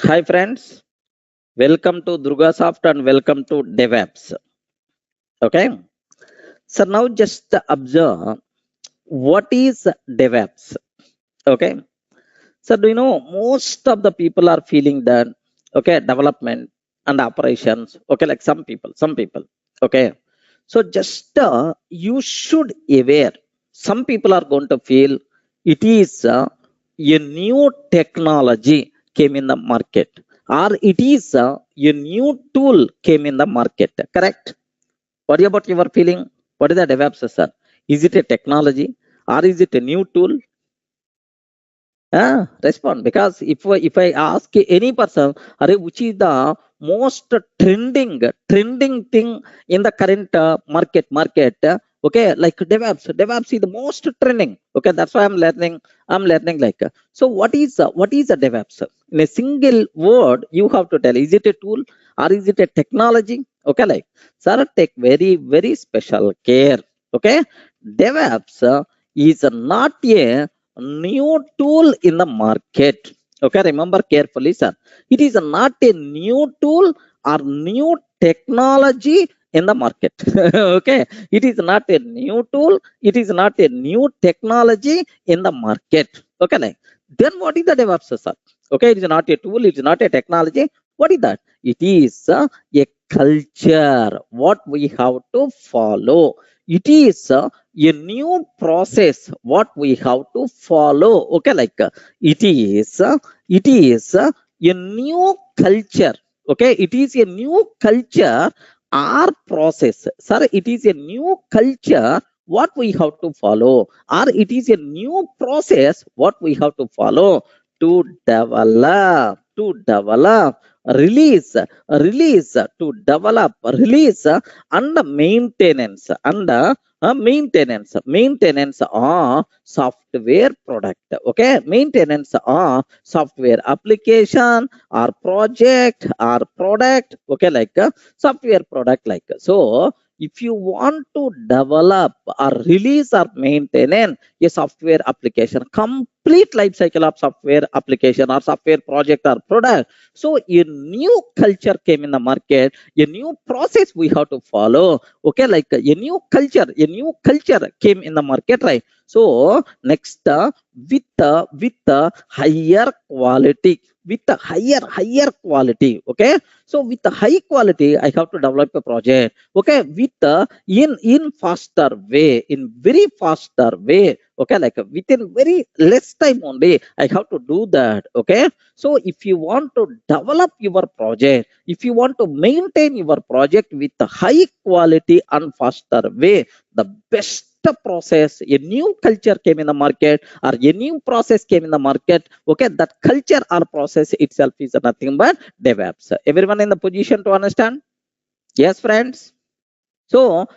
Hi friends, welcome to Durga Soft and welcome to Devops. Okay, so now just observe what is Devops. Okay, so do you know most of the people are feeling that development and operations. Okay, like some people. Okay, so just you should aware. Some people are going to feel it is a new technology came in the market, or it is a new tool came in the market. Correct? What about your feeling? What is the DevOps, sir? Is it a technology or is it a new tool? Respond, because if I ask any person, which is the most trending thing in the current market, okay, like DevOps is the most trending. Okay, that's why I'm learning like. So what is a DevOps? In a single word, you have to tell: is it a tool or is it a technology? Okay, like, sir, take very special care. Okay, DevOps is not a new tool in the market. Okay, remember carefully, sir. It is not a new tool or new technology in the market. Okay, it is not a new tool, it is not a new technology in the market. Okay, like, then what is the DevOps, sir? Okay, it is not a tool, it is not a technology. What is that? It is a culture what we have to follow. It is a new process what we have to follow. Okay, like, it is a new culture. Okay, it is a new culture or process, sir. It is a new culture what we have to follow, or it is a new process what we have to follow to develop, release, to develop, release, and maintenance on software product. Okay, maintenance on software application or project or product. Okay, like, software product, like. So if you want to develop or release or maintain a software application, complete life cycle of software application or software project or product, so a new culture came in the market, a new process we have to follow. Okay, like, a new culture came in the market, right? So next, with higher quality, with a higher quality. Okay, so with the high quality, I have to develop a project. Okay, with in faster way, in very faster way. Okay, like, within very less time only, I have to do that. Okay, so if you want to develop your project, if you want to maintain your project with a high quality and faster way, the best process, a new culture came in the market, or a new process came in the market. Okay, that culture or process itself is nothing but DevOps. Everyone in the position to understand? Yes, friends. So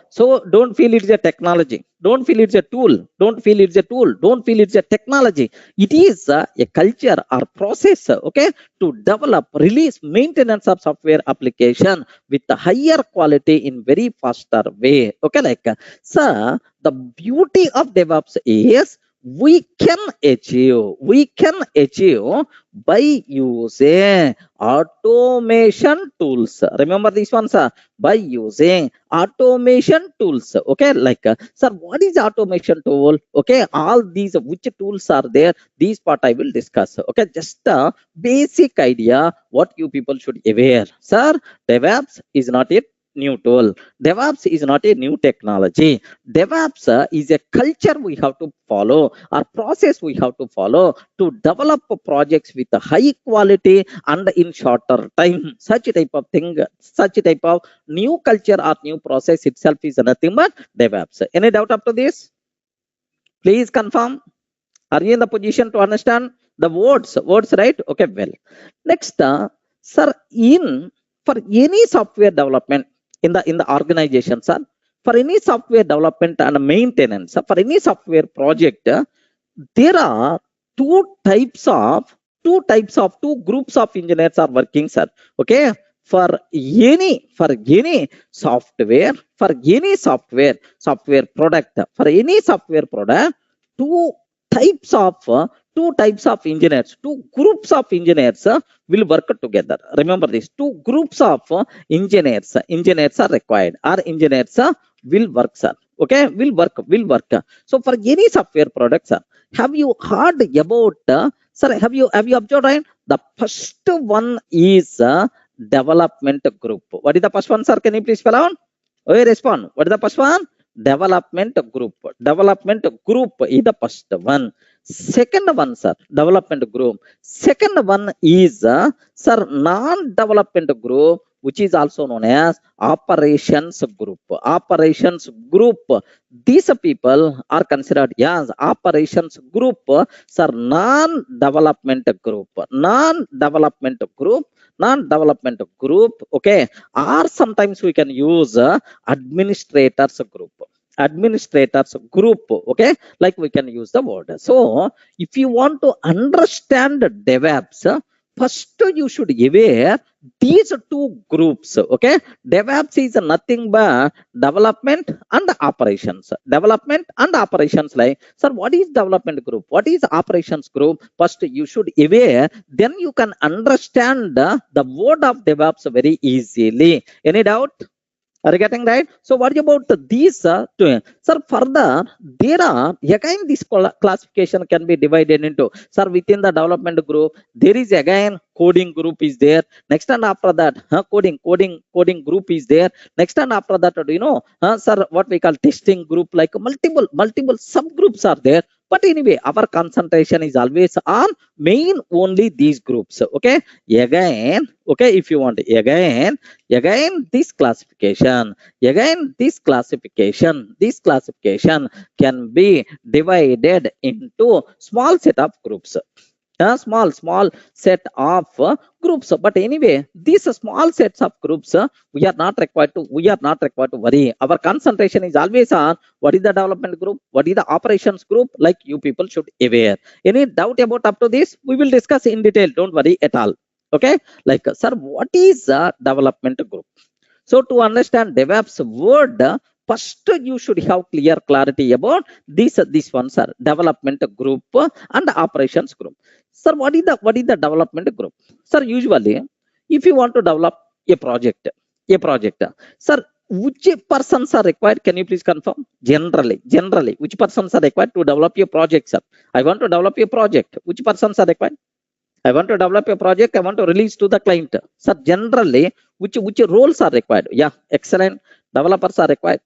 don't feel it's a technology. Don't feel it's a tool. Don't feel it's a tool. Don't feel it's a technology. It is a culture or process, okay, to develop, release, maintenance of software application with a higher quality in very faster way. Okay, like, so the beauty of DevOps is we can achieve by using automation tools. Remember this one, sir, by using automation tools. Okay, like, sir, what is automation tool? Okay, all these which tools are there, these part I will discuss. Okay, just a basic idea what you people should aware. Sir, DevOps is not a new tool. DevOps is not a new technology. DevOps is a culture we have to follow, or process we have to follow to develop projects with a high quality and in shorter time. Such type of thing, such type of new culture or new process itself is nothing but DevOps. Any doubt up to this? Please confirm. Are you in the position to understand the words, right? Okay, well. Next, sir, for any software development in the organization, sir, for any software development and maintenance, for any software project, there are two groups of engineers are working, sir. Okay, for any software product, for any software product, two types of two types of engineers, two groups of engineers will work together. Remember this, two groups of engineers are required, or engineers will work, sir. Okay, will work. So for any software products, sir, have you heard about, sir, have you observed, right? The first one is development group. What is the first one, sir? Can you please spell out? Okay, respond. What is the first one? Development group. Development group is the first one. Second one, sir, development group. Second one is, sir, non-development group, which is also known as operations group. Operations group. These people are considered as operations group, sir, non-development group. Non-development group. Non-development group, okay, or sometimes we can use administrators group. Administrators group, okay, like we can use the word. So if you want to understand DevOps, first you should aware these two groups, okay. DevOps is nothing but development and operations. Development and operations, like, sir, what is development group, what is operations group? First you should aware, then you can understand the word of DevOps very easily. Any doubt? Are you getting right? So what about these two? Sir, further, there are, again, this classification can be divided into, sir, within the development group, there is again coding group is there. Next and after that, coding group is there. Next and after that, do you know, sir, what we call testing group, like multiple subgroups are there. But anyway, our concentration is always on main only these groups. Okay. Again, okay, if you want, again this classification can be divided into small set of groups. Small set of groups. But anyway, these small sets of groups, we are not required to worry. Our concentration is always on what is the development group, what is the operations group, like you people should aware. Any doubt about up to this? We will discuss in detail, don't worry at all. Okay, like, sir, what is a development group? So to understand DevOps word, first you should have clarity about this one, sir, development group and operations group. Sir, what is the development group? Sir, usually if you want to develop a project, sir, which persons are required? Can you please confirm? Generally, which persons are required to develop your project, sir? I want to develop a project. Which persons are required? I want to develop a project, I want to release to the client. Sir, generally, which roles are required? Yeah, excellent. Developers are required.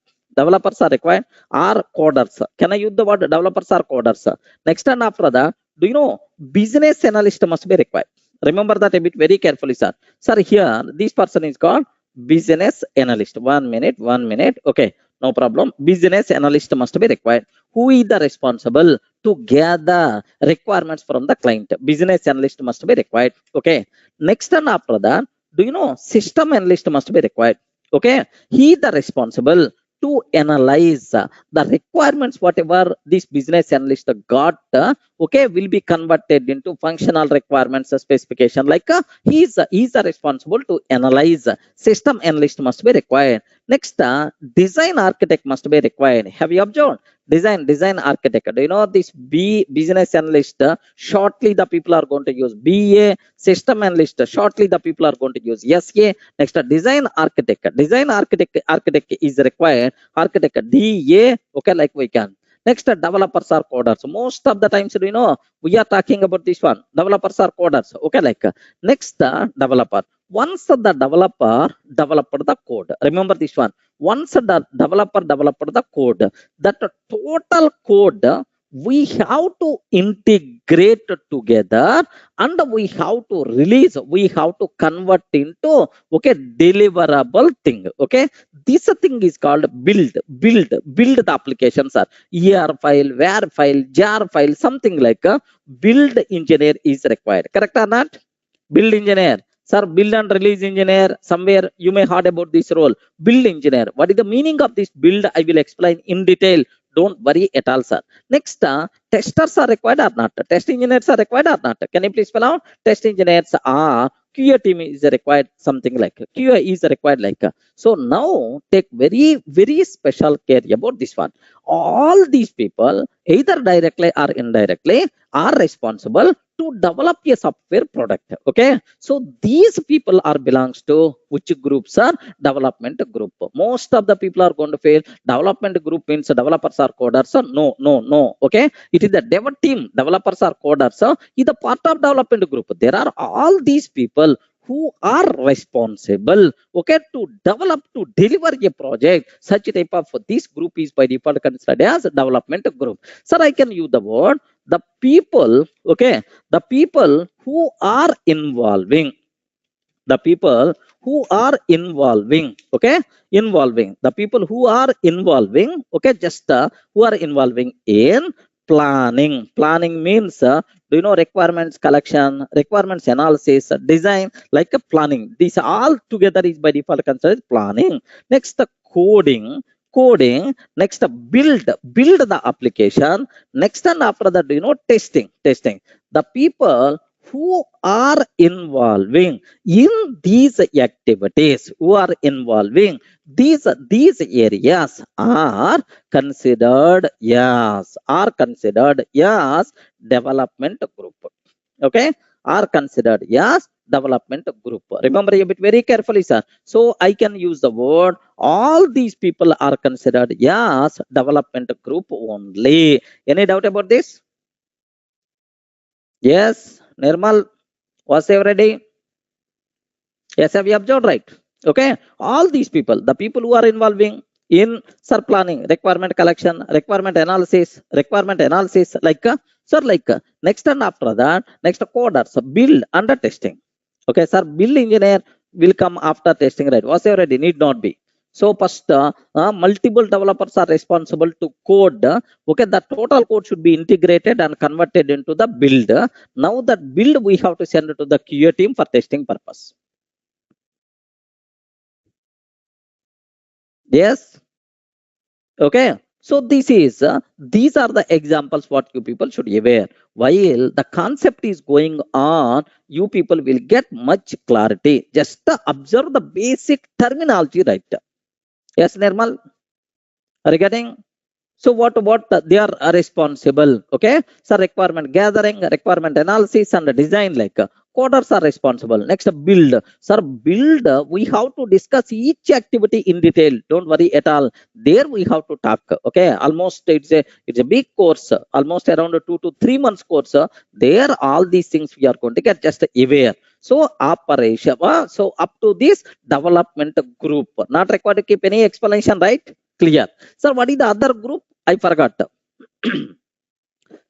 Are coders. Can I use the word developers are coders? Next and after that, do you know, business analyst must be required. Remember that a bit very carefully, sir. Sir, here, this person is called business analyst. 1 minute. Okay, no problem. Business analyst must be required. Who is the responsible to gather requirements from the client? Business analyst must be required. Okay. Next and after that, do you know, system analyst must be required. Okay. He is the responsible to analyze the requirements, whatever this business analyst got, okay, will be converted into functional requirements specification. Like he is responsible to analyze. System analyst must be required. Next, design architect must be required. Have you observed? Design architect. Do you know this business analyst? Shortly the people are going to use BA. System analyst. Shortly the people are going to use SA. Next, design architect. Design architect is required. Architect DA. Okay, like we can. Next, developers are coders. Most of the times, you know, we are talking about this one. Developers are coders. Okay, like next, developer. Once the developer developed the code, remember this one. Once the developer developed the code, that total code we have to integrate together and we have to release, we have to convert into, okay, deliverable thing. Okay, this thing is called build the applications are ER file, where file, jar file, something like a build engineer is required. Correct or not? Build engineer. Sir, build and release engineer, somewhere you may heard about this role. Build engineer. What is the meaning of this build? I will explain in detail. Don't worry at all, sir. Next, testers are required or not? Test engineers are required or not? Can you please spell out? Test engineers are, QA team is required, something like QA is required like. So now take very, very special care about this one. All these people, either directly or indirectly, are responsible to develop a software product. Okay, so these people are belongs to which groups are development group. Most of the people are going to fail. Development group means developers are coders. No, no, no. Okay, it is the dev team. Developers are coders. Is the part of development group. There are all these people who are responsible, okay, to develop, to deliver a project. Such type of this group is by default considered as development group. Sir, I can use the word the people, okay, the people who are involving, the people who are involving, okay, involving, the people who are involving, okay, just who are involving in planning. Planning means do you know requirements collection, requirements analysis, design, like a planning. These all together is by default considered planning. Next, the coding, coding. Next, build the application. Next, and after that, you know, testing. The people who are involving in these activities, who are involving these areas are considered as development group. Okay, are considered as development group. Remember a bit very carefully, sir. So I can use the word all these people are considered as development group only. Any doubt about this? Yes, Nirmal, was everybody? Yes, have you observed, right? Okay, all these people, the people who are involving in sir planning, requirement collection, requirement analysis, like sir, like next and after that, next coders, build under testing. Okay, sir, build engineer will come after testing, right? Was already need not be. So first, multiple developers are responsible to code. Okay, the total code should be integrated and converted into the build. Now that build we have to send it to the QA team for testing purpose. Yes. Okay. So this is these are the examples what you people should be aware. While the concept is going on, you people will get much clarity. Just observe the basic terminology, right? Yes, Nirmal. Regarding, so what they are responsible, okay? So requirement gathering, requirement analysis, and design, like coders are responsible. Next, build. Sir, build, we have to discuss each activity in detail. Don't worry at all. There we have to talk. Okay, almost it's a big course, almost around 2 to 3 months course. There all these things we are going to get just aware. So operation. So up to this development group, not required to keep any explanation, right? Clear. Sir, what is the other group? I forgot.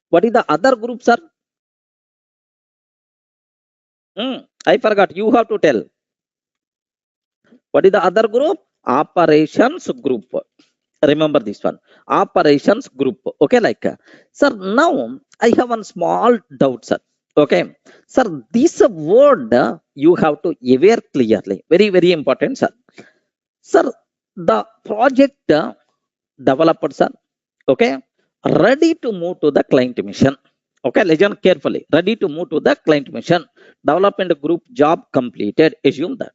What is the other group, sir? I forgot. You have to tell. What is the other group? Operations group. Remember this one. Operations group. Okay, like, sir, now I have one small doubt, sir. Okay, sir, this word you have to aware clearly. Very, very important, sir. Sir, the project developers are, okay, ready to move to the client mission. Okay, listen carefully. Ready to move to the client mission. Development group job completed. Assume that.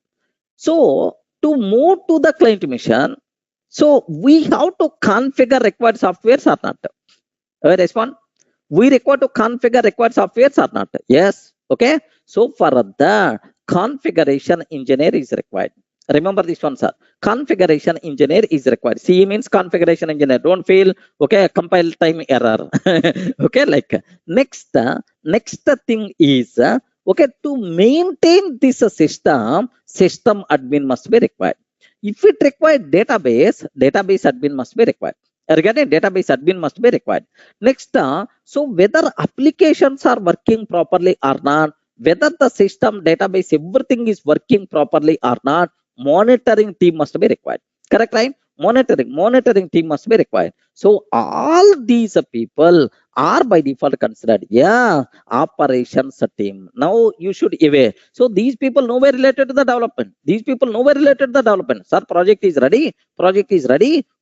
So to move to the client mission, so we have to configure required softwares or not? Respond. We require to configure required softwares or not? Yes. Okay. So for that, configuration engineer is required. Remember this one, sir. Configuration engineer is required. C means configuration engineer. Don't feel, okay, compile time error. Okay, like next thing is, okay, to maintain this system admin must be required. If it required database admin must be required. Regarding database admin must be required. Next, so whether applications are working properly or not, whether the system database everything is working properly or not, monitoring team must be required. Correct, right? Monitoring team must be required. So all these people are by default considered, yeah, operations team. Now you should aware. So these people nowhere related to the development. These people nowhere related to the development. Sir, project is ready.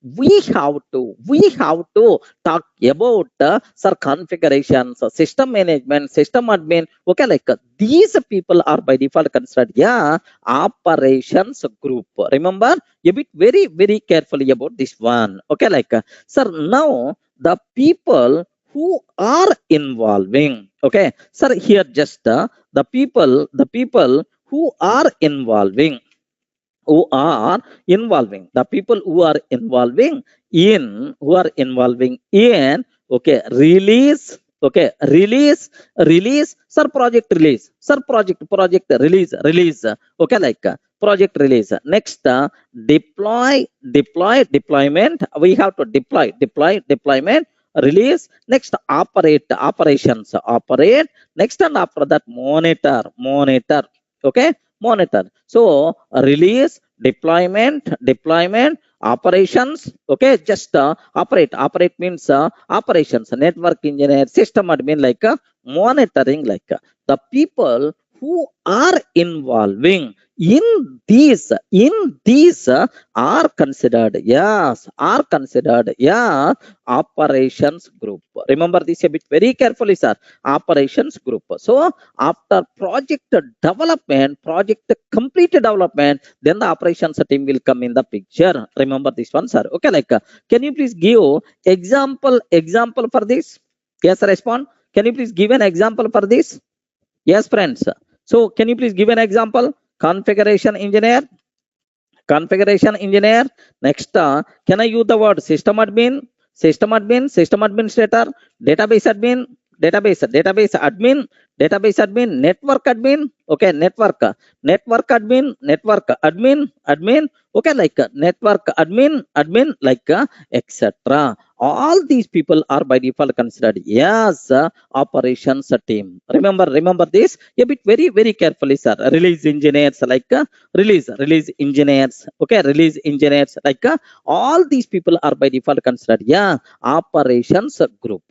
We have to talk about sir, configurations, system management, system admin. Okay, like these people are by default considered, yeah, operations group. Remember a bit very, very carefully about this one. Okay, like sir, now the people who are involving. Okay, sir, here just the people who are involving, the people who are involving in, okay, release, sir, project release, okay, like project release. Next, deployment, we have to deployment, release. Next, operate. Next, and after that, monitor, okay, monitor. So release, deployment, operations, okay, just operate means operations, network engineer, system admin, like monitoring, like the people who are involving in these are considered, yes, operations group. Remember this a bit very carefully, sir. Operations group. So after project complete development, then the operations team will come in the picture. Remember this one, sir. Okay, like can you please give example for this? Yes, respond. Can you please give an example for this? Yes, friends. So can you please give an example? Configuration engineer. Next, can I use the word system admin, system administrator, database admin, database admin, network admin, okay, network admin, okay, like network admin, like etc. All these people are by default considered as operations team. Remember this a bit very, very carefully, sir. Release engineers, like release engineers, okay, release engineers, like all these people are by default considered operations group.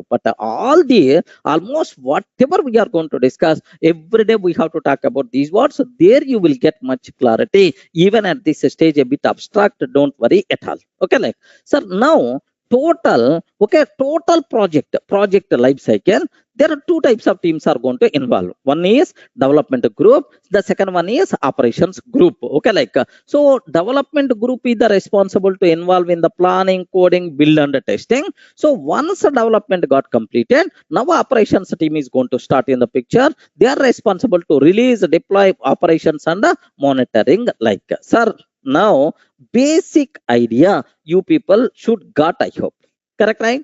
But almost whatever we are going to discuss every day, we have to talk about these words. There you will get much clarity. Even at this stage, a bit abstract, don't worry at all. Okay, like sir, now total project life cycle, there are two types of teams are going to involve. One is development group, the second one is operations group. Okay, like so development group is the responsible to involve in the planning, coding, build and testing. So once the development got completed, now operations team is going to start in the picture. They are responsible to release, deploy, operations and monitoring, like sir. Now basic idea you people should got, I hope. Correct, right?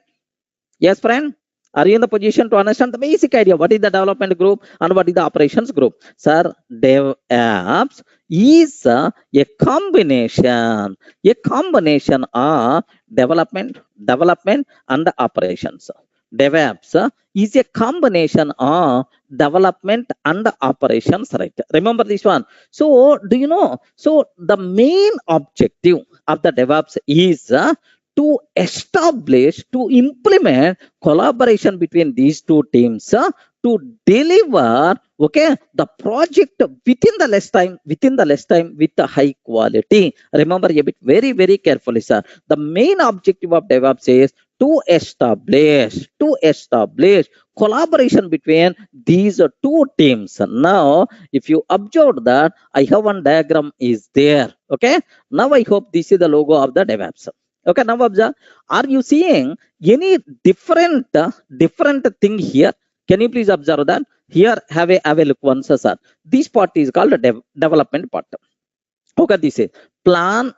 Yes, friend. Are you in the position to understand the basic idea? What is the development group and what is the operations group? Sir, Devops is a combination of development and the operations. Devops is a combination of development and operations, right? Remember this one. So do you know? So the main objective of the Devops is to establish, to implement collaboration between these two teams to deliver, okay, the project within the less time with the high quality. Remember a bit very, very carefully, sir. The main objective of DevOps is to establish collaboration between these two teams. Now, if you observe that, I have one diagram is there. Okay. Now I hope this is the logo of the DevOps. Okay, now observe. Are you seeing any different thing here? Can you please observe that? Here, have a look once, sir. This part is called the development part. Okay, this is plan,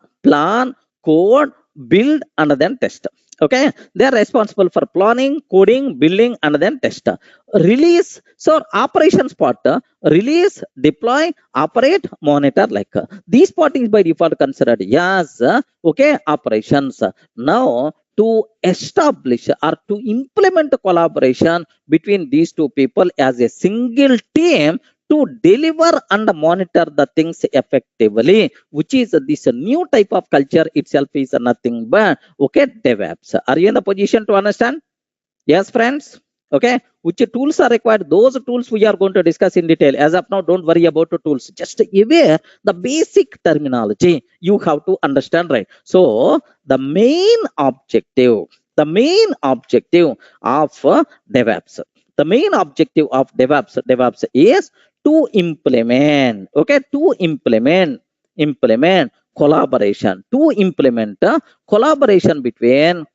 code, build, and then test. Okay, they are responsible for planning, coding, building, and then test. Release, so operations part, release, deploy, operate, monitor, like these part is by default considered as okay, operations. Now to establish or to implement collaboration between these two people as a single team to deliver and monitor the things effectively, which is this new type of culture itself is nothing but, okay, DevOps. Are you in the position to understand? Yes, friends. Okay, which tools are required? Those tools we are going to discuss in detail. As of now, don't worry about the tools. Just aware the basic terminology you have to understand, right? So the main objective of DevOps. The main objective of DevOps is to implement, okay, to implement collaboration, to implement collaboration between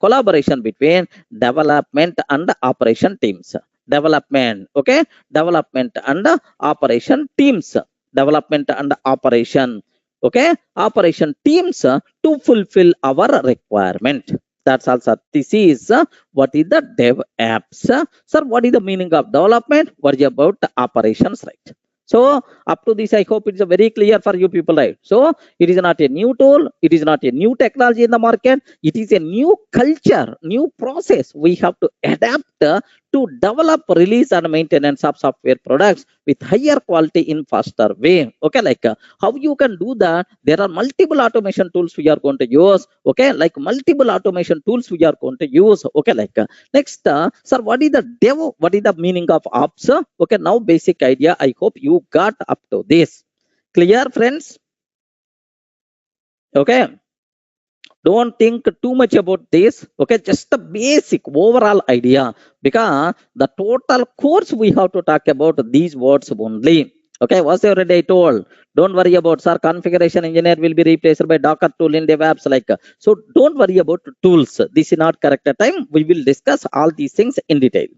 development and operation teams. Development, okay, development and operation teams, development and operation, okay, operation teams to fulfill our requirement. That's also, this is what is the dev apps. Sir, what is the meaning of development? What is about the operations, right? So up to this, I hope it's very clear for you people, right? So it is not a new tool, it is not a new technology in the market, it is a new culture, new process we have to adapt to develop, release and maintenance of software products with higher quality in faster way. Okay, like how you can do that? There are multiple automation tools we are going to use. Okay, like multiple automation tools we are going to use. Okay, like next, sir, what is the dev? What is the meaning of ops? Okay, now basic idea. I hope you got up to this. Clear, friends? Okay. Don't think too much about this. Okay, just the basic overall idea, because the total course we have to talk about these words only. Okay, what's already I told? Don't worry about, sir, configuration engineer will be replaced by Docker tool in DevOps, like so. Don't worry about tools. This is not correct time. We will discuss all these things in detail.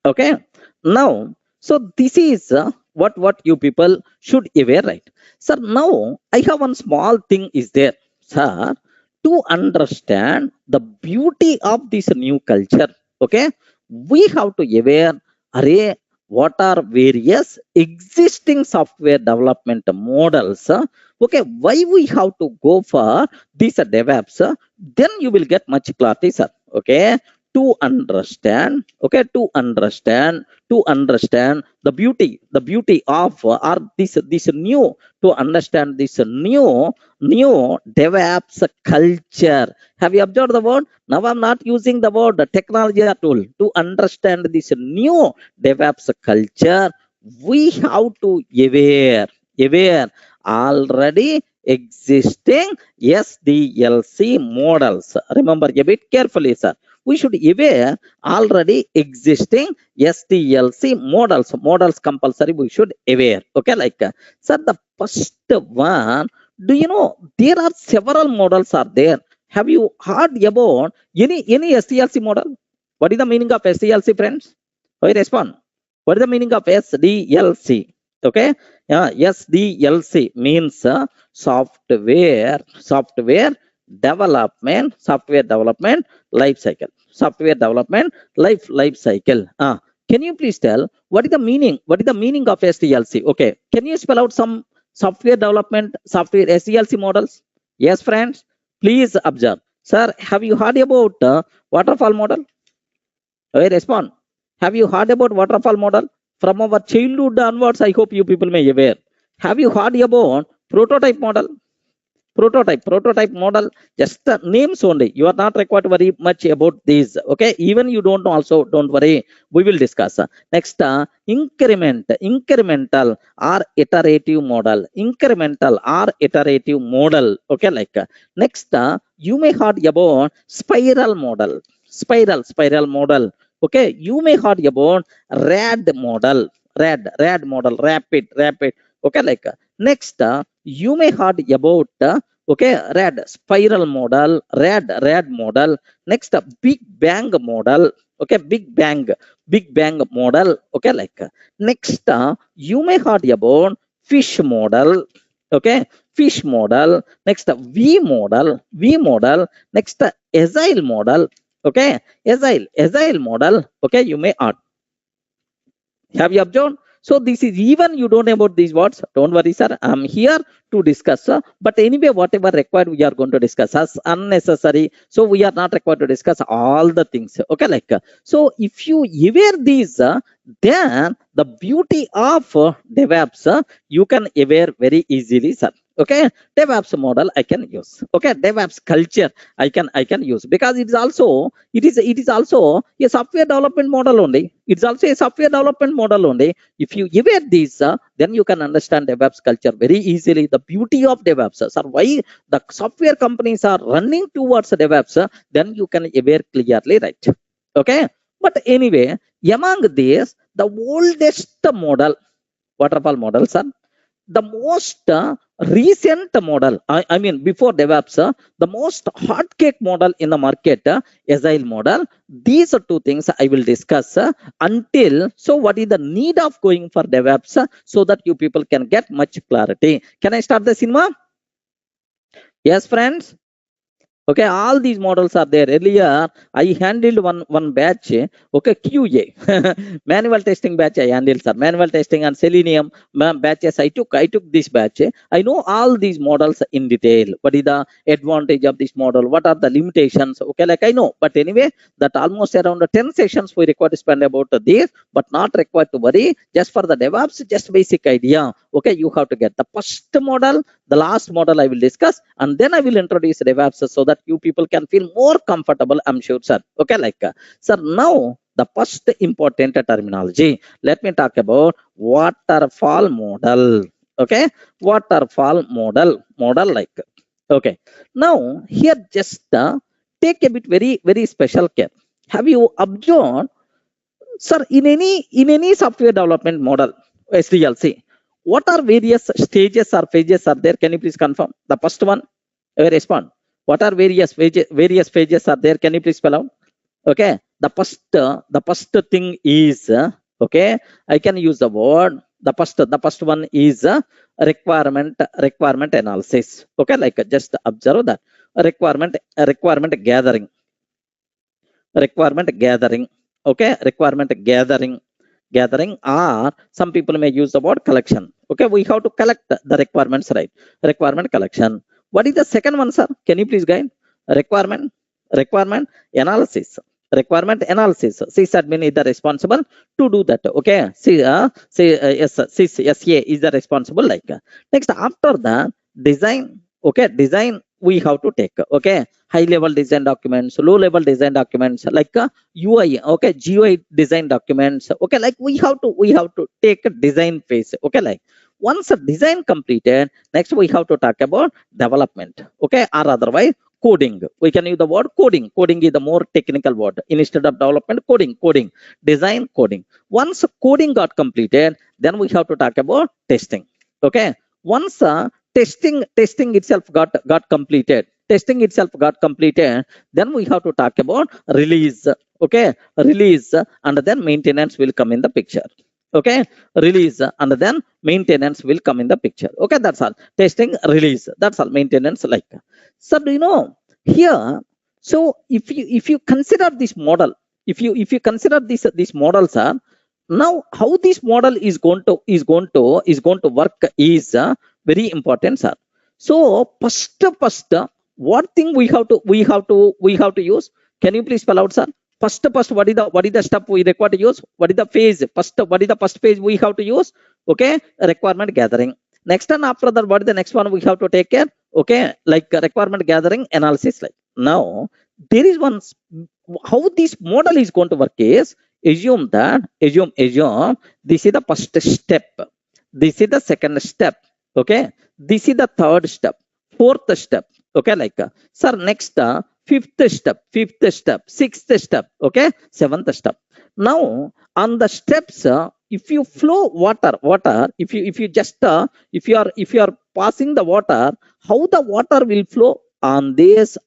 Okay, now, so this is what you people should aware, right? Sir, now I have one small thing is there, sir, to understand the beauty of this new culture. Okay, we have to aware, array, what are various existing software development models. Okay, why we have to go for this DevOps? Then you will get much clarity, sir. Okay, to understand, okay, to understand the beauty of or this new, to understand this new DevOps culture. Have you observed the word? Now I'm not using the word technology or tool. To understand this new DevOps culture, we have to aware already existing SDLC models. Remember a bit carefully, sir. We should aware already existing SDLC models. Models compulsory we should aware. Okay, like sir, the first one, do you know there are several models are there? Have you heard about any SDLC model? What is the meaning of SDLC, friends? Why respond? What is the meaning of SDLC? Okay, SDLC means software development life cycle. Software development life cycle. Can you please tell what is the meaning of SDLC? Okay, can you spell out some software development SDLC models? Yes, friends, please observe. Sir, have you heard about waterfall model? Okay, respond. Have you heard about waterfall model? From our childhood onwards, I hope you people may be aware. Have you heard about prototype model? Prototype model, just the names only. You are not required to worry much about these. Okay, even you don't know also, don't worry. We will discuss. Next, incremental or iterative model. Okay, like next, you may heard about spiral model. Spiral model. Okay, you may heard about rad model. Rad model, rapid. Okay, like next, you may heard about okay, spiral model, rad model. Next, big bang model. Okay, big bang model. Okay, like next, you may heard about fish model. Okay, fish model. Next, V model. Next, agile model. Okay, agile model. Okay, you may add. Have you observed? So this is, even you don't know about these words, don't worry, sir. I'm here to discuss. But anyway, whatever required, we are going to discuss as unnecessary. So we are not required to discuss all the things. Okay, like so if you aware these, then the beauty of DevOps, you can aware very easily, sir. Okay, DevOps model I can use. Okay, DevOps culture I can use, because it is also a software development model only. It's also a software development model only. If you aware these, then you can understand DevOps culture very easily. The beauty of DevOps, sir, why the software companies are running towards DevOps, then you can aware clearly, right? Okay, but anyway, among these, the oldest model, waterfall model, sir, the most recent model, I mean before DevOps, the most hot cake model in the market, Agile model. These are two things I will discuss until. So what is the need of going for DevOps so that you people can get much clarity? Can I start the cinema? Yes, friends. Okay, all these models are there. Earlier, I handled one batch. Okay, QA, manual testing batch. I handled, sir. Manual testing and Selenium batches. I took this batch. I know all these models in detail. What is the advantage of this model? What are the limitations? Okay, like I know. But anyway, that almost around 10 sessions we require to spend about this, but not required to worry. Just for the DevOps, just basic idea. Okay, you have to get the first model. The last model I will discuss, and then I will introduce DevOps so that you people can feel more comfortable, I'm sure, sir. Okay, like, sir, now the first important terminology. Let me talk about waterfall model. Okay, waterfall model, like, okay. Now, here just take a bit very special care. Have you observed, sir, in any software development model, SDLC, what are various stages or phases are there? Can you please confirm? The first one, respond. What are various phases are there? Can you please spell out? Okay, the first thing is okay. I can use the word. The first one is requirement analysis. Okay, like just observe that requirement gathering. Okay, requirement gathering, or some people may use the word collection. Okay, we have to collect the requirements, right? Requirement collection. What is the second one, sir? Can you please guide? Requirement analysis. Sysadmin is the responsible to do that. Okay, SCA is the responsible. Like, next, after the design. Okay, design we have to take. Okay, high level design documents, low level design documents, like UI. Okay, GUI design documents. Okay, like we have to take a design phase. Okay, like once a design completed, next we have to talk about development. Okay, or otherwise coding. We can use the word coding. Coding is the more technical word. Instead of development, coding, design, coding. Once coding got completed, then we have to talk about testing. Okay, once testing itself got completed, then we have to talk about release. Okay, release, and then maintenance will come in the picture. Okay, release, and then maintenance will come in the picture. Okay, that's all. Testing, release, that's all. Maintenance, like. So do you know here? So if you consider this model, if you consider these models are now, how this model is going to work is very important, sir. So first, what thing we have to use? Can you please spell out, sir? First, what is the step we require to use? What is the phase? First, what is the first phase we have to use? Okay, requirement gathering. Next, and after that, what is the next one we have to take care? Okay, like requirement gathering analysis. Like, now there is one, how this model is going to work is, assume this is the first step, this is the second step. Okay, this is the third step, fourth step. Okay, like, sir, next fifth step, sixth step. Okay, seventh step. Now on the steps, if you flow water, if you are passing the water, how the water will flow? On this.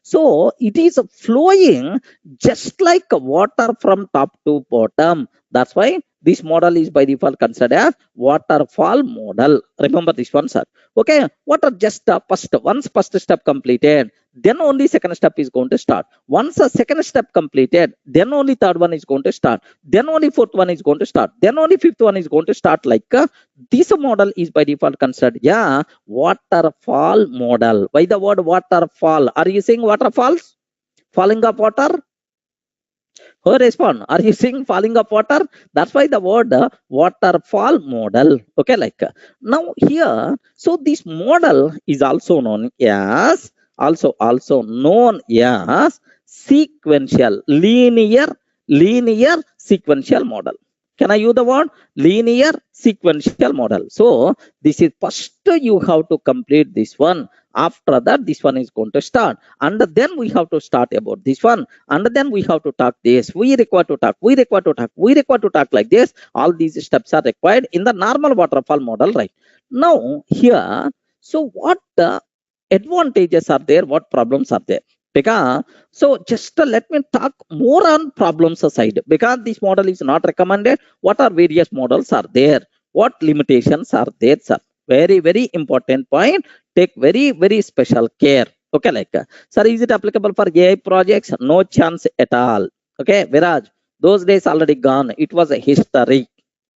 So it is flowing just like water from top to bottom. That's why this model is by default considered as waterfall model. Remember this one, sir. Okay, what are just once first step completed, then only second step is going to start. Once a second step completed, then only third one is going to start. Then only fourth one is going to start. Then only fifth one is going to start. Like this model is by default considered, yeah, waterfall model. Why the word waterfall? Are you saying waterfalls? Falling of water? Who respond? Are you seeing falling of water? That's why the word waterfall model. Okay, like now here, so this model is also known as sequential, linear sequential model. Can I use the word linear sequential model? So this is first you have to complete this one. After that, this one is going to start. And then we have to start about this one. And then we have to talk this. We require to talk. We require to talk. We require to talk like this. All these steps are required in the normal waterfall model, right? Now, here, so what advantages are there? What problems are there? Because so just let me talk more on problems aside, because this model is not recommended. What are various models are there? What limitations are there, sir? Very, very important point. Take very, very special care. Okay, like, sir, is it applicable for AI projects? No chance at all. Okay, Viraj, those days already gone. It was a history.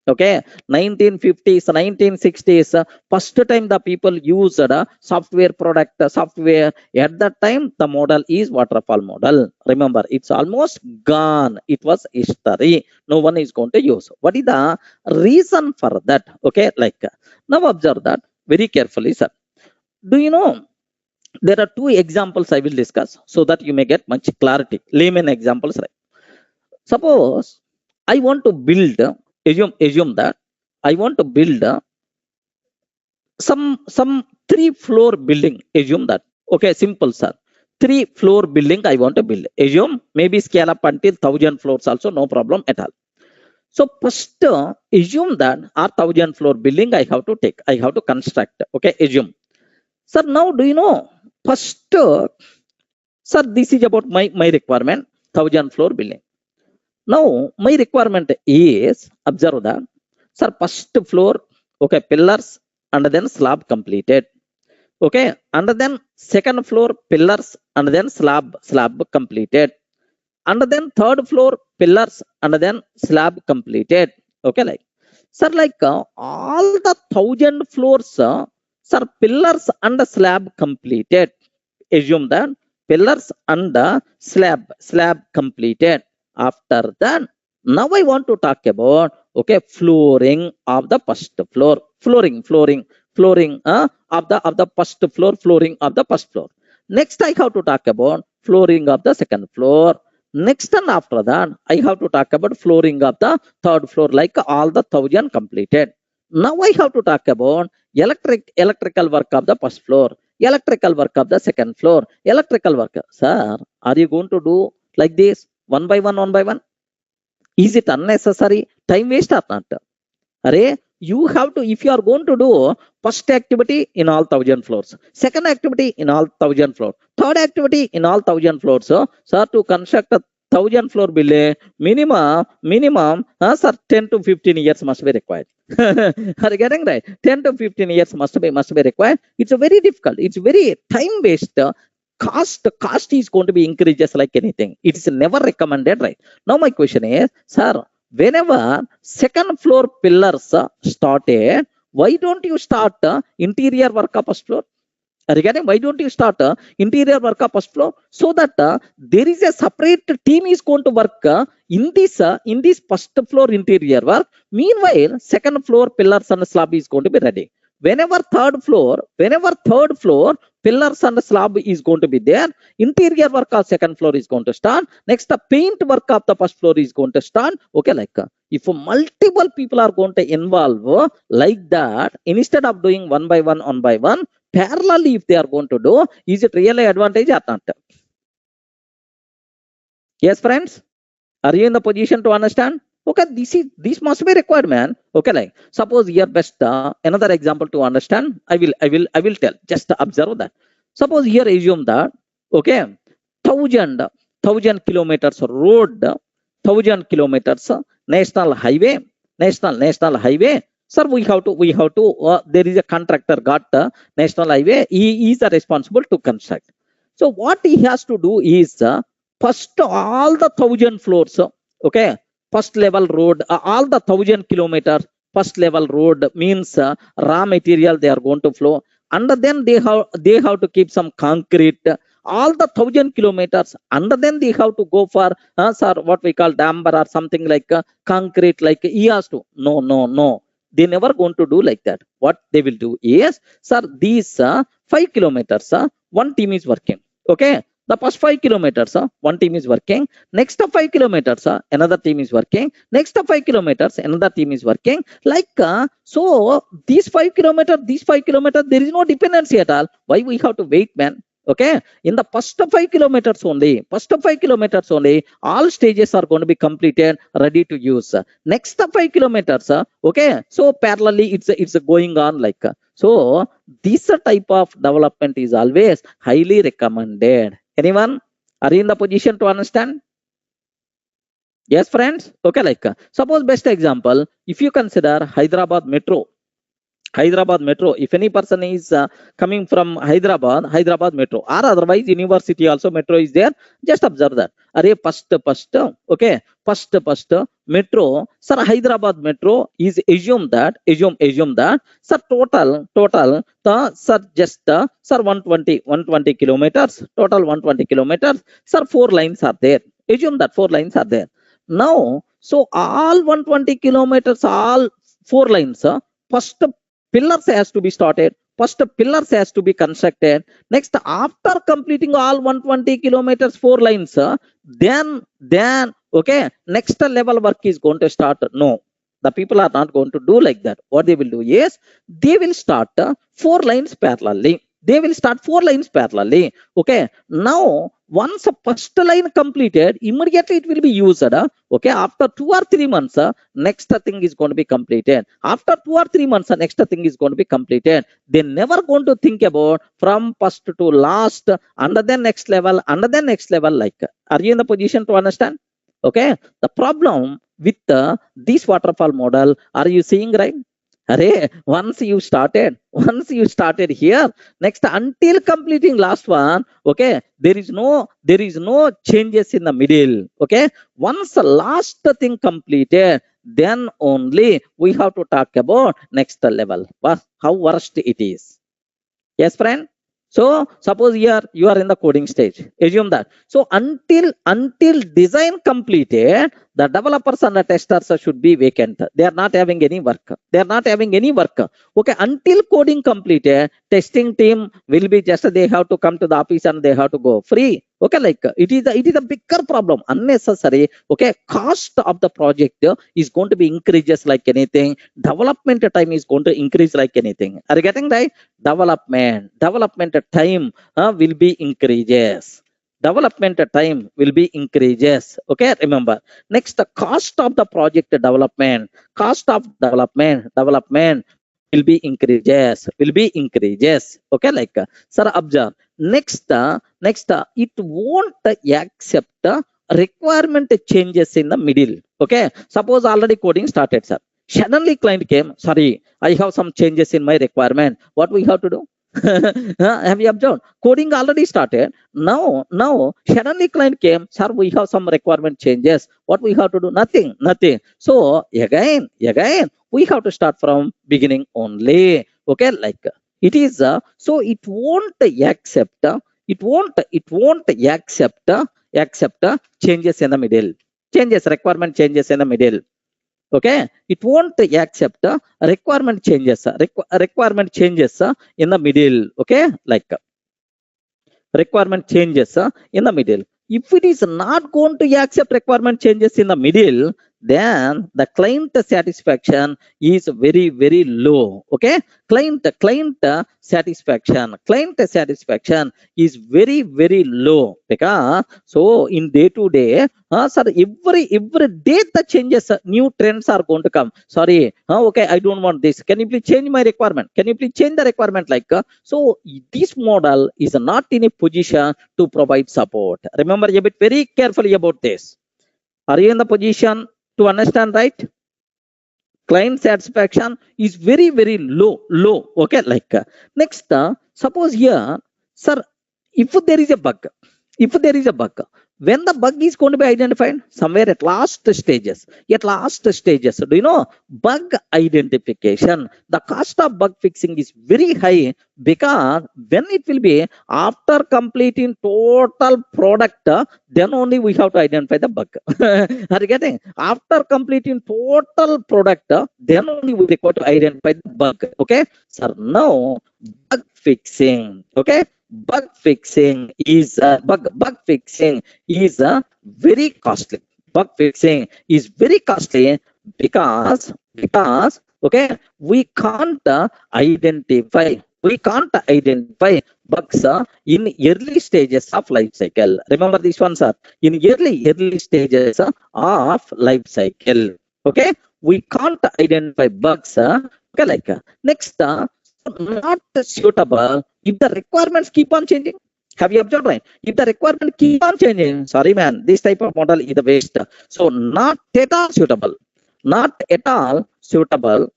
Okay, 1950s, 1960s, first time the people used software product, software. At that time, the model is waterfall model. Remember, it's almost gone. It was history. No one is going to use. What is the reason for that? Okay, like, now observe that very carefully, sir. Do you know, there are two examples I will discuss so that you may get much clarity. Layman examples, right? Suppose I want to build, assume that I want to build some 3-floor building. Assume that. Okay, simple, sir. 3-floor building I want to build. Assume, maybe scale up until 1,000 floors also, no problem at all. So first, assume that our 1,000-floor building I have to take. I have to construct. Okay, assume. Sir, now do you know? First, sir, this is about my requirement, 1,000-floor building. Now, my requirement is, observe that, sir, first floor, okay, pillars, and then slab completed. Okay, and then second floor, pillars, and then slab completed. And then third floor, pillars, and then slab completed. Okay, like, sir, like, all the 1,000 floors, sir, pillars and slab completed. Assume that pillars and slab completed. After that, now I want to talk about, okay, flooring of the first floor, flooring of the first floor, flooring of the first floor. Next, I have to talk about flooring of the second floor. Next, and after that, I have to talk about flooring of the third floor, like all the 1,000 completed. Now I have to talk about electrical work of the first floor, electrical work of the second floor, electrical work. Sir, are you going to do like this? One by one? Is it unnecessary? Time waste or not? Array, you have to, if you are going to do first activity in all 1,000 floors, second activity in all 1,000 floors, third activity in all 1,000 floors, sir, to construct a 1,000 floor building, minimum, sir, 10 to 15 years must be required. Are you getting right? 10 to 15 years must be required. It's a very difficult. It's very time based. Cost is going to be increases like anything. It is never recommended, right? Now my question is, sir, whenever second floor pillars started, why don't you start interior work of first floor? Regarding why don't you start interior work of first floor, so that there is a separate team is going to work in this first floor interior work. Meanwhile, second floor pillars and slab is going to be ready. Whenever third floor pillars and slab is going to be there, interior work of second floor is going to start. Next, the paint work of the first floor is going to start. Okay, like, if multiple people are going to involve like that, instead of doing one by one, parallelly if they are going to do, is it really advantage or not? Yes, friends, are you in the position to understand? Okay, this must be required, man. Okay, like, suppose here best another example to understand. I will tell. Just observe that. Suppose here assume that, okay, 1,000 kilometers road, 1,000 kilometers national highway. Sir, we have to. There is a contractor got national highway. He is responsible to construct. So what he has to do is first all the 1,000 floors. Okay. First level road, all the 1,000 kilometers, first level road means raw material they are going to flow. And then they have to keep some concrete, all the 1,000 kilometers. And then they have to go for, sir, what we call damper or something like concrete, like he has to. No. They never going to do like that. What they will do is, sir, these 5 kilometers, one team is working. Okay. The first 5 kilometers, one team is working. Next 5 kilometers, another team is working. Next 5 kilometers, another team is working. Like, so these 5 kilometers, there is no dependency at all. Why we have to wait, man? Okay, in the first 5 kilometers only, all stages are going to be completed, ready to use. Next 5 kilometers, okay, so parallelly it's going on like. So this type of development is always highly recommended. Anyone? Are you in the position to understand? Yes, friends? Okay, like, suppose best example, if you consider Hyderabad Metro, if any person is coming from Hyderabad Metro, or otherwise university also Metro is there, just observe that. Array first, okay, first Metro, sir, Hyderabad Metro is assume that, sir, total, sir, just, sir, 120 kilometers, total 120 kilometers, sir, 4 lines are there. Assume that 4 lines are there. Now, so all 120 kilometers, all 4 lines, first pillars has to be started, first pillars has to be constructed. Next, after completing all 120 kilometers, 4 lines, then okay, next level work is going to start. No, the people are not going to do like that. What they will do is they will start 4 lines parallelly. Okay, now once a first line completed, immediately it will be used. Okay, after 2 or 3 months, next thing is going to be completed. After 2 or 3 months, next thing is going to be completed. They're never going to think about from first to last, under the next level, like. Are you in the position to understand? Okay, the problem with this waterfall model, are you seeing, right? Array, once you started here, next until completing last one, okay, there is no changes in the middle. Okay, once the last thing completed, then only we have to talk about next level. How worst it is. Yes, friend. So suppose here you are in the coding stage. Assume that. So until design completed, the developers and the testers should be vacant. They are not having any work. Okay, until coding completed, testing team will be just, they have to come to the office and they have to go free. Okay, like, it is a bigger problem, unnecessary. Okay, cost of the project is going to be increases like anything. Development time is going to increase like anything. Are you getting right? Development time will be increases. Okay, remember. Next, the cost of the project development will be increases. Okay, like, sir, observe. Next, it won't accept requirement changes in the middle. Okay, suppose already coding started, sir. Suddenly client came, sorry, I have some changes in my requirement. What we have to do? Have you observed? Coding already started. Now suddenly client came, sir, we have some requirement changes. What we have to do? Nothing. So again we have to start from beginning only. Okay, like, it is so it won't accept changes in the middle. Requirement changes in the middle. Okay, it won't accept requirement changes in the middle. Okay, like, requirement changes in the middle. If it is not going to accept requirement changes in the middle, then the client satisfaction is very, very low. Okay, client satisfaction is very, very low, because so in day to day, sir, every day the changes, new trends are going to come. Sorry, okay, I don't want this. Can you please change my requirement? Can you please change the requirement? Like, so this model is not in a position to provide support. Remember a bit very carefully about this. Are you in the position to understand, right? Client satisfaction is very, very low. Okay, like, next, suppose here, sir, if there is a bug, when the bug is going to be identified? Somewhere at last stages. Do you know, bug identification, the cost of bug fixing is very high, because when it will be after completing total product, then only we have to identify the bug. Are you getting? After completing total product, then only we require to identify the bug. Okay, sir, now bug fixing. Okay, bug fixing is very costly. Bug fixing is very costly because okay, we can't identify bugs in early stages of life cycle. Remember this one, sir. In early stages of life cycle, okay, we can't identify bugs. Okay, like next, not suitable if the requirements keep on changing. Have you observed, right? If the requirement keep on changing, sorry man, this type of model is the waste. So not at all suitable. Not at all suitable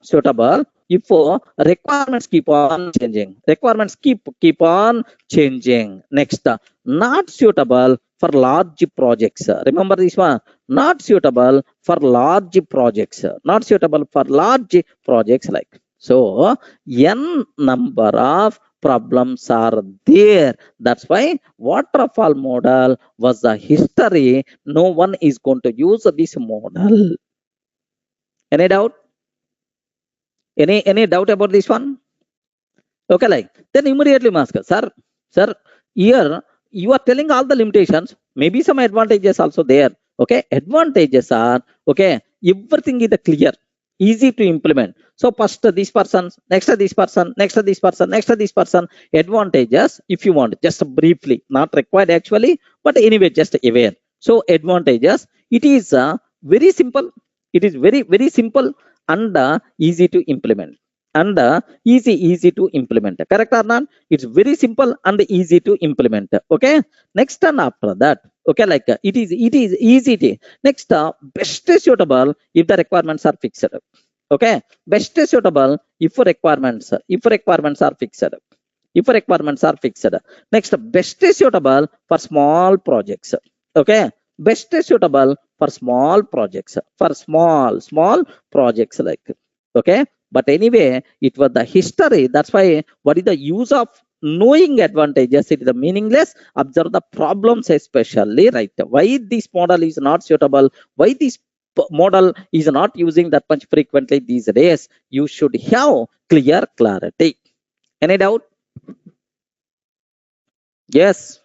if requirements keep on changing. Requirements keep on changing. Next, not suitable for large projects. Remember this one. Not suitable for large projects. Not suitable for large projects like. So n number of problems are there. That's why waterfall model was the history. No one is going to use this model. Any doubt? Any doubt about this one? Okay, like then immediately ask, sir, here you are telling all the limitations. Maybe some advantages also there. Okay, advantages are okay. Everything is clear, easy to implement. So first this person, next this person, next this person, next this person. Advantages, if you want, just briefly, not required actually, but anyway, just aware. So advantages, it is very simple. It is very simple and easy to implement. And easy to implement. Correct or not? It's very simple and easy to implement. Okay. Next, and after that, okay, like it is easy to. Next, best suitable if the requirements are fixed. Okay, best suitable if requirements are fixed. If requirements are fixed. Next, best suitable for small projects. Okay, best suitable for small projects. For small projects like. Okay, but anyway, it was the history. That's why what is the use of knowing advantages? It is meaningless. Observe the problems especially, right? Why this model is not suitable? Why this model is not using that much frequently these days? You should have clarity. Any doubt? Yes.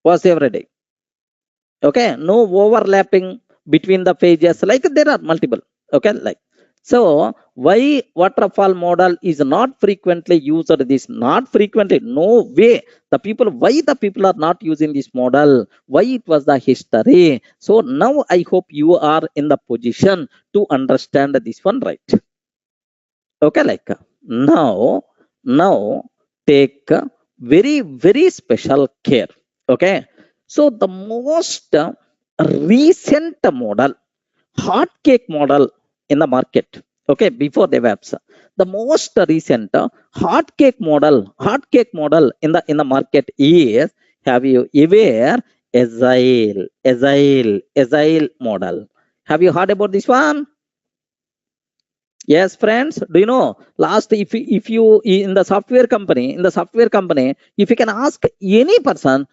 Was every day. Okay, no overlapping between the pages. Like there are multiple. Okay, like. So why waterfall model is not frequently used? This not frequently, no way. Why the people are not using this model? Why it was the history? So now I hope you are in the position to understand this one, right? Okay, like now take very special care. Okay, so the most recent model, hot cake model in the market, okay, before Devops, the most recent hot cake model in the market is, have you ever agile model? Have you heard about this one? Yes, friends. Do you know last, if you in the software company, if you can ask any person,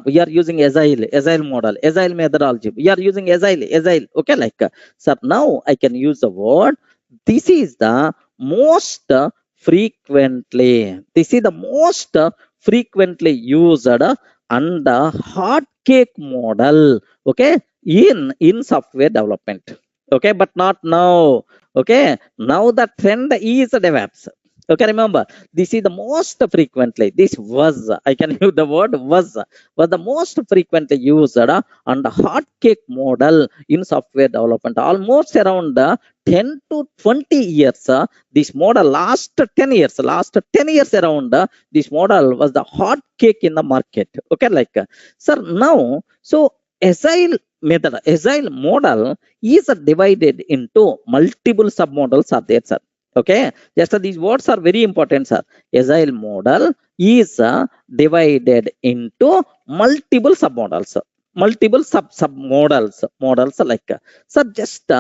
we are using agile model, agile methodology, we are using agile. Okay, like sir, now I can use the word. This is the most frequently. Used and hot cake model. Okay, in software development. Okay, but not now. Okay, now the trend is Devops. Okay, remember, this is the most frequently. This was, I can use the word was the most frequently used and hot cake model in software development. Almost around 10 to 20 years. This model last 10 years around. This model was the hot cake in the market. Okay, like sir, now so agile model is divided into multiple submodels are there, sir. Okay, just these words are very important, sir. Agile model is divided into multiple submodels, models like. Sir, just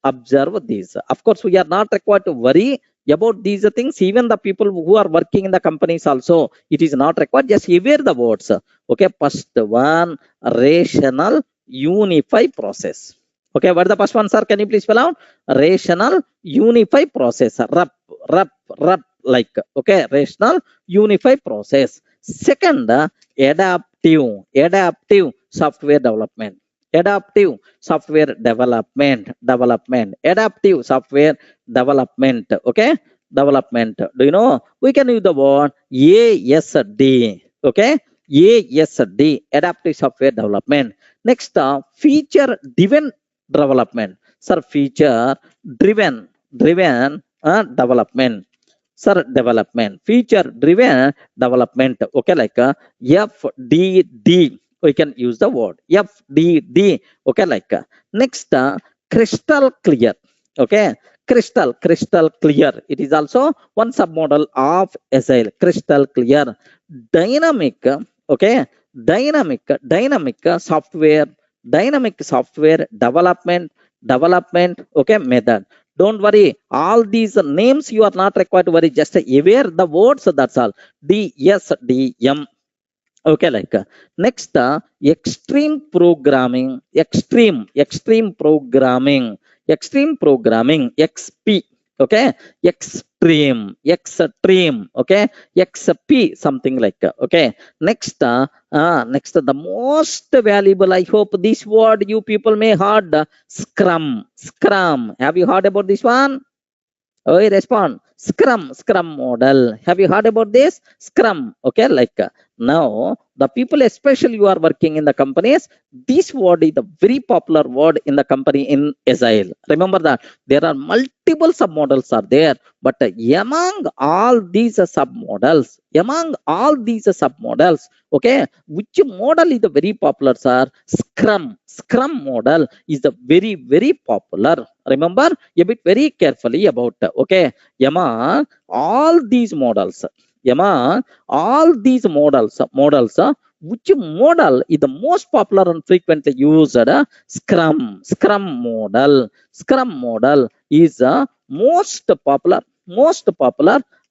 observe these. Of course, we are not required to worry about these things. Even the people who are working in the companies also, it is not required. Just aware the words. Okay, first one, rational unify process. Okay, what is the first one, sir? Can you please spell out? Rational unify process. RUP, like. Okay, rational unify process. Second, adaptive software development. Adaptive software development. Adaptive software development. Okay, development. Do you know? We can use the word ASD. Okay, ASD. Adaptive software development. Next, feature driven development. Sir, feature driven development. Sir, development, feature driven development. Okay, like FDD, we can use the word FDD. Okay, like next, crystal clear. Okay, crystal clear, it is also one submodel of Agile. Crystal clear. Dynamic. Okay, dynamic software development. Okay, method. Don't worry, all these names you are not required to worry, just aware the words, that's all. DSDM. Okay, like next, extreme programming. XP. Okay, extreme. Okay, XP, something like okay. Next, next, the most valuable, I hope this word you people may heard, Scrum. Have you heard about this one? Oh, respond. Scrum model. Have you heard about this? Scrum. Okay, like now the people, especially you are working in the companies, this word is the very popular word in the company in Agile. Remember that there are multiple submodels are there, but among all these submodels, okay, which model is the very popular, sir? Scrum model is the very popular. Remember a bit very carefully about, okay, among all these models, which model is the most popular and frequently used? Scrum model. Scrum model is the most popular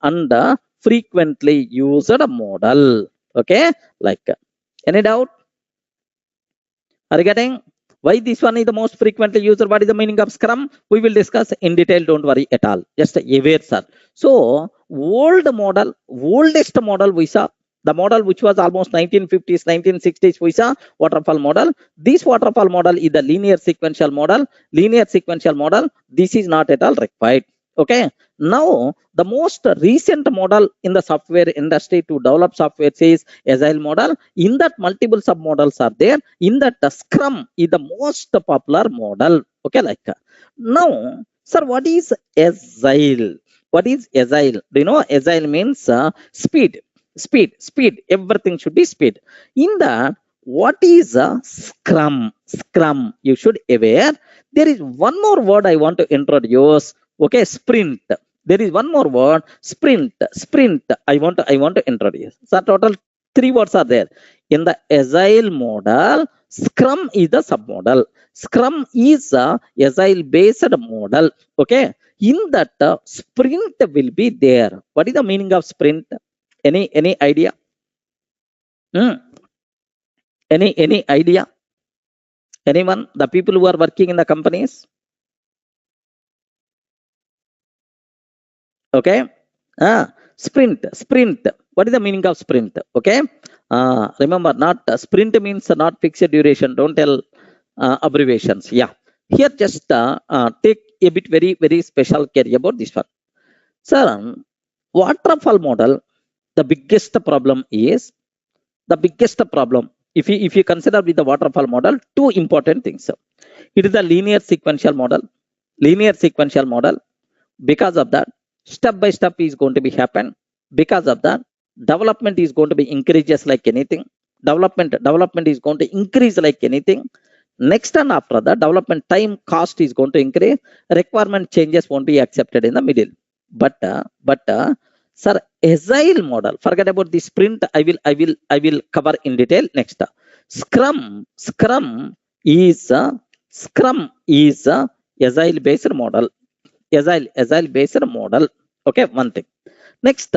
and frequently used model. Okay, like any doubt? Are you getting why this one is the most frequently used? What is the meaning of Scrum? We will discuss in detail. Don't worry at all. Just aware, sir. So, oldest model we saw, the model which was almost 1950s, 1960s, we saw waterfall model. This waterfall model is the linear sequential model. This is not at all required. Okay. Now, the most recent model in the software industry to develop software is Agile model. In that, multiple submodels are there. In that, Scrum is the most popular model. Okay, like now, sir, what is Agile? What is Agile? Do you know Agile means speed? Everything should be speed. In that, what is Scrum? You should aware. There is one more word I want to introduce. Okay, sprint. There is one more word, sprint. I want to introduce. So total 3 words are there. In the Agile model, Scrum is the submodel. Scrum is a Agile based model. Okay. In that, sprint will be there. What is the meaning of sprint? Any idea? Any idea? Anyone? The people who are working in the companies? Okay. Sprint. What is the meaning of sprint? Okay. Remember, not sprint means not fixed duration. Don't tell abbreviations. Yeah. Here, just take a bit very special care about this one. Sir, waterfall model, the biggest problem is if you consider with the waterfall model, 2 important things. It is a linear sequential model. Because of that, step by step is going to be happen. Because of that, development is going to be increases like anything. Development is going to increase like anything. Next and after that, development time cost is going to increase. Requirement changes won't be accepted in the middle. But sir, Agile model, forget about the sprint. I will cover in detail next. Scrum is Agile based model. Agile based model. Okay, one thing. Next,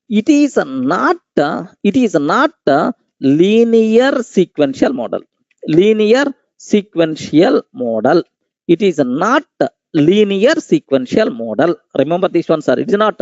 it is not linear sequential model. It is not linear sequential model. Remember this one, sir. It is not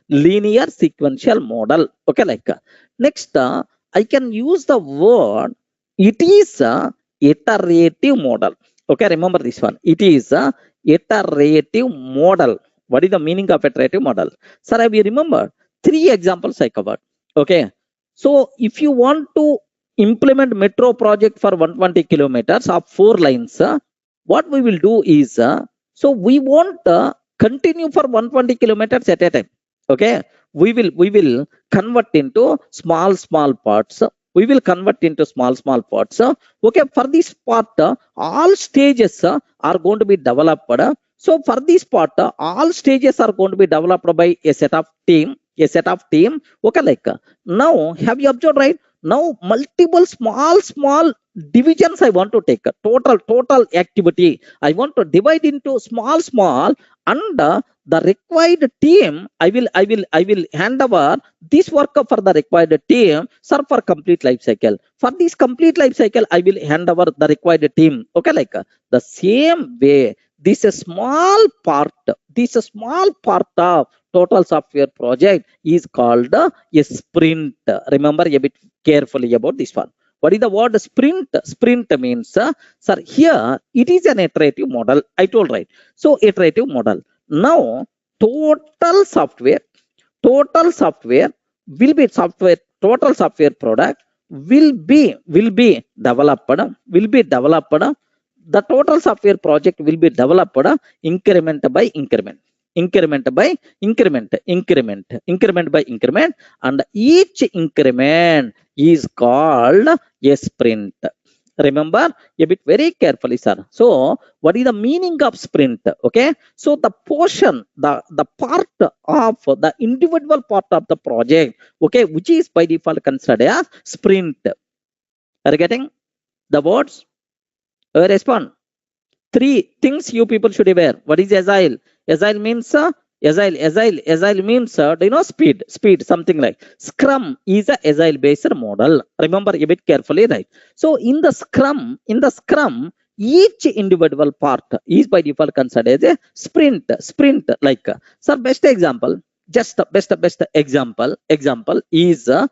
linear sequential model. Okay, like next, I can use the word. It is a iterative model. Okay, remember this one. It is a iterative model. What is the meaning of iterative model? Sir, have you remembered 3 examples I covered? Okay, so if you want to implement metro project for 120 kilometers of 4 lines, what we will do is, so we won't continue for 120 kilometers at a time. Okay, we will convert into small parts. We will convert into small parts. Okay, for this part, all stages are going to be developed. So for this part, all stages are going to be developed by a set of team. Okay, like now, have you observed, right? Now multiple small divisions I want to take. Total activity I want to divide into small, and the required team I will hand over this work for the required team, sir, for complete life cycle. For this complete life cycle, I will hand over the required team. Okay, like the same way, this small part of total software project is called a sprint. Remember a bit carefully about this one. What is the word sprint? Sprint means, sir, here it is an iterative model. I told, right? So iterative model. Now total software will be total software product will be developed. The total software project will be developed increment by increment, and each increment is called a sprint. Remember a bit very carefully, sir. So what is the meaning of sprint? Okay, so the portion, the part of the individual part of the project, okay, which is by default considered as sprint. Are you getting the words? Respond. 3 things you people should be aware. What is agile? Agile means Agile means speed, something like. Scrum is a agile based model. Remember a bit carefully, right? So in the Scrum, each individual part is by default considered as a sprint. Like, sir, best example, just best example is, I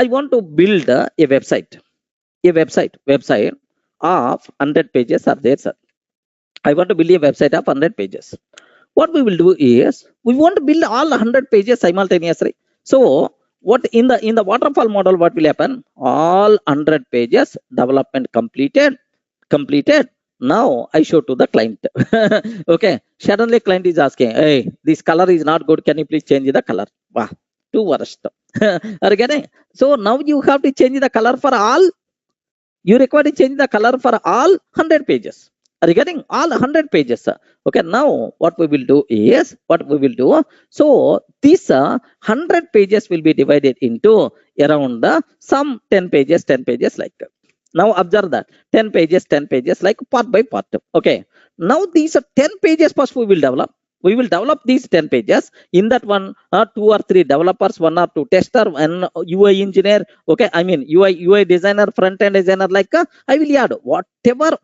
want to build a website of 100 pages are there, sir. I want to build a website of 100 pages. What we will do is, we want to build all 100 pages simultaneously. So what in the waterfall model, what will happen? All 100 pages development completed. Now I show to the client. Okay, suddenly client is asking, hey, this color is not good, can you please change the color? Wow, too worst. Are you getting? So now you have to change the color for all. You require to change the color for all 100 pages. Are you getting? All 100 pages. Okay, now what we will do is, so these 100 pages will be divided into around some 10 pages like. Now observe that 10 pages like part by part. Okay, now these 10 pages first we will develop. These 10 pages. In that one, 2 or 3 developers, 1 or 2 tester, and UI engineer. Okay, I mean UI designer, front end designer. Like I will add whatever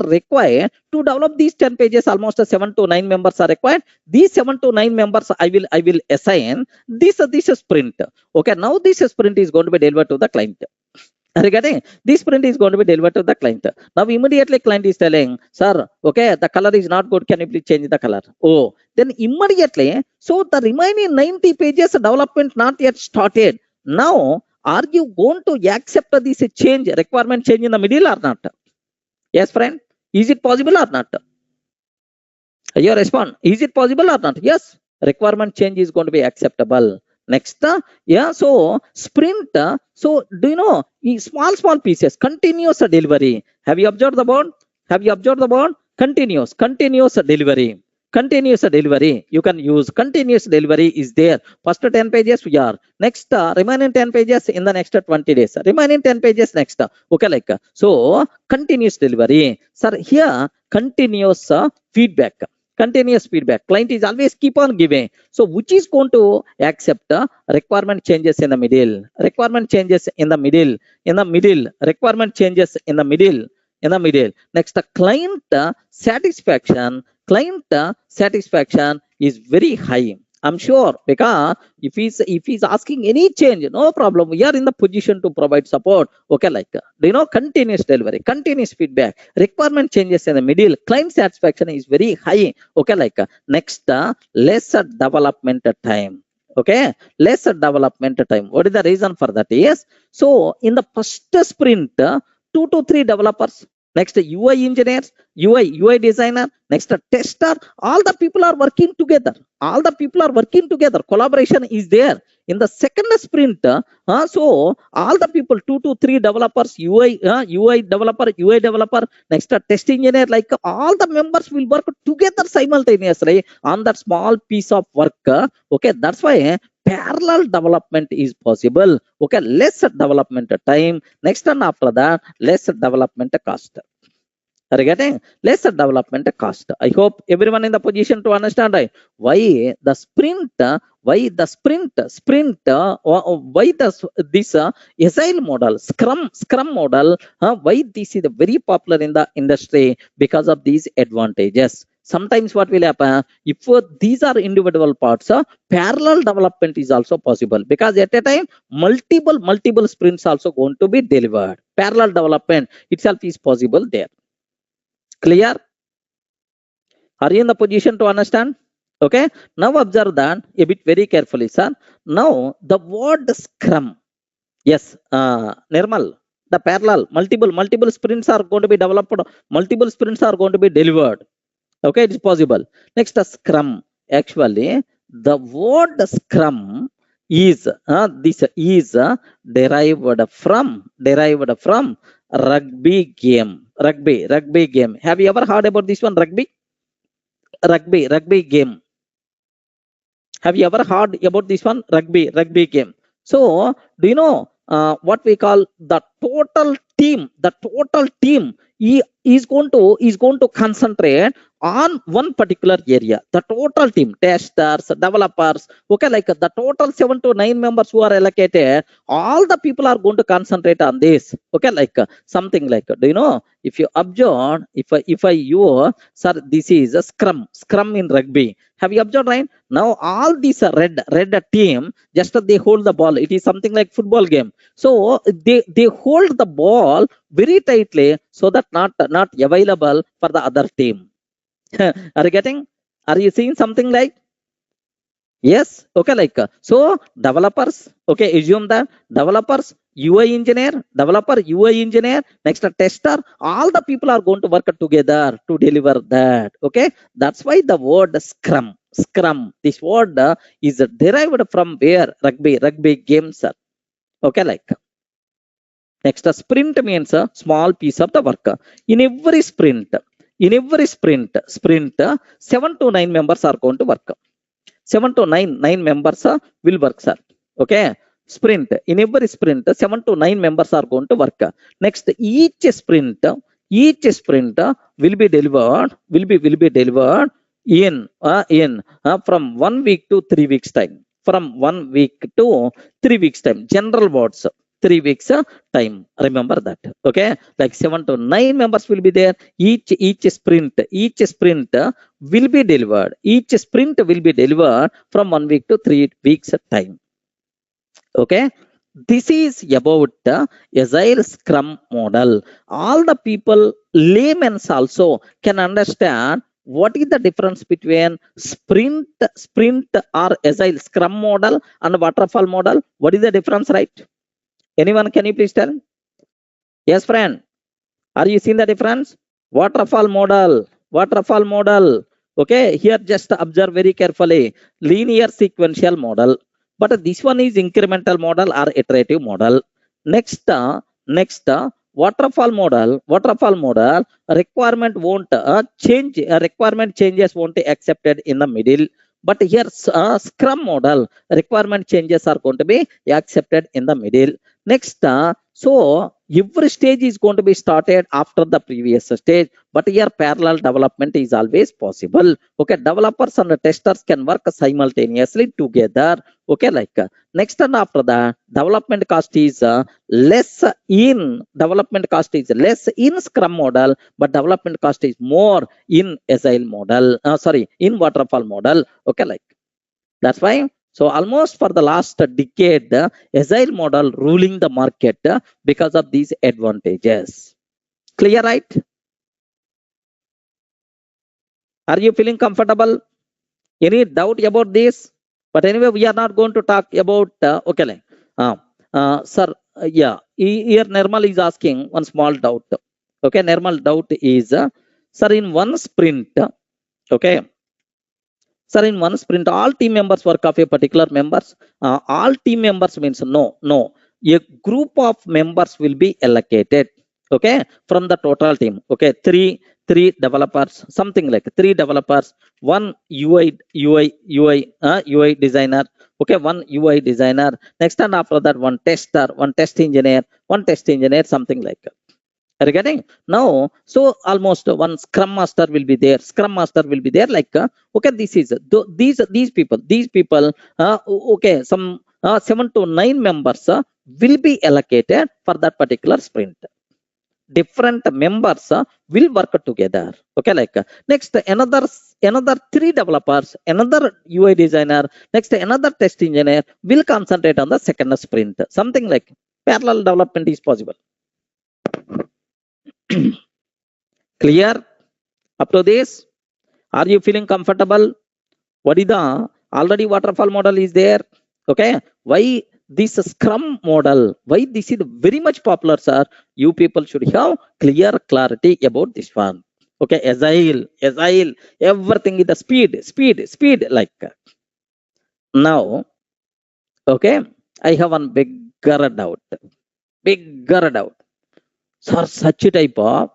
required to develop these 10 pages. Almost 7 to 9 members are required. These 7 to 9 members I will assign this sprint. Okay, now this sprint is going to be delivered to the client. Regarding this sprint is going to be delivered to the client. Now immediately client is telling, sir, okay, the color is not good, can you please change the color? Oh, then immediately, so the remaining 90 pages development not yet started. Now are you going to accept this requirement change in the middle or not? Yes, friend, is it possible or not? Your response, is it possible or not? Yes, requirement change is going to be acceptable. Next, yeah, so sprint, so do you know, small pieces, continuous delivery. Have you observed about? Continuous delivery. You can use continuous delivery is there. First 10 pages we are. Next, remaining 10 pages in the next 20 days. Remaining 10 pages next. Okay, like, so continuous delivery. Sir, here, continuous feedback. Client is always keep on giving. So which is going to accept requirement changes in the middle? Requirement changes in the middle. Requirement changes in the middle. Next, client satisfaction client satisfaction is very high. I'm sure, because if he's asking any change, no problem, we are in the position to provide support. Okay, like continuous delivery, continuous feedback, requirement changes in the middle, client satisfaction is very high. Okay, like next, lesser development time. Okay, lesser development time. What is the reason for that? Is so in the first sprint, 2 to 3 developers, next UI engineers, UI designer, next tester, all the people are working together. All the people are working together. Collaboration is there. In the second sprint, so all the people, 2 to 3 developers, UI developer, next test engineer, like all the members will work together simultaneously on that small piece of work. Okay, that's why parallel development is possible. Okay, less development time. Next, and after that, less development cost. Are you getting? Lesser development cost. I hope everyone in the position to understand, right? Why the sprint? Why the sprint? Why this agile model, Scrum model? Why this is very popular in the industry? Because of these advantages. Sometimes what will happen, if these are individual parts, parallel development is also possible, because at a time multiple sprints also going to be delivered. Parallel development itself is possible there. Clear? Are you in the position to understand? Okay. Now observe that a bit very carefully, sir. Now the word Scrum. Yes, Nirmal. The parallel, multiple sprints are going to be developed. Multiple sprints are going to be delivered. Okay, it is possible. Next, Scrum. Actually, the word Scrum is this is derived from rugby game. Rugby game. Have you ever heard about this one? Rugby game. Have you ever heard about this one? Rugby game. So, do you know what we call the total team? The total team is going to concentrate on one particular area. The total team, testers, developers, okay, like the total 7 to 9 members who are allocated, all the people are going to concentrate on this. Okay, like something like, do you know, if you observe, if I use, sir, this is a scrum in rugby. Have you observed, right? Now all these red team, just they hold the ball. It is something like football game. So they hold the ball very tightly so that not available for the other team. Are you getting? Are you seeing something like? Yes. Okay, like so developers. Okay, assume that developers, UI engineer, next a tester, all the people are going to work together to deliver that. Okay, that's why the word Scrum. This word is derived from where? Rugby games. Okay, like. Next, a sprint means a small piece of the work. In every sprint, 7 to 9 members are going to work. 7 to 9 members will work, sir. Okay. Sprint. In every sprint, 7 to 9 members are going to work. Next, each sprint will be delivered in from 1 week to 3 weeks time. From 1 week to 3 weeks time. General words. 3 weeks time. Remember that. Okay, like 7 to 9 members will be there. Each sprint will be delivered. Each sprint will be delivered from 1 week to 3 weeks time. Okay, this is about Agile Scrum model. All the people, laymen also can understand what is the difference between sprint or Agile Scrum model and Waterfall model. What is the difference, right? Anyone, can you please tell? Yes, friend. Are you seeing the difference? Waterfall model. Okay, here just observe very carefully. Linear sequential model. But this one is incremental model or iterative model. Next, waterfall model. Requirement won't change. Requirement changes won't be accepted in the middle. But here, Scrum model, requirement changes are going to be accepted in the middle. Next, so every stage is going to be started after the previous stage, but here parallel development is always possible. Okay, developers and testers can work simultaneously together. Okay, like next and after that, development cost is less in Scrum model, but development cost is more in Agile model. In Waterfall model. Okay, like that's why. So almost for the last decade, the Agile model ruling the market because of these advantages. Clear, right? Are you feeling comfortable? Any doubt about this? But anyway, we are not going to talk about, okay. Sir, yeah, here Nirmal is asking one small doubt. Okay, Nirmal doubt is, sir, in one sprint, okay. Sir, in one sprint, all team members work of a particular members. All team members means no. A group of members will be allocated. Okay, from the total team. Okay, three developers, something like three developers, one UI designer. Okay, one UI designer. Next and after that, one tester, one test engineer, something like that. Are you getting? Now, so almost one scrum master will be there. Like, okay, this is these people, okay, some 7 to 9 members will be allocated for that particular sprint. Different members will work together. Okay, like next another 3 developers, another UI designer, next another test engineer will concentrate on the second sprint. Something like parallel development is possible. Clear up to this? Are you feeling comfortable? What is the already waterfall model is there? Okay, why this Scrum model? Why this is very much popular, sir? You people should have clarity about this one. Okay, Agile, everything is the speed. Like now, okay, I have one bigger doubt. Sir, such a type of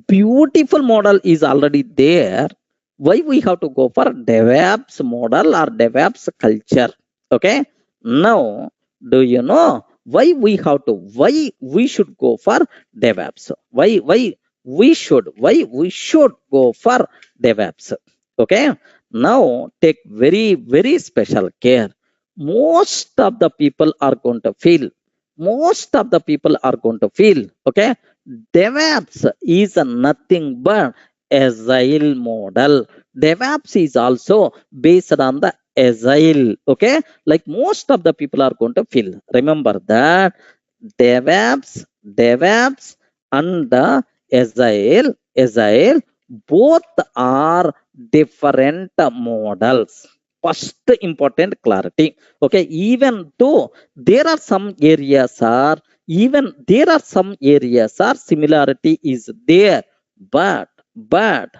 beautiful model is already there. Why we have to go for Devops model or Devops culture? Okay. Now, do you know why we should go for Devops? Why we should go for Devops? Okay. Now, take very, very special care. Most of the people are going to feel. Okay, DevOps is nothing but Agile model. DevOps is also based on the Agile. Okay, like most of the people are going to feel. Remember that DevOps and the Agile both are different models. First important clarity. Okay, even though there are some areas similarity is there, but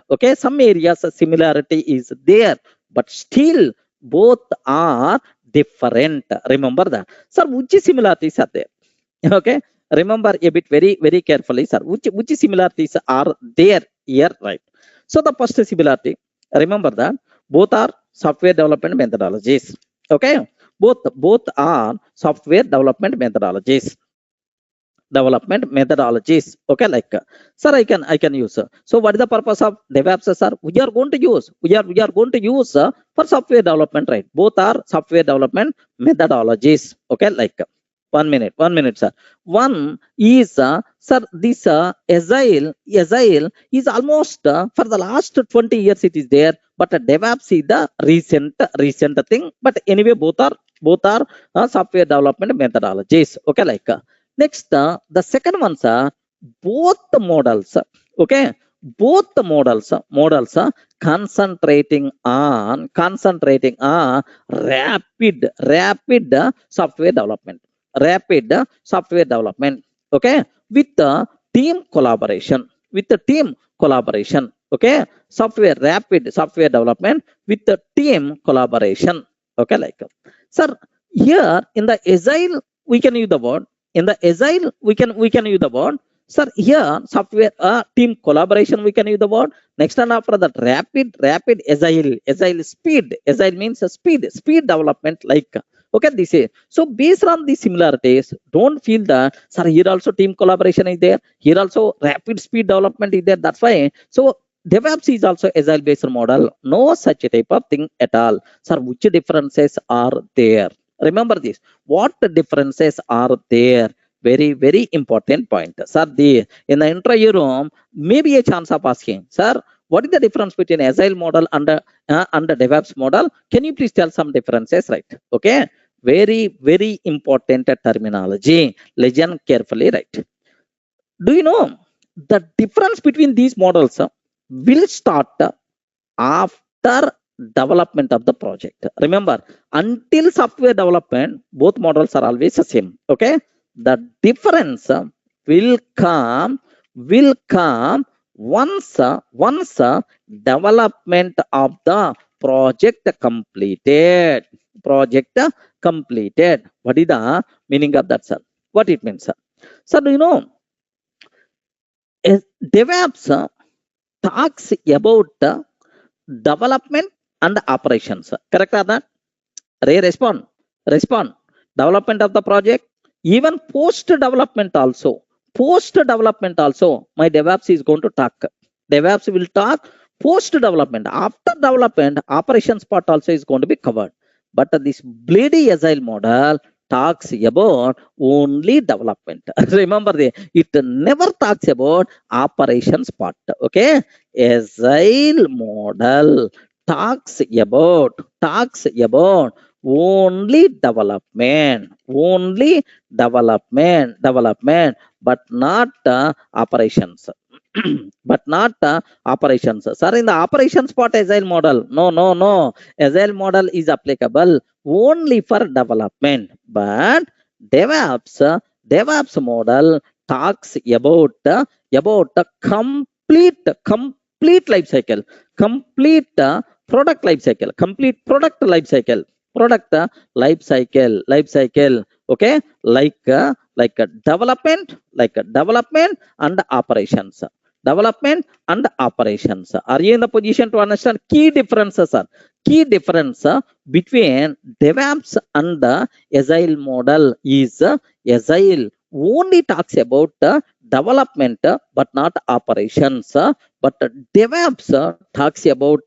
okay, some areas similarity is there, but still both are different. Remember that, sir. Which similarities are there? Okay, remember a bit very, very carefully, sir. Which similarities are there here, right? So the first similarity, remember that both are software development methodologies. Okay, both are software development methodologies. Okay, like sir, I can use. So what is the purpose of DevOps, sir? We are going to use for software development, right? Both are software development methodologies. Okay, like 1 minute, sir. One is sir, this Agile is almost for the last 20 years it is there, but DevOps is the recent thing. But anyway, both are software development methodologies. Okay, like next the second one, sir, both the models. Okay, both the models concentrating on rapid software development. Okay, with the team collaboration. Okay, rapid software development with the team collaboration. Okay, like sir, here in the Agile we can use the word. We can use the word. Sir, here software team collaboration we can use the word. Next and after that, rapid Agile speed. Agile means speed development, like Okay, this is so based on the similarities. Don't feel that, sir, here also team collaboration is there, here also rapid speed development is there. That's why. So DevOps is also agile based model. No such type of thing at all. Sir, which differences are there? Remember this. What differences are there? Very, very important point. Sir, in the interview room, maybe a chance of asking, sir, what is the difference between agile model and the DevOps model? Can you please tell some differences, right? Okay. Very, very important terminology. Listen carefully, right? Do you know the difference between these models will start after development of the project? Remember, until software development, both models are always the same. Okay, the difference will come once development of the project completed. Project completed. What is the meaning of that, sir? What it means, sir? Sir, do you know? DevOps talks about development and operations. Correct or not? Respond. Respond. Development of the project, even post development also. Post development also, my DevOps is going to talk. DevOps will talk post development. After development, operations part also is going to be covered. But this bleedy agile model talks about only development. Remember, it never talks about operations part. Okay, agile model talks about only development, but not operations. But not operations. Sir, in the operations part, agile model, no. Agile model is applicable only for development, but DevOps model talks about the complete life cycle, complete product life cycle, complete product life cycle, product life cycle. Okay, like development and operations. Development and operations. Are you in the position to understand key differences? Key difference between DevOps and the agile model is agile only talks about development but not operations. But DevOps talks about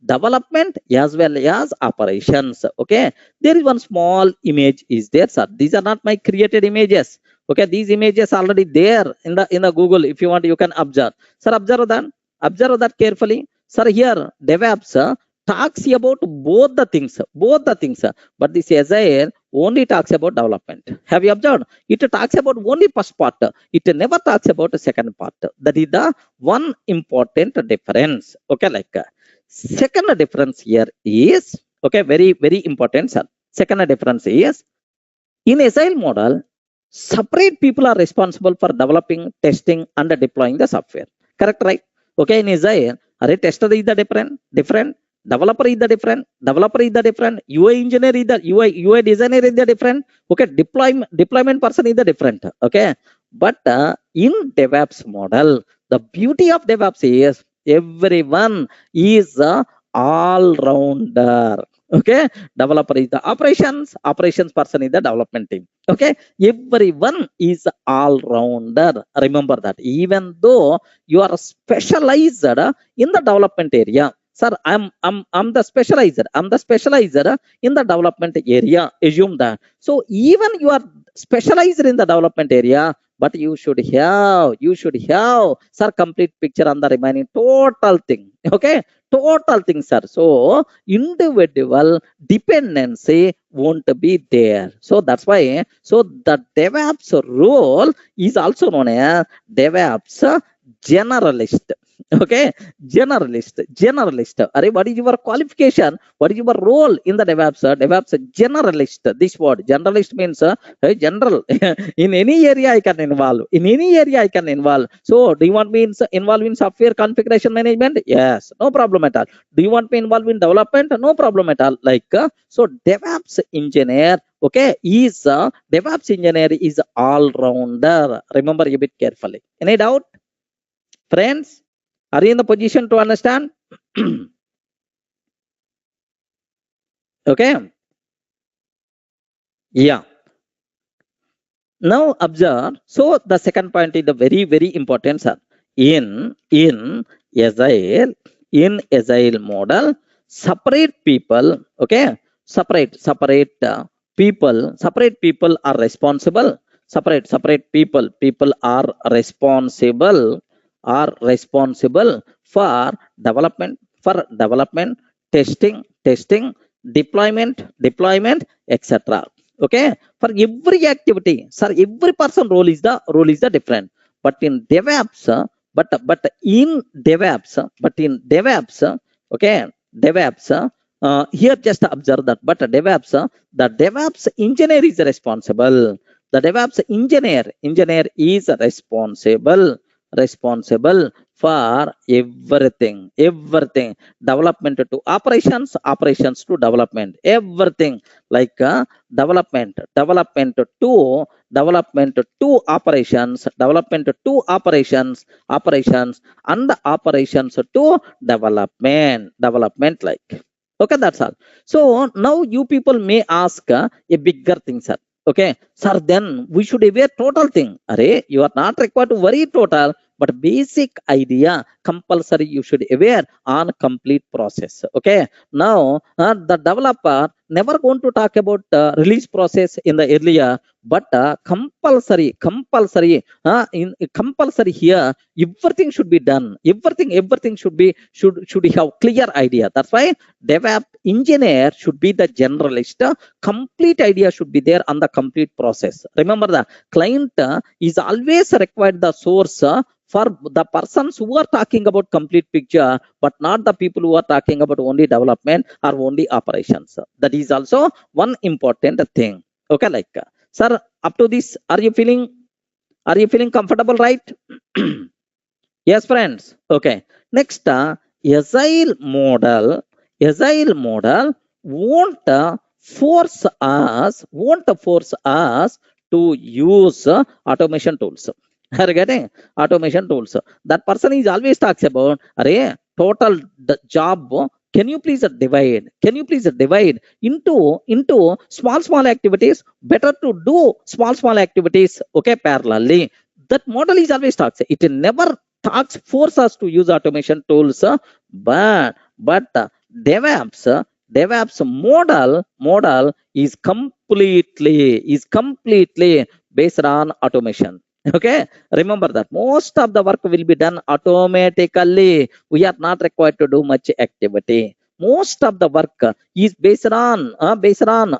development as well as operations. Okay, there is one small image is there, sir. These are not my created images. Okay, these images already there in the Google. If you want, you can observe. Sir, observe that carefully. Sir, here DevOps talks about both the things, but this agile only talks about development. Have you observed? It talks about only first part. It never talks about the second part. That is the one important difference. Okay, like second difference here is, okay, very, very important, sir. Second difference is, in agile model, separate people are responsible for developing, testing, and deploying the software. Correct, right? Okay, in agile, tester is the different. Developer is the different. UI engineer is the UI designer is the different. Okay, deployment person is the different. Okay, but in DevOps model, the beauty of DevOps is everyone is all rounder. Okay, developer is the operations person is the development team. Okay, everyone is all rounder. Remember that. Even though you are specialized in the development area, sir, I'm the specializer. I'm the specializer in the development area. Assume that. So even you are specialized in the development area, but you should have, sir, complete picture on the remaining total thing. Okay, total thing, sir. So individual dependency won't be there. So that's why. So the DevOps role is also known as DevOps generalist. Okay, generalist. Are, what is your qualification? What is your role in the DevOps? DevOps generalist. This word generalist means general. In any area I can involve. So do you want me involved in software configuration management? Yes, no problem at all. Do you want me involved in development? No problem at all. Like so DevOps engineer, okay, is DevOps engineer is all rounder. Remember a bit carefully. Any doubt, friends? Are you in the position to understand? Okay. Yeah. Now observe. So the second point is the very, very important, sir. In Agile, in Agile model, separate people, okay, separate people are responsible. Separate people are responsible for development, testing, deployment, etc. Okay, for every activity, sir, every person role is the different. But in DevOps, but in DevOps, okay, DevOps. Here just observe that. But the DevOps engineer is responsible. The DevOps engineer is responsible for everything, development to operations to development, everything like development to operations and operations to development like. Okay, that's all. So now you people may ask a bigger thing, sir. Okay, sir, then we should aware total thing. Array, you are not required to worry total, but basic idea compulsory you should aware on complete process. Okay, now the developer never going to talk about release process in the earlier, but compulsory here, everything should be done, everything should have clear idea. That's why DevOps engineer should be the generalist. Complete idea should be there on the complete process. Remember, the client is always required the source for the persons who are talking about complete picture, but not the people who are talking about only development or only operations. That is also one important thing. Okay, like sir, up to this, are you feeling comfortable, right? Yes, friends. Okay. Next, Agile model won't force us to use automation tools. Are you getting automation tools? That person is always talks about total job. Can you please divide? Into small activities? Better to do small activities. Okay, parallelly. That model is always talks. It never talks force us to use automation tools, but DevOps model is completely based on automation. Okay, remember that most of the work will be done automatically. We are not required to do much activity. Most of the work is based on automation.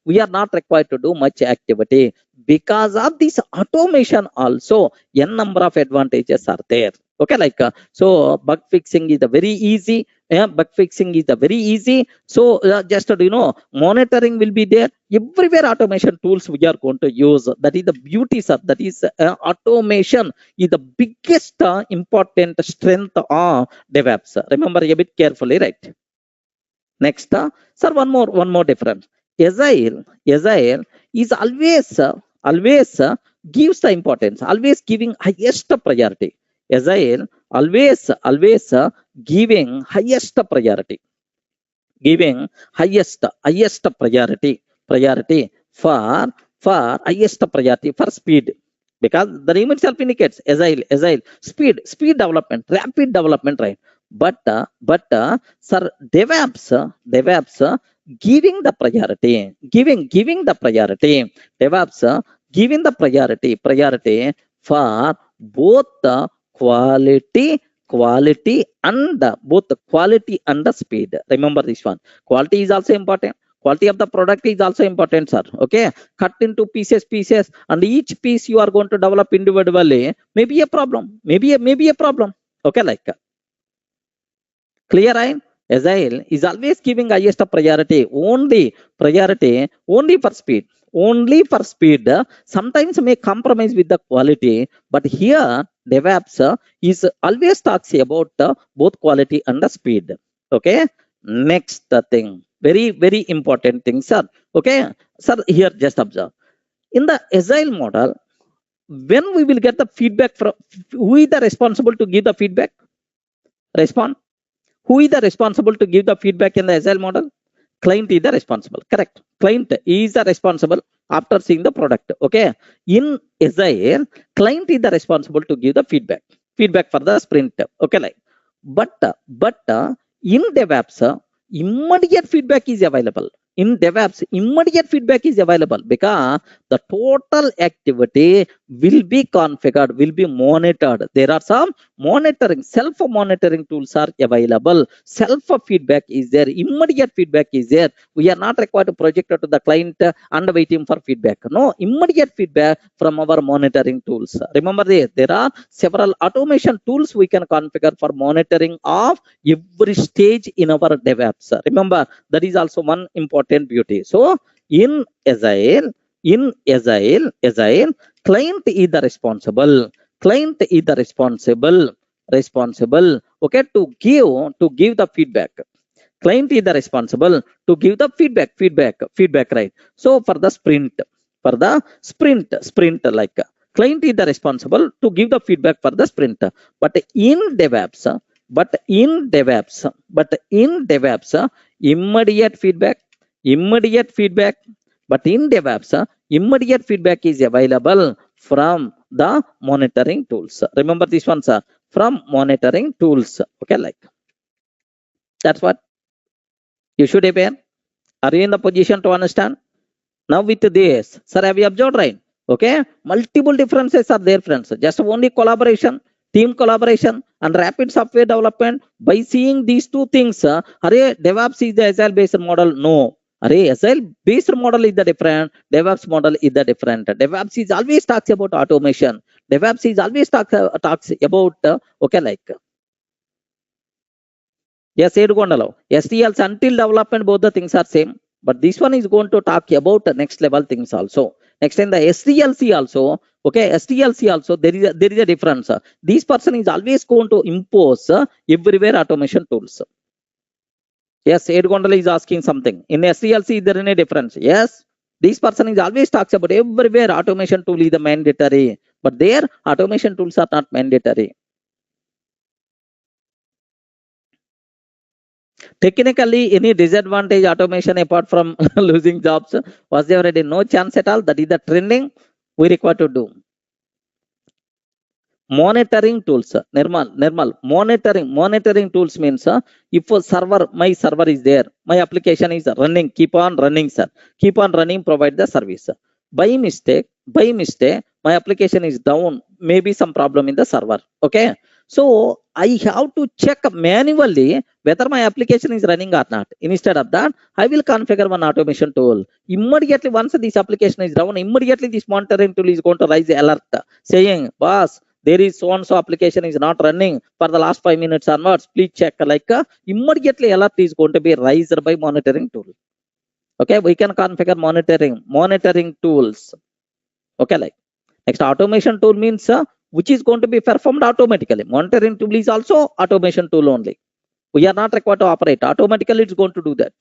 We are not required to do much activity. Because of this automation also, n number of advantages are there. Okay, like so bug fixing is the very easy. So just monitoring will be there everywhere. Automation tools we are going to use. That is the beauty, sir. That is automation is the biggest important strength of DevOps. Remember a bit carefully, right? Next, sir, one more difference. Agile is always gives the importance, always giving highest priority. Agile always giving highest priority, priority for highest priority for speed, because the name itself indicates agile speed development, rapid development, right? But sir, DevOps giving the priority, DevOps giving the priority for both the quality and the speed. Remember this one. Quality is also important. Quality of the product is also important, sir. Okay, cut into pieces, and each piece you are going to develop individually may be a problem. Maybe a problem. Okay, like clear, right? Agile is always giving highest priority only for speed. Sometimes may compromise with the quality, but here DevOps is always talks about both quality and the speed. Okay, next thing, very important thing, sir. Okay, sir, here just observe. In the Agile model, when we will get the feedback from, who is the responsible to give the feedback? Respond. Who is the responsible to give the feedback in the Agile model? Client is the responsible. Correct. Client is the responsible after seeing the product. Okay. In Agile, client is the responsible to give the feedback. Feedback for the sprint. Okay. Like, but in Devops, immediate feedback is available. In Devops, immediate feedback is available because the total activity will be configured, will be monitored. There are some monitoring, self-monitoring tools are available. Self-feedback is there. Immediate feedback is there. We are not required to project it to the client and waiting for feedback. No, immediate feedback from our monitoring tools. Remember, there are several automation tools we can configure for monitoring of every stage in our Devops. Remember, that is also one important beauty. So, in Agile, client is the responsible. Client is the responsible. Okay, to give the feedback. Client is the responsible to give the feedback, right? So for the sprint, like client is the responsible to give the feedback for the sprint. But in Devops, immediate feedback. But in Devops, immediate feedback is available from the monitoring tools. Remember this one, sir, from monitoring tools. Okay, like that's what you should aware. Are you in the position to understand? Now with this, sir, have you observed, right? Okay, multiple differences are there, friends. Just only collaboration, team collaboration, and rapid software development. By seeing these two things, Devops is the Agile based model. No. Agile based model is the different, Devops model is the different. Devops is always talks about automation. Devops is always talks about okay, like yes, SDLC until development, both the things are same. But this one is going to talk about the next level things also. Next in the SDLC also, okay, SDLC also there is a difference. This person is always going to impose everywhere automation tools. Yes, Edgondala is asking something. In SDLC, is there any difference? Yes, this person is always talks about everywhere automation tool is the mandatory, but there automation tools are not mandatory. Technically, any disadvantage automation apart from losing jobs? Was there already no chance at all? That is the trending we require to do. Monitoring tools, Nirmal, monitoring tools means if a server, my server is there, my application is running, keep on running, sir. Keep on running, provide the service. By mistake, my application is down, maybe some problem in the server. Okay. So I have to check manually whether my application is running or not. Instead of that, I will configure one automation tool. Immediately, once this application is down, immediately this monitoring tool is going to raise the alert saying, boss, there is so-and-so application is not running for the last 5 minutes onwards. Please check. Like immediately alert is going to be raised by monitoring tool. Okay, we can configure monitoring tools. Okay, like next automation tool means which is going to be performed automatically. Monitoring tool is also automation tool only. We are not required to operate. Automatically it's going to do that.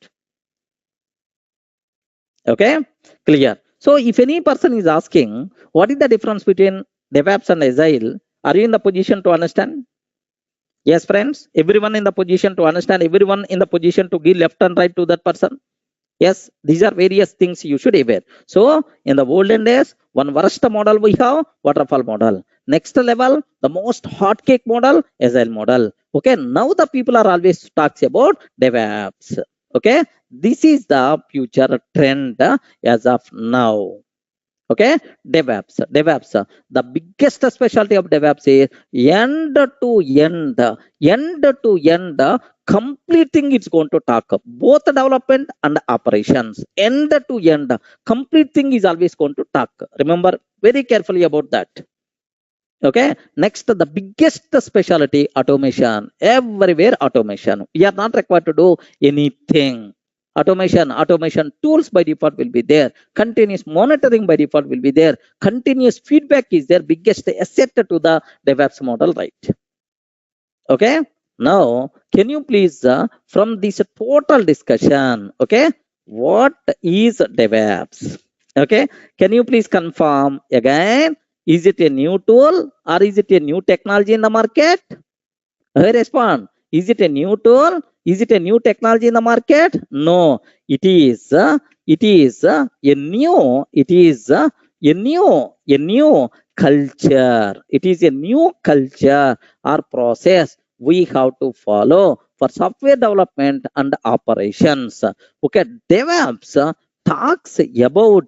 Okay, clear. So if any person is asking what is the difference between Devops and Agile, are you in the position to understand? Yes, friends, everyone in the position to understand, everyone in the position to give left and right to that person. Yes, these are various things you should aware. So in the olden days, one worst model we have, Waterfall model. Next level, the most hot cake model, Agile model. Okay, now the people are always talks about Devops. Okay, this is the future trend as of now. Okay, Devops. The biggest specialty of Devops is end to end, completing it's going to talk both development and operations. End to end, complete thing is always going to talk. Remember very carefully about that. Okay, next the biggest specialty, automation. Everywhere automation. We are not required to do anything. Automation tools by default will be there. Continuous monitoring by default will be there. Continuous feedback is their biggest asset to the Devops model, right? Okay. Now, can you please, from this total discussion, okay, what is Devops? Okay, can you please confirm again? Is it a new tool or is it a new technology in the market? Respond. Is it a new tool? Is it a new technology in the market? No, it is a new culture. It is a new culture or process we have to follow for software development and operations. Okay, DevOps talks about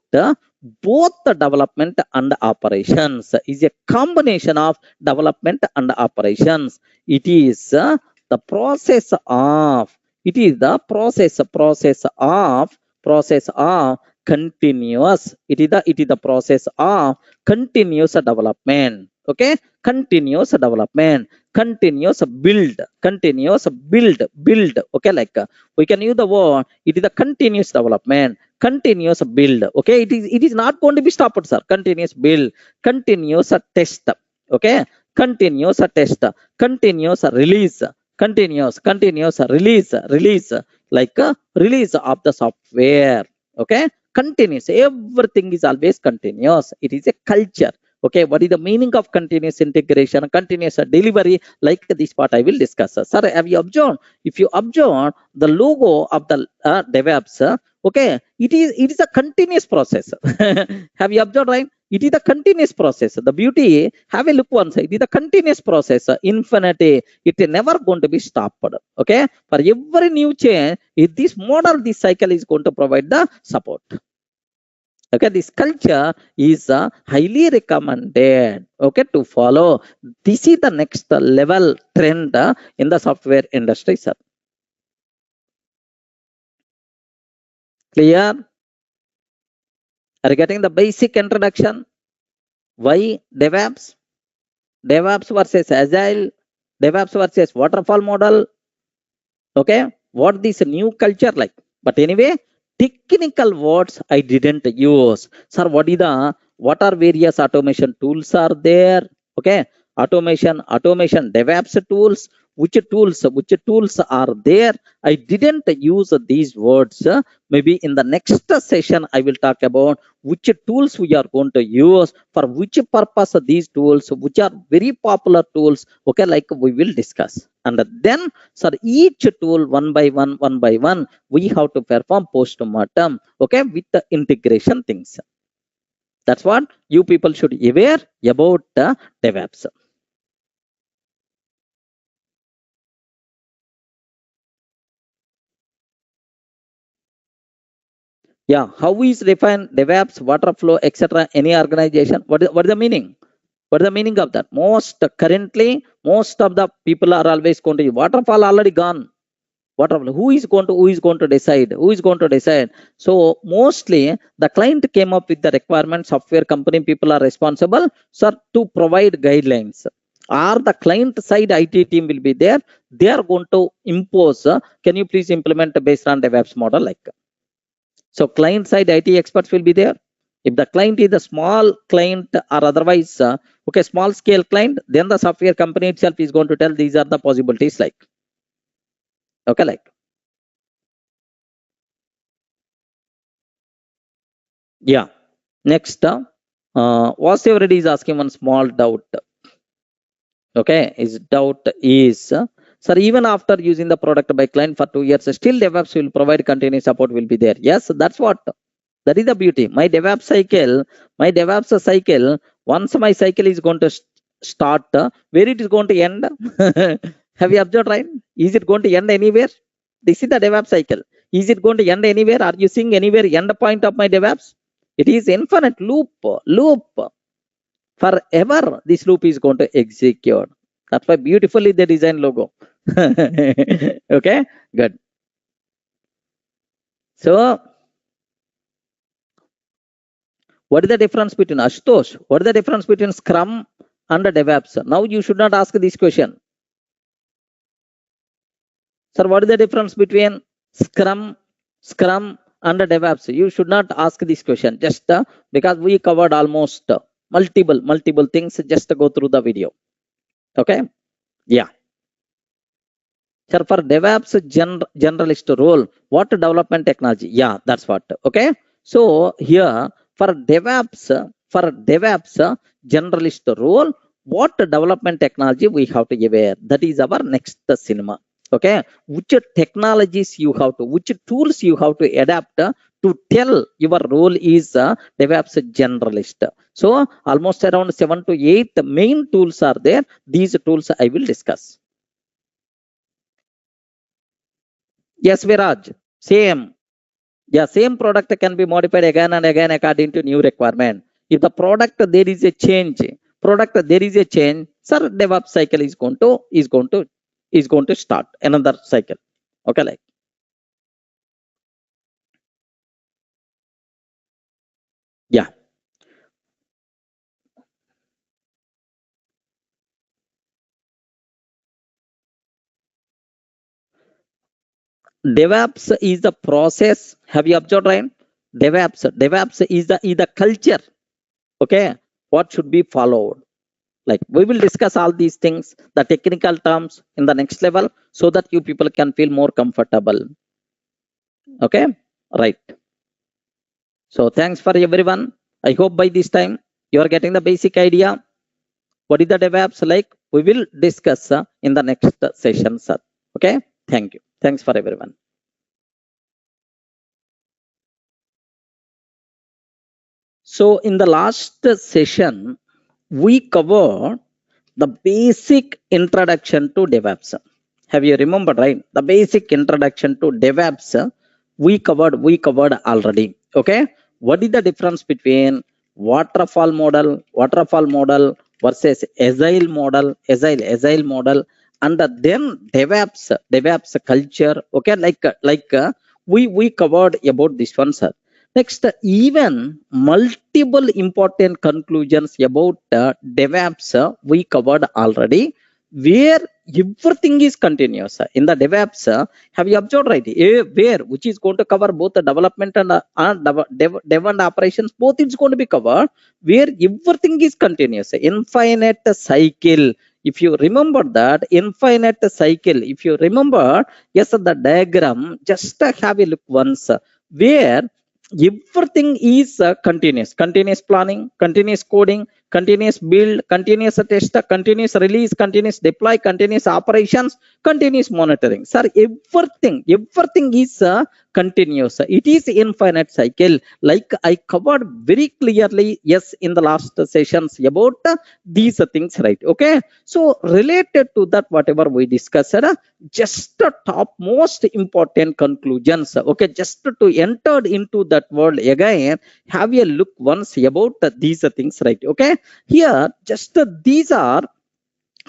both the development and operations. Is a combination of development and operations. It is the process of continuous. It is the process of continuous development. Okay, continuous development, continuous build. Okay, like we can use the word. It is the continuous development, continuous build. Okay, it is not going to be stopped, sir. Continuous build, continuous test. Okay, continuous test, continuous release, continuous release, like a release of the software. Okay, continuous, everything is always continuous. It is a culture. Okay, what is the meaning of continuous integration, continuous delivery? Like this part I will discuss. Sir, have you observed? If you observe the logo of the DevOps, okay, it is a continuous process. Have you observed, right? It is a continuous process. The beauty, have a look once. It is a continuous process, infinity. It is never going to be stopped. Okay, for every new change, if this model, this cycle is going to provide the support. Okay, this culture is highly recommended, okay, to follow. This is the next level trend in the software industry, sir. Clear? Are you getting the basic introduction? Why DevOps? DevOps versus Agile, DevOps versus Waterfall model. Okay, what this new culture like? But anyway, technical words I didn't use. Sir, what are various automation tools are there? Okay, automation DevOps tools. Which tools are there? I didn't use these words. Maybe in the next session I will talk about which tools we are going to use, for which purpose these tools, which are very popular tools. Okay, like we will discuss. And then, sir, each tool one by one, we have to perform post-mortem, okay, with the integration things. That's what you people should be aware about DevOps. Yeah, how is defined DevOps, Waterfall, etc. Any organization? What is the meaning? What is the meaning of that? Currently, most of the people are always going to Waterfall already gone. Waterfall. Who is going to decide? Who is going to decide? So mostly the client came up with the requirement. Software company people are responsible, sir, to provide guidelines. Or the client side IT team will be there. They are going to impose. Can you please implement based on DevOps model like? So client side IT experts will be there. If the client is a small client or otherwise, okay, small scale client, then the software company itself is going to tell these are the possibilities like. Okay, like. Yeah. Next, whatever it is asking one small doubt. Okay, his doubt is, sir, even after using the product by client for 2 years, still DevOps will provide continuous support will be there. Yes, that's what. That is the beauty. My DevOps cycle, once my cycle is going to start, where it is going to end? Have you observed, right? Is it going to end anywhere? This is the DevOps cycle. Is it going to end anywhere? Are you seeing anywhere end point of my DevOps? It is infinite loop. Forever, this loop is going to execute. That's why beautifully they design logo. Okay, good. So, what is the difference between Ashutosh? What is the difference between Scrum and DevOps? Now you should not ask this question. Sir, what is the difference between Scrum and DevOps? You should not ask this question just because we covered almost multiple things. Just go through the video. Okay, yeah. Sir, for DevOps generalist role, what development technology? Yeah, that's what. Okay, so here for DevOps generalist role, what development technology we have to give aware? That is our next cinema. Okay, which technologies you have to, which tools you have to adapt to tell your role is DevOps generalist. So almost around 7 to 8 main tools are there. These tools I will discuss. Yes, Viraj, same. Yeah, same product can be modified again and again according to new requirement. If the product there is a change, sir, DevOps cycle is going to start another cycle. Okay, like yeah. DevOps is the process. Have you observed, Ryan? DevOps is the culture. Okay, what should be followed? Like we will discuss all these things, the technical terms in the next level, so that you people can feel more comfortable. Okay, right. So thanks for everyone. I hope by this time you are getting the basic idea. What is the DevOps like? We will discuss in the next session, sir. Okay, thank you. Thanks for everyone. So in the last session, we covered the basic introduction to DevOps. Have you remembered, right? The basic introduction to DevOps we covered already. Okay, what is the difference between waterfall model versus agile model, and then DevOps culture. Okay, we covered about this one, sir. Next, even multiple important conclusions about DevOps we covered already, where everything is continuous. In the DevOps, have you observed, right? Where which is going to cover both the development and dev and operations, both it's going to be covered, where everything is continuous. Infinite cycle. If you remember that infinite cycle, if you remember, yes, the diagram, just have a look once, where everything is continuous planning, continuous coding, continuous build, continuous test, continuous release, continuous deploy, continuous operations, continuous monitoring. Sir, everything is continuous. It is infinite cycle, like I covered very clearly, yes, in the last sessions about these things, right? Okay, so related to that, whatever we discussed, just the top most important conclusions. Okay, just to enter into that world again, have a look once about these things, right? Okay, here just these are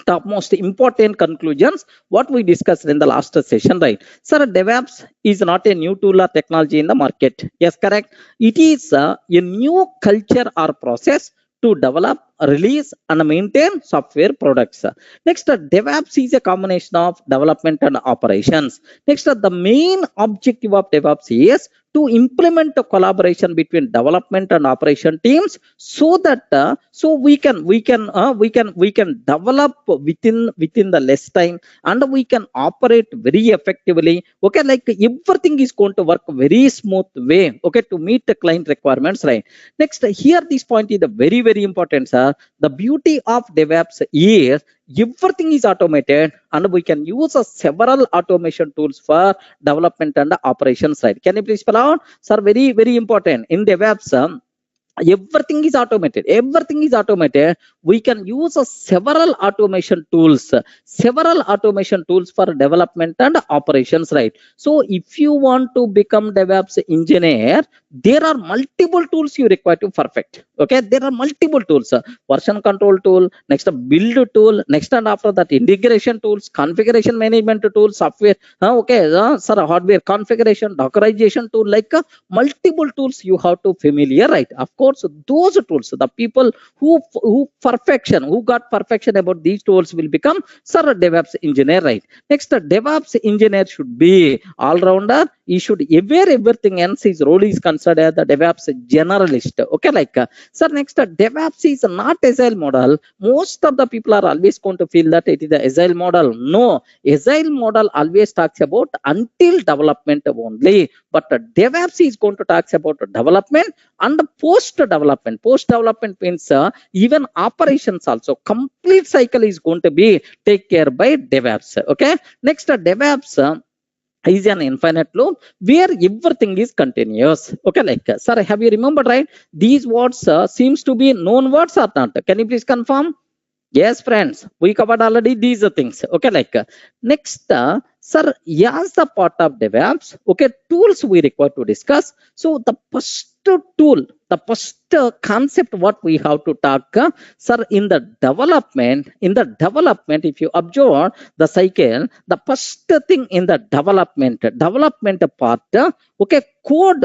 top most important conclusions what we discussed in the last session, right? Sir, DevOps is not a new tool or technology in the market. Yes, correct. It is a new culture or process to develop, release, and maintain software products. Next, DevOps is a combination of development and operations. Next, the main objective of DevOps is to implement a collaboration between development and operation teams, so that so we can develop within the less time, and we can operate very effectively. Okay, like everything is going to work very smooth way. Okay, to meet the client requirements, right? Next, here this point is the very important, sir. The beauty of DevOps is everything is automated, and we can use several automation tools for development and operations, right? Can you please spell out, sir? Very important. In DevOps, everything is automated. We can use several automation tools for development and operations, right? So if you want to become DevOps engineer, there are multiple tools you require to perfect. Okay, there are multiple tools, version control tool, next build tool, next and after that integration tools, configuration management tool, software, sir, hardware configuration, dockerization tool, like multiple tools you have to familiar, right? Of course, those tools, the people who got perfection about these tools will become, sir, DevOps engineer, right? Next, DevOps engineer should be all-rounder. He should aware everything else. His role is considered as the DevOps generalist. Okay, like sir, next, DevOps is not agile model. Most of the people are always going to feel that it is the agile model. No, agile model always talks about until development only, but DevOps is going to talk about development and post development. Post development means even operations also. Complete cycle is going to be take care by DevOps. Okay. Next, DevOps is an infinite loop where everything is continuous. Okay, like sir, have you remembered, right? These words seems to be known words or not? Can you please confirm? Yes, friends, we covered already these things. Okay, like next, sir, as the part of DevOps, okay, tools we require to discuss. So the first tool, the first concept what we have to talk, sir, in the development, if you observe the cycle, the first thing in the development part, okay,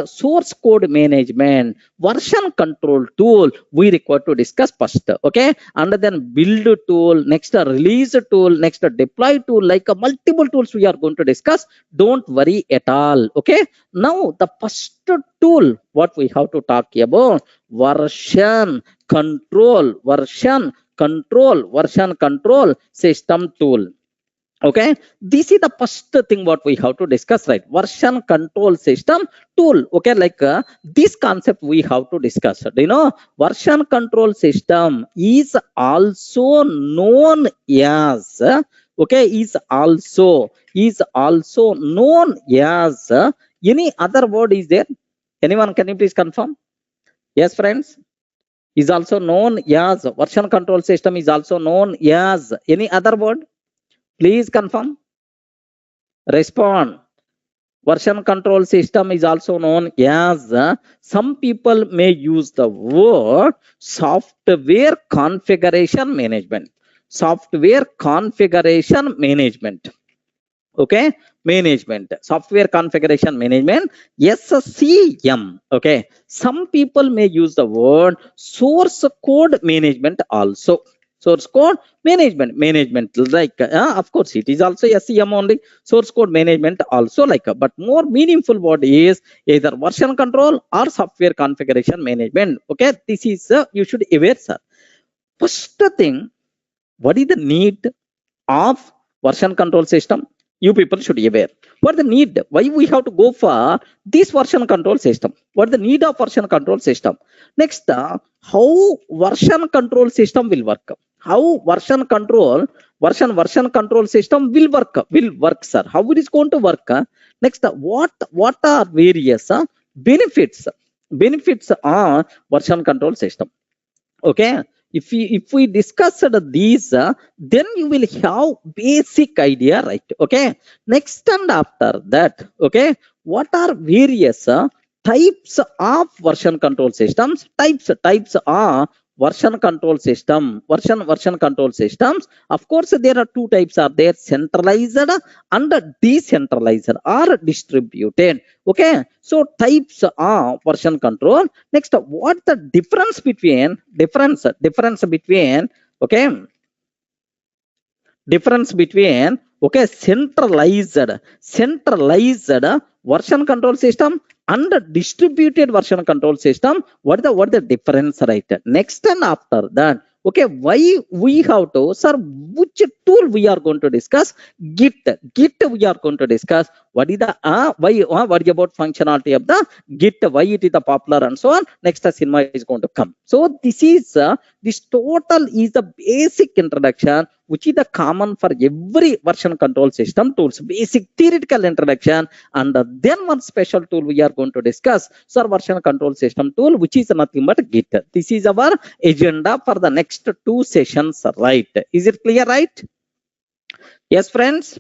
source code management, version control tool we require to discuss first. Okay, and then build tool, next release tool, next deploy tool, like multiple tools we are going to discuss. Don't worry at all. Okay, now the first tool what we have to talk about, version control system tool. Okay, this is the first thing what we have to discuss, right? Version control system tool. Okay, like this concept we have to discuss. Do you know version control system is also known as, okay, is also known as, any other word is there? Anyone, can you please confirm? Yes, friends, is also known as, version control system is also known as any other word? Please confirm. Respond. Version control system is also known as, some people may use the word software configuration management. Software configuration management. Okay, management, software configuration management, SCM. Okay, some people may use the word source code management also. Source code management, like of course it is also SCM only, source code management also, like but more meaningful word is either version control or software configuration management. Okay, this is you should aware, sir. First thing, what is the need of version control system? You people should be aware. What the need? Why we have to go for this version control system? What the need of version control system? Next, how version control system will work? How version control system will work, sir? How it is going to work? Next, what are various benefits on version control system? Okay, if we discuss these, then you will have basic idea, right? Okay, next, and after that, okay, what are various types of version control systems? Types are version control control systems. Of course, there are two types are there: centralized and decentralized or distributed. Okay, so types are version control. Next, what the difference between okay, okay, centralized version control system and distributed version control system? What the difference, right? Next, and after that, okay, why we have to, sir, which tool we are going to discuss? Git we are going to discuss. What is the why what is about functionality of the Git, why it is the popular, and so on. Next, cinema is going to come. So this is this total is the basic introduction, which is the common for every version control system tools, basic theoretical introduction. And then one special tool we are going to discuss, sir, version control system tool, which is nothing but Git. This is our agenda for the next 2 sessions, right? Is it clear, right? Yes, friends.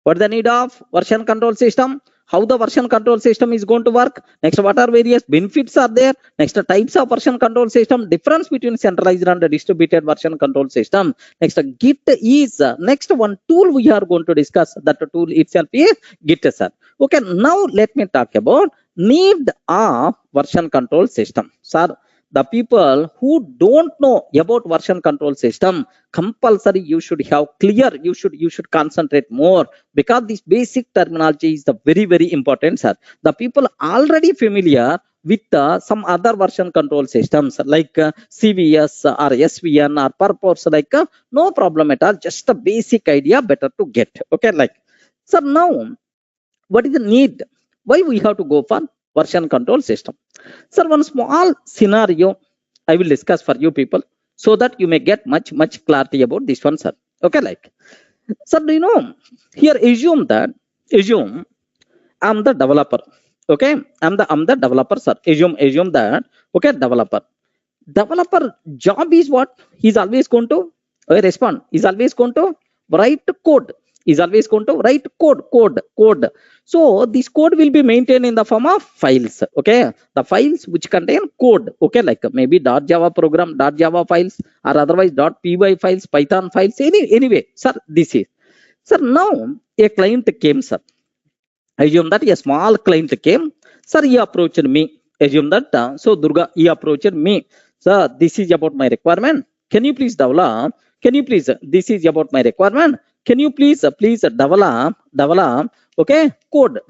What the need of version control system? How the version control system is going to work? Next, what are various benefits are there? Next, types of version control system, difference between centralized and distributed version control system. Next, Git is next one tool we are going to discuss. That tool itself is Git, sir. Okay, now let me talk about need of version control system, sir. The people who don't know about version control system, compulsory you should have clear, you should concentrate more, because this basic terminology is the very important, sir. The people already familiar with some other version control systems like CVS or SVN or purpose, like no problem at all, just a basic idea better to get. Okay, like, so now what is the need? Why we have to go for version control system. Sir, one small scenario I will discuss for you people so that you may get much clarity about this one, sir. Okay, like, sir, do you know, here assume I'm the developer. Okay, I'm the developer, sir. Assume that, okay, developer job is what? He's always going to respond. He's always going to write code. He's always going to write code. So this code will be maintained in the form of files. Okay, the files which contain code. Okay, like maybe .java program, .java files, or otherwise .py files, Python files. Anyway, sir, this is. Sir, now a client came, sir. Assume that a small client came. Sir, he approached me. Assume that, so Durga, he approached me. Sir, this is about my requirement. Can you please develop? This is about my requirement. Can you please develop, okay, code,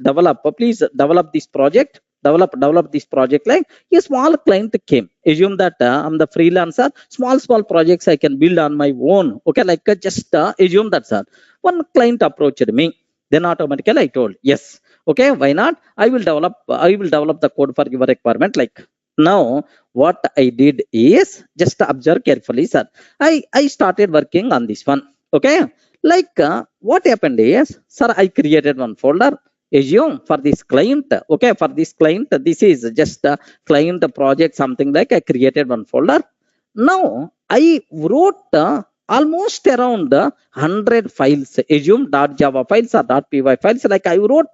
please develop this project, develop this project. Like a small client came. Assume that I'm the freelancer, small projects I can build on my own. Okay, like just assume that, sir. One client approached me. Then automatically I told, yes, okay, why not? I will develop the code for your requirement. Like now, what I did is just observe carefully, sir. I started working on this one. Okay, like what happened is, sir, I created one folder. Assume for this client. Okay, for this client, this is just a client project, something like I created one folder. Now I wrote almost around 100 files. Assume .java files or .py files. Like I wrote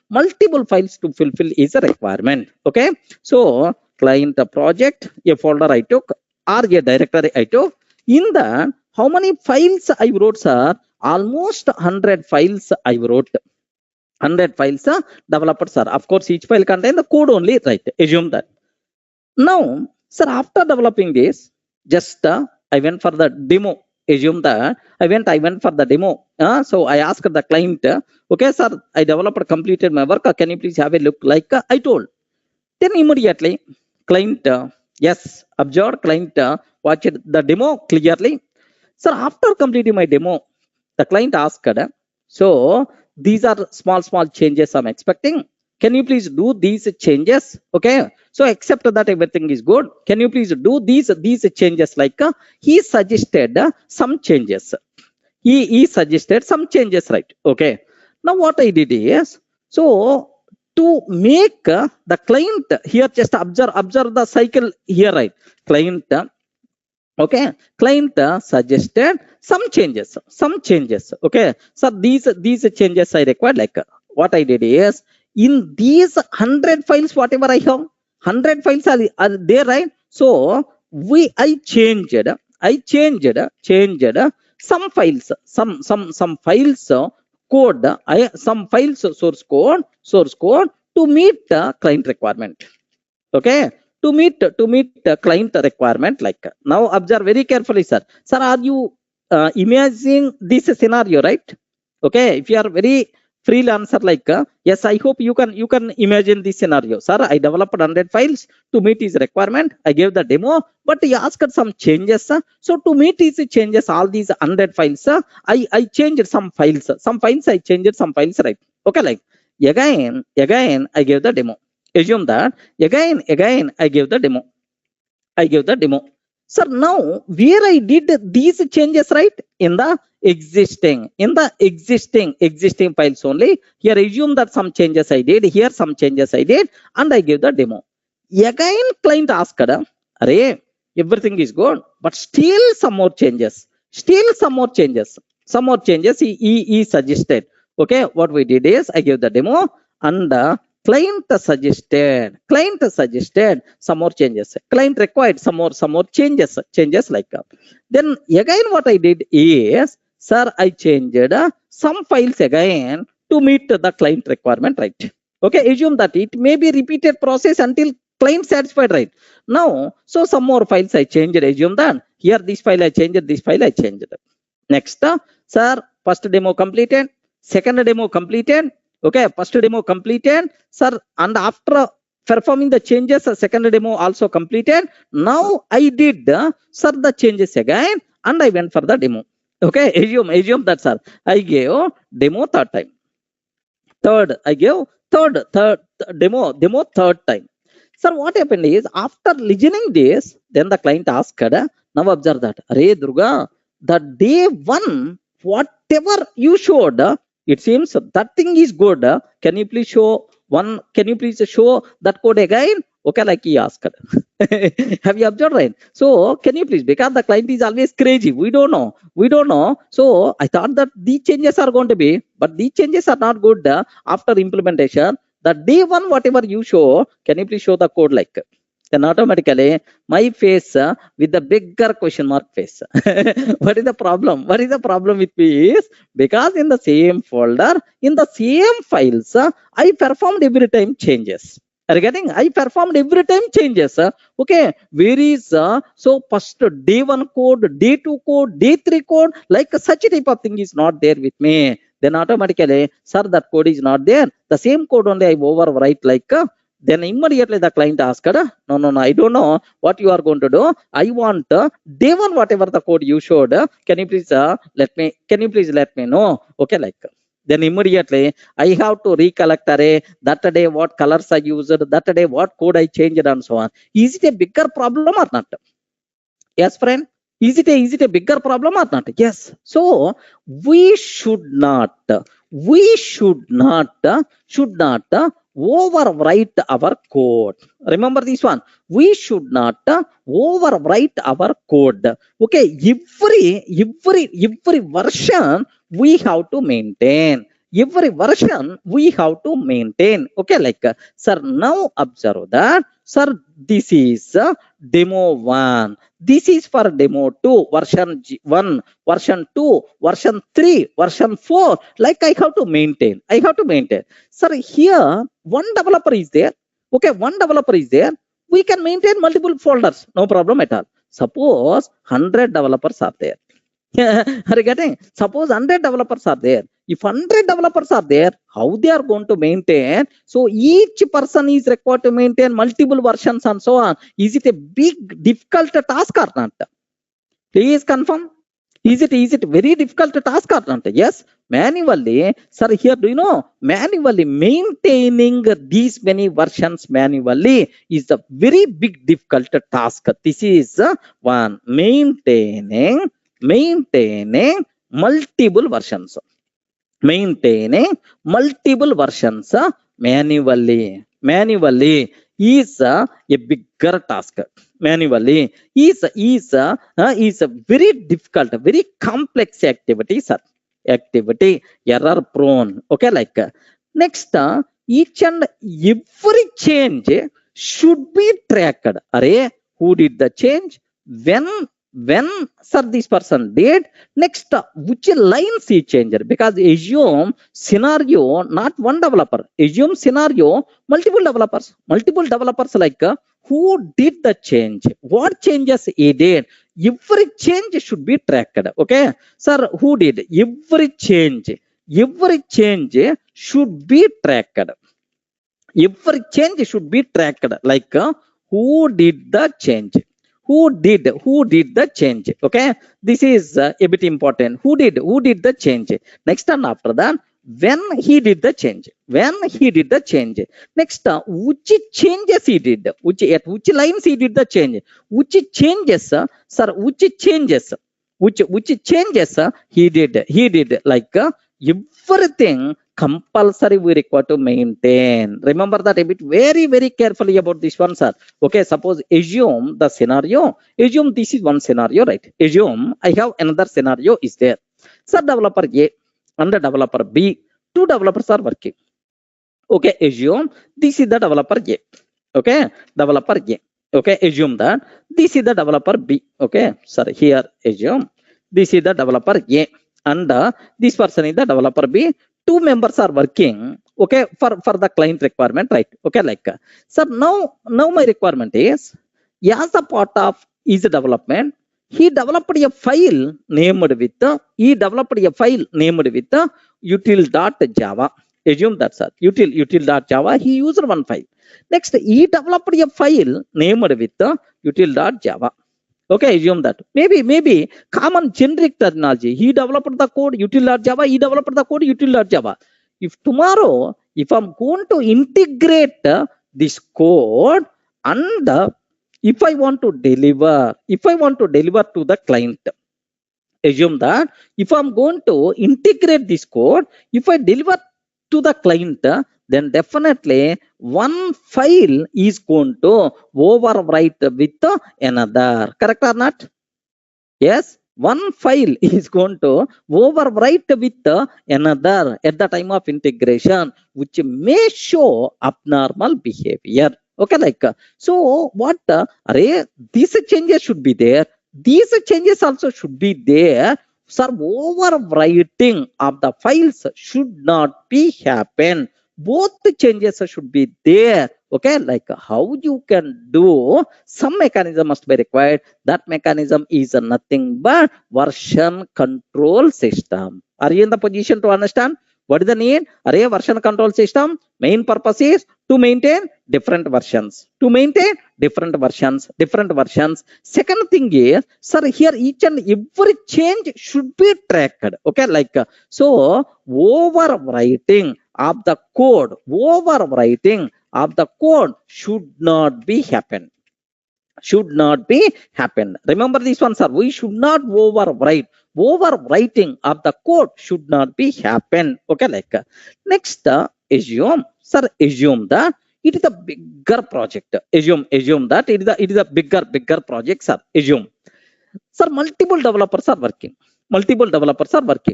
multiple files to fulfill his requirement. Okay, so client project, a folder I took or a directory I took. In that, how many files I wrote, sir? Almost 100 files I wrote. 100 files developer, sir. Of course, each file contains the code only, right? Assume that. Now, sir, after developing this, just I went for the demo. Assume that I went for the demo. So I asked the client, okay, sir, I developed, completed my work. Can you please have a look? Like I told. Then immediately, client, yes, observed, client watched the demo clearly. Sir, after completing my demo, the client asked, so these are small changes I'm expecting. Can you please do these changes? Okay, so except that everything is good, can you please do these changes? Like he suggested some changes. He suggested some changes, right? Okay, now what I did is, so to make the client here, just observe the cycle here, right? Client, okay, client suggested some changes. Okay, so these changes I required. Like what I did is, in these 100 files, whatever I have, 100 files are there, right? So I changed some files, some files code, some files source code to meet the client requirement. Okay, to meet the client requirement. Like now observe very carefully, sir. Sir, are you imagining this scenario, right? Okay, if you are very freelancer, like yes, I hope you can imagine this scenario. Sir, I developed 100 files to meet his requirement. I gave the demo, but he asked some changes. So to meet these changes, all these 100 files, I changed some files. I changed some files, right? Okay, like again I gave the demo. Assume that again I gave the demo. Sir, now where I did these changes, right? In the existing files only. Here assume that some changes I did, here some changes I did, and I gave the demo. Again client asked, array, everything is good, but still some more changes. He suggested. Okay, what we did is I gave the demo, and client suggested some more changes. Client required some more changes like then again what I did is, sir, I changed some files again to meet the client requirement, right? Okay, assume that it may be repeated process until client satisfied, right? Now, so some more files I changed. Assume that here this file I changed, this file I changed. Next, sir, first demo completed, second demo completed. Okay, first demo completed, sir, and after performing the changes, second demo also completed. Now I did, sir, the changes again, and I went for the demo. Okay, assume that, sir, I gave demo third time. I gave third demo third time. Sir, what happened is after listening this, then the client asked, now observe that, Arey Durga, the day one, whatever you showed, it seems that thing is good. Can you please show that code again? Okay, like he asked. Have you observed, right? So can you please, because the client is always crazy, we don't know. So I thought that these changes are going to be, but these changes are not good after implementation. The day one, whatever you show, can you please show the code like? Then automatically my face with the bigger question mark face. What is the problem? What is the problem with me is, because in the same folder, in the same files, I performed every time changes. Are you getting? I performed every time changes. Okay, where is so first day one code, day two code, day three code, like such type of thing is not there with me. Then automatically, sir, that code is not there. The same code only I overwrite like. Then immediately the client asked, no, I don't know what you are going to do. I want day one, whatever the code you showed, can you please let me know? Okay, like. Then immediately I have to recollect that day what colors I used, that day what code I changed and so on. Is it a bigger problem or not? Yes, friend. Is it a bigger problem or not? Yes. So we should not overwrite our code. Remember this one. We should not overwrite our code. Okay, every version we have to maintain. Every version we have to maintain. Okay, like sir, now observe that. Sir, this is demo 1. This is for demo 2, version 1, version 2, version 3, version 4. Like I have to maintain. Sir, here one developer is there. Okay, one developer is there. We can maintain multiple folders. No problem at all. Suppose 100 developers are there. Are you getting? Suppose 100 developers are there. If 100 developers are there, how they are going to maintain? So each person is required to maintain multiple versions and so on. Is it a big, difficult task or not? Please confirm. Is it very difficult task or not? Yes. Manually, sir, here do you know? Manually maintaining these many versions manually is a very big difficult task. This is one. Maintaining multiple versions. Maintaining multiple versions manually is a bigger task. Manually is a very difficult, very complex activity, sir. Activity, error prone. Okay, like next, each and every change should be tracked. Array, who did the change? When sir this person did, next which lines he changed, because assume scenario not one developer, assume scenario multiple developers like who did the change, what changes he did, every change should be tracked. Okay, sir, who did every change should be tracked. Every change should be tracked, like who did the change, who did the change. Okay, this is a bit important. Who did the change? Next, and after that, when he did the change, next, which changes he did, at which lines he did the change, which changes he did, like everything compulsory we require to maintain. Remember that a bit very, very carefully about this one, sir. Okay, suppose assume the scenario. Assume this is one scenario, right? Assume I have another scenario is there. Sir, developer A and the developer B, two developers are working. Okay, assume this is the developer A. Okay, developer A. Okay, assume that this is the developer B. Okay, sorry, here assume this is the developer A and this person is the developer B. Two members are working, okay, for the client requirement, right? Okay, like sir, now my requirement is, as a part of his development, he developed a file named with util.java. Assume that, sir, util.java. He used one file. Next, he developed a file named with util.java. Okay, assume that. Maybe common generic terminology. He developed the code util.java. He developed the code util.java. If tomorrow if I'm going to integrate this code and if I want to deliver to the client, assume that if I'm going to integrate this code, if I deliver to the client, then definitely one file is going to overwrite with another. Correct or not? Yes, one file is going to overwrite with another at the time of integration, which may show abnormal behavior. Okay, like so what array these changes should be there, these changes also should be there. Sir, overwriting of the files should not be happen. Both the changes should be there. Okay, like how you can do, some mechanism must be required. That mechanism is nothing but version control system. Are you in the position to understand what is the need? Array version control system main purpose is to maintain different versions, different versions. Second thing is, sir, here each and every change should be tracked. Okay, like so overwriting of the code, should not be happen. Remember this one, sir. We should not overwrite. Overwriting of the code should not be happen. Okay, like next, assume, sir. Assume that it is a bigger project. Assume that it is a bigger project, sir. Assume, sir, multiple developers are working.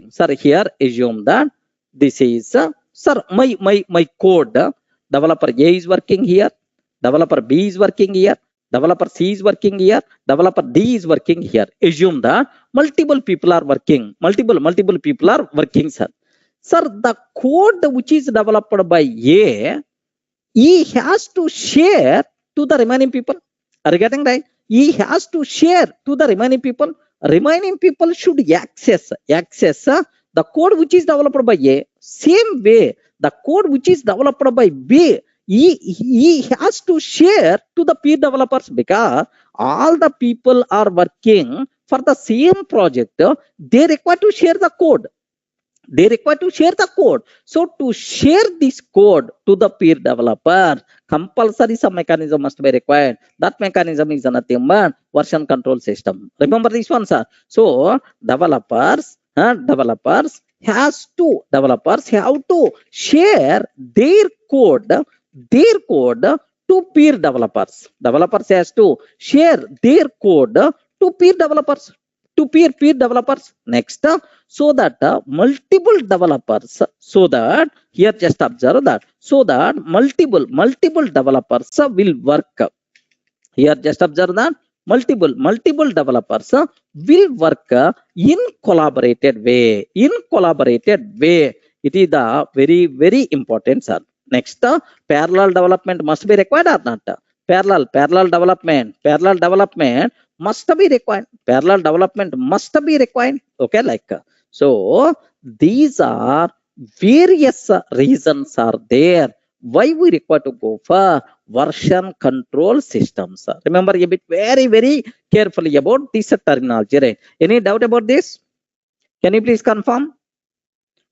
Sir, here assume that this is, sir, my code. Developer A is working here. Developer B is working here. Developer C is working here. Developer D is working here. Assume that multiple people are working. Multiple people are working, sir. Sir, the code which is developed by A, he has to share to the remaining people. Are you getting right? He has to share to the remaining people. Remaining people should access the code which is developed by A. Same way, the code which is developed by B, he has to share to the peer developers, because all the people are working for the same project. They require to share the code. So to share this code to the peer developer, compulsory some mechanism must be required. That mechanism is nothing but version control system. Remember this one, sir. So developers have to share their code to peer developers. Developers has to share their code to peer developers. Next, so that multiple developers, so that here just observe that, so that multiple developers will work. Here just observe that multiple developers will work in collaborated way. It is the very important, sir. Next, parallel development must be required or not? Parallel development must be required. Okay, like so these are various reasons are there why we require to go for version control systems. Remember a bit very carefully about this terminology, right? Any doubt about this? Can you please confirm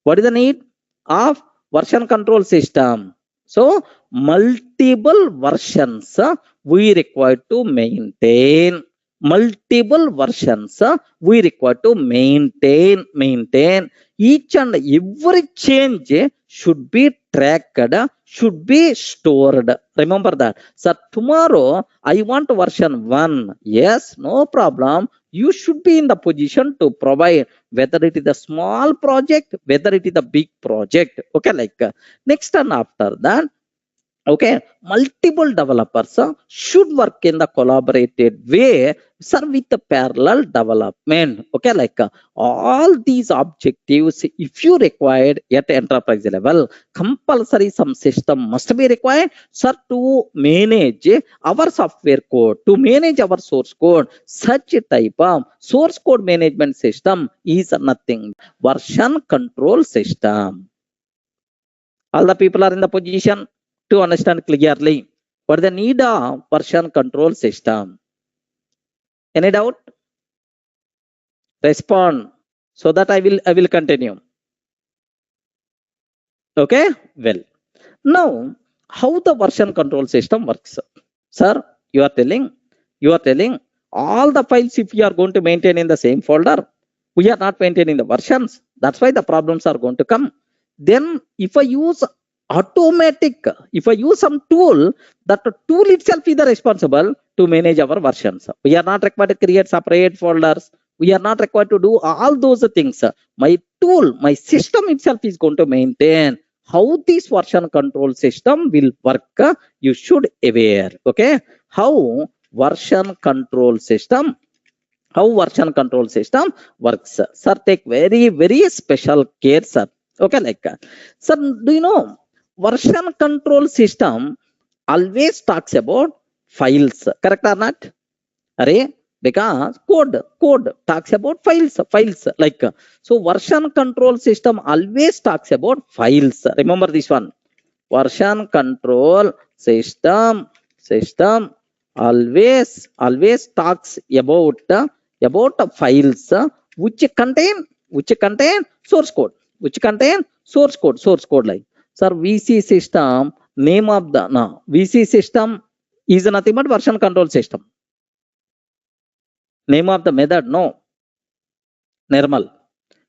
what is the need of version control system? So multiple versions we require to maintain. Each and every change should be tracked, should be stored. Remember that. So tomorrow I want version 1. Yes, no problem. You should be in the position to provide, whether it is a small project, whether it is a big project. Okay, like next and after that, okay, multiple developers should work in the collaborated way, sir, with the parallel development. Okay, like all these objectives, if you required at enterprise level, compulsory some system must be required, sir, to manage our software code, to manage our source code. Such a type of source code management system is nothing version control system. All the people are in the position to understand clearly what the need of version control system. Any doubt? Respond so that I will continue. Okay, well, Now, how the version control system works? Sir, you are telling all the files, if you are going to maintain in the same folder, we are not maintaining the versions. That's why the problems are going to come. Then if I use automatic, if I use some tool, that tool itself is the responsible to manage our versions. We are not required to create separate folders. We are not required to do all those things. My tool, my system itself is going to maintain how this version control system will work. You should aware. Okay, how version control system works, sir. Take very special care, sir. Okay, like sir, do you know version control system always talks about files, correct or not? Array, because code talks about files, like so version control system always talks about files. Remember this one. Version control system always talks about files which contain source code, source code, like sir, VC system, name of the VC system is nothing but version control system. Name of the method, no, normal,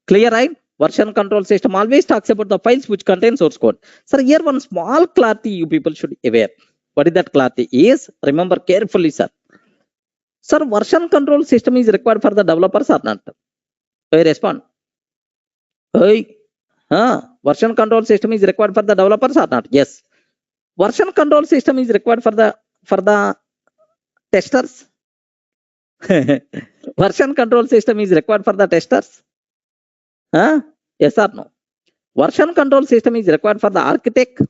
clear, right? Version control system always talks about the files which contain source code. Sir, here one small clarity you people should aware. What is that clarity is? Remember carefully, sir. Sir, version control system is required for the developers or not? Hey, respond. Hey, version control system is required for the developers or not? Yes. Version control system is required for the testers. Version control system is required for the testers. Yes or no? Version control system is required for the architect.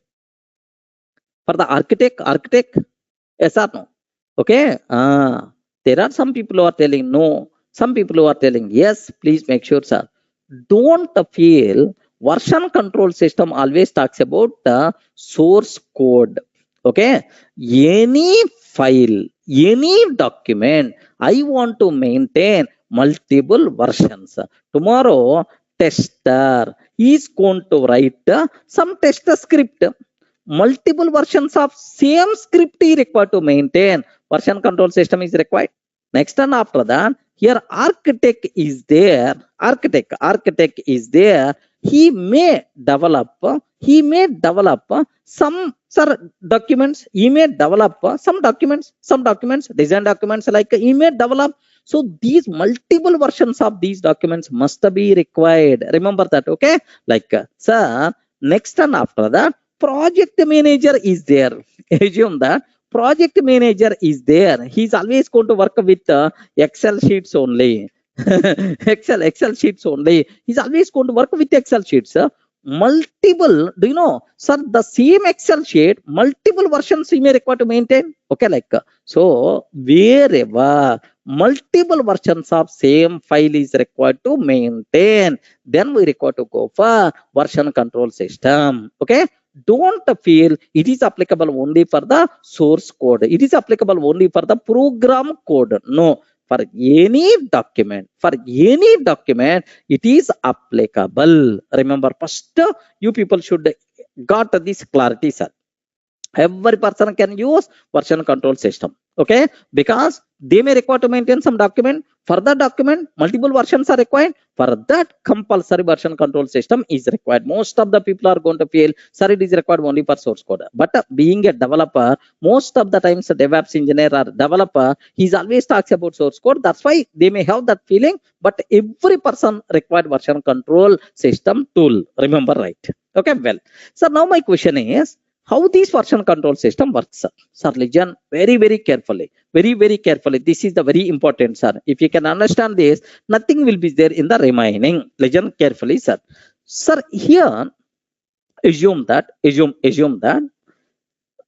Yes or no? Okay. There are some people who are telling no, some people who are telling yes. Please make sure, sir. Don't feel version control system always talks about the source code. Okay, any file, any document, I want to maintain multiple versions. Tomorrow tester is going to write some tester script. Multiple versions of same script is required to maintain. Version control system is required. Next and after that, here architect is there. Architect is there. He may develop some documents. He may develop some documents, design documents, like he may develop. So these multiple versions of these documents must be required. Remember that, okay? Like sir, next and after that, project manager is there. Assume that project manager is there. He's always going to work with Excel sheets only. Excel sheets only. He's always going to work with Excel sheets. Multiple, do you know, sir, the same Excel sheet, multiple versions he may require to maintain. Okay, like so wherever multiple versions of same file is required to maintain, then we require to go for version control system. Okay, don't feel it is applicable only for the source code, it is applicable only for the program code. No, for any document, it is applicable. Remember, first you people should got this clarity, sir. Every person can use version control system. Okay, because they may require to maintain some document. For the document, multiple versions are required. For that, compulsory version control system is required. Most of the people are going to feel, sir, it is required only for source code. But being a developer, most of the times a DevOps engineer or developer, he's always talks about source code. That's why they may have that feeling. But every person required version control system tool. Remember, right? Okay, well. So now my question is, how this version control system works, sir? Sir, listen very carefully. Very carefully. This is the very important, sir. If you can understand this, nothing will be there in the remaining. Listen carefully, sir. Sir, here, assume that,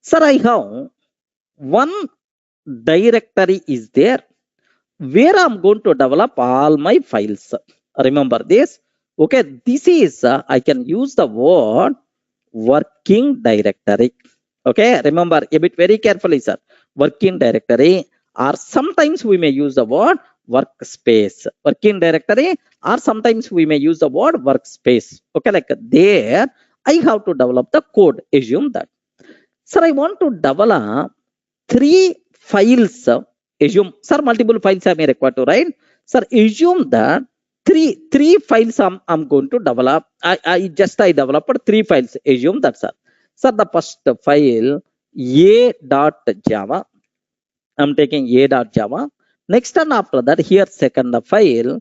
sir, I have one directory is there where I'm going to develop all my files. Remember this. Okay, this is, I can use the word working directory. Okay, remember a bit very carefully, sir. Working directory, or sometimes we may use the word workspace. Working directory, or sometimes we may use the word workspace. Okay, like there I have to develop the code. Assume that. Sir, I want to develop 3 files. Assume, sir, multiple files I may require to write. Sir, assume that three files I'm going to develop. I developed 3 files. Assume that, sir. Sir, the first file a.java. I'm taking a.java. Next and after that, here second file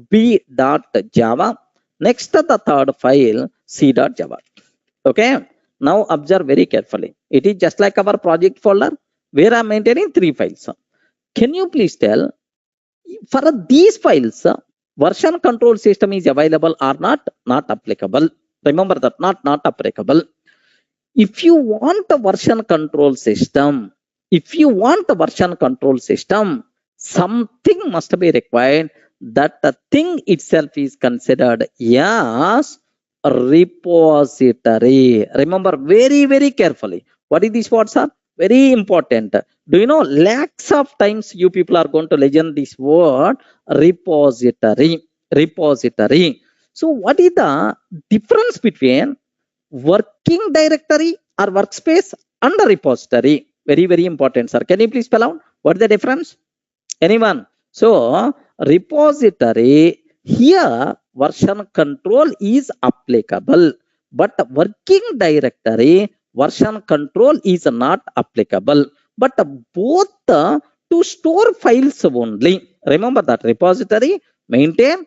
b.java. Next the third file c.java. Okay. Now observe very carefully. It is just like our project folder where I'm maintaining 3 files. Can you please tell for these files version control system is available or not? Not applicable. Remember that, not applicable. If you want a version control system, something must be required. That the thing itself is considered as a repository. Remember very, very carefully. What is this word, sir? Very important. Do you know lakhs of times you people are going to legend this word repository. So what is the difference between working directory or workspace and a repository? Very, very important, sir. Can you please spell out what is the difference? Anyone? So repository, here version control is applicable, but working directory version control is not applicable. But both to store files only. Remember that repository maintain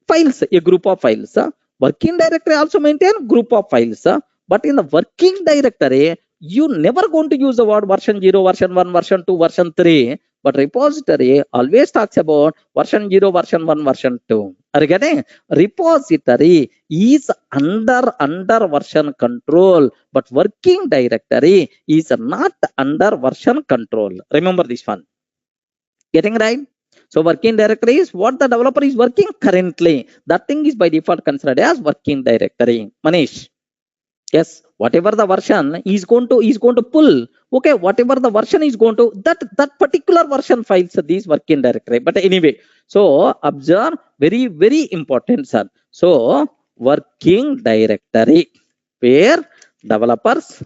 files, a group of files. Working directory also maintain group of files. But in the working directory, you never going to use the word version 0, version 1, version 2, version 3. But repository always talks about version 0, version 1, version 2. Are you getting? Repository is under version control, but working directory is not under version control. Remember this one. Getting right? So working directory is what the developer is working currently. That thing is by default considered as working directory. Manish. Yes, whatever the version is going to pull. Okay, whatever the version is going to that particular version files these working directory. But anyway, so observe very, very important, sir. So working directory where developers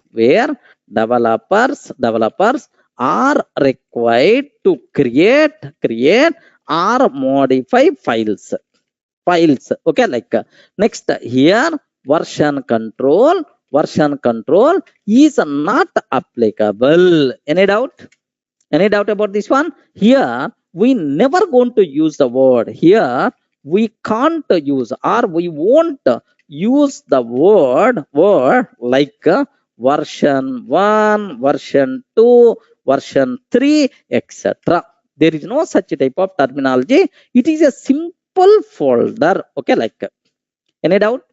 are required to create or modify files. Okay, like next here version control is not applicable. Any doubt about this one? Here we never going to use the word. Here we can't use or we won't use the word like version 1, version 2, version 3, etc. There is no such type of terminology. It is a simple folder. Okay, like any doubt?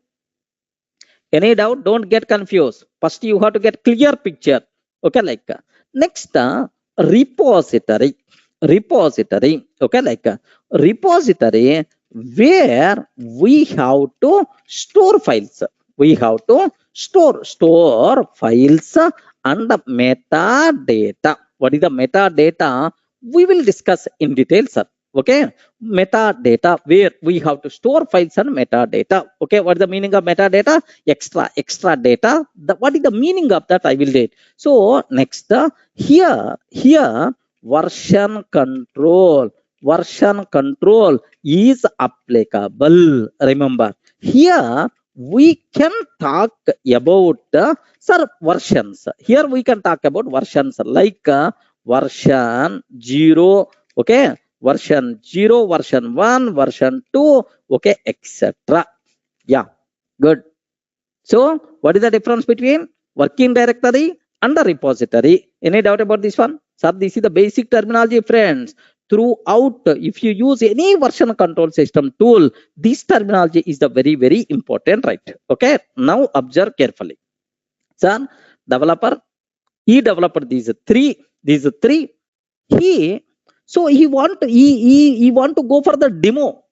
Don't get confused. First you have to get clear picture. Okay, like next repository. Okay, like repository where we have to store files. We have to store files and metadata. What is the metadata? We will discuss in detail, sir. Okay, metadata where we have to store files and metadata. Okay, what is the meaning of metadata? Extra data. What is the meaning of that? I will read. So next here version control is applicable. Remember here we can talk about sir versions. Here we can talk about versions like version 0. Okay, version 0, version 1, version 2, okay, etc. Yeah, good. So what is the difference between working directory and the repository? Any doubt about this one? Sir, this is the basic terminology, friends. Throughout, if you use any version control system tool, this terminology is the very, very important, right? Okay, now observe carefully. Sir, he developed these three. He want to go for the demo.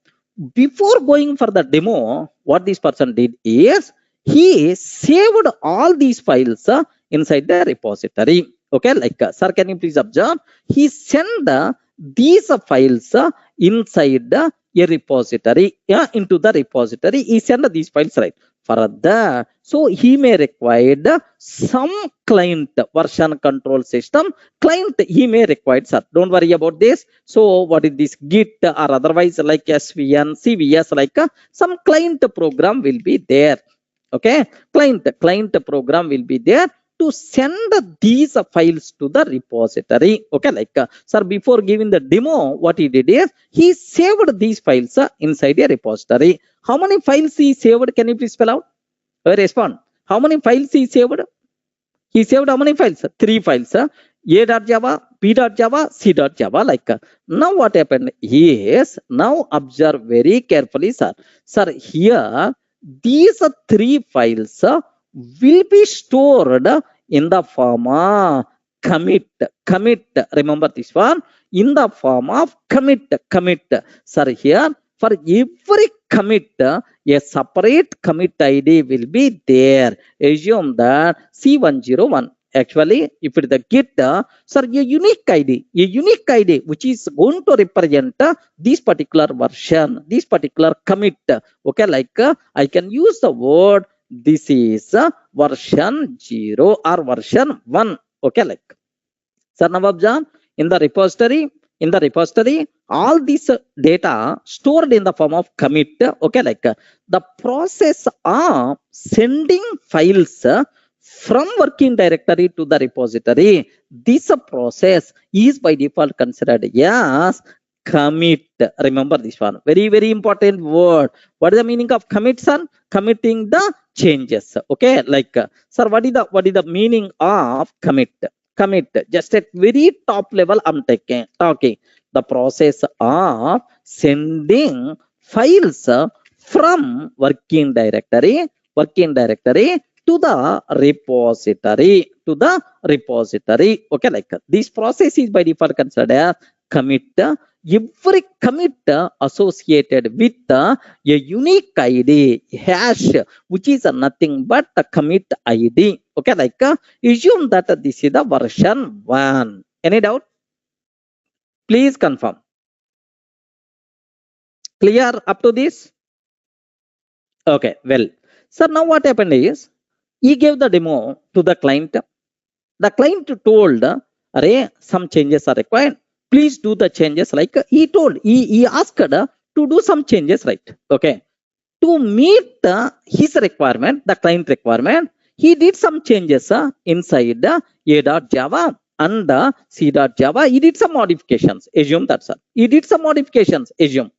Before going for the demo, what this person did is he saved all these files inside the repository. Okay, like sir, can you please observe? He sent these files inside a repository, into the repository. He send these files, right? Further, so he may require some client version control system. Client he may require, sir. Don't worry about this. So what is this Git or otherwise like SVN, CVS, like some client program will be there. Okay, client program will be there to send these files to the repository. Okay, like sir, before giving the demo, what he did is he saved these files inside a repository. How many files he saved? Can you please spell out? Respond. How many files he saved? He saved how many files? 3 files. A.java, B.java, C.java. Like now, what happened is, now observe very carefully, sir. Sir, here these 3 files will be stored in the form of commit. Remember this one, in the form of commit. Sir, here for every commit, a separate commit ID will be there. Assume that C101. Actually, if it is the Git, sir, a unique ID which is going to represent this particular version, this particular commit. Okay, like I can use the word this is version 0 or version 1. Okay, like sir, now observe in the repository. In the repository, all this data stored in the form of commit. Okay, like the process of sending files from working directory to the repository, this process is by default considered as commit. Remember this one, very very important word. What is the meaning of commit, son? Committing the changes. Okay, like sir, what is the meaning of commit? Commit, just at very top level I'm talking the process of sending files from working directory to the repository. Okay, like this process is by default considered as commit. Every commit associated with a unique ID hash, which is nothing but a commit ID. Okay, like assume that this is the version 1. Any doubt? Please confirm. Clear up to this? Okay, well, so now what happened is he gave the demo to the client. The client told, array, some changes are required. Please do the changes. Like he told, he asked to do some changes, right? Okay. To meet his requirement, the client requirement, he did some changes inside A.java and C.java. He did some modifications. Assume that, sir. He did some modifications. Assume.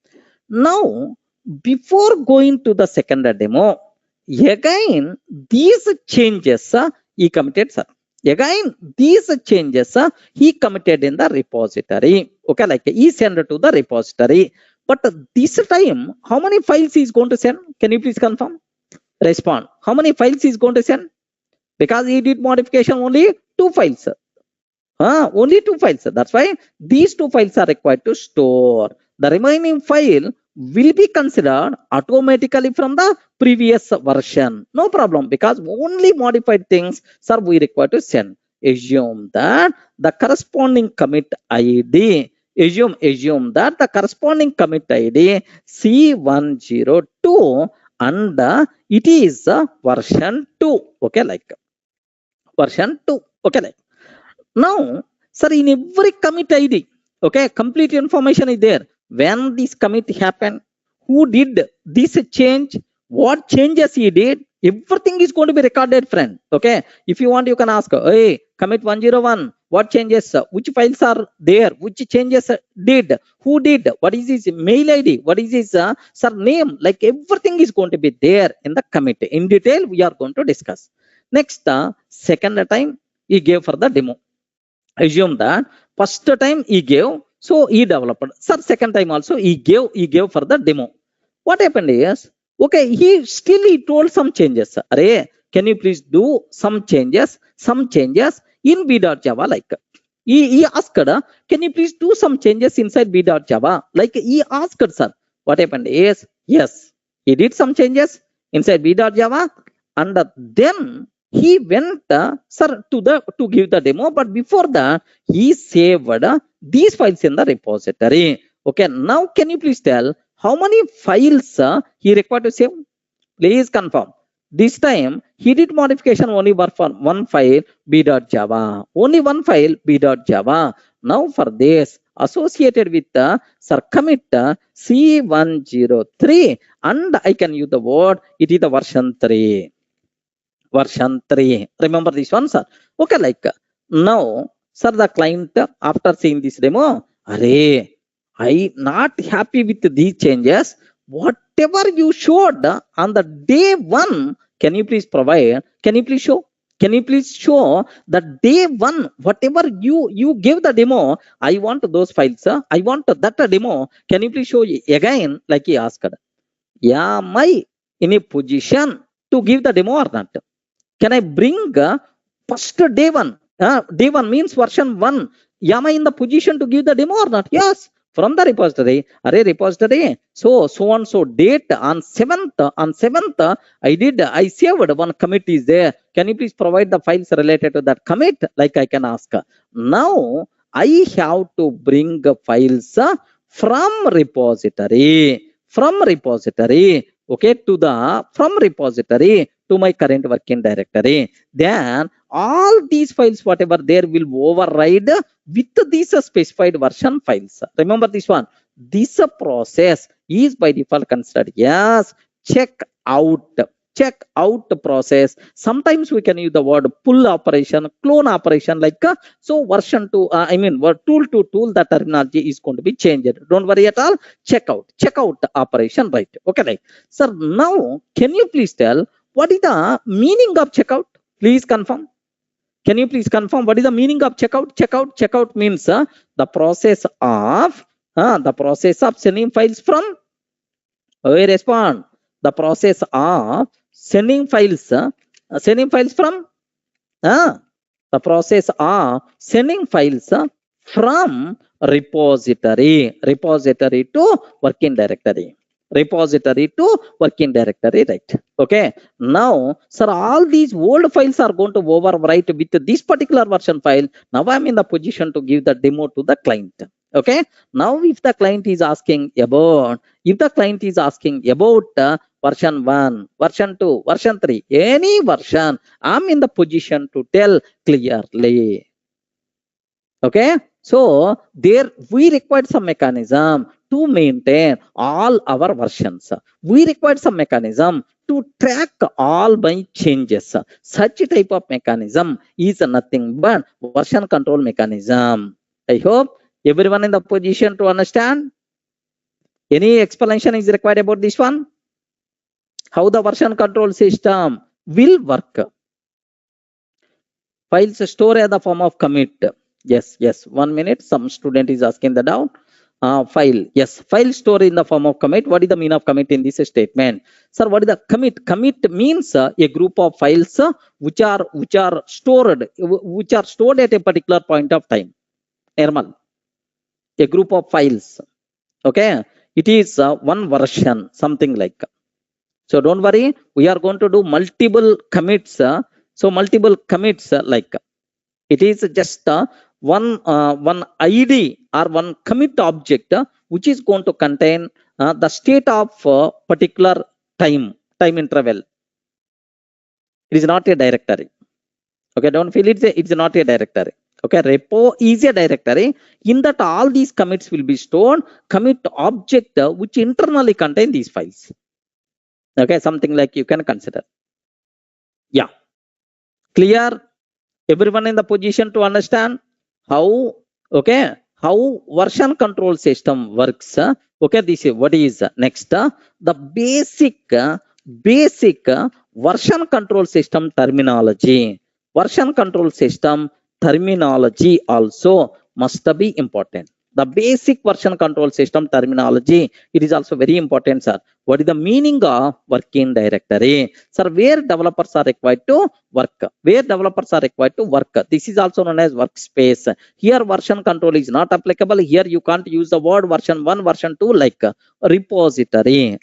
Now, before going to the second demo, again, these changes he committed, sir. Again, these changes he committed in the repository. Okay, like he sent to the repository. But this time, how many files he is going to send? Can you please confirm? Respond. How many files he is going to send? Because he did modification only 2 files. Only 2 files. That's why these 2 files are required to store. The remaining file will be considered automatically from the previous version. No problem, because only modified things, sir, we require to send. Assume that the corresponding commit ID, assume that the corresponding commit ID C102 and it is version 2. Okay, like version 2. Okay, like now, sir, in every commit ID, okay, complete information is there. When this commit happened, who did this change, what changes he did, everything is going to be recorded, friend. Okay, if you want, you can ask, hey, commit 101, what changes, which files are there, which changes did, who did, what is his mail ID, what is his surname, like everything is going to be there in the commit. In detail, we are going to discuss. Next, second time he gave for the demo. Assume that first time he gave, so he developed. Sir, second time also he gave for the demo. What happened is, okay, he told some changes. Array, can you please do some changes in B.java? Like he asked, can you please do some changes inside B.java? Like he asked, sir. What happened is, yes, he did some changes inside B.java, and then he went, sir, to give the demo. But before that, he saved these files in the repository. Okay, now can you please tell how many files he required to save? Please confirm. This time he did modification only for one file b.java. Only one file b.java. Now for this associated with the commit C103 and I can use the word it is the version 3. Version 3. Remember this one, sir? Okay, like now, sir, the client after seeing this demo, array, I not happy with these changes. Whatever you showed on the day one, can you please provide? Can you please show? Can you please show the day one, whatever you gave the demo? I want those files. I want that demo. Can you please show again? Like he asked. Yeah, am I in a position to give the demo or not? Can I bring first day one? Day one means version 1. Am I in the position to give the demo or not? Yes. From the repository, array repository. So and so date on 7th, I saved one commit is there. Can you please provide the files related to that commit? Like I can ask. Now I have to bring files from repository. Okay, from repository to my current working directory. Then all these files, whatever there will override with these specified version files. Remember this one. This process is by default considered yes. Check out the process. Sometimes we can use the word pull operation, clone operation, like so version 2, tool to tool, the terminology is going to be changed. Don't worry at all. Check out the operation, right? Okay, right. Sir, now can you please tell what is the meaning of checkout? Please confirm. Can you please confirm what is the meaning of checkout? Checkout means the process of sending files from. We respond. The process of sending files from. The process of sending files from repository to working directory. Right? Okay. Now, sir, all these old files are going to overwrite with this particular version file. Now I'm in the position to give the demo to the client. Okay. Now, if the client is asking about version 1, version 2, version 3, any version, I'm in the position to tell clearly. Okay. So there we required some mechanism to maintain all our versions. We required some mechanism to track all my changes. Such type of mechanism is nothing but version control mechanism. I hope everyone in the position to understand. Any explanation is required about this one? How the version control system will work? Files store in the form of commit. Yes. 1 minute. Some student is asking the doubt. File. Yes. File store in the form of commit. What is the meaning of commit in this statement? Sir, what is the commit? Commit means a group of files which are stored at a particular point of time. Normal. A group of files. Okay. It is one version, something like. So don't worry. We are going to do multiple commits. So multiple commits like it is just one ID or one commit object which is going to contain the state of particular time interval. It is not a directory. Okay, don't feel it's not a directory. Okay, repo is a directory. In that all these commits will be stored. Commit object which internally contain these files. Okay, something like you can consider. Yeah. Clear? Everyone in the position to understand how version control system works. Okay, this is what is next. The basic version control system terminology. Version control system terminology also must be important. The basic version control system terminology, it is also very important, sir. What is the meaning of working directory? Sir, where developers are required to work? This is also known as workspace. Here, version control is not applicable. Here, you can't use the word version 1, version 2 like repository.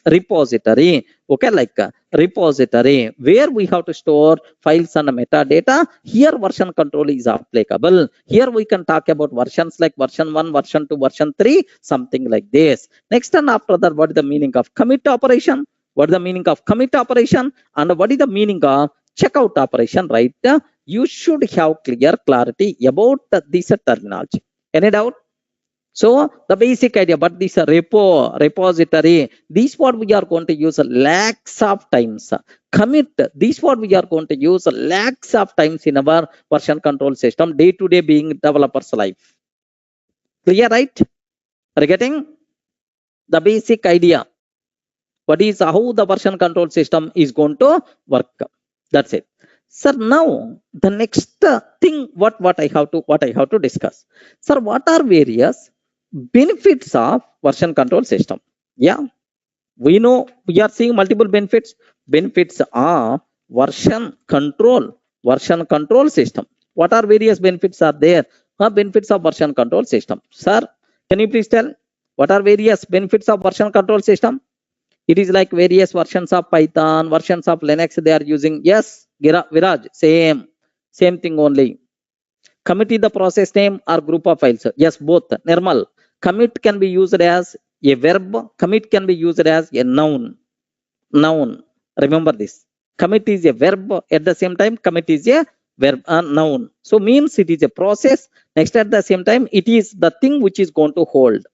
Okay, like repository where we have to store files and metadata. Here version control is applicable. Here we can talk about versions like version 1, version 2, version 3, something like this. Next and after that, what is the meaning of commit operation? What is the meaning of commit operation? And what is the meaning of checkout operation, right? You should have clarity about this terminology. Any doubt? So the basic idea, but this repository, this what we are going to use lakhs of times. Commit, this what we are going to use lakhs of times in our version control system, day to day being developer's life. Clear, right? Are you getting the basic idea? What is how the version control system is going to work? That's it. Sir, now the next thing what I have to discuss. Sir, what are various benefits of version control system? Yeah, we know we are seeing multiple benefits. Benefits are version control system. What are various benefits are there? Benefits of version control system. Sir, can you please tell what are various benefits of version control system? It is like various versions of Python, versions of Linux they are using. Yes, Viraj, same thing only. Commit is the process name or group of files. Yes, both. Nirmal, commit can be used as a verb. Commit can be used as a noun. Remember this. Commit is a verb. At the same time, commit is a verb, noun. So means it is a process. Next, at the same time, it is the thing which is going to hold.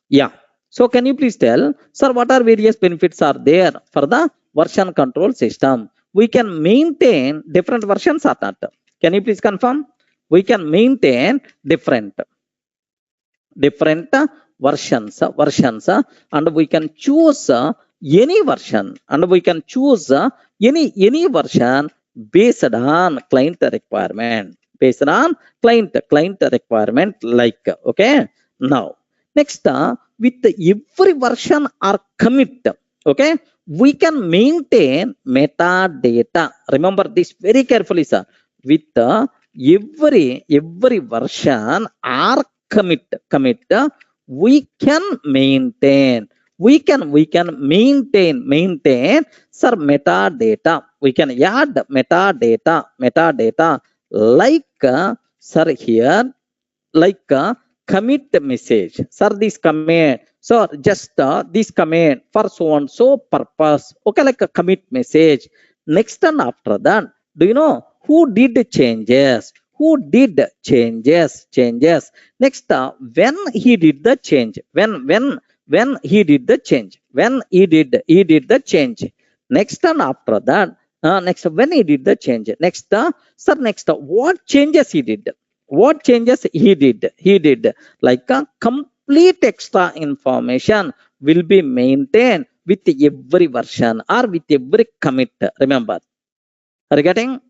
Yeah. So can you please tell, sir, what are various benefits are there for the version control system? We can maintain different versions or not? Can you please confirm? We can maintain different versions, and we can choose any version, and we can choose any version based on client requirement. Like, okay. Now, next, with every version or commit, okay, we can maintain metadata. Remember this very carefully, sir. With every version or commit, we can maintain. Sir, metadata. We can add metadata like, sir, here, like commit message. Sir, this command. So just this command for so and so purpose. Okay, like a commit message. Next and after that, do you know who did the changes? Next, when he did the change. When he did the change. Next and after that, next when he did the change. Next, sir, next what changes he did? What changes he did? Like a complete extra information will be maintained with every version or with every commit. Remember, are you getting?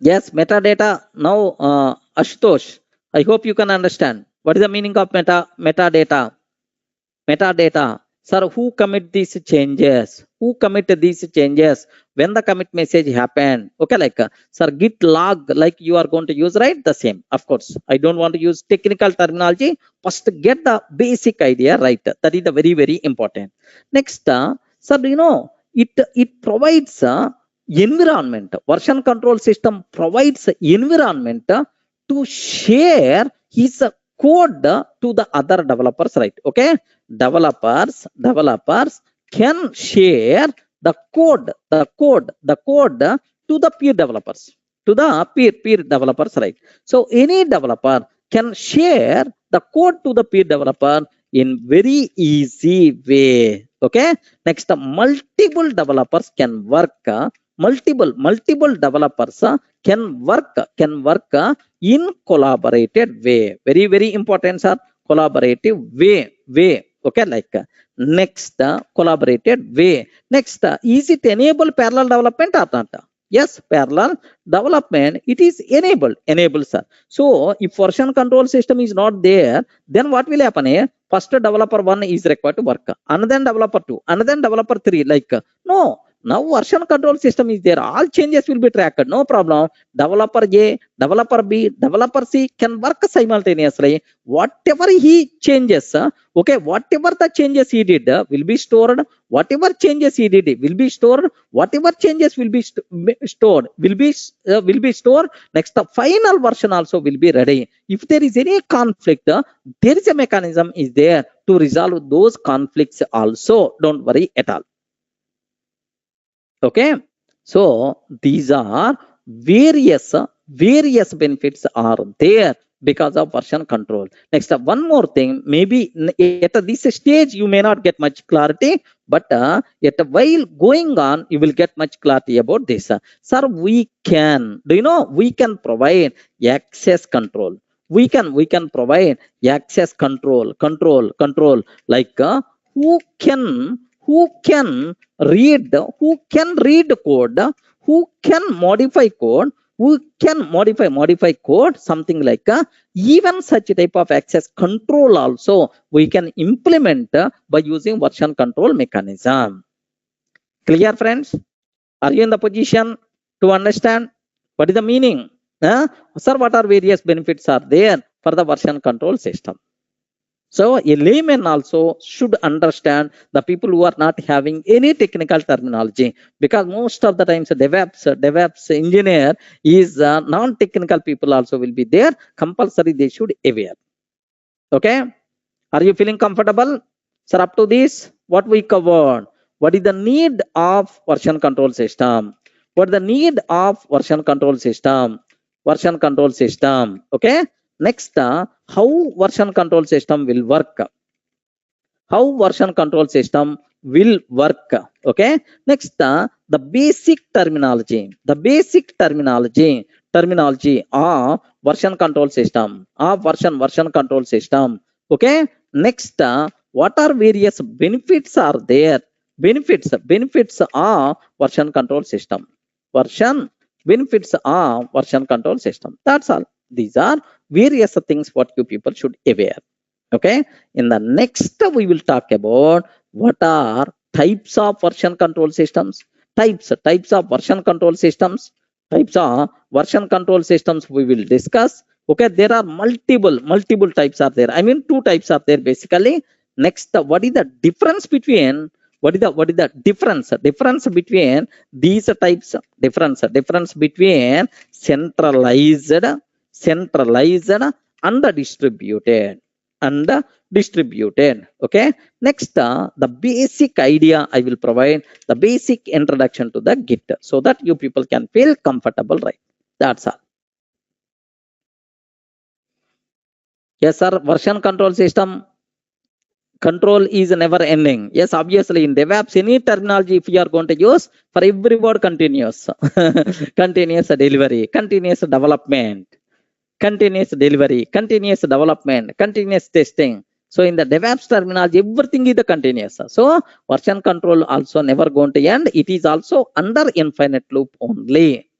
Yes, metadata. Now, Ashutosh, I hope you can understand. What is the meaning of metadata? Metadata. Sir, who commit these changes? When the commit message happened? Okay, like, sir, git log, like you are going to use, right? The same. Of course, I don't want to use technical terminology. First, get the basic idea right. That is the very, very important. Next, sir, you know, it provides environment. Version control system provides environment to share his code to the other developers, right? Okay, developers can share the code to the peer developers, right? So any developer can share the code to the peer developer in very easy way. Okay, next, multiple developers can work. Multiple developers can work in collaborated way. Very, very important, sir. Collaborative way. Okay, like, next, collaborated way. Next, is it enable parallel development or not? Yes, parallel development, it is enabled, sir. So if version control system is not there, then what will happen here? First developer 1 is required to work, another developer 2, another developer 3, like, no, Now version control system is there. All changes will be tracked. No problem. Developer A, developer B, developer C can work simultaneously. Whatever he changes, okay, whatever the changes he did will be stored. Whatever changes he did will be stored. Whatever changes will be stored will be stored. Next, the final version also will be ready. If there is any conflict, there is a mechanism is there to resolve those conflicts also. Don't worry at all. Okay, so these are various benefits are there because of version control. Next, one more thing, maybe at this stage you may not get much clarity, but while going on you will get much clarity about this. Sir, we can, do you know, we can provide access control. We can provide access control, like who can read code, who can modify code, who can modify code, something like even such type of access control also we can implement by using version control mechanism. Clear, friends? Are you in the position to understand what is the meaning? Sir, what are various benefits are there for the version control system? So a layman also should understand, the people who are not having any technical terminology, because most of the times DevOps engineer is non-technical people also will be there. Compulsory they should aware. Okay, are you feeling comfortable? Sir, up to this, what we covered? What is the need of version control system? What is the need of version control system? Version control system. Okay. Next, how version control system will work? How version control system will work? Okay. Next, the basic terminology. The basic terminology of version control system. Version control system. Okay. Next, what are various benefits are there? Benefits of version control system. Benefits of version control system. That's all. These are various things what you people should aware. Okay, in the next we will talk about what are types of version control systems. Types of version control systems. Types of version control systems we will discuss. Okay, there are multiple types are there. I mean, two types are there basically. Next, what is the difference between difference between these types? Difference between centralized and distributed. Okay, next, the basic idea I will provide, the basic introduction to the Git, so that you people can feel comfortable, right? That's all. Yes, sir, version control system control is never ending. Yes, obviously in DevOps, any terminology if you are going to use, for every word continuous continuous delivery, continuous development, continuous delivery, continuous development, continuous testing. So in the DevOps terminology, everything is the continuous. So version control also never going to end. It is also under infinite loop only.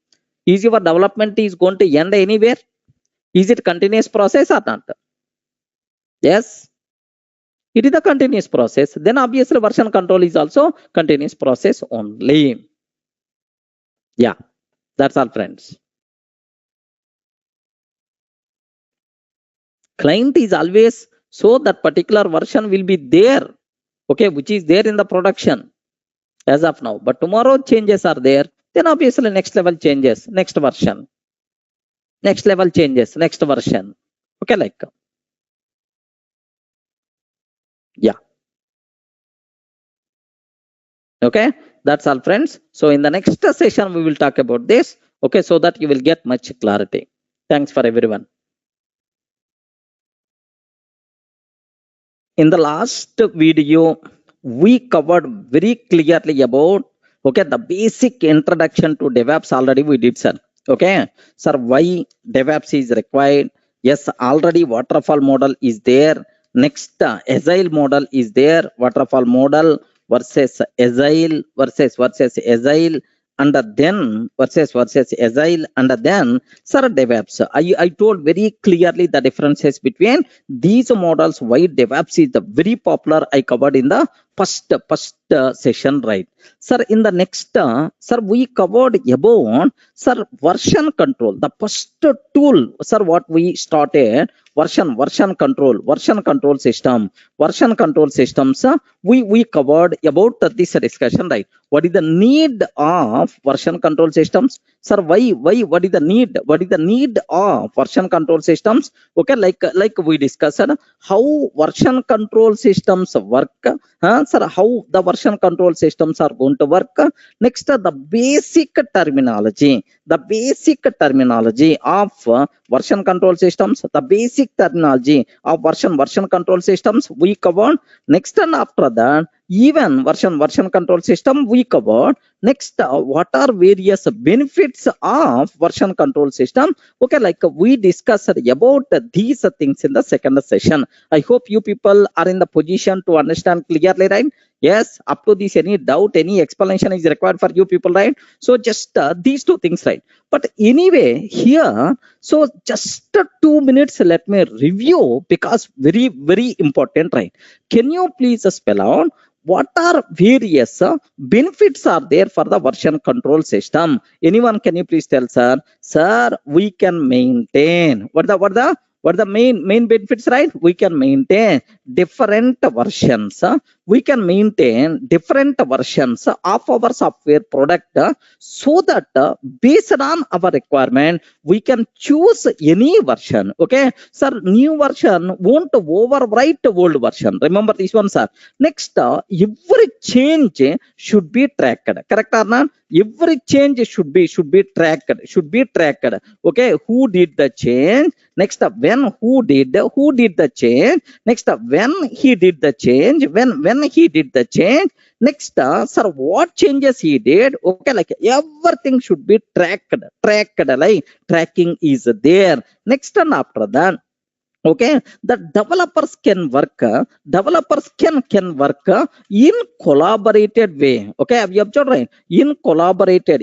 Is your development is going to end anywhere? Is it continuous process or not? Yes, it is a continuous process. Then obviously version control is also continuous process only. Yeah, that's all, friends. Client is always so that particular version will be there, okay, which is there in the production as of now. But tomorrow changes are there. Then obviously next level changes, next version, next level changes, next version. Okay, like. Yeah. Okay, that's all, friends. So in the next session we will talk about this. Okay, so that you will get much clarity. Thanks for everyone. In the last video we covered very clearly about, okay, the basic introduction to DevOps already we did, sir. Okay, sir, why DevOps is required? Yes, already waterfall model is there. Next, Agile model is there. Waterfall model versus Agile versus Agile, and then versus Agile, and then, sir, DevOps. I told very clearly the differences between these models. Why DevOps is the very popular. I covered in the first session, right? Sir, in the next, sir, we covered about, sir, version control. The first tool, sir, what we started, version control system, version control systems. We covered about this discussion, right? What is the need of version control systems? Sir, why, what is the need? What is the need of version control systems? Okay, like we discussed, how version control systems work. Sir, how the version control systems are going to work. Next, the basic terminology of version control systems, the basic terminology of version control systems we covered. Next, and after that, even version control system we covered. Next, what are various benefits of version control system? Okay, like we discussed about these things in the second session. I hope you people are in the position to understand clearly, right? Yes, up to this, any doubt, any explanation is required for you people, right? So just these two things, right? But anyway, here, so just 2 minutes, let me review, because very important, right? Can you please spell out what are various benefits are there for the version control system? Anyone, can you please tell, sir? Sir, we can maintain what the main benefits, right? We can maintain different versions. We can maintain different versions of our software product, so that based on our requirement, we can choose any version. Okay, sir, new version won't overwrite old version. Remember this one, sir. Next, every change should be tracked. Correct or not? Every change should be tracked. Okay, who did the change? Next, when who did the change? Next, when he did the change, when he did the change. Next, sir, what changes he did? Okay, like everything should be tracked. Like tracking is there. Next, and after that, okay, the developers can work, can work in collaborated way. Okay, have you observed, right? In collaborated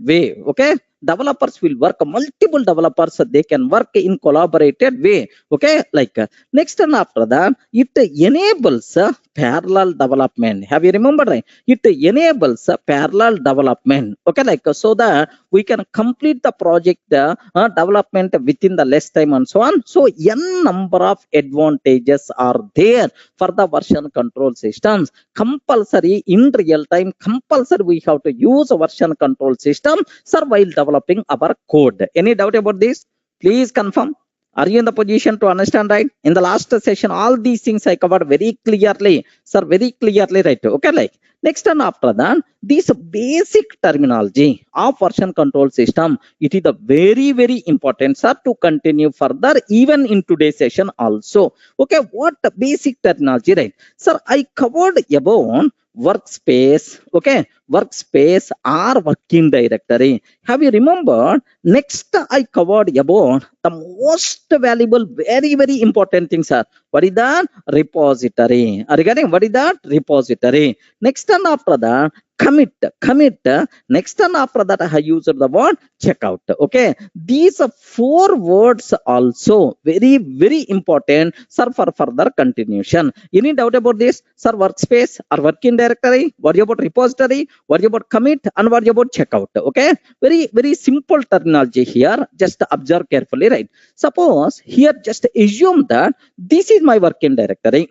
way. Okay, developers will work, multiple developers, they can work in collaborated way. Okay, like next, and after that, it enables parallel development. Have you remembered, right? It enables parallel development. Okay, like so that we can complete the project development within the less time and so on. So n number of advantages are there for the version control systems. Compulsory in real time, compulsory we have to use a version control system, sir, while developing our code. Any doubt about this? Please confirm. Are you in the position to understand, right? In the last session, all these things I covered very clearly, sir, very clearly, right? Okay, like next, and after that, this basic terminology of version control system, it is the very important, sir, to continue further even in today's session also. Okay, what basic terminology, right? Sir, I covered about workspace. Okay, workspace or working directory. Have you remembered? Next, I covered about the most valuable, very important thing, sir. What is that? Repository. Regarding what is that? Repository. Next, and after that, commit. Next, and after that, I have used the word checkout. Okay, these 4 words also very important, sir, for further continuation. Any doubt about this, sir? Workspace or working directory? What about repository? What about commit? And what about checkout? Okay, very simple terminology here. Just observe carefully, right? Suppose here, just assume that this is my working directory.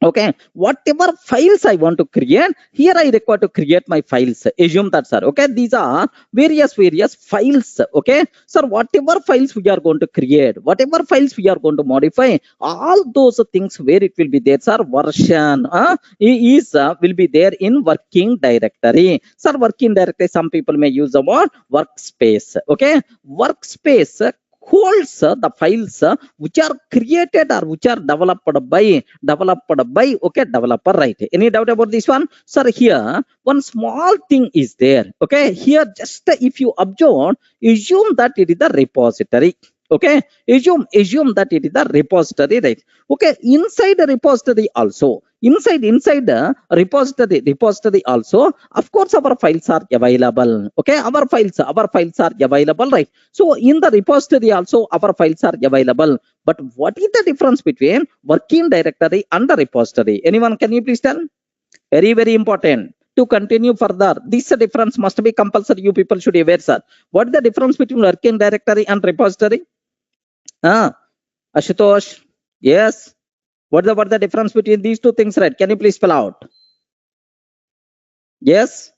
Okay, whatever files I want to create, here I require to create my files. Assume that, sir. Okay, these are various files. Okay, sir, whatever files we are going to create, whatever files we are going to modify, all those things where it will be there, sir, version will be there in working directory. Sir, working directory, some people may use the word workspace. Okay, workspace holds the files which are created or which are developed by okay, developer, right? Any doubt about this one, sir? Here one small thing is there. Okay, here just if you observe, assume that it is the repository. Okay, assume that it is the repository, right? Okay, inside the repository also, inside repository also, of course, our files are available. Okay, our files are available, right? So in the repository also, our files are available. But what is the difference between working directory and the repository? Anyone, can you please tell? Very, very important. To continue further, this difference must be compulsory. You people should be aware, sir. What is the difference between working directory and repository? Ashutosh, yes. What is the difference between these two things, right? Can you please spell out? Yes.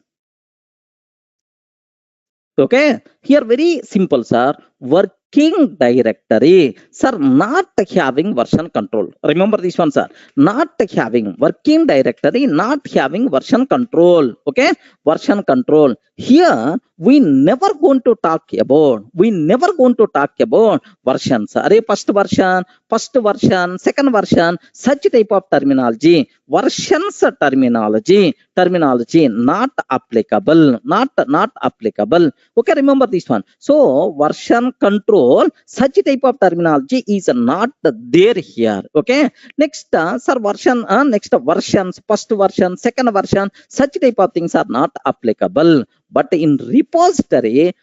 Okay. Here, very simple, sir. Working directory, sir, not having version control. Remember this one, sir. Not having working directory, not having version control. Okay, version control. Here we never going to talk about. Versions. Array first version, second version, such type of terminology. Versions terminology not applicable. Not applicable. Okay, remember this one. So version control, such type of terminology is not there here. Okay, next sir, versions, first version, second version, such type of things are not applicable. But in repository,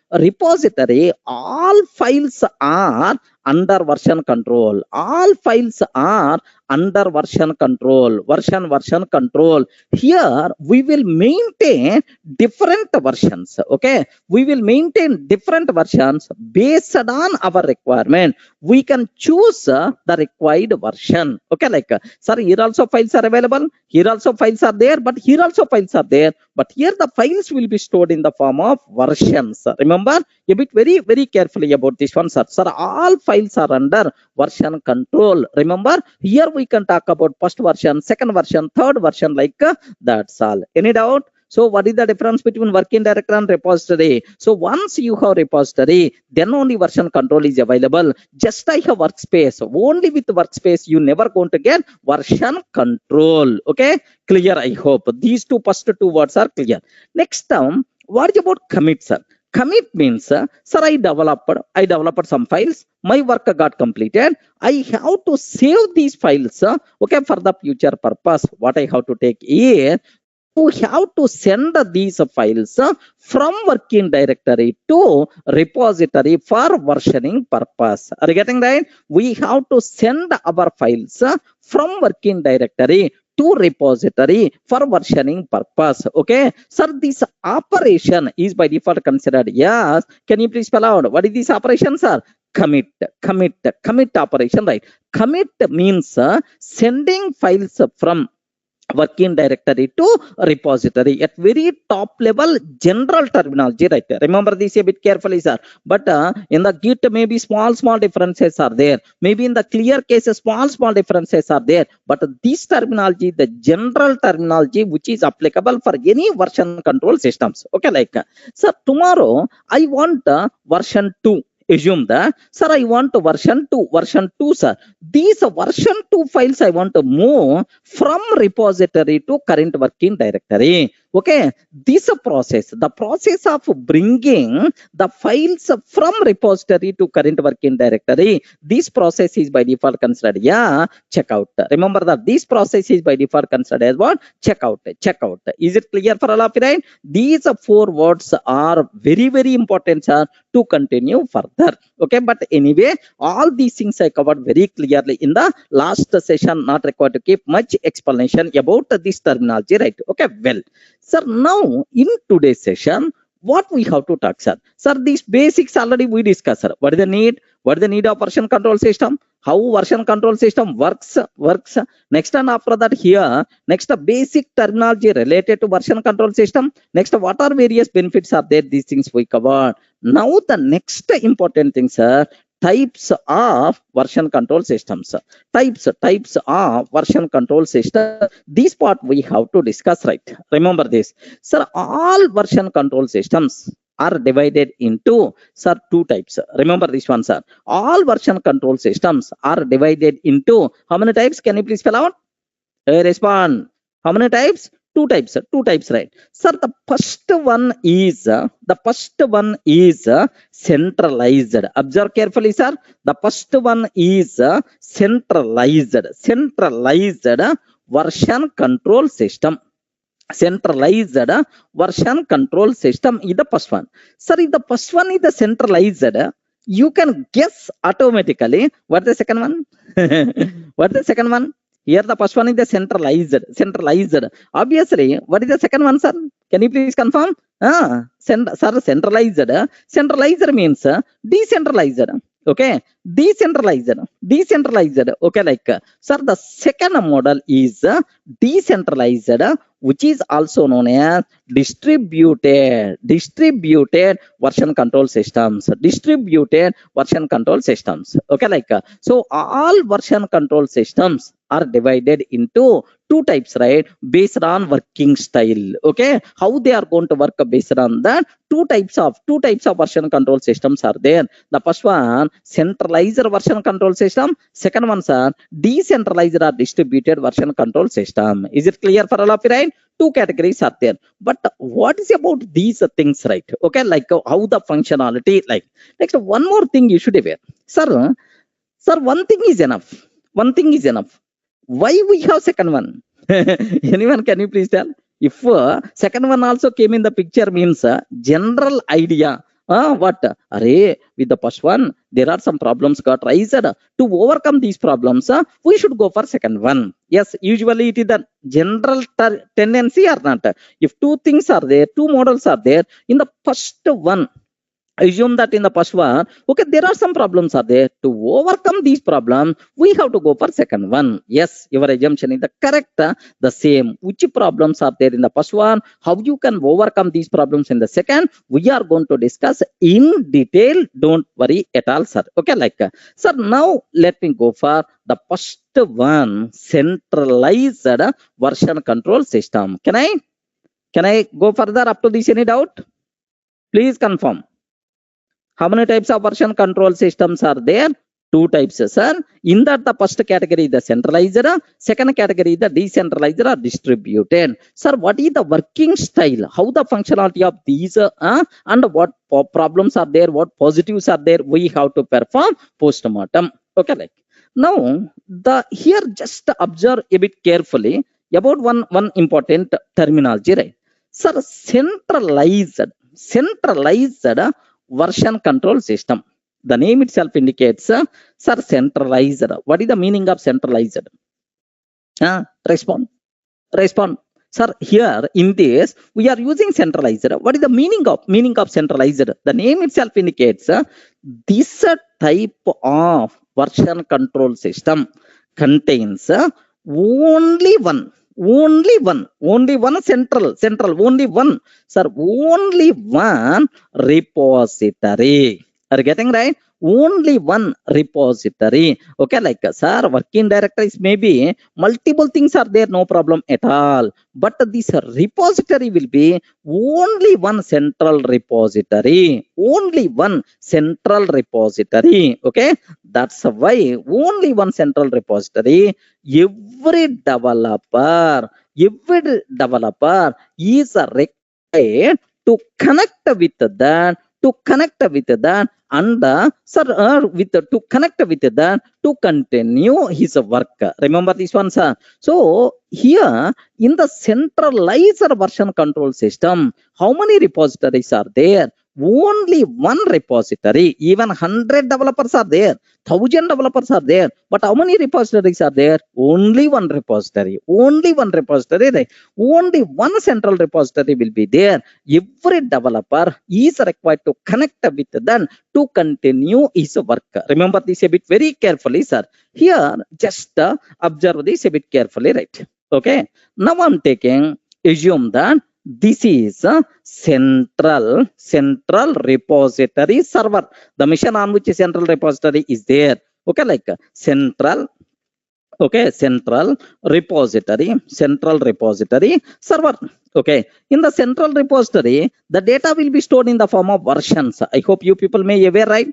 all files are under version control. All files are under version control. Version control. Here we will maintain different versions. Okay, we will maintain different versions based on our requirement. We can choose the required version. Okay, like sir, here also files are available, here also files are there, but here also files are there, but here the files will be stored in the form of versions. Remember a bit very, very carefully about this one, sir. Sir, all files are under version control. Remember, here we can talk about first version, second version, third version, like that's all. Any doubt? So what is the difference between working directory and repository? So once you have repository, then only version control is available. Just like a workspace, only with workspace you never going to get version control. Okay, clear? I hope these first two words are clear. Next term, what is about commit, sir? Commit means, sir, I developed some files. My work got completed. I have to save these files, okay, for the future purpose. What I have to take is, you have to send these files from working directory to repository for versioning purpose. Are you getting right? We have to send our files from working directory to repository for versioning purpose. Okay, sir, this operation is by default considered. Yes, can you please spell out what is this operation, sir? Commit operation, right? Commit means sending files from working directory to repository at very top level general terminology, right? Remember this a bit carefully, sir. But in the Git, maybe small differences are there. Maybe in the clear cases, small differences are there. But this terminology, the general terminology, which is applicable for any version control systems. Okay, like, sir, tomorrow I want version 2. Assume that, sir, I want version 2, sir. These version 2 files I want to move from repository to current working directory. Okay, this process, the process of bringing the files from repository to current working directory, this process is by default considered, yeah, checkout. Remember that this process is by default considered as what? Checkout. Is it clear for all of you, right? These 4 words are very, very important, sir, to continue further. Okay, but anyway, all these things I covered very clearly in the last session, not required to keep much explanation about this terminology, right? Okay, well, sir, now in today's session, what we have to talk, sir? Sir, these basics already we discussed, sir. What is the need? What is the need of version control system? How version control system works? Next, and after that, here, next, the basic terminology related to version control system. Next, what are various benefits are there? These things we covered. Now, the next important thing, sir, types of version control systems. Types of version control system. This part we have to discuss, right? Remember this. Sir, all version control systems are divided into, sir, 2 types. Remember this one, sir. All version control systems are divided into how many types? Can you please spell out? Respond. How many types? 2 types, right? Sir, the first one is centralized. Observe carefully, sir. The first one is centralized. version control system. Centralized version control system is the first one. Sir, if the first one is the centralized, you can guess automatically what the second one. What the second one? Here the first one is the centralized. Obviously, what is the second one, sir? Can you please confirm? Sir, centralized. Centralized means decentralized. Okay, decentralized. Okay, like sir, the second model is decentralized, which is also known as distributed version control systems. Okay, like so all version control systems are divided into two types, right? Based on working style. Okay, how they are going to work based on that. Two types of version control systems are there. The first one, centralized version control system. Second one, sir, decentralized or distributed version control system. Is it clear for all of you, right? Two categories are there. But what is about these things, right? Okay, like how the functionality, like next one more thing you should be aware. Sir, one thing is enough. Why we have second one? Anyone, can you please tell? If second one also came in the picture means general idea. What? Array, with the first one, there are some problems got raised. To overcome these problems, we should go for second one. Yes, usually it is the general tendency or not. If two things are there, two models are there, in the first one, assume that in the first one, okay, there are some problems are there. To overcome these problems, we have to go for second one. Yes, your assumption is the correct. The same. Which problems are there in the first one? How you can overcome these problems in the second? We are going to discuss in detail. Don't worry at all, sir. Okay, like sir. Now let me go for the first one, centralized version control system. Can I go further up to this? Any doubt? Please confirm. How many types of version control systems are there? Two types, sir. In that, the first category is the centralized, second category is the decentralized or distributed. Sir, what is the working style? How the functionality of these and what problems are there? What positives are there? We have to perform post-mortem. Okay, like now here just observe a bit carefully about one important terminology, right? Sir, centralized version control system. The name itself indicates, sir, centralized. What is the meaning of centralized? Respond. Sir, here in this, we are using centralized. What is the meaning of centralized? The name itself indicates this type of version control system contains only one central, only one, sir, only one repository. Are you getting right? Only one repository. Okay, like sir, working directories maybe multiple things are there, no problem at all. But this repository will be only one central repository. Only one central repository. Okay, that's why only one central repository. Every developer is required to connect with that. And to connect with that to continue his work. Remember this one, sir. So here in the centralized version control system, how many repositories are there? Only one repository. Even 100 developers are there, 1000 developers are there, but how many repositories are there? Only one repository. Right? Only one central repository will be there. Every developer is required to connect with them to continue his work. Remember this a bit very carefully, sir. Here just observe this a bit carefully, right? Okay, now I'm taking, assume that this is a central repository server. The machine on which a central repository is there. Okay, like central repository server. Okay, in the central repository, the data will be stored in the form of versions. I hope you people may be aware, right?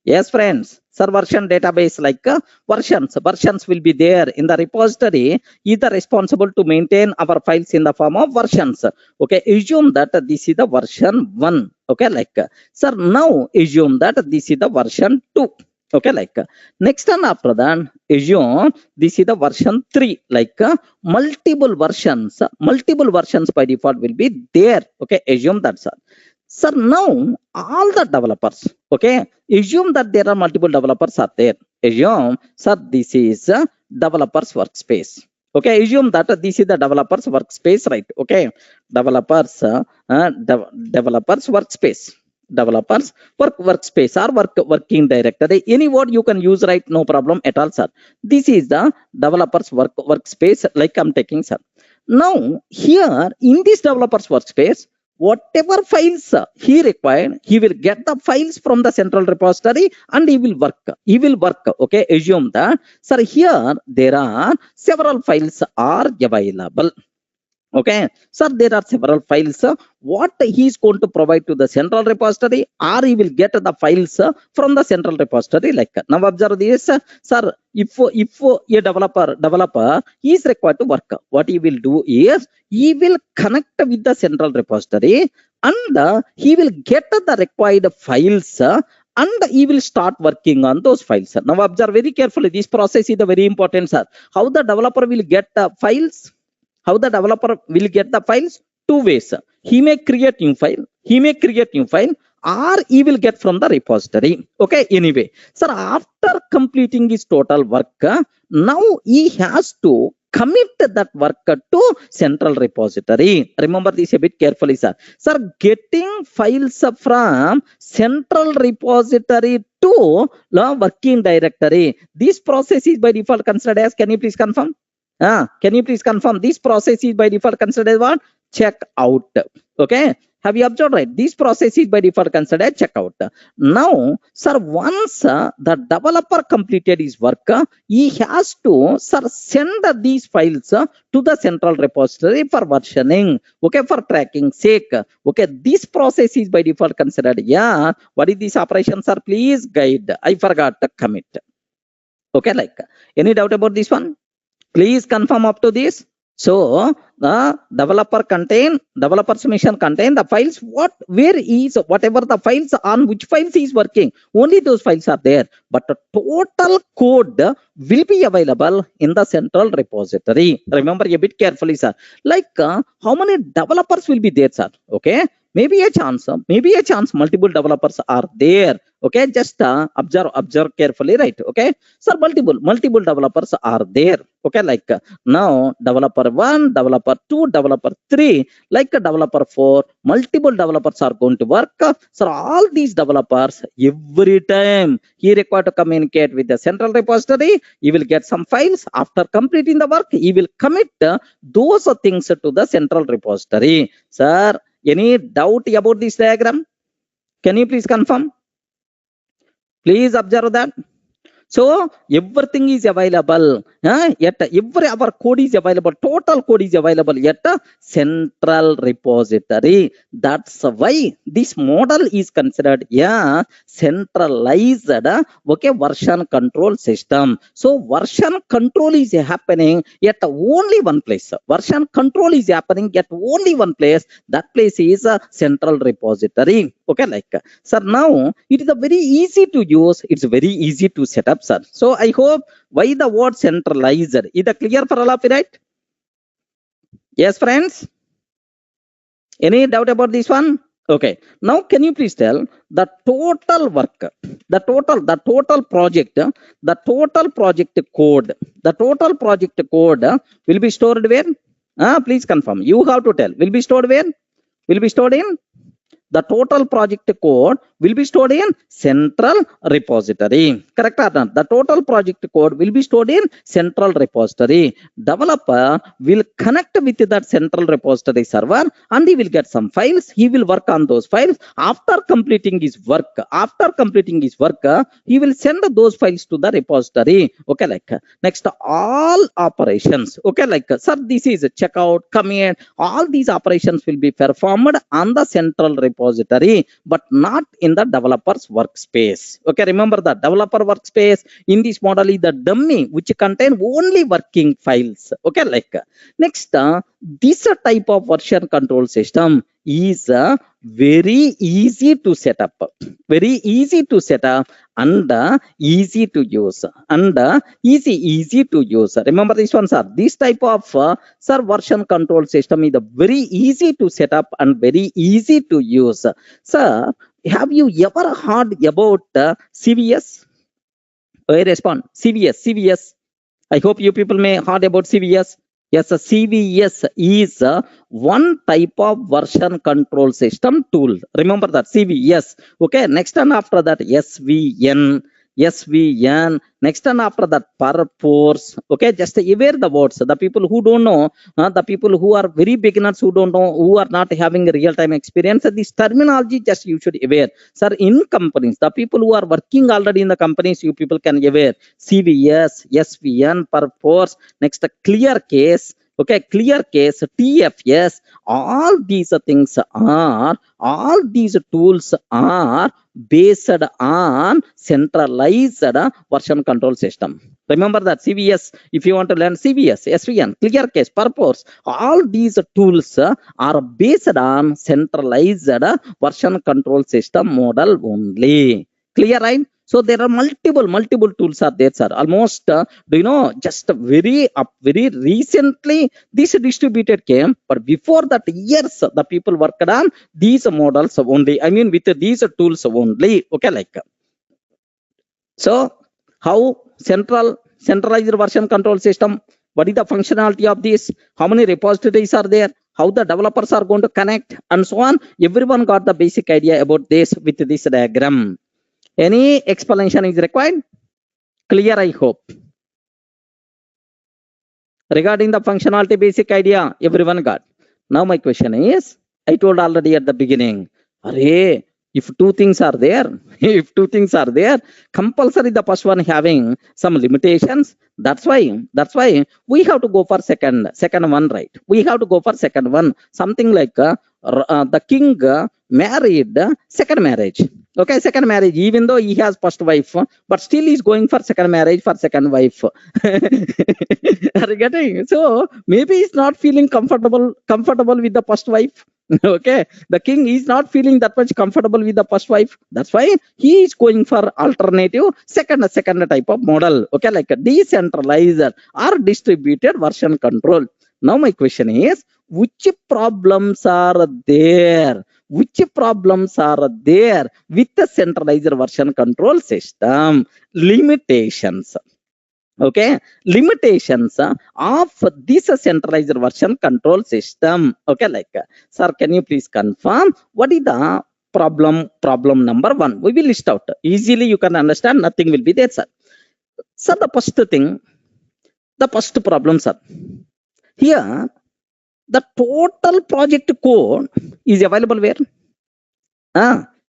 Yes, friends. Sir, version database like versions will be there in the repository. Is responsible to maintain our files in the form of versions. Okay, assume that this is the version 1. Okay, like sir, now assume that this is the version 2. Okay, like next and after that, assume this is the version 3, like multiple versions by default will be there. Okay, assume that, sir. Sir, now all the developers, okay, assume that there are multiple developers are there. Assume, sir, this is a developers workspace. Okay, assume that this is the developers workspace, right? Okay, developers workspace. Developers workspace or working directory, any word you can use, right? No problem at all, sir. This is the developers workspace, like I'm taking, sir. Now here in this developers workspace, whatever files he required, he will get the files from the central repository and he will work. Okay, assume that, sir, here there are several files are available. Okay, sir, there are several files. What he is going to provide to the central repository, or he will get the files from the central repository. Like now, observe this, sir. If a developer is required to work, what he will do is he will connect with the central repository and he will get the required files. And he will start working on those files. Now, observe very carefully. This process is very important, sir. How the developer will get the files? How the developer will get the files? Two ways. He may create new file, or he will get from the repository. Okay, anyway, sir, after completing his total work, now he has to commit that work to central repository. Remember this a bit carefully, sir. Sir, getting files from central repository to the working directory, this process is by default considered as, can you please confirm? Can you please confirm this process is by default considered what? Check out. Okay, have you observed, right? This process is by default considered checkout. Now, sir, once the developer completed his work, he has to, sir, send these files to the central repository for versioning. Okay, for tracking sake. Okay, this process is by default considered. Yeah, what is this operation, sir? Please guide. I forgot to commit. Okay, like any doubt about this one? Please confirm up to this. So the developer's mission contain the files, whatever the files on which files he is working, only those files are there, but the total code will be available in the central repository. Remember a bit carefully, sir. Like how many developers will be there, sir? Okay, maybe a chance multiple developers are there. Okay, just observe carefully, right? Okay, sir, multiple developers are there. Okay, like now developer 1, developer 2, developer 3, like developer 4, multiple developers are going to work. So all these developers, every time he required to communicate with the central repository, he will get some files. After completing the work, he will commit those things to the central repository. Sir, any doubt about this diagram? Can you please confirm? Please observe that. So everything is available. Yet our code is available. Total code is available at central repository. That's why this model is considered a centralized version control system. So version control is happening at only one place. Version control is happening at only one place. That place is a central repository. Okay, like sir, now it is a very easy to use. It's very easy to set up, sir. So I hope why the word centralized. Is it clear for all of you, right? Yes, friends. Any doubt about this one? Okay. Now, can you please tell the total work, the total project code, will be stored where? Please confirm. You have to tell. Will be stored where? Will be stored in. The total project code will be stored in central repository. Correct or not? The total project code will be stored in central repository. Developer will connect with that central repository server and he will get some files. He will work on those files. After completing his work, he will send those files to the repository. Okay, like next, all operations. Okay, like sir, this is checkout, commit. All these operations will be performed on the central repository, but not in the developer's workspace. Okay, remember that developer workspace in this model is the dummy which contain only working files. Okay, like next, this type of version control system is very easy to set up, very easy to set up, and easy to use, and easy to use. Remember this one, sir. This type of sir version control system is very easy to set up and very easy to use. Sir, have you ever heard about CVS? I respond. CVS. I hope you people may heard about CVS. Yes, a CVS is one type of version control system tool. Remember that CVS. Okay, next and after that SVN. Next and after that purpose. Okay, just aware the words. The people who don't know, the people who are very beginners who don't know, who are not having real-time experience, this terminology just you should aware. Sir, in companies, the people who are working already in the companies, you people can aware. CVS, SVN, purpose. Next, clear case. Okay, clear case, TFS, all these things are, all these tools are based on centralized version control system. Remember that CVS, if you want to learn CVS, SVN, clear case, purpose, all these tools are based on centralized version control system model only. Clear, right? So there are multiple tools are there, sir. Almost, do you know, just very recently this distributed came, but before that years the people worked on these models only. I mean, with these tools only. Okay, like so, how centralized version control system? What is the functionality of this? How many repositories are there? How the developers are going to connect, and so on. Everyone got the basic idea about this with this diagram. Any explanation is required? Clear, I hope. Regarding the functionality basic idea, everyone got. Now my question is, I told already at the beginning, array, if two things are there, compulsory the first one having some limitations. That's why we have to go for second one, right? We have to go for second one. Something like the king married second marriage. Okay, second marriage, even though he has first wife, but still he's going for second marriage for second wife. Are you getting? So maybe he's not feeling comfortable with the first wife. Okay, the king is not feeling that much comfortable with the first wife. That's why he is going for alternative second type of model. Okay, like a decentralized or distributed version control. Now my question is, which problems are there? Which problems are there with the centralized version control system? Limitations. Okay, limitations of this centralized version control system. Okay, like sir, can you please confirm what is the problem number one? We will list out easily. You can understand. Nothing will be there, sir. Sir, the first thing, the first problem, sir. Here, the total project code is available where?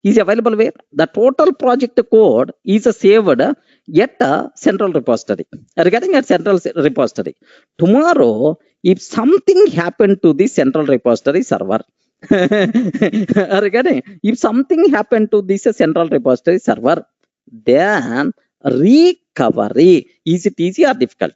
Is available where? The total project code is saved at a central repository. Regarding at central repository, tomorrow, if something happened to the central repository server, regarding if something happened to this central repository server, then recovery, is it easy or difficult?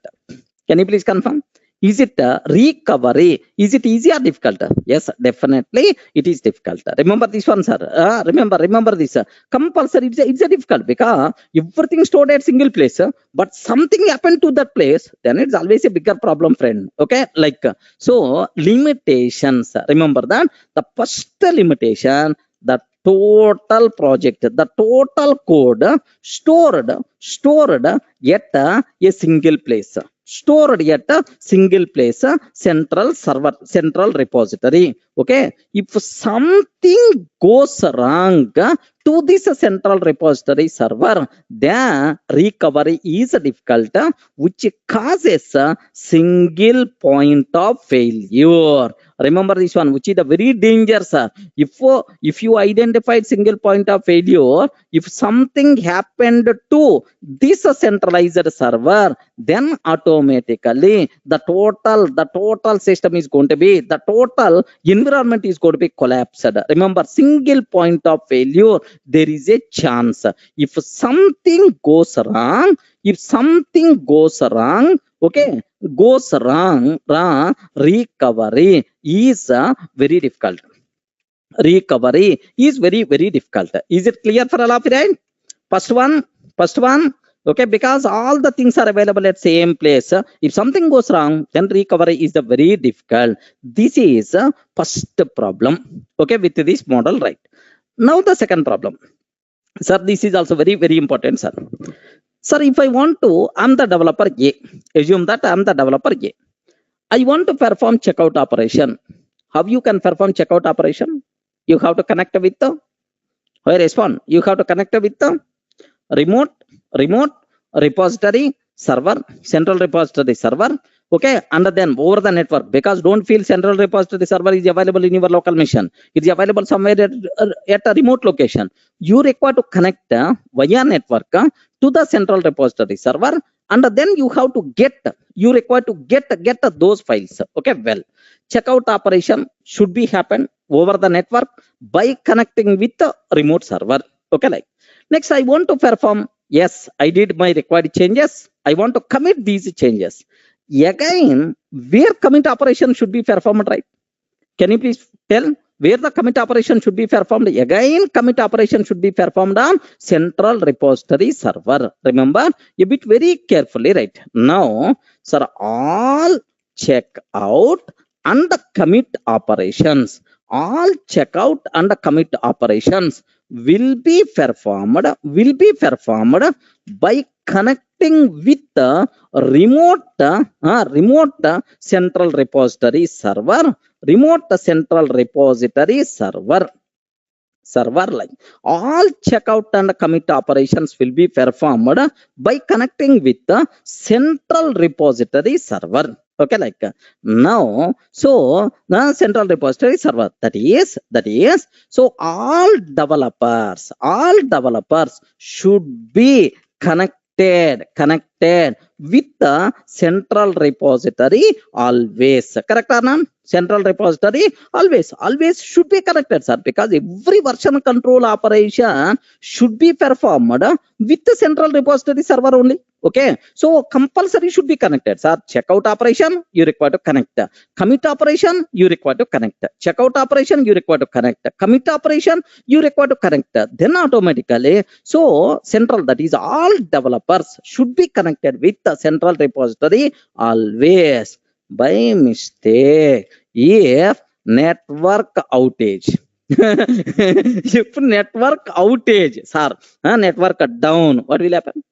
Can you please confirm? Is it recovery? Is it easy or difficult? Yes, definitely it is difficult. Remember this one, sir. Remember this. Compulsory, it's a difficult because everything stored at single place, but something happened to that place, then it's always a bigger problem, friend. Okay, like so limitations. Remember that the first limitation, the total project, the total code stored at a single place. Stored at a single place, central server, central repository. Okay, if something goes wrong to this central repository server, then recovery is difficult, which causes a single point of failure. Remember this one, which is a very dangerous. If you identified single point of failure, if something happened to this centralized server, then automatically the total system is going to be, the total environment is going to be collapsed. Remember, single point of failure, there is a chance. If something goes wrong, okay, recovery is very difficult. recovery is very, very difficult. Is it clear for all of you, right? First one, okay, because all the things are available at same place. If something goes wrong, then recovery is the very difficult. This is first problem, okay, with this model, right? Now the second problem, sir, this is also very, very important, sir. Sir, if I want to, I'm the developer A. Assume that I'm the developer A. I want to perform checkout operation. How you can perform checkout operation? You have to connect with the, where respond? You have to connect with the remote repository server, central repository server, okay, and then over the network, because don't feel central repository server is available in your local machine. It's available somewhere at a remote location. You require to connect via network to the central repository server, and then you have to require to get those files. Okay, well, checkout operation should be happen over the network by connecting with the remote server. Okay, like next I want to perform, yes, I did my required changes. I want to commit these changes. Again, where commit operation should be performed, right? Can you please tell where the commit operation should be performed? Again, commit operation should be performed on central repository server. Remember a bit very carefully, right? Now, sir, all checkout and commit operations, all checkout and commit operations will be performed by connecting with the remote central repository server, server line. All checkout and commit operations will be performed by connecting with the central repository server. Okay, like now, so the central repository server, that is, so all developers should be connected with the central repository always. Correct or not? Central repository always should be connected, sir, because every version control operation should be performed with the central repository server only. Okay, so compulsory should be connected, sir. Checkout operation you require to connect, commit operation you require to connect, checkout operation you require to connect, commit operation you require to connect. Then automatically, so central, that is all developers should be connected with the central repository always. By mistake, if network outage, if network outage, sir, network down, what will happen?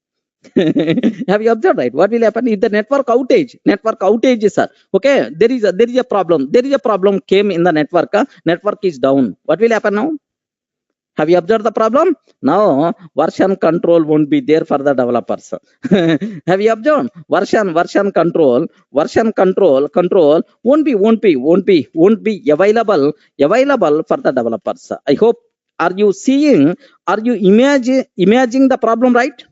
Have you observed, right? What will happen if the network outage, sir? Okay, there is a problem came in the network. Network is down. What will happen now? Have you observed the problem? Now version control won't be there for the developers. Have you observed? Version control won't be available for the developers. I hope, are you imagining the problem, right?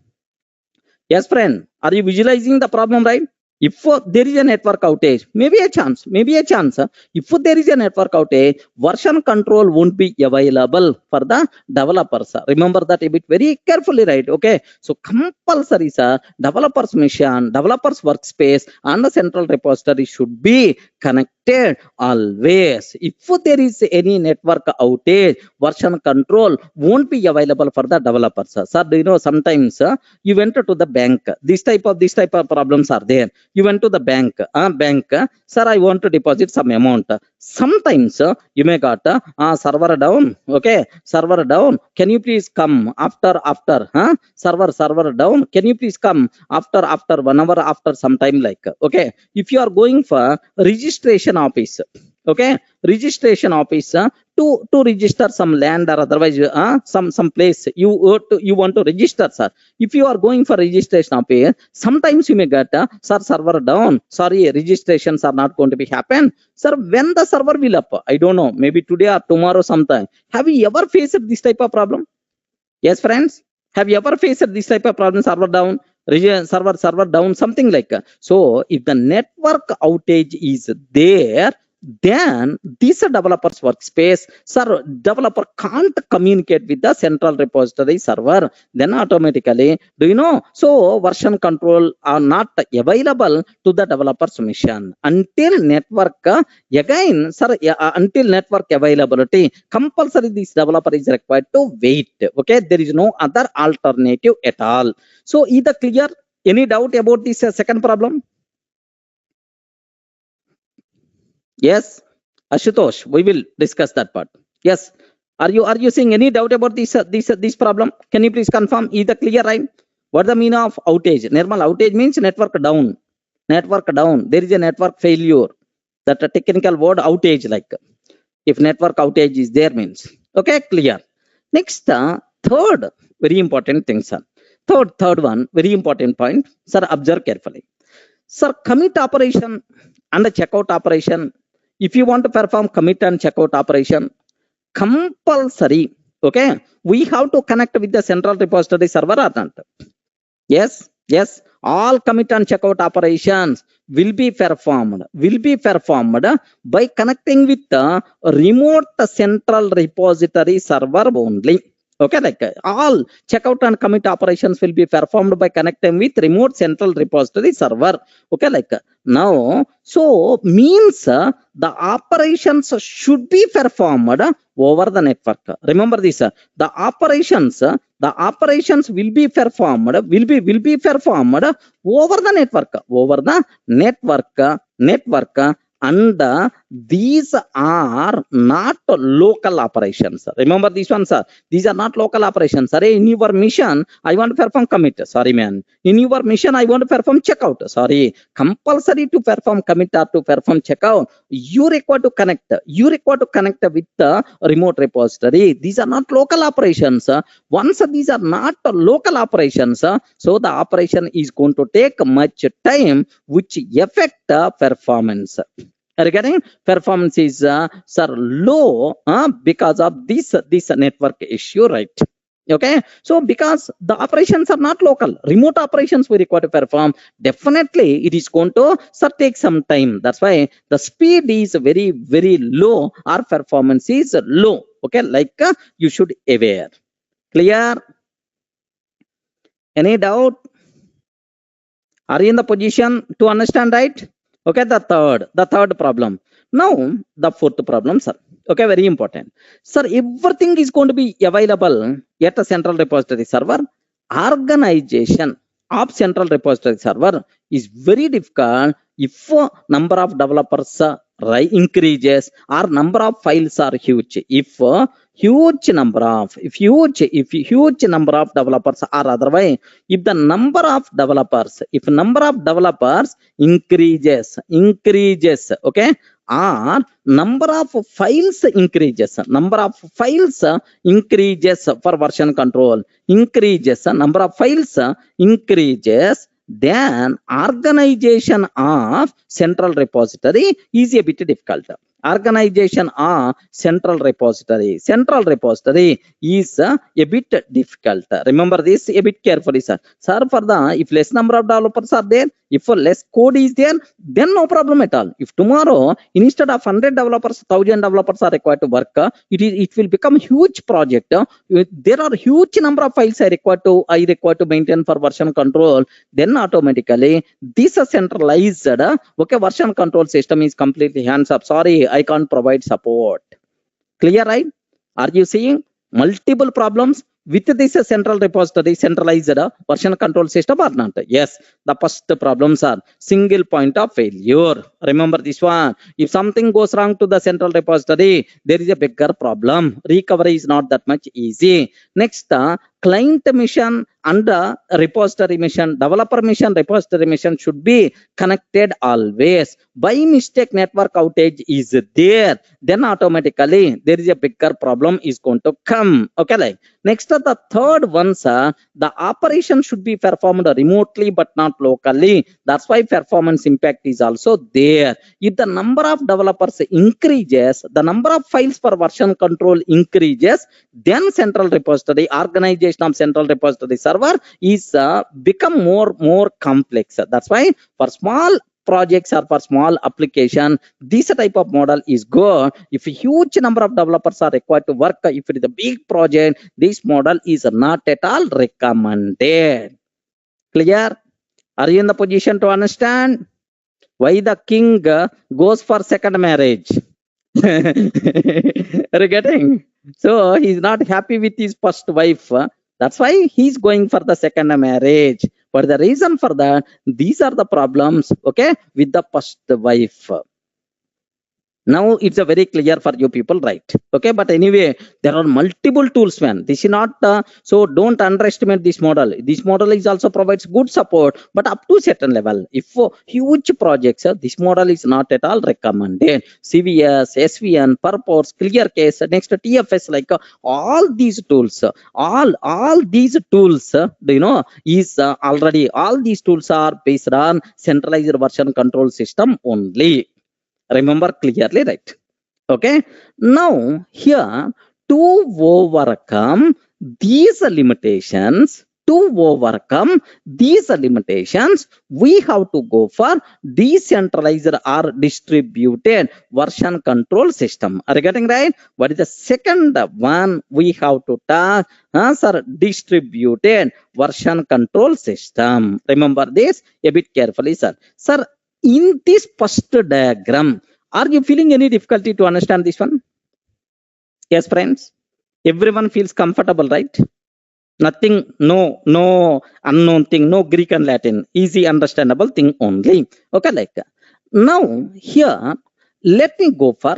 Yes, friend, are you visualizing the problem, right? If there is a network outage, maybe a chance. If there is a network outage, version control won't be available for the developers. Remember that a bit very carefully, right? Okay, so compulsory, sir, developers mission, developers workspace and the central repository should be connected always. If there is any network outage, version control won't be available for the developers. Sir, do you know, sometimes you went to the bank, this type of problems are there. You went to the bank, sir, I want to deposit some amount. Sometimes you may got server down. Okay, server down, can you please come after server down, can you please come after 1 hour, after some time, like. Okay, if you are going for registration office, okay, registration office to register some land or otherwise some place you want to register, sir. If you are going for registration office, sometimes you may get sir, server down, sorry, registrations are not going to be happen. Sir, when the server will up, I don't know, maybe today or tomorrow sometime. Have you ever faced this type of problem? Yes, friends, have you ever faced this type of problem? Server down, server down, something like. So if the network outage is there, then this developer's workspace, sir, developer can't communicate with the central repository server. Then automatically, do you know? So version control are not available to the developer's machine until network again, sir. Until network availability, compulsory this developer is required to wait. Okay, there is no other alternative at all. So either clear? Any doubt about this second problem? Yes, Ashutosh, we will discuss that part. Yes, are you seeing any doubt about this problem? Can you please confirm? Either clear, right? What the meaning of outage? Normal outage means network down. Network down. There is a network failure. That a technical word outage, like if network outage is there means. Okay, clear. Next, third very important thing, sir. Third one very important point, sir. Observe carefully, sir. Commit operation and the checkout operation. If you want to perform commit and checkout operation, compulsory, okay, we have to connect with the central repository server or not? Yes, yes, all commit and checkout operations will be performed by connecting with the remote central repository server only. Okay, like all checkout and commit operations will be performed by connecting with remote central repository server. Okay, like now, so means the operations should be performed over the network. Remember this, the operations will be performed over the network, and these are not local operations. Remember this one, sir. These are not local operations. Sorry, in your mission, I want to perform commit. Sorry, man. In your mission, I want to perform checkout. Sorry. Compulsory to perform commit or to perform checkout, you require to connect. You require to connect with the remote repository. These are not local operations. Once these are not local operations, so the operation is going to take much time, which affect the performance. Regarding performance is sir low because of this network issue, right? Okay, so because the operations are not local, remote operations we require to perform, definitely it is going to take some time. That's why the speed is very, very low, or performance is low. Okay, like you should aware. Clear? Any doubt? Are you in the position to understand, right? Okay, the third problem. Now the fourth problem, sir. Okay, very important, sir. Everything is going to be available at a central repository server. Organization of central repository server is very difficult if number of developers increases or number of files are huge. If huge number of developers are otherwise, if the number of developers increases, okay, or number of files increases, for version control increases, number of files increases, then organization of central repository is a bit difficult. Organization of central repository is a bit difficult. Remember this a bit carefully, sir. Sir, for the if less number of developers are there, if less code is there, then no problem at all. If tomorrow instead of 100 developers, 1000 developers are required to work, it will become huge project. There are huge number of files I require to maintain for version control. Then automatically this centralized version control system is completely hands up. Sorry, I can't provide support. Clear, right? Are you seeing multiple problems with this central repository, centralized version control system or not? Yes, the first problems are single point of failure. Remember this one. If something goes wrong to the central repository, there is a bigger problem. Recovery is not that much easy. Next, client mission and repository mission, developer mission, repository mission should be connected always. By mistake network outage is there, then automatically there is a bigger problem is going to come. Okay, like next, the third one, sir, the operation should be performed remotely but not locally. That's why performance impact is also there. If the number of developers increases, the number of files for version control increases, then central repository, organization of central repository server is become more complex. That's why for small projects or for small application, this type of model is good. If a huge number of developers are required to work, if it is a big project, this model is not at all recommended. Clear? Are you in the position to understand why the king goes for second marriage? Are you getting? So he's not happy with his first wife. That's why he's going for the second marriage. But the reason for that, these are the problems, okay, with the first wife. Now it's a very clear for you people, right? Okay, but anyway, there are multiple tools, man. This is not so don't underestimate this model. This model is also provides good support, but up to certain level. If for huge projects, this model is not at all recommended. CVS, SVN, purpose, clear case, next TFS, like all these tools, all these tools, is already all these tools are based on centralized version control system only. Remember clearly, right? Okay. Now here, to overcome these limitations, we have to go for decentralized or distributed version control system. Are you getting right? What is the second one we have to talk? Sir, distributed version control system. Remember this a bit carefully, sir. Sir, in this first diagram, are you feeling any difficulty to understand this one? Yes, friends. Everyone feels comfortable, right? Nothing, no unknown thing, no Greek and Latin, easy understandable thing only. Okay, like now here, let me go for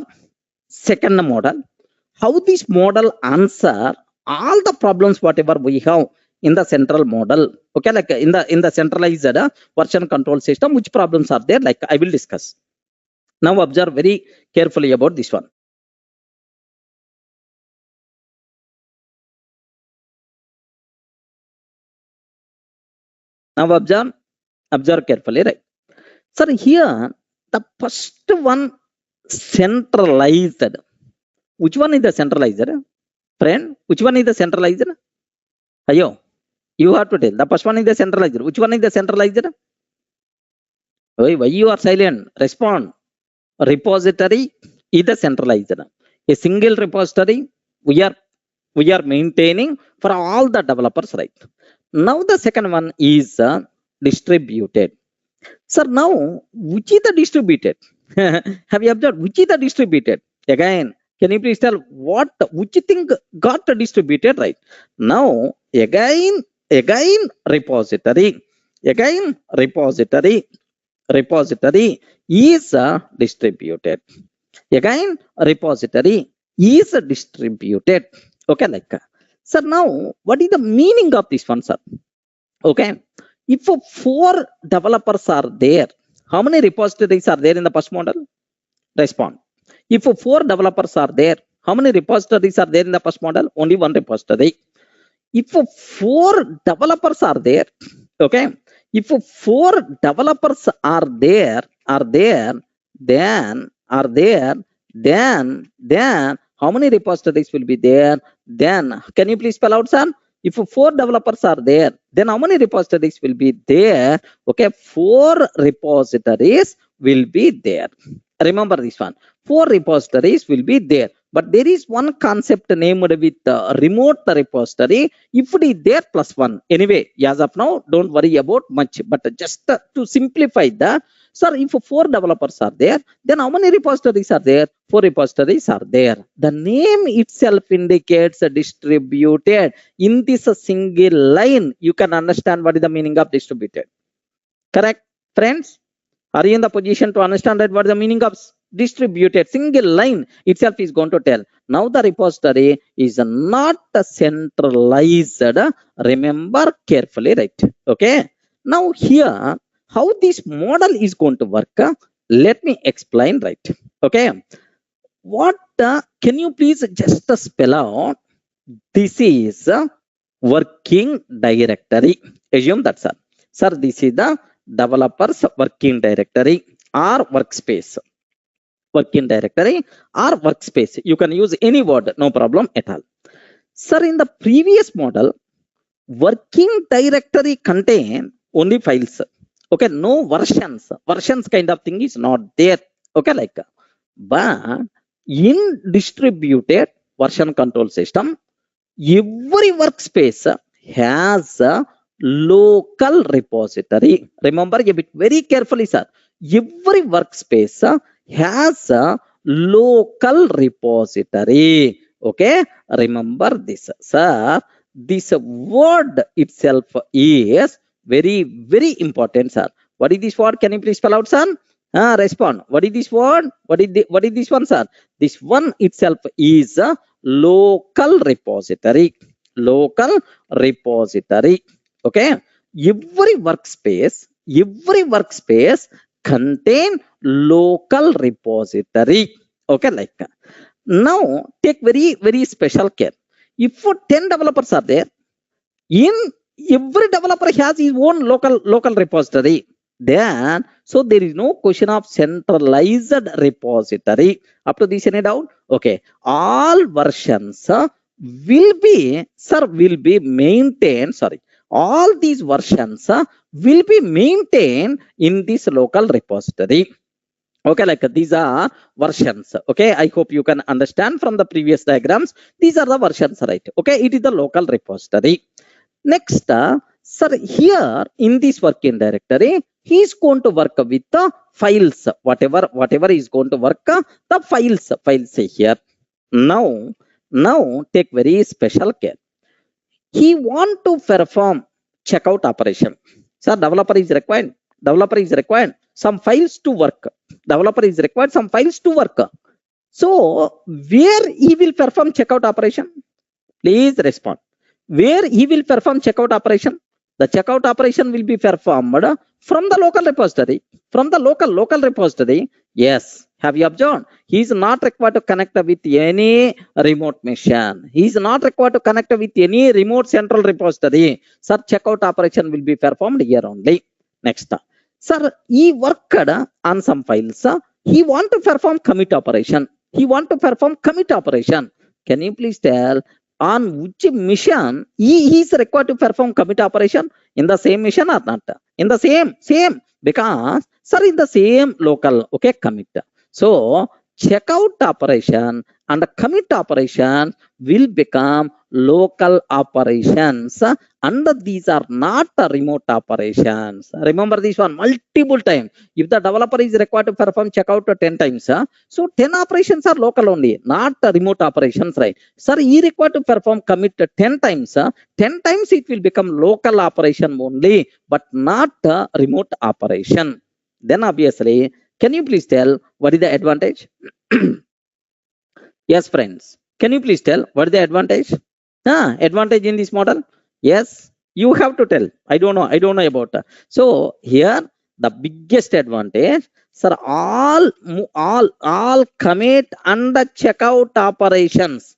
second model. How this model answer all the problems whatever we have in the central model. Okay, like in the centralized version control system, which problems are there? Like I will discuss. Now observe very carefully about this one. Now observe carefully, right? Sir, here the first one centralized. Which one is the centralized? Friend, which one is the centralized? Ayo, you have to tell. The first one is the centralized. Which one is the centralized? Why you are silent? Respond. Repository is the centralized. A single repository we are maintaining for all the developers, right? Now the second one is distributed. Sir, now which is the distributed? Have you observed which is the distributed? Again, can you please tell which thing got distributed, right? Now again repository. Again repository is distributed. Again repository is distributed. Okay, like sir, now what is the meaning of this one, sir? Okay, if 4 developers are there, how many repositories are there in the first model? Respond. If 4 developers are there, how many repositories are there in the first model? Only 1 repository. If 4 developers are there, okay, if 4 developers are there, then how many repositories will be there? Then can you please spell out, sir? If 4 developers are there, then how many repositories will be there? Okay, 4 repositories will be there. Remember this one. 4 repositories will be there. But there is one concept named with remote repository. If it is there, +1. Anyway, as of now, don't worry about much. But just to simplify that, sir, if 4 developers are there, then how many repositories are there? 4 repositories are there. The name itself indicates distributed. In this single line, you can understand what is the meaning of distributed. Correct, friends? Are you in the position to understand that what is the meaning of distributed? Single line itself is going to tell. Now the repository is not centralized. Remember carefully, right? Okay. Now here, how this model is going to work? Let me explain, right? Okay. What can you please just spell out? This is working directory. Assume that, sir. Sir, this is the developers working directory or workspace. Working directory or workspace. You can use any word, no problem at all. Sir, in the previous model, working directory contain only files. Okay, no versions kind of thing is not there. Okay, like, but in distributed version control system, every workspace has a local repository. Remember a bit very carefully, sir. Every workspace has a local repository. Okay, remember this, sir. This word itself is very, very important, sir. What is this word? Can you please spell out, son? Respond. What is this word? What is this one, sir? This one itself is a local repository. Local repository. Okay. Every workspace contain local repository. Okay, like, now take very, very special care. If 10 developers are there, in every developer has his own local repository, then so there is no question of centralized repository. Up to this, any doubt? Okay, all versions will be maintained, all these versions will be maintained in this local repository. Okay, like, these are versions. Okay, I hope you can understand from the previous diagrams. These are the versions, right? Okay, it is the local repository. Next, sir, here in this working directory, he is going to work with the files. Whatever is going to work, the files here. Now take very special care. He want to perform checkout operation. Sir, developer is required some files to work. Developer is required some files to work. So where he will perform checkout operation? Please respond. Where he will perform checkout operation? The checkout operation will be performed from the local repository. From the local repository. Yes. Have you observed? He is not required to connect with any remote machine. He is not required to connect with any remote central repository. Sir, checkout operation will be performed here only. Next. Sir, he worked on some files. He want to perform commit operation. Can you please tell on which mission he is required to perform commit operation? In the same mission or not? In the same. Because, sir, in the same local, okay, commit. So, checkout operation and commit operation will become local operations, and these are not remote operations. Remember this one multiple times. If the developer is required to perform checkout 10 times, so 10 operations are local only, not remote operations, right? Sir, he required to perform commit 10 times. 10 times it will become local operation only, but not remote operation. Then obviously, can you please tell what is the advantage? Yes, friends. Can you please tell what is the advantage? Advantage in this model? Yes, you have to tell. I don't know about. So here the biggest advantage, sir, all commit and the checkout operations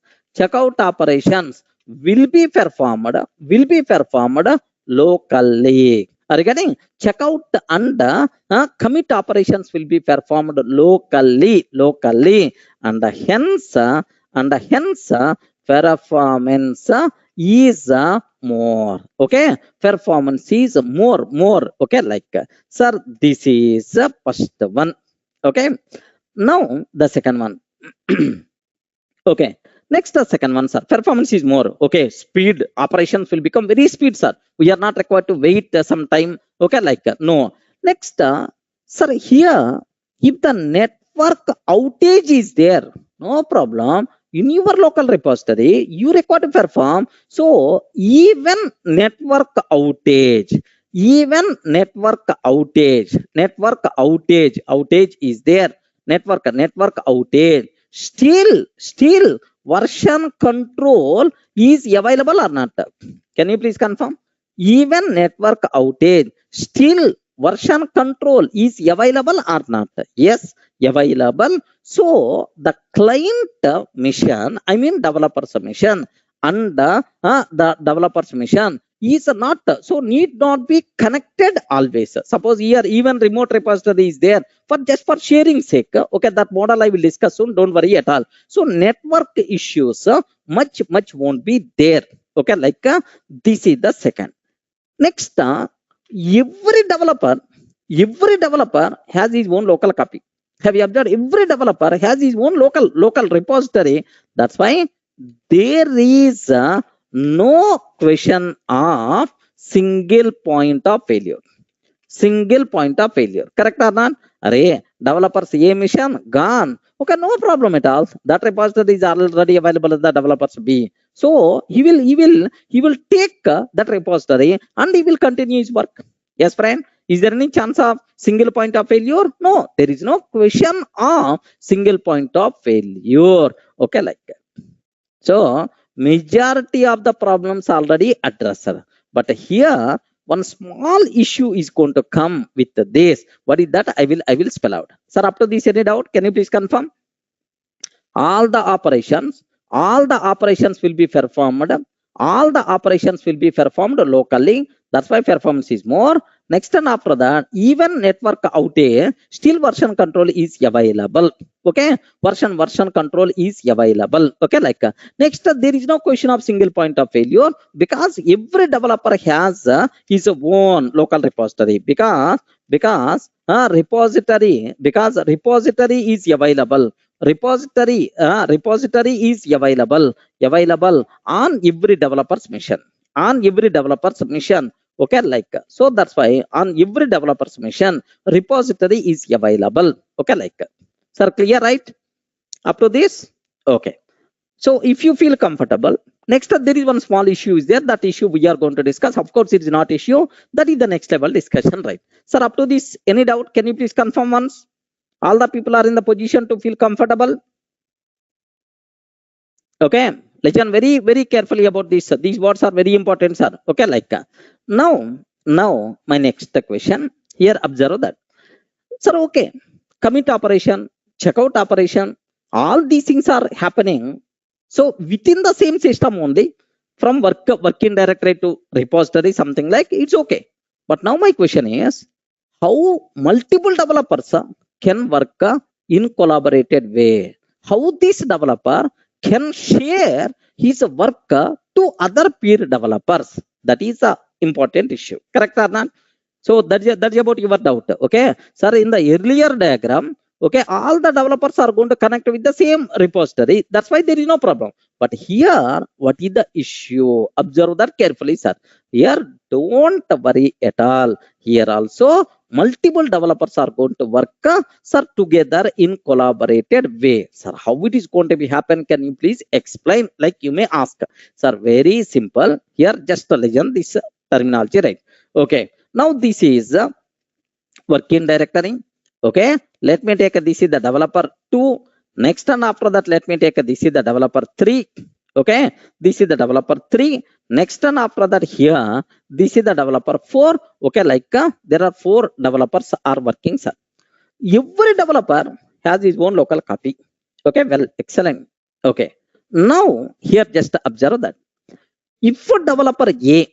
will be performed locally. Regarding checkout and commit operations will be performed locally, and hence performance is more. Okay, performance is more. Okay, like, sir, this is the first one. Okay, now the second one. Okay, next, the second one, sir, performance is more. Okay, speed operations will become very speed, sir. We are not required to wait some time. Okay, like, no. Next, sir, here if the network outage is there, no problem. In your local repository, you require to perform. So even network outage is there. Network outage. Still version control is available or not? Can you please confirm? Even network outage, still version control is available or not? Yes, available. So the client mission, I mean developer's mission, and the developer's mission is not, so need not be connected always. Suppose here even remote repository is there, for just for sharing sake. Okay, that model I will discuss soon, don't worry at all. So network issues much won't be there. Okay, like, this is the second. Next, every developer every developer has his own local copy. Have you observed? Every developer has his own local repository. That's why there is no question of single point of failure. Single point of failure. Correct or not? Array, developers A mission gone. Okay, no problem at all. That repository is already available in the developers B. So he will take that repository and he will continue his work. Yes, friend. Is there any chance of single point of failure? No, there is no question of single point of failure. Okay, like that. So majority of the problems already addressed. But here one small issue is going to come with this. What is that? I will spell out. Sir, up to this, any doubt? Can you please confirm? All the operations will be performed. All the operations will be performed locally. That's why performance is more. Next and after that, even network outage, still version control is available. Okay, version control is available. Okay, like next, there is no question of single point of failure because every developer has his own local repository. Because repository is available. Repository is available on every developer's mission. Okay, like so that's why on every developer's mission repository is available. Okay, like sir, clear, right? Up to this? Okay. So if you feel comfortable, next there is one small issue is there. That issue we are going to discuss. Of course, it is not issue. That is the next level discussion, right? Sir, up to this, any doubt? Can you please confirm once? All the people are in the position to feel comfortable. Okay, listen very, very carefully about this. These words are very important, sir. Okay, like now my next question here. Observe that, sir. Okay, commit operation, checkout operation, all these things are happening. So within the same system only, from working directory to repository, something like it's okay. But now my question is, how multiple developers can work in collaborated way? How this developer can share his work to other peer developers? That is a important issue. Correct or not? So that's about your doubt. Okay, sir, in the earlier diagram, okay, all the developers are going to connect with the same repository. That's why there is no problem. But here, what is the issue? Observe that carefully, sir. Here, don't worry at all. Here also, multiple developers are going to work, sir, together in collaborated way. Sir, how it is going to be happen? Can you please explain? Like you may ask, sir. Very simple. Here, just listen this terminology, right? Okay. Now this is working directory. Okay. Let me take this is the developer 2. Next and after that, let me take this is the developer 3. Okay. This is the developer 3. Next and after that, here this is the developer 4. Okay, like there are 4 developers are working, sir. Every developer has his own local copy. Okay, well, excellent. Okay, now here just observe that if developer A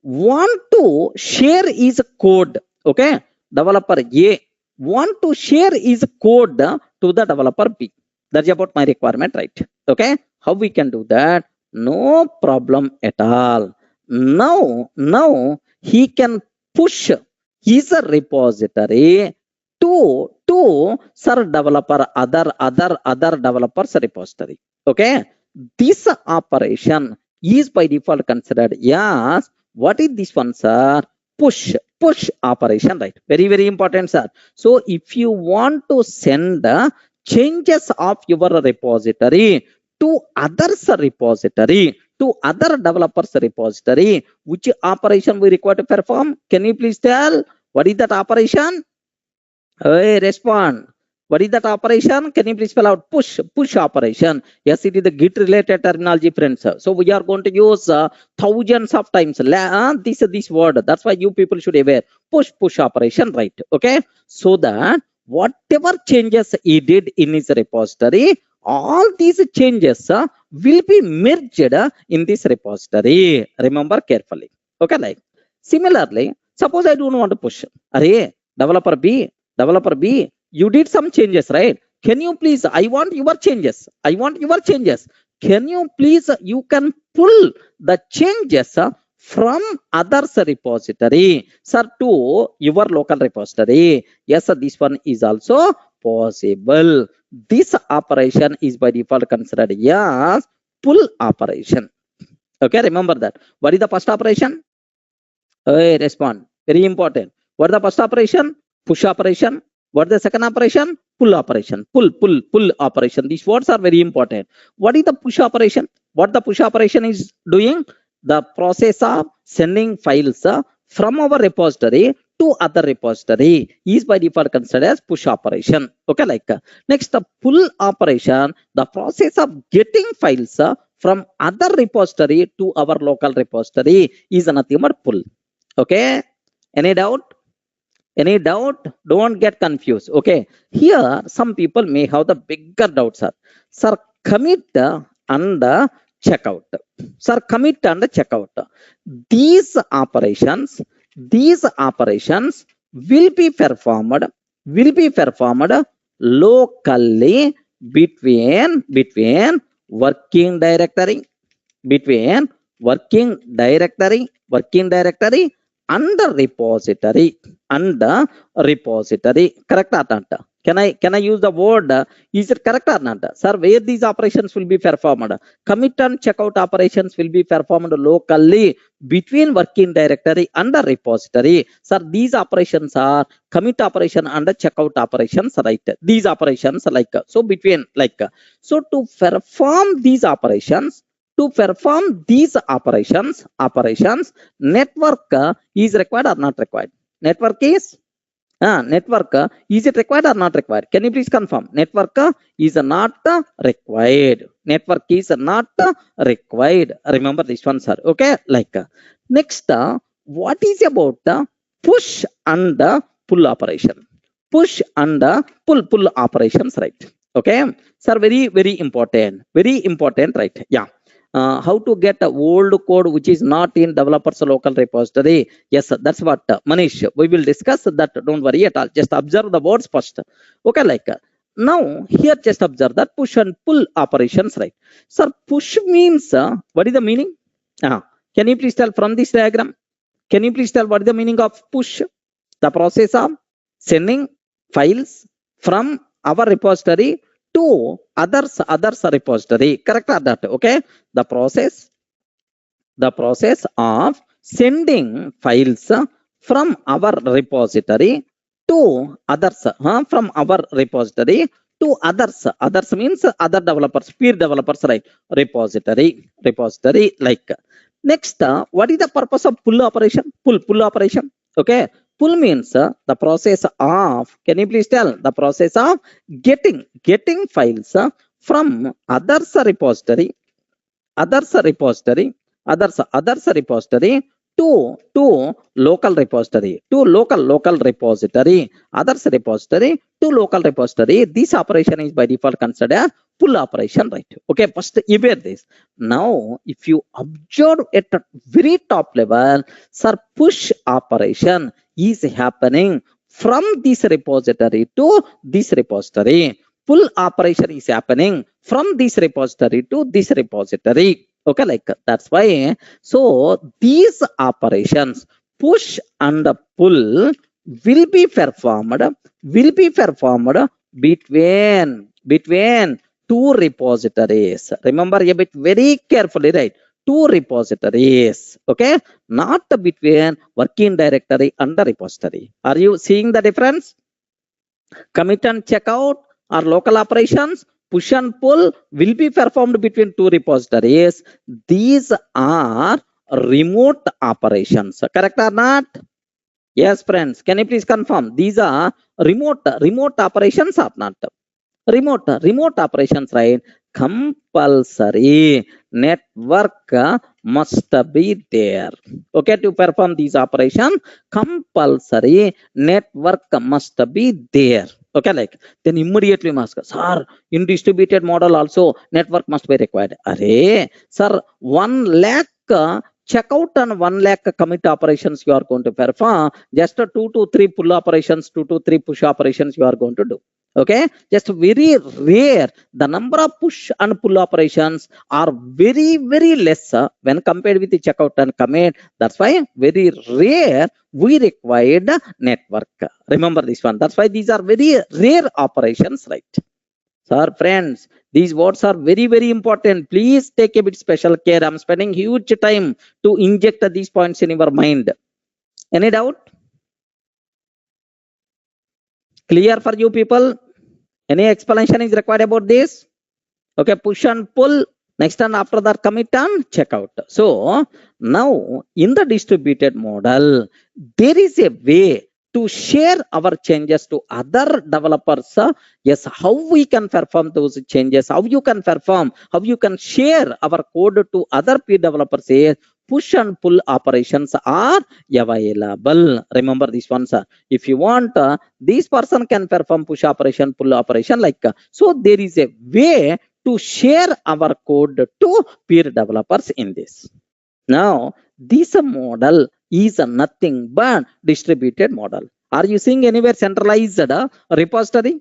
want to share his code, okay, developer A want to share his code to the developer B. That's about my requirement, right? Okay, how we can do that? No problem at all. Now he can push his repository to sir developer other developers repository. Okay, this operation is by default considered as what is this one, sir? Push operation, right? Very, very important, sir. So if you want to send changes of your repository to others repository, to other developers repository, which operation we require to perform? Can you please tell what is that operation? Hey, respond. What is that operation? Can you please spell out? Push operation. Yes, it is the Git related terminology, friends. So we are going to use thousands of times this word. That's why you people should be aware. Push operation, right? Okay. So that whatever changes he did in his repository, all these changes will be merged in this repository. Remember carefully. Okay, like similarly, suppose I don't want to push. Array, developer B, you did some changes, right? Can you please, I want your changes. Can you please, you can pull the changes from others repository, sir, to your local repository. Yes, sir, this one is also possible. This operation is by default considered as pull operation. Okay, remember that. What is the first operation? Hey, respond. Very important. What is the first operation? Push operation. What is the second operation? Pull operation. Pull operation. These words are very important. What is the push operation? What the push operation is doing? The process of sending files from our repository to other repository is by default considered as push operation. Okay, like next, the pull operation, the process of getting files from other repository to our local repository is nothing but pull. Okay, any doubt? Any doubt? Don't get confused. Okay, here some people may have the bigger doubts, sir. Sir, commit and checkout. Sir, commit and checkout. These operations will be performed locally between working directory and repository correct or not? Can I use the word, is it correct or not, sir? Where these operations will be performed? Commit and checkout operations will be performed locally between working directory and the repository. Sir, these operations are commit operation and checkout operations, right? These operations like so between like so to perform these operations, network is required or not required? Network is is it required or not required? Can you please confirm? Network is not required. Network is not required. Remember this one, sir. Okay, like next, what is about the push and pull operation? Push and pull operations, right? Okay, sir, very important, right? Yeah. How to get old code which is not in developers local repository? Yes, that's what Manish, we will discuss that. Don't worry at all. Just observe the words first. Okay, like now here just observe that push and pull operations, right? Sir, push means what is the meaning? Can you please tell from this diagram? Can you please tell what is the meaning of push? The process of sending files from our repository to others repository, correct or not? Okay, the process of sending files from our repository to others, from our repository to others means other developers, peer developers, right? Repository like next, what is the purpose of pull operation? Pull operation. Okay, pull means the process of, can you please tell, the process of getting files from others repository to local repository, others repository to local repository. This operation is by default considered pull operation, right? Okay, first evaluate this. Now if you observe at the very top level, sir, push operation is happening from this repository to this repository. Pull operation is happening from this repository to this repository. Okay, like that's why. So these operations, push and pull, will be performed between two repositories. Remember a bit very carefully, right? Two repositories. Okay, not between working directory and the repository. Are you seeing the difference? Commit and checkout are local operations. Push and pull will be performed between two repositories. These are remote operations. Correct or not? Yes, friends. Can you please confirm? These are remote operations or not? Remote operations, right? Compulsory network must be there. Okay, to perform these operations, compulsory network must be there. Okay, like then immediately must, sir, in distributed model also network must be required. Array, sir, 1 lakh checkout and 1 lakh commit operations you are going to perform. Just 2 to 3 pull operations, 2 to 3 push operations you are going to do. Okay, just very rare. The number of push and pull operations are very, very less when compared with the checkout and commit. That's why very rare we required network. Remember this one. That's why these are very rare operations, right? Sir, friends, these words are very, very important. Please take a bit special care. I'm spending huge time to inject these points in your mind. Any doubt? Clear for you people? Any explanation is required about this? Okay, push and pull. Next and after that, commit and checkout. So now in the distributed model, there is a way to share our changes to other developers. Yes, how we can perform those changes, how you can perform, how you can share our code to other peer developers. Push and pull operations are available. Remember this one, sir. If you want, this person can perform push operation, pull operation like so. There is a way to share our code to peer developers in this. Now, this model is nothing but distributed model. Are you seeing anywhere centralized repository?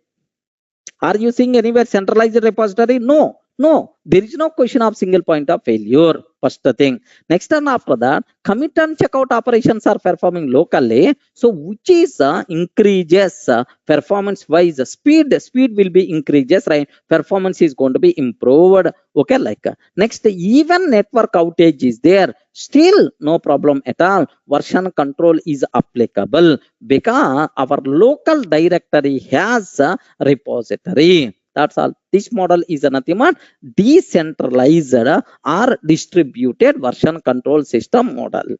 Are you seeing anywhere centralized repository? No, no, there is no question of single point of failure. First thing. Next and after that, commit and checkout operations are performing locally. So which is increases performance wise speed will be increases, right? Performance is going to be improved. Okay, like next, even network outage is there, still no problem at all. Version control is applicable because our local directory has a repository. That's all. This model is nothing but decentralized or distributed version control system model.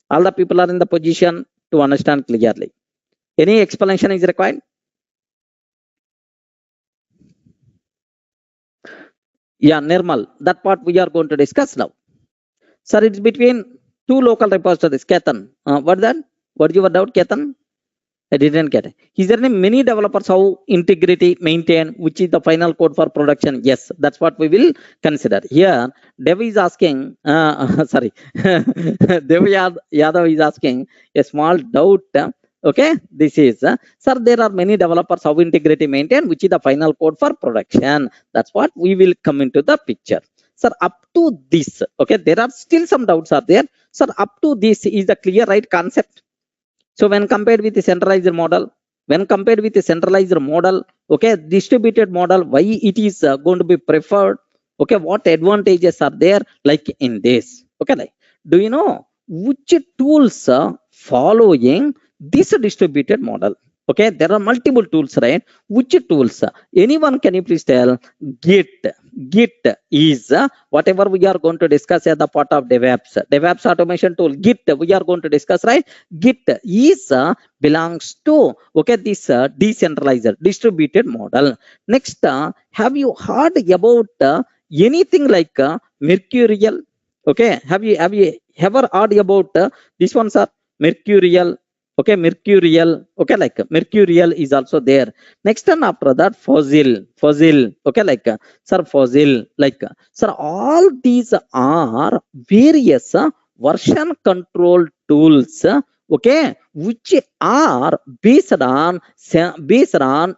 All the people are in the position to understand clearly. Any explanation is required? Yeah, Nirmal, that part we are going to discuss now. Sir, it's between two local repositories. Ketan, what that? What you were doubt, Ketan? I didn't get it. Is there any many developers how integrity maintain, which is the final code for production? Yes, that's what we will consider. Here, Dev is asking, sorry, Dev Yadav is asking a small doubt. Okay, this is, sir, there are many developers how integrity maintain, which is the final code for production. That's what we will come into the picture. Sir, up to this, okay, there are still some doubts are there. Sir, up to this is the clear right concept. So when compared with the centralized model, okay, distributed model, why it is going to be preferred? Okay, what advantages are there like in this? Okay, like, do you know which tools following this distributed model? Okay, there are multiple tools, right? Which tools? Anyone can you please tell? Git is whatever we are going to discuss as the part of DevOps automation tool. Git we are going to discuss, right? Git is belongs to, okay, this decentralized distributed model. Next, have you heard about anything like Mercurial? Okay, have you ever heard about this one, sir? Mercurial. Okay, Mercurial. Okay, like Mercurial is also there. Next and after that, Fossil. Okay, like sir, Fossil. Like sir, all these are various version control tools. Okay, which are based on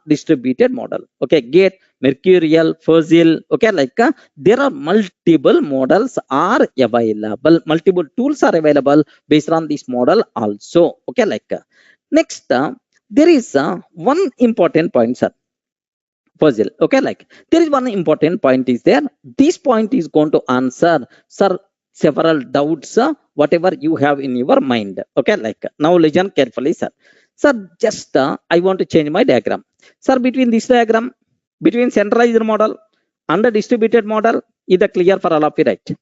distributed model. Okay, Git, Mercurial, Fossil. Okay, like there are multiple models are available. Multiple tools are available based on this model also. Okay, like next, there is one important point, sir. Fossil. Okay, like there is one important point is there. This point is going to answer, sir, several doubts, whatever you have in your mind. Okay, like now listen carefully, sir. Sir, just I want to change my diagram. Sir, between this diagram, between centralized model and the distributed model, is clear for all of you, right?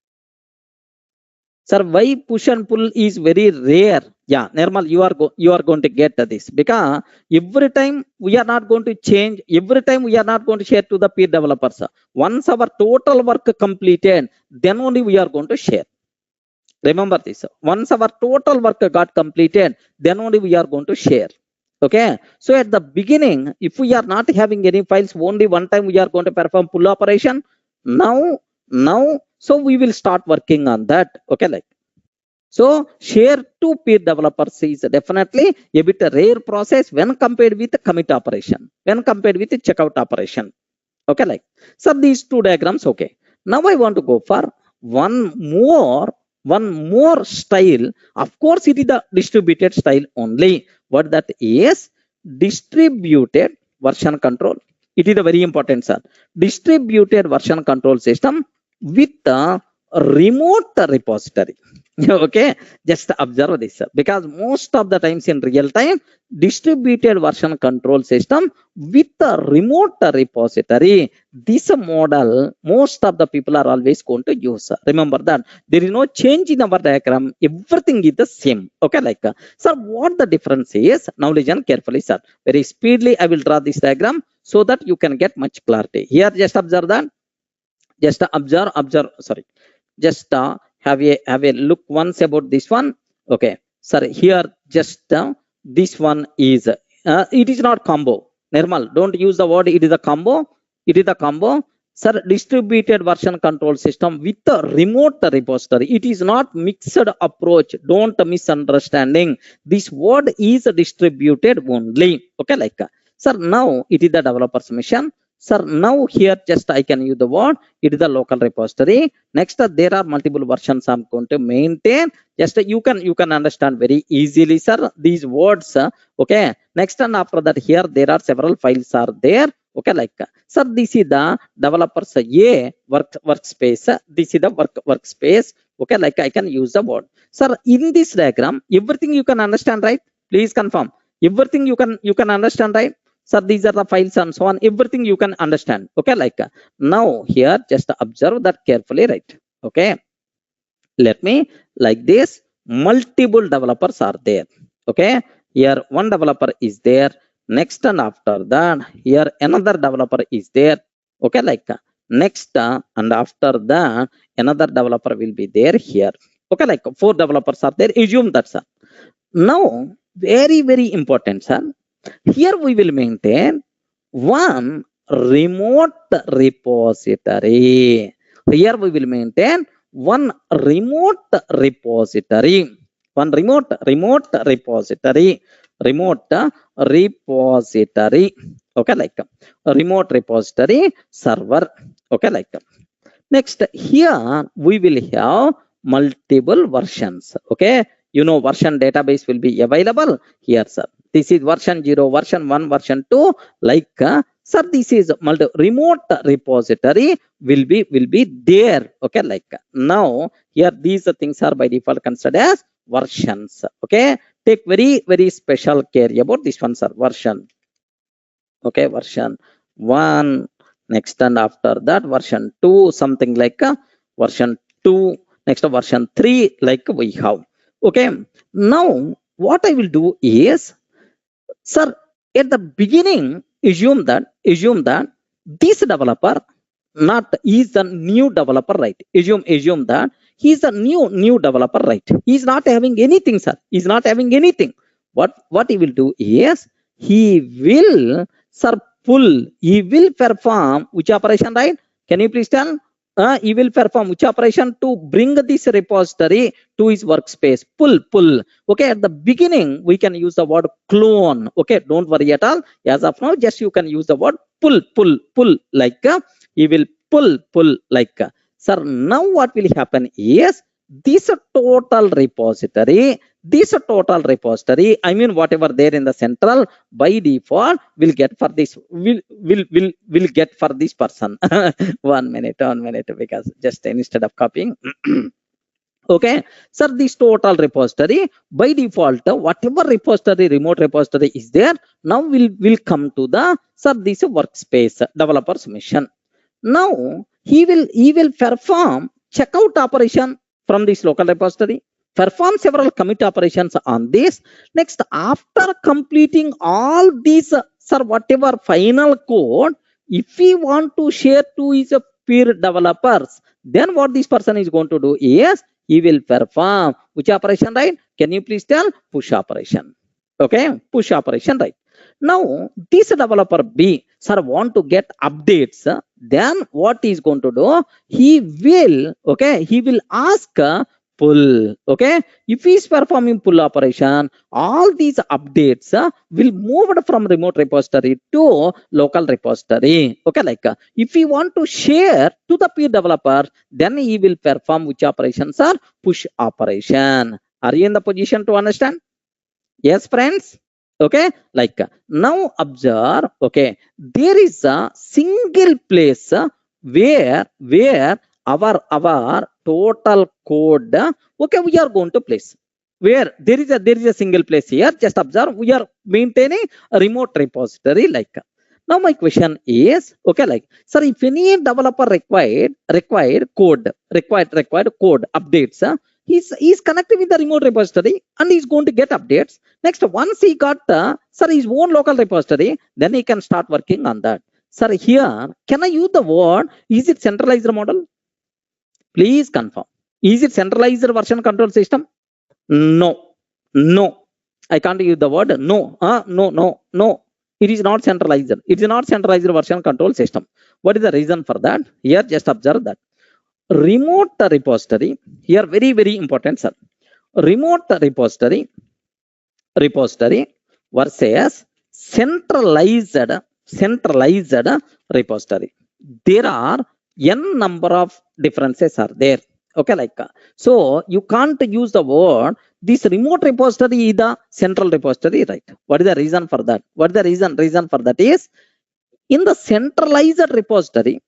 Sir, why push and pull is very rare? Yeah, Nirmal, you are going to get this because every time we are not going to change, every time we are not going to share to the peer developers. Once our total work completed, then only we are going to share. Remember this. Once our total work got completed, then only we are going to share. Okay. So at the beginning, if we are not having any files, only one time we are going to perform pull operation. Now, so we will start working on that. Okay, like So share to peer developers is definitely a bit rare process when compared with commit operation, when compared with checkout operation. Okay, like, so these two diagrams. Okay, now I want to go for one more style. Of course, it is the distributed style only. What that is? Distributed version control. It is a very important, sir. Distributed version control system with a remote repository. Okay, just observe this, sir, because most of the times in real time, distributed version control system with a remote repository, this model most of the people are always going to use. Remember that there is no change in our diagram, everything is the same. Okay, like, sir, what the difference is? Now listen carefully, sir. Very speedily I will draw this diagram so that you can get much clarity. Here just observe that, just observe, sorry, just have a look once about this one. Okay, sir, here just this one is it is not combo. Normal, don't use the word it is a combo. It is a combo, sir. Distributed version control system with a remote repository. It is not mixed approach. Don't misunderstanding. This word is distributed only. Okay, like, sir, now it is the developer's mission. Sir, now here just I can use the word it is the local repository. Next, there are multiple versions I'm going to maintain. Just you can understand very easily, sir, these words. Okay. Next, and after that, here there are several files are there. Okay, like, sir, this is the developers A workspace. This is the workspace. Okay, like, I can use the word. Sir, in this diagram, everything you can understand, right? Please confirm. Everything you can understand, right? So these are the files and so on, everything you can understand. Okay, like, now here just observe that carefully, right? Okay, let me like this, multiple developers are there. Okay, here one developer is there. Next, and after that, here another developer is there. Okay, like, next, and after that another developer will be there here. Okay, like, 4 developers are there. Assume that, sir. Now very important, sir. Here we will maintain one remote repository. Here we will maintain one remote repository. One remote repository. Remote repository. Okay, like, remote repository server. Okay, like. Next, here we will have multiple versions. Okay, you know, version database will be available here, sir. This is version 0, version 1, version 2. Like, sir, this is remote repository will be there. Okay, like, now here these things are by default considered as versions. Okay, take very special care about this one, sir. Version. Okay, version 1. Next, and after that version 2, something like version 2. Next, version 3, like we have. Okay, now what I will do is, sir, at the beginning, assume that this developer not is the new developer, right? Assume that he is a new developer, right? He is not having anything, sir. He is not having anything. What he will do is he will, sir, he will perform which operation, right? Can you please tell? He will perform which operation to bring this repository to his workspace? Pull. Okay, at the beginning we can use the word clone. Okay, don't worry at all. As of now, just you can use the word pull, like, he will pull like. Sir, now what will happen is this total repository, I mean whatever there in the central, by default will get for this, will get for this person. one minute, because just instead of copying. Okay, sir, this total repository by default, whatever repository, remote repository is there, now will come to the, sir, this workspace developer's mission. Now he will perform checkout operation from this local repository, perform several commit operations on this. Next, after completing all these, sir, whatever final code, if we want to share to his peer developers, then what this person is going to do is he will perform which operation, right? Can you please tell? Push operation. Okay, push operation, right? Now this developer B, sir, want to get updates, then what he is going to do? He will, okay, he will ask pull. Okay, if he is performing pull operation, all these updates will move from remote repository to local repository. Okay, like if we want to share to the peer developer, then he will perform which operations are push operation. Are you in the position to understand? Yes, friends. Okay, like now observe. Okay, there is a single place where our total code, okay, we are going to place where there is a single place here. Just observe, we are maintaining a remote repository. Like now my question is, okay, like sir, if any developer required code updates, he's connected with the remote repository and he's going to get updates. Next, once he got his own local repository, then he can start working on that. Sir, here, can I use the word, is it centralized model? Please confirm. Is it centralized version control system? No. I can't use the word no. No. It is not centralized. It is not centralized version control system. What is the reason for that? Here, just observe that. Remote repository, here very important, sir. Remote repository versus centralized repository. There are n number of differences are there. Okay, like so you can't use the word this remote repository is the central repository, right? What is the reason for that? What is the reason for that is, in the centralized repository,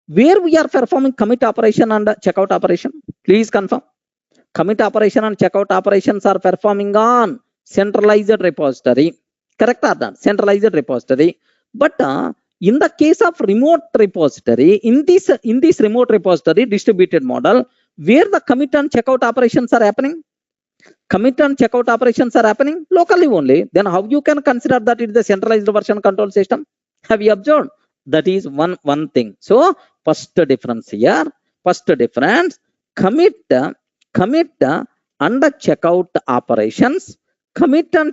where we are performing commit operation and checkout operation, please confirm. Commit operation and checkout operations are performing on centralized repository. Correct or not? Centralized repository. But in the case of remote repository, in this remote repository distributed model, where the commit and checkout operations are happening, locally only, then how you can consider that it is the centralized version control system? Have you observed? That is one thing. So first difference here, commit and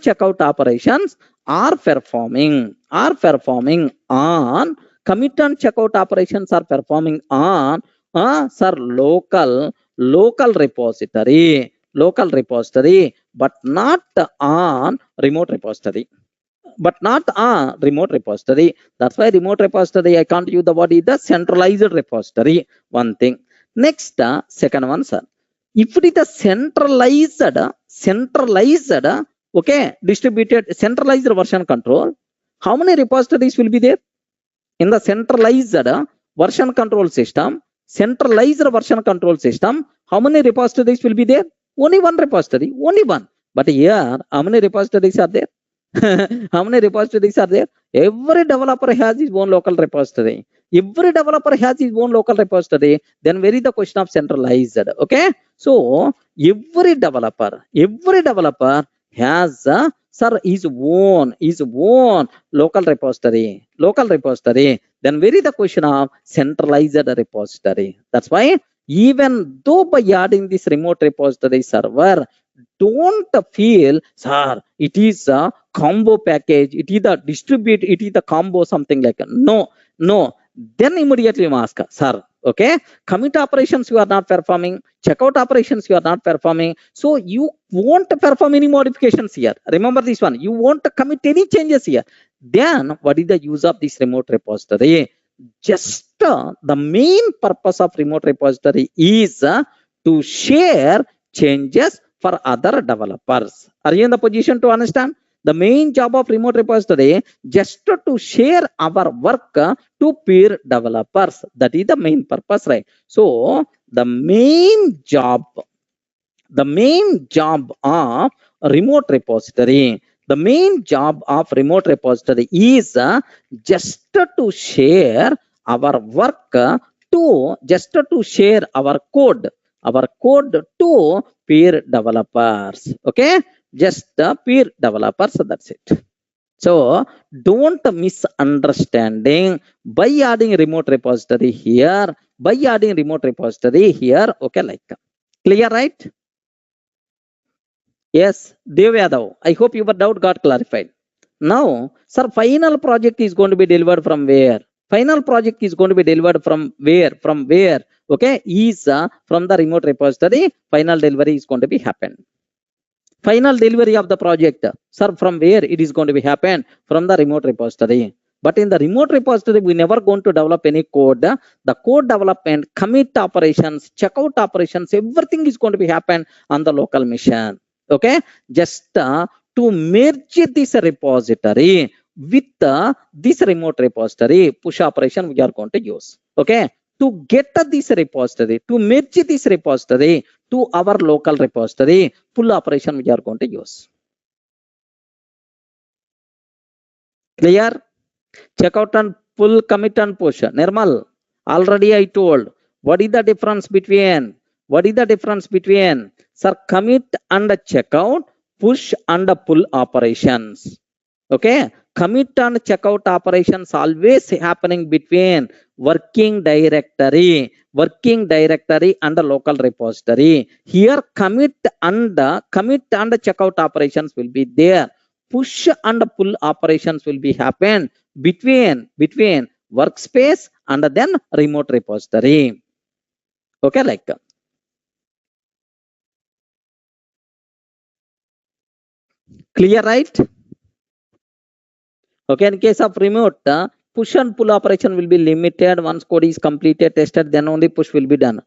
checkout operations, are performing on commit and checkout operations are performing on local repository, but not on remote repository. That's why remote repository, I can't use the word is the centralized repository. One thing. Next, second one, sir. If it is the centralized, okay, distributed centralized version control, how many repositories will be there? In the centralized version control system, how many repositories will be there? Only one repository, only one. But here, how many repositories are there? How many repositories are there? Every developer has his own local repository. Then where is the question of centralized? Okay, so every developer has his own local repository. Then where is the question of centralized repository? That's why even though by adding this remote repository server, don't feel, sir, it is a combo package, it is the distribute, it is the combo, something like that. No. Then immediately you ask, sir, okay, commit operations you are not performing, checkout operations you are not performing, so you won't perform any modifications here. Remember this one, you won't commit any changes here. Then what is the use of this remote repository? Just the main purpose of remote repository is to share changes for other developers. Are you in the position to understand? The main job of remote repository just to share our work to peer developers. That is the main purpose, right? So the main job of remote repository, is just to share our work to share our code to peer developers. Okay, just peer developers. That's it. So don't misunderstanding by adding remote repository here. Okay, like clear, right? Yes, Dev Yadav. I hope your doubt got clarified. Now, sir, final project is going to be delivered from where? Final project is going to be delivered from where? okay, is from the remote repository. Final delivery is going to be happen. Final delivery of the project, sir, from where it is going to be happen? From the remote repository. But in the remote repository, we never going to develop any code. The code development, commit operations, checkout operations, everything is going to be happen on the local machine. Okay, just to merge this repository with this remote repository, push operation we are going to use. Okay, to get this repository, to merge this repository to our local repository, pull operation we are going to use. Clear? Checkout and pull, commit and push. Nirmal, already I told. What is the difference between? What is the difference between, sir, commit and checkout, push and pull operations? Okay, commit and checkout operations always happening between working directory and the local repository. Here commit and checkout operations will be there. Push and pull operations will be happen between workspace and then remote repository. Okay, like clear, right? Okay, in case of remote, push and pull operation will be limited. Once code is completed, tested, then only push will be done.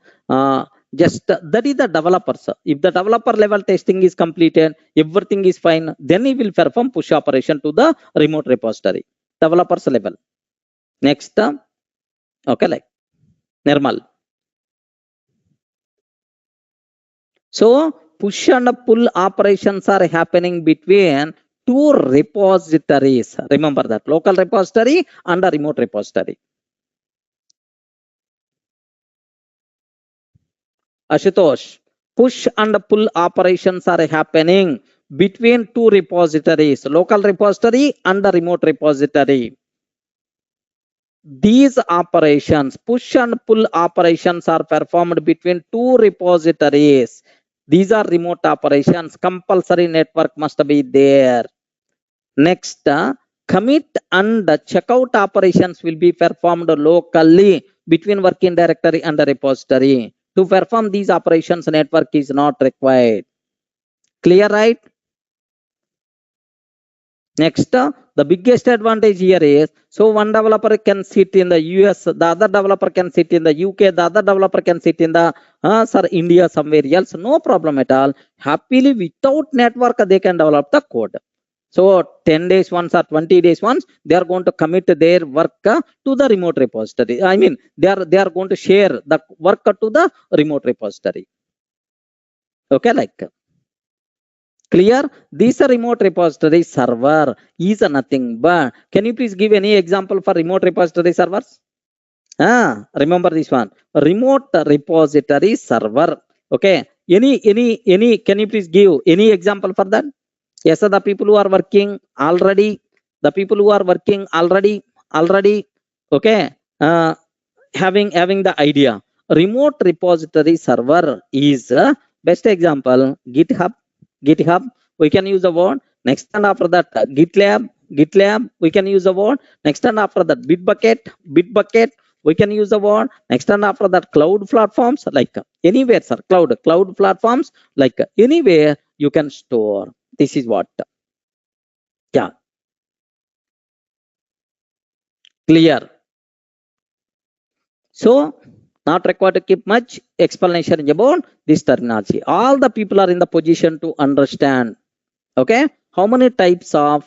Just that is the developers. If the developer level testing is completed, everything is fine, then he will perform push operation to the remote repository. Developers level. Next, okay, like normal. So push and pull operations are happening between two repositories. Remember that, local repository and a remote repository. Ashutosh, push and pull operations are happening between two repositories, local repository and the remote repository. These operations, push and pull operations, are performed between two repositories. These are remote operations. Compulsory network must be there. Next, commit and checkout operations will be performed locally between working directory and the repository. To perform these operations, network is not required. Clear, right? Next, the biggest advantage here is, so one developer can sit in the US, the other developer can sit in the UK, the other developer can sit in the India, somewhere else. No problem at all. Happily, without network, they can develop the code. So 10 days once or 20 days once, they are going to commit their work to the remote repository. I mean, they are going to share the work to the remote repository. Okay, like clear? This remote repository server is nothing but, can you please give any example for remote repository servers? Remember this one, remote repository server. Okay, any can you please give any example for that? Yes, the people who are working already, okay, having the idea. Remote repository server is best example. GitHub, we can use the word. Next and after that, GitLab, we can use the word. Next and after that, Bitbucket, we can use the word. Next and after that, cloud platforms, like anywhere, sir, cloud platforms, like anywhere you can store. This is what. Yeah. Clear. So, not required to keep much explanation about this terminology. All the people are in the position to understand. Okay, how many types of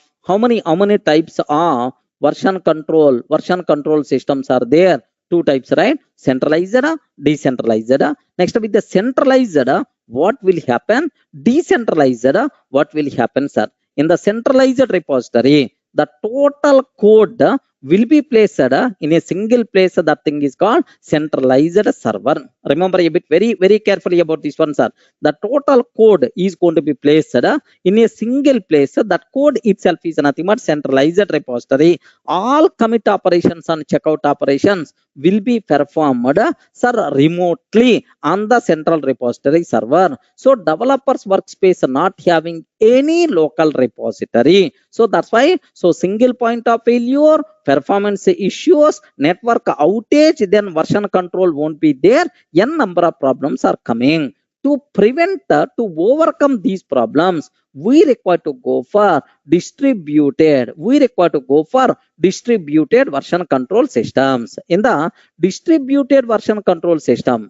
version control systems are there? Two types, right? Centralized, decentralized. Next, with the centralized, what will happen? Decentralized, what will happen, sir? In the centralized repository, the total code will be placed in a single place. That thing is called centralized server. Remember a bit very carefully about this one, sir. The total code is going to be placed in a single place. That code itself is nothing but centralized repository. All commit operations and checkout operations will be performed, sir, remotely on the central repository server. So developers workspace not having any local repository. So that's why, so single point of failure, performance issues, network outage, then version control won't be there. N number of problems are coming. To prevent, to overcome these problems, we require to go for distributed. We require to go for distributed version control systems. In the distributed version control system,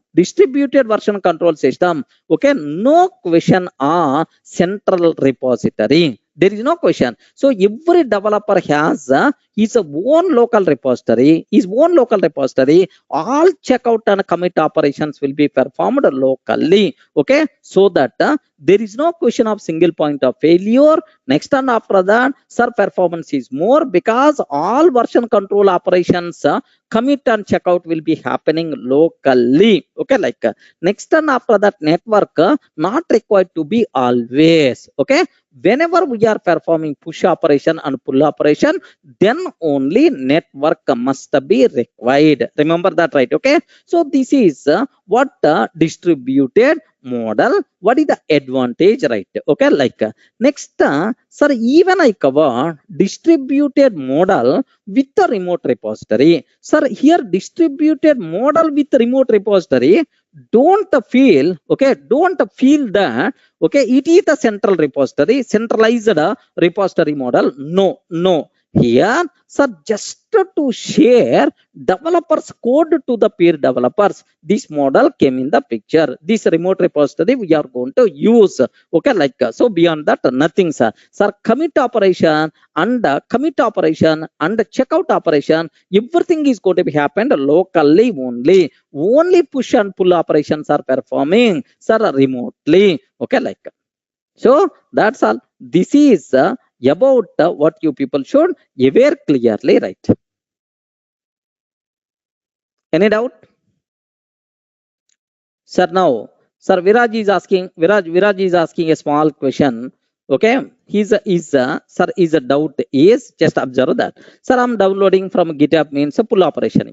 okay, no question on central repository. There is no question. So every developer has his own local repository. All checkout and commit operations will be performed locally. Okay, so that there is no question of single point of failure. Next and after that, sir, performance is more because all version control operations, commit and checkout will be happening locally. Okay, like next and after that, network not required to be always. Okay, whenever we are performing push operation and pull operation, then only network must be required. Remember that, right? Okay, so this is what distributed model. What is the advantage, right? Okay, like next, sir, even I cover distributed model with the remote repository. Sir, here distributed model with remote repository, don't feel, okay, don't feel that, okay, it is the central repository, centralized repository model. No. Here, sir, just to share developers code to the peer developers, this model came in the picture. This remote repository we are going to use. Okay, like so beyond that, nothing, sir. Sir, commit operation and checkout operation, everything is going to be happened locally only. Only push and pull operations are performing, sir, remotely. Okay, like so that's all. This is about what you people should aware clearly, right? Any doubt? Sir, now, sir, Viraj is asking a small question. Okay, sir, his doubt is, just observe that. Sir, I'm downloading from GitHub means a pull operation.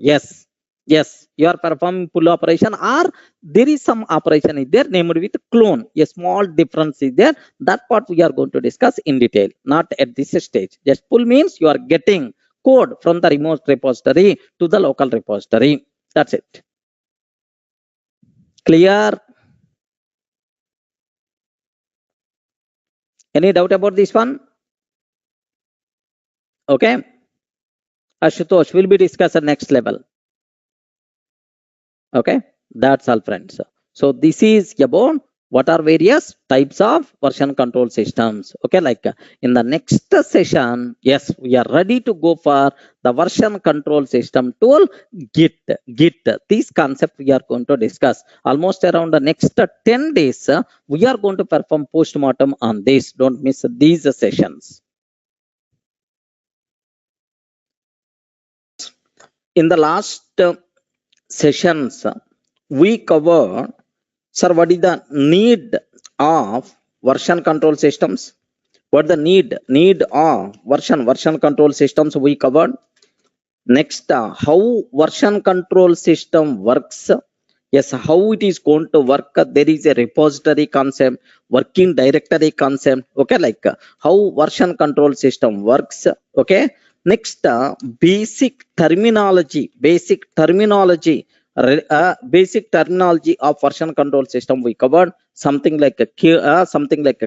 Yes, you are performing pull operation, or there is some operation is there named with clone. A small difference is there. That part we are going to discuss in detail, not at this stage. Just pull means you are getting code from the remote repository to the local repository. That's it. Clear? Any doubt about this one? Okay. Ashutosh will be discussed at next level. Okay, that's all, friends. So this is about what are various types of version control systems. Okay, like in the next session, yes, we are ready to go for the version control system tool, GIT. This concept we are going to discuss almost around the next 10 days. We are going to perform post-mortem on this. Don't miss these sessions. In the last sessions, we covered, sir, what is the need of version control systems? What the need of version control systems we covered. Next, how version control system works. Yes, how it is going to work. There is a repository concept, working directory concept. Okay, like how version control system works. Okay. Next, basic terminology of version control system we covered. Something like a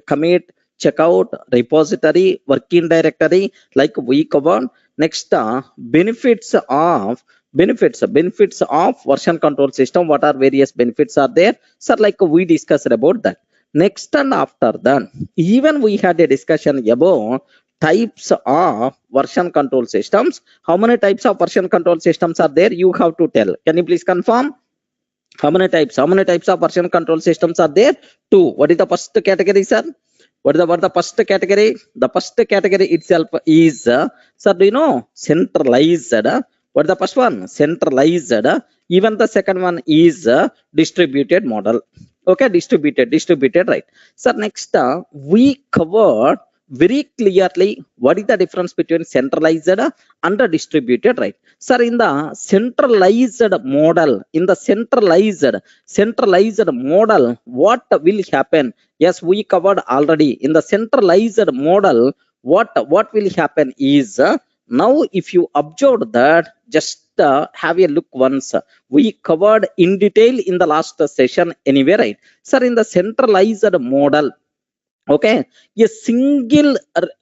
commit, checkout, repository, working directory, like we covered. Next, benefits of version control system. What are various benefits are there? Sir, like we discussed about that. Next, and after that, even we had a discussion about types of version control systems. How many types of version control systems are there? You have to tell. Can you please confirm? How many types of version control systems are there? 2. What is the first category, sir? What is the first category? The first category itself is, sir, do you know, centralized. What is the first one? Centralized. Even the second one is distributed model. Okay, distributed, right? Sir, next, we covered very clearly what is the difference between centralized and the distributed, right? Sir, in the centralized model, model, what will happen? Yes, we covered already. In the centralized model, what will happen is now if you observe that, just have a look once. We covered in detail in the last session anyway, right? Sir, in the centralized model, okay, a single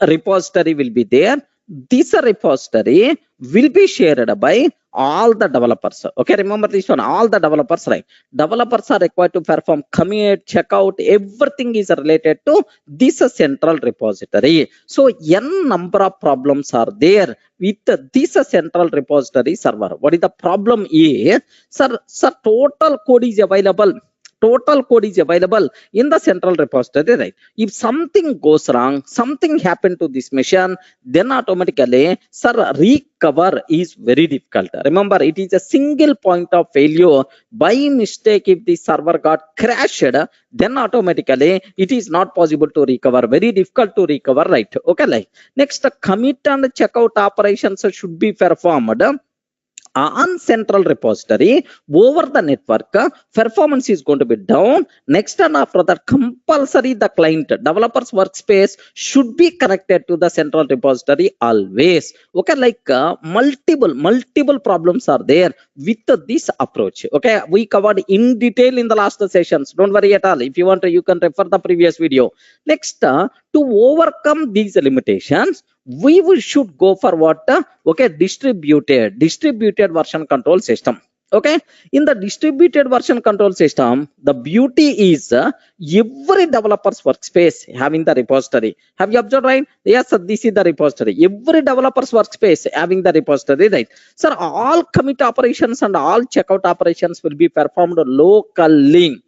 repository will be there. This repository will be shared by all the developers. Okay, remember this one, all the developers, right? Developers are required to perform commit, checkout, everything is related to this central repository. So n number of problems are there with this central repository server. What is the problem is, sir, total code is available. Total code is available in the central repository, right? If something goes wrong, something happened to this machine, then automatically, sir, recover is very difficult. Remember, it is a single point of failure. By mistake, if the server got crashed, then automatically it is not possible to recover. Very difficult to recover, right? Okay, like next, commit and checkout operations should be performed on central repository. Over the network, performance is going to be down. Next, and after that, compulsory the client developers workspace should be connected to the central repository always. Okay, like multiple problems are there with this approach. Okay, we covered in detail in the last sessions. Don't worry at all. If you want to, you can refer the previous video. Next, to overcome these limitations, we should go for what? Okay, distributed version control system. Okay, in the distributed version control system, the beauty is every developer's workspace having the repository. Have you observed, right? Yes, this is the repository. Every developer's workspace having the repository, right? Sir, all commit operations and all checkout operations will be performed locally.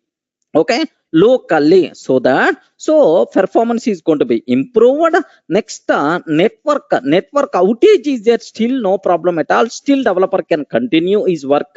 Okay, locally, so performance is going to be improved. Next, network outage is there, still no problem at all, still developer can continue his work.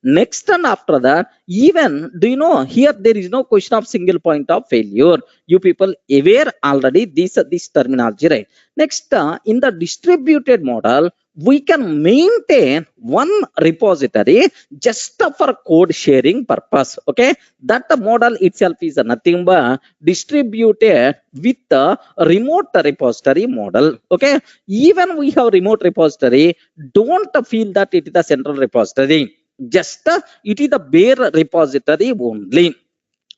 Next, and after that, even, do you know, here there is no question of single point of failure. You people aware already this terminology, right? Next, in the distributed model, we can maintain one repository just for code sharing purpose. Okay, that model itself is nothing but distributed with the remote repository model. Okay, even we have remote repository, don't feel that it is the central repository, just it is the bare repository only.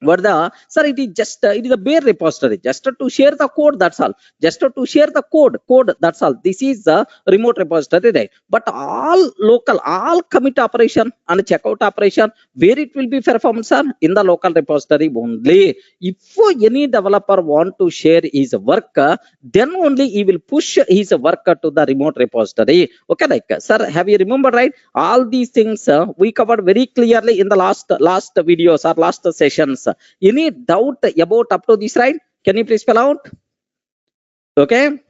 What the, sir, it is just it is a bare repository just to share the code, that's all. Just to share the code, that's all. This is the remote repository, right? But all local, all commit operation and checkout operation, where it will be performed, sir? In the local repository only. If any developer want to share his work, then only he will push his work to the remote repository. Okay, like, sir, have you remembered, right? All these things we covered very clearly in the last videos or last sessions. Any doubt about up to this, right? Can you please spell out? Okay.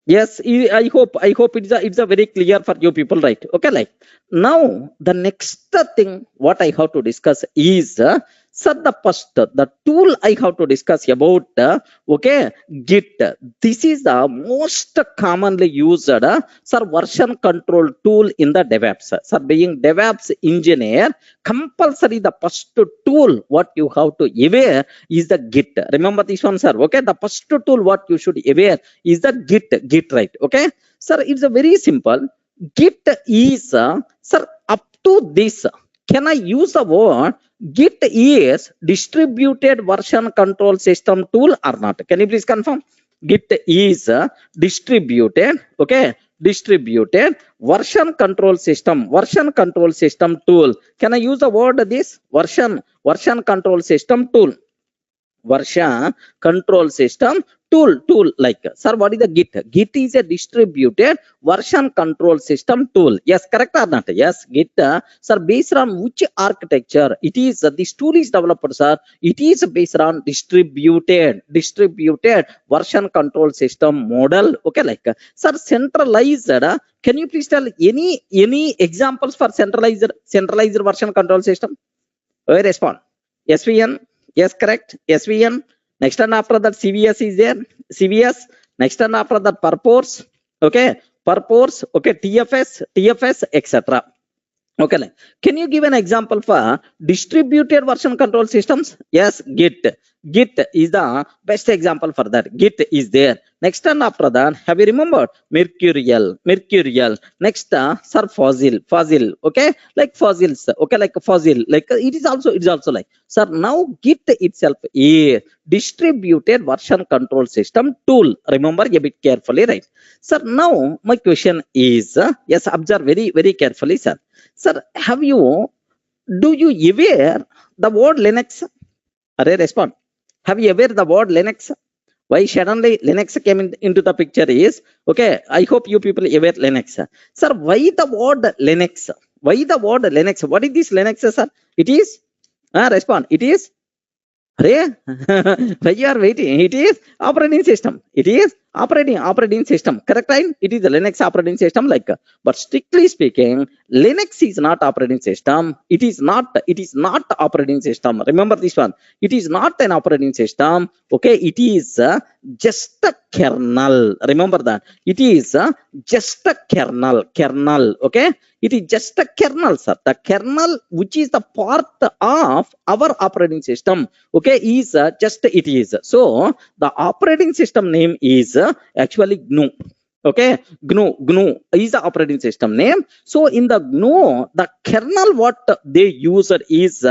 Yes, I hope it's a very clear for you people, right? Okay, like now the next thing what I have to discuss is sir, the tool I have to discuss about okay, Git. This is the most commonly used sir version control tool in the DevOps. Sir, being DevOps engineer, compulsory the first tool what you have to aware is the Git. Remember this one, sir. Okay, the first tool what you should aware is the Git, right? Okay, sir, it's a very simple. Git is sir, up to this, can I use the word Git is distributed version control system tool or not? Can you please confirm? Git is distributed, okay, distributed version control system tool. Can I use the word this version control system tool? Version control system tool, like, sir, what is the Git? Git is a distributed version control system tool. Yes, correct or not? Yes, Git, sir, based on which architecture it is, this tool is developed, sir? It is based on distributed version control system model. Okay, like, sir, centralized, can you please tell any examples for centralized version control system? Respond. SVN. Yes, correct. SVN. Next and after that CVS is there, CVS. Next and after that purpose, okay, purpose, okay, TFS, etc. Okay, can you give an example for distributed version control systems? Yes, GIT. GIT is the best example for that. GIT is there. Next and after that, have you remembered? Mercurial. Next, sir, fossil. Okay, like fossils. Okay, like a fossil. Like it is also like. Sir, now GIT itself is distributed version control system tool. Remember a bit carefully, right? Sir, now my question is, yes, observe very carefully, sir. Sir, do you aware the word Linux? Array, respond. Have you aware the word Linux? Why suddenly Linux came into the picture is, okay, I hope you people aware Linux. Sir, why the word Linux? Why the word Linux? What is this Linux, sir? It is, respond, it is, why you are waiting? It is operating system. It is operating system. Correct, right? It is the Linux operating system, like. But strictly speaking, Linux is not operating system. It is not operating system. Remember this one. It is not an operating system. Okay, it is just a kernel. Remember that. It is just a kernel. Okay. It is just a kernel, sir. The kernel, which is the part of our operating system, okay, is just it is. So the operating system name is actually GNU. Okay, GNU is the operating system name. So in the GNU, the kernel what they use is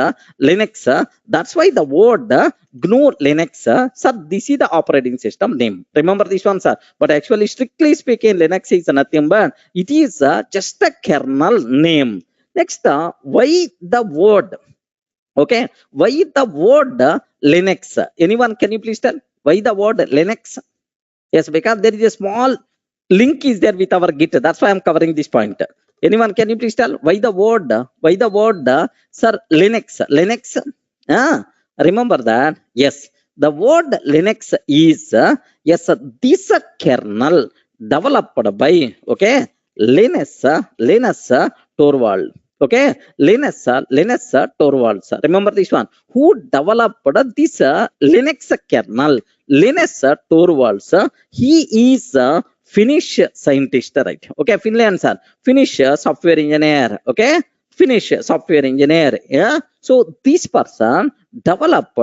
Linux. That's why the word GNU Linux, sir, this is the operating system name. Remember this one, sir. But actually, strictly speaking, Linux is nothing but it is just a kernel name. Next, why the word? Okay, why the word Linux? Anyone, can you please tell why the word Linux? Yes, because there is a small link is there with our Git. That's why I'm covering this point. Anyone, can you please tell why the word, sir, Linux? Remember that? Yes, the word Linux is, yes, this kernel developed by, okay, Linus Torvald. Okay, Linus Torvalds. Remember this one. Who developed this Linux kernel? Linus Torvalds. He is a Finnish scientist, right? Okay, Finland, sir. Finnish software engineer. Okay, Finnish software engineer. Yeah. So this person developed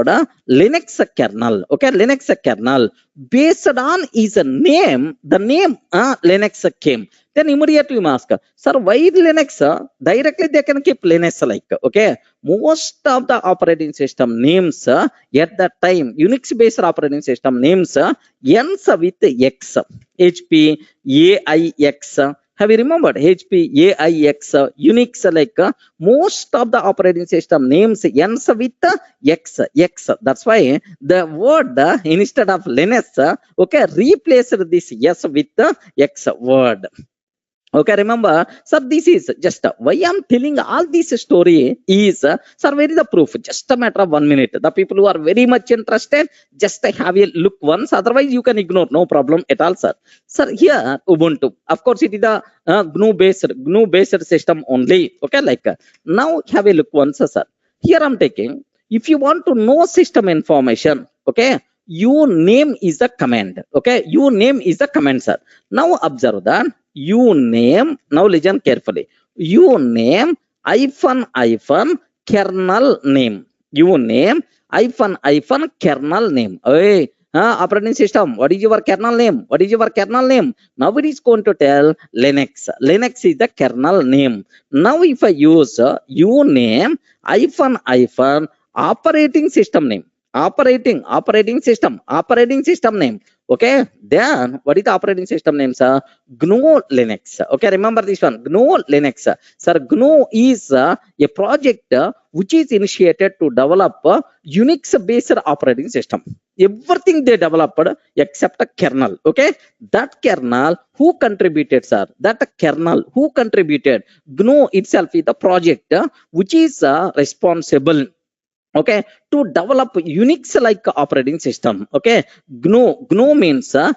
Linux kernel. Okay, Linux kernel based on his name. The name Linux came. Then immediately you ask, sir, why Linux? Directly they can keep Linux like, okay. Most of the operating system names at that time, Unix based operating system names ends with X, HP, AIX. Have you remembered HP, AIX, Unix, like most of the operating system names ends with X. That's why the word instead of Linux, okay, replace this S with X word. Okay, remember, sir, this is just why I'm telling all this story is, sir, where is the proof? Just a matter of 1 minute. The people who are very much interested, just have a look once. Otherwise, you can ignore. No problem at all, sir. Sir, here Ubuntu. Of course, it is the GNU based system only. Okay, like now have a look once, sir. Here I'm taking. If you want to know system information, okay, your name is the command. Okay, your name is the command, sir. Now observe that. You name, now listen carefully. You name hyphen kernel name. You name hyphen kernel name. Hey, operating system, what is your kernel name? What is your kernel name? Now it is going to tell Linux. Linux is the kernel name. Now if I use you name hyphen operating system name. Operating system name. Okay, then what is the operating system name, sir? GNU Linux. Okay, remember this one, GNU Linux. Sir, GNU is a project which is initiated to develop Unix based operating system. Everything they developed except a kernel. Okay, that kernel who contributed, sir? That kernel who contributed? GNU itself is the project which is responsible, okay, to develop Unix like operating system. Okay, GNU means sir,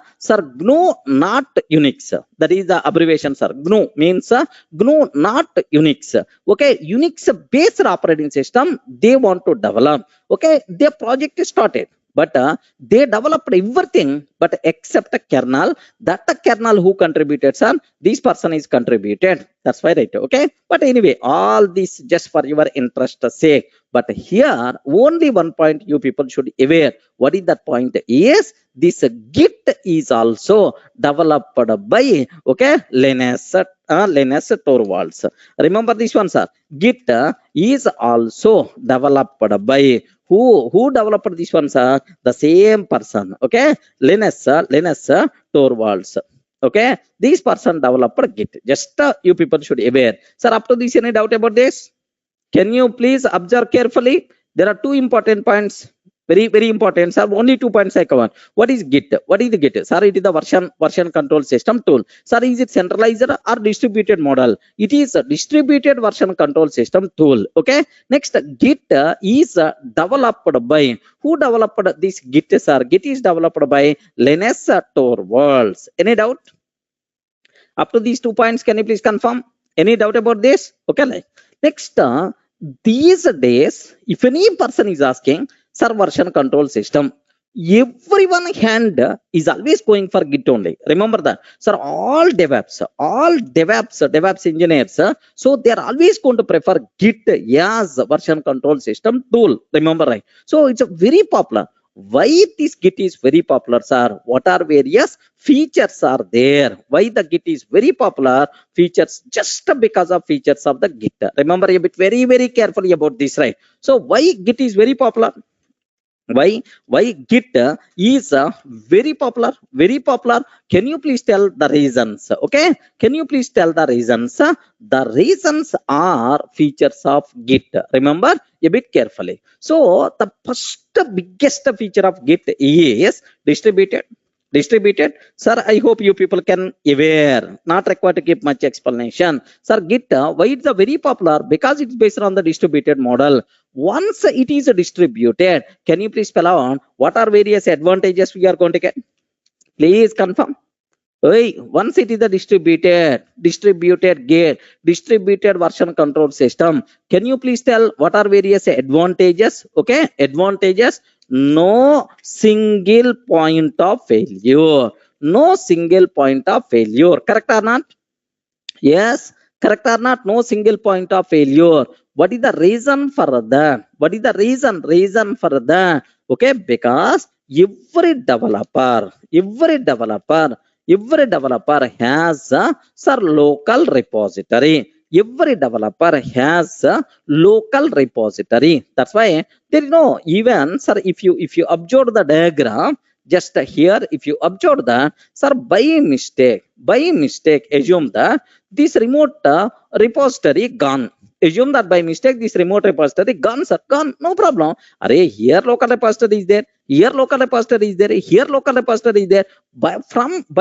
GNU not Unix. That is the abbreviation, sir. GNU means GNU not Unix. Okay, Unix based operating system they want to develop. Okay, their project is started. but they developed everything but except a kernel. That the kernel who contributed, sir, this person is contributed. That's why, right? Okay, but anyway, all this just for your interest sake. But here only one point you people should aware. What is that point? Is this Git is also developed by, okay, Linus Torvalds. Remember this one, sir. Git is also developed by who developed this one, sir? The same person, okay, Linus Torvalds. Okay, this person developed Git. Just you people should aware, sir. Up to this, any doubt about this? Can you please observe carefully? There are two important points, very important, sir. Only 2 points I cover. What is Git? What is the Git? Sir, it is the version control system tool. Sir, is it centralized or distributed model? It is a distributed version control system tool. Okay. Next, Git is developed by who developed this Git, sir? Git is developed by Linus Torvalds. Any doubt? Up to these 2 points, can you please confirm? Any doubt about this? Okay. Next, these days, if any person is asking, sir, version control system, everyone hand is always going for Git only. Remember that, sir. All DevOps engineers, so they are always going to prefer Git as version control system tool. Remember, right? So it's a very popular. Why this Git is very popular, sir? What are various features are there? Why the Git is very popular? Features, just because of features of the Git. Remember a bit very carefully about this, right? So why Git is very popular? Why Git is very popular? Can you please tell the reasons? Okay, can you please tell the reasons? The reasons are features of Git. Remember a bit carefully. So the first biggest feature of Git is distributed. Sir, I hope you people can aware, not required to give much explanation. Sir, Git, why it's very popular? Because it's based on the distributed model. Once it is distributed, can you please spell out what are various advantages we are going to get? Please confirm. Once it is the distributed Git, distributed version control system, can you please tell what are various advantages? Okay, advantages: no single point of failure. No single point of failure. Correct or not? Yes, correct or not? No single point of failure. What is the reason for that? What is the reason for that? Okay, because every developer has sir local repository. Every developer has a local repository. That's why there is no, even, sir, if you observe the diagram, just here, if you observe that, sir, by mistake, assume that this remote repository gone. Assume that by mistake this remote repository gone, sir, gone. No problem. Array, here local repository is there. Here local repository is there. Here local repository is there. By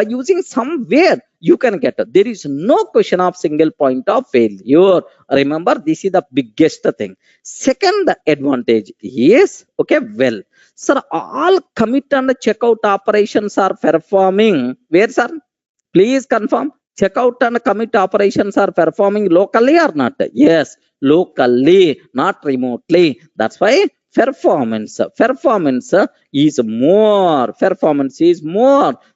using somewhere you can get. There is no question of single point of failure. Remember, this is the biggest thing. Second advantage is, okay, well, sir, all commit and checkout operations are performing. Where, sir? Please confirm. Checkout and commit operations are performing locally or not? Yes, locally, not remotely. That's why performance is more.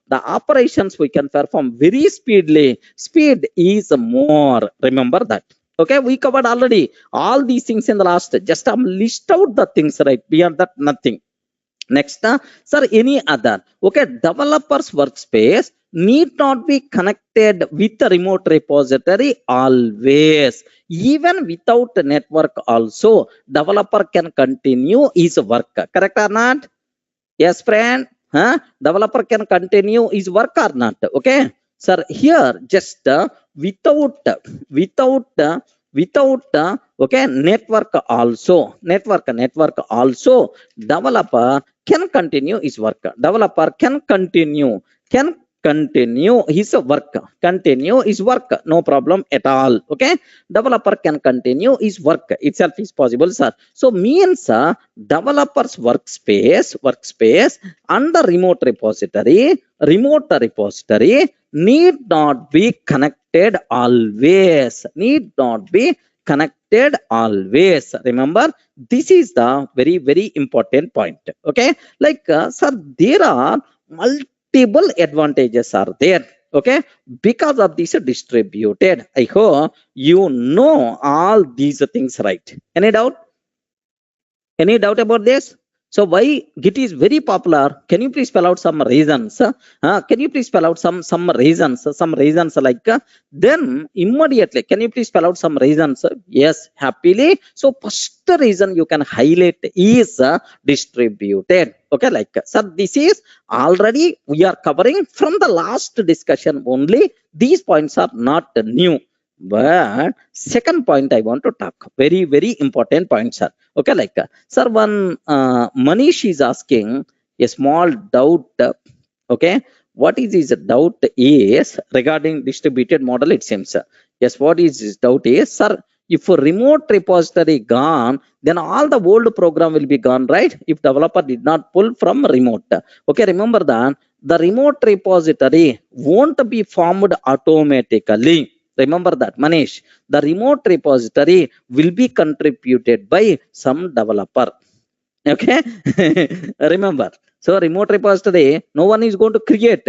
The operations we can perform very speedily. Speed is more. Remember that. Okay, we covered already all these things in the last. Just list out the things, right? Beyond that, nothing. Next, sir, any other? Okay, developers workspace need not be connected with the remote repository always. Even without network also, developer can continue his work. Correct or not? Yes, friend. Developer can continue his work or not? Okay, sir, here just without okay, network also, developer can continue his work. Developer can continue his work, no problem at all. Okay, developer can continue his work itself is possible, sir. So means developers workspace under remote repository need not be connected always. Need not be connected always. Remember, this is the very important point. Okay, like sir, there are multiple advantages are there. Okay, because of this distributed. I hope you know all these things, right? Any doubt? Any doubt about this? So why GIT is very popular? Can you please spell out some reasons? Can you please spell out some reasons? Some reasons like then immediately. Can you please spell out some reasons? Yes, happily. So first reason you can highlight is distributed. Okay, like sir, this is already we are covering from the last discussion only. These points are not new. But second point I want to talk, very important point, sir. Okay, like sir, one Manish is asking a small doubt. Okay, what is his doubt is regarding distributed model, it seems. Yes, what is his doubt is, sir, if a remote repository gone, then all the old program will be gone, right? If developer did not pull from remote. Okay, remember that the remote repository won't be formed automatically. Remember that, Manish, the remote repository will be contributed by some developer. Okay, remember. So remote repository, no one is going to create.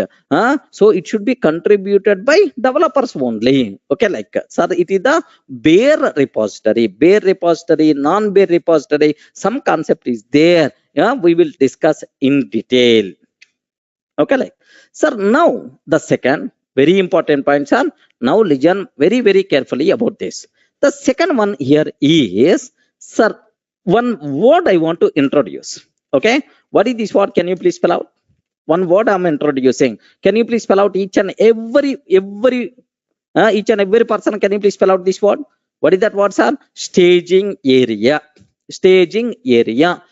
So it should be contributed by developers only. Okay, like sir, it is the bare repository, non-bare repository. Some concept is there. Yeah, we will discuss in detail. Okay, like sir, now the second very important point, sir. Now listen very carefully about this. The second one here is, sir, one word I want to introduce. Okay, what is this word? Can you please spell out? One word I'm introducing. Can you please spell out each and every person? Can you please spell out this word? What is that word, sir? Staging area. Staging area.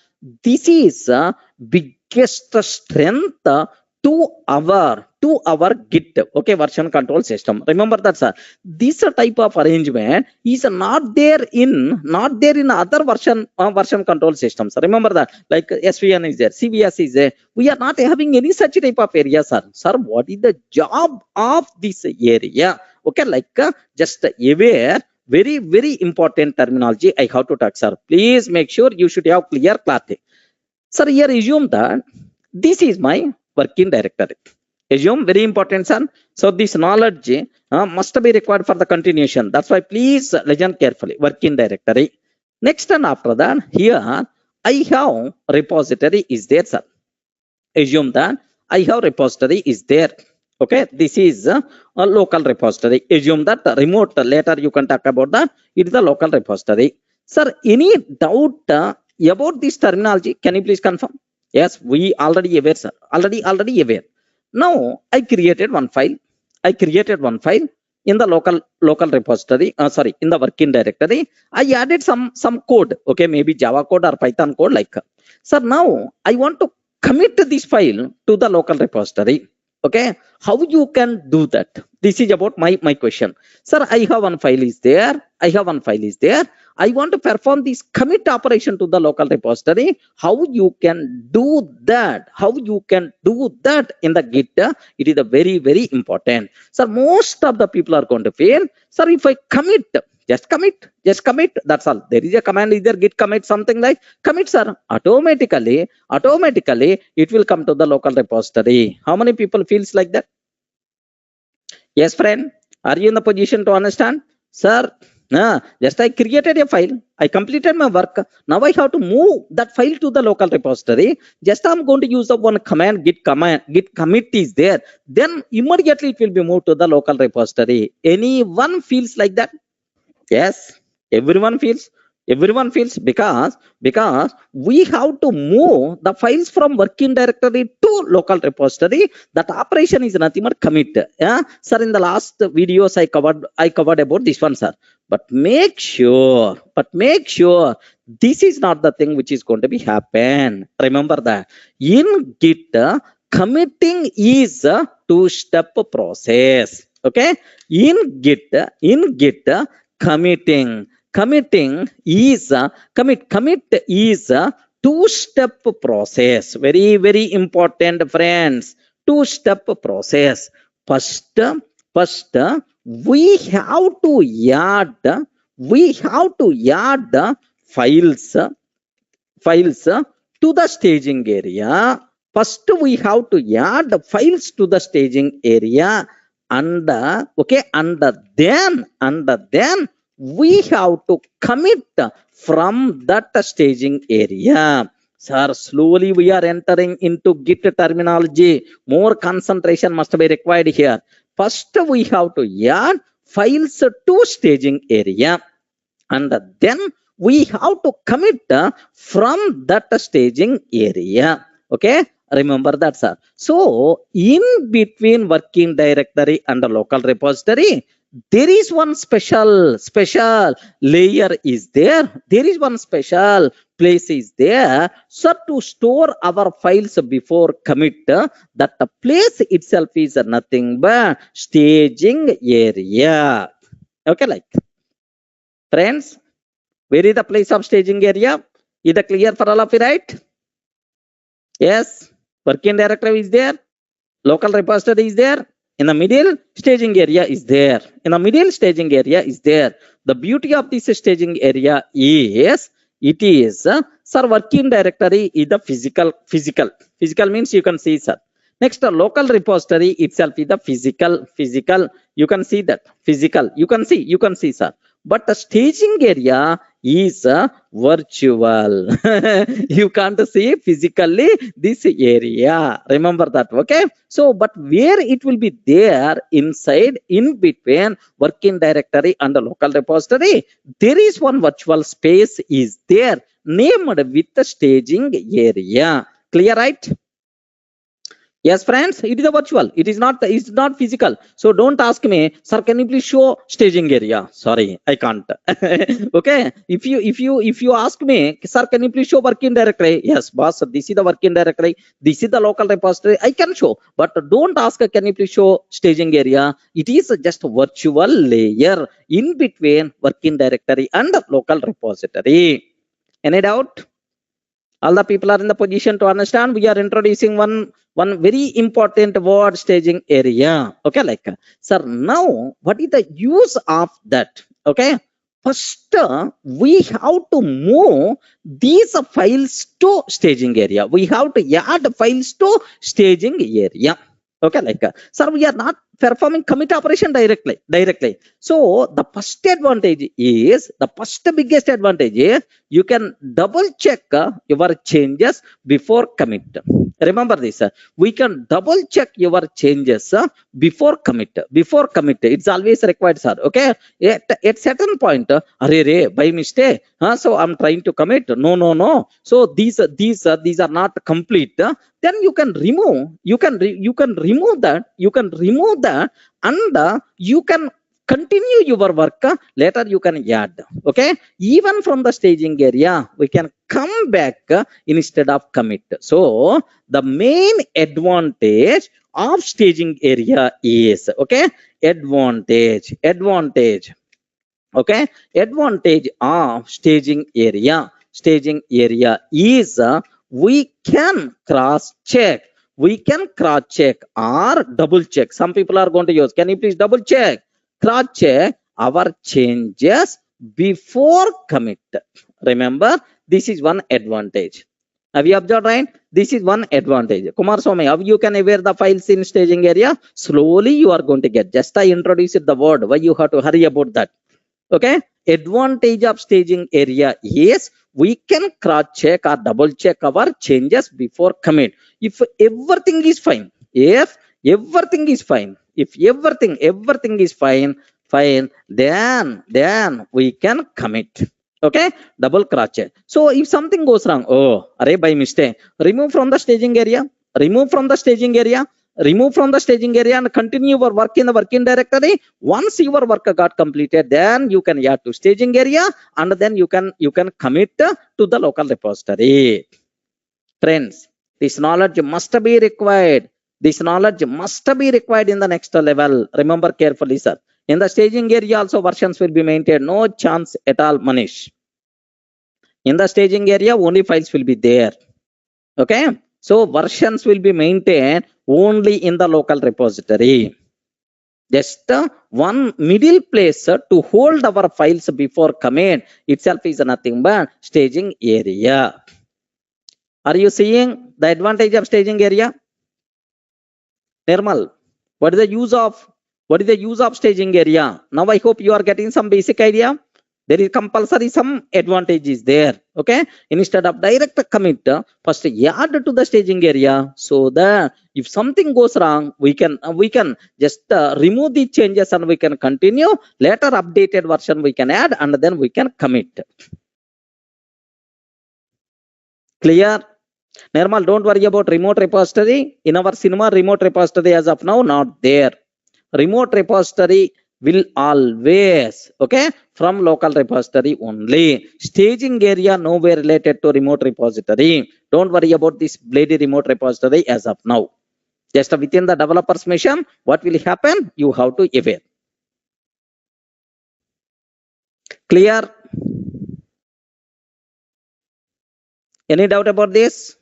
This is biggest strength to our GIT, okay, version control system. Remember that, sir. This type of arrangement is not there in other version control systems. Remember that, like SVN is there, CVCS is there. We are not having any such type of area, sir. Sir, what is the job of this area? Okay, like just aware. Very important terminology I have to talk, sir. Please make sure you should have clear clarity. Sir, here assume that this is my working directory. Assume, very important, son. So this knowledge must be required for the continuation. That's why please listen carefully. Working directory. Next and after that, here I have repository is there, sir. Assume that I have repository is there. Okay, this is a local repository. Assume that remote, later you can talk about that. It is a local repository. Sir, any doubt about this terminology? Can you please confirm? Yes, we already aware, sir. Already aware. Now I created one file. In the local repository. In the working directory. I added some code. Okay, maybe Java code or Python code like. Sir, now I want to commit this file to the local repository. Okay, how you can do that? This is about my question. Sir, I have one file is there. I want to perform this commit operation to the local repository. How you can do that? In the GIT? It is a very important. Sir, most of the people are going to fail. Sir, if I commit, just commit. That's all. There is a command either git commit something like commit, sir. Automatically, it will come to the local repository. How many people feels like that? Yes, friend. Are you in the position to understand? Sir, just I created a file. I completed my work. Now I have to move that file to the local repository. Just I'm going to use the one command, git commit is there. Then immediately it will be moved to the local repository. Anyone feels like that? Yes, everyone feels because we have to move the files from working directory to local repository. That operation is nothing but commit. Yeah, sir, in the last videos I covered about this one, sir. But make sure this is not the thing which is going to be happen. Remember that in GIT, committing is a two-step process. Okay, in GIT, committing is commit is a two-step process. Very important, friends. Two-step process. First we have to add we have to add the files to the staging area. First, we have to add the files to the staging area, and okay, and then we have to commit from that staging area. Sir, slowly we are entering into Git terminology. More concentration must be required here. First, we have to add files to staging area, and then we have to commit from that staging area. Okay, remember that, sir. So in between working directory and the local repository, there is one special layer is there. There is one special place is there, so to store our files before commit. That place itself is nothing but staging area. Okay, like, friends, where is the place of staging area? Is it clear for all of you, right? Yes, working directory is there, local repository is there. In the middle, staging area is there. In the middle, staging area is there. The beauty of this staging area is, it is, sir, working directory is the physical. Physical means you can see, sir. Next, the local repository itself is the physical. You can see that physical. You can see, sir. But the staging area is virtual. You can't see physically this area. Remember that, okay? So, but where it will be there inside, in between working directory and the local repository, there is one virtual space is there named with the staging area. Clear, right? Yes, friends, it is a virtual. It's not physical. So don't ask me, sir, can you please show staging area? Sorry, I can't. Okay. If you ask me, sir, can you please show working directory? Yes, boss, this is the working directory. This is the local repository. I can show. But don't ask, can you please show staging area? It is just a virtual layer in between working directory and local repository. Any doubt? All the people are in the position to understand. We are introducing one very important word, staging area. Okay, like, sir, now what is the use of that? Okay, first we have to move these files to staging area. We have to add files to staging area. Okay, like, sir, we are not performing commit operation directly. So the first advantage is, the first biggest advantage is, you can double check your changes before commit. Remember this, we can double check your changes before commit. It's always required, sir. Okay, at certain point, by mistake, so I'm trying to commit. No. So these are not complete. Then you can remove. You can remove that, and you can continue your work. Later you can add. Okay, even from the staging area we can come back instead of commit. So the main advantage of staging area is, okay, advantage okay, advantage of staging area is, we can cross check or double check. Some people are going to use, can you please double check, cross check our changes before commit. Remember, this is one advantage. Have you observed, right? This is one advantage. Kumar Swami, how you can aware the files in staging area? Slowly you are going to get. Just I introduced the word, why you have to hurry about that. Okay, advantage of staging area is, we can cross check or double check our changes before commit. If everything is fine, everything is fine, then we can commit. Okay, double cross check. So if something goes wrong, by mistake, remove from the staging area, and continue your work in the working directory. Once your work got completed, then you can add to staging area, and then you can commit to the local repository. Friends, this knowledge must be required. In the next level. Remember carefully, sir. In the staging area also versions will be maintained. No chance at all, Manish. In the staging area only files will be there. Okay, so versions will be maintained only in the local repository. Just one middle place to hold our files before commit itself is nothing but staging area. Are you seeing the advantage of staging area? Nirmal, what is the use of staging area? Now I hope you are getting some basic idea. There is compulsory some advantages there. Okay, instead of direct commit, first add to the staging area, so that if something goes wrong, we can just remove the changes and we can continue. Later updated version we can add and then we can commit. Clear? Nirmal, don't worry about remote repository. In our cinema, remote repository as of now not there. Remote repository will always, okay, from local repository only. Staging area nowhere related to remote repository. Don't worry about this bloody remote repository as of now. Just within the developer's mission, what will happen? You have to aware. Clear? Any doubt about this?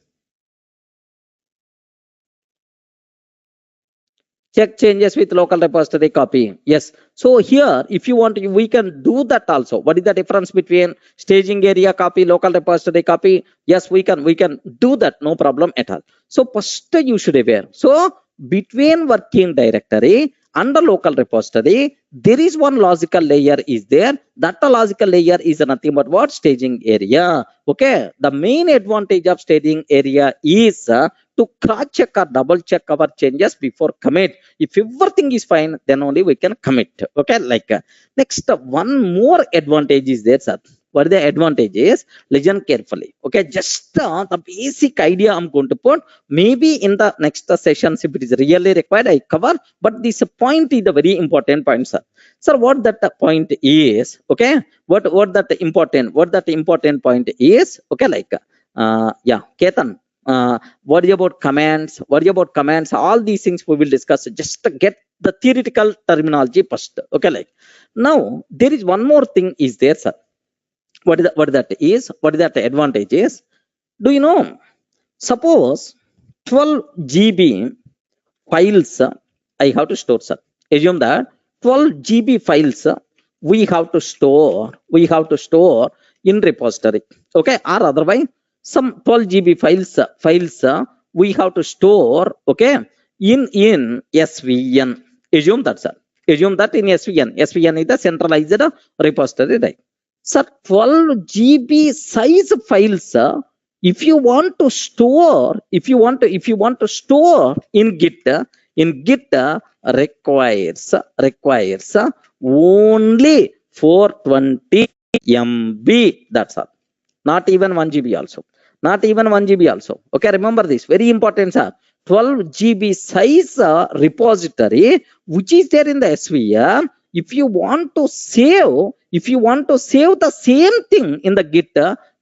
Check changes with local repository copy. Yes. So here, if you want, we can do that also. What is the difference between staging area copy, local repository copy? Yes, we can do that. No problem at all. So first you should be aware. So between working directory and the local repository, there is one logical layer is there. That logical layer is nothing but what? Staging area. Okay. The main advantage of staging area is to cross check or double check our changes before commit. If everything is fine, then only we can commit. Okay, like next one more advantage is there, sir. What the advantage is? Listen carefully. Okay, just the basic idea I'm going to put. Maybe in the next sessions, if it is really required, I cover. But this point is the very important point, sir. Sir, what that point is? Okay, what that important point is? Okay, like yeah, Ketan. Worry about commands, all these things we will discuss. Just to get the theoretical terminology first. Okay, like now there is one more thing is there, sir. What is that advantage is? Do you know? Suppose 12 GB files I have to store, sir. Assume that 12 GB files we have to store in repository. Okay, or otherwise some 12 GB files we have to store, okay, in SVN. Assume that, sir. Assume that in SVN. SVN is the centralized repository, right? Sir, 12 GB size files, if you want to store in Git requires only 420 MB. That's all. Not even 1 GB also. Okay, remember this. Very important, sir. 12 GB size repository, which is there in the SVN. If you want to save the same thing in the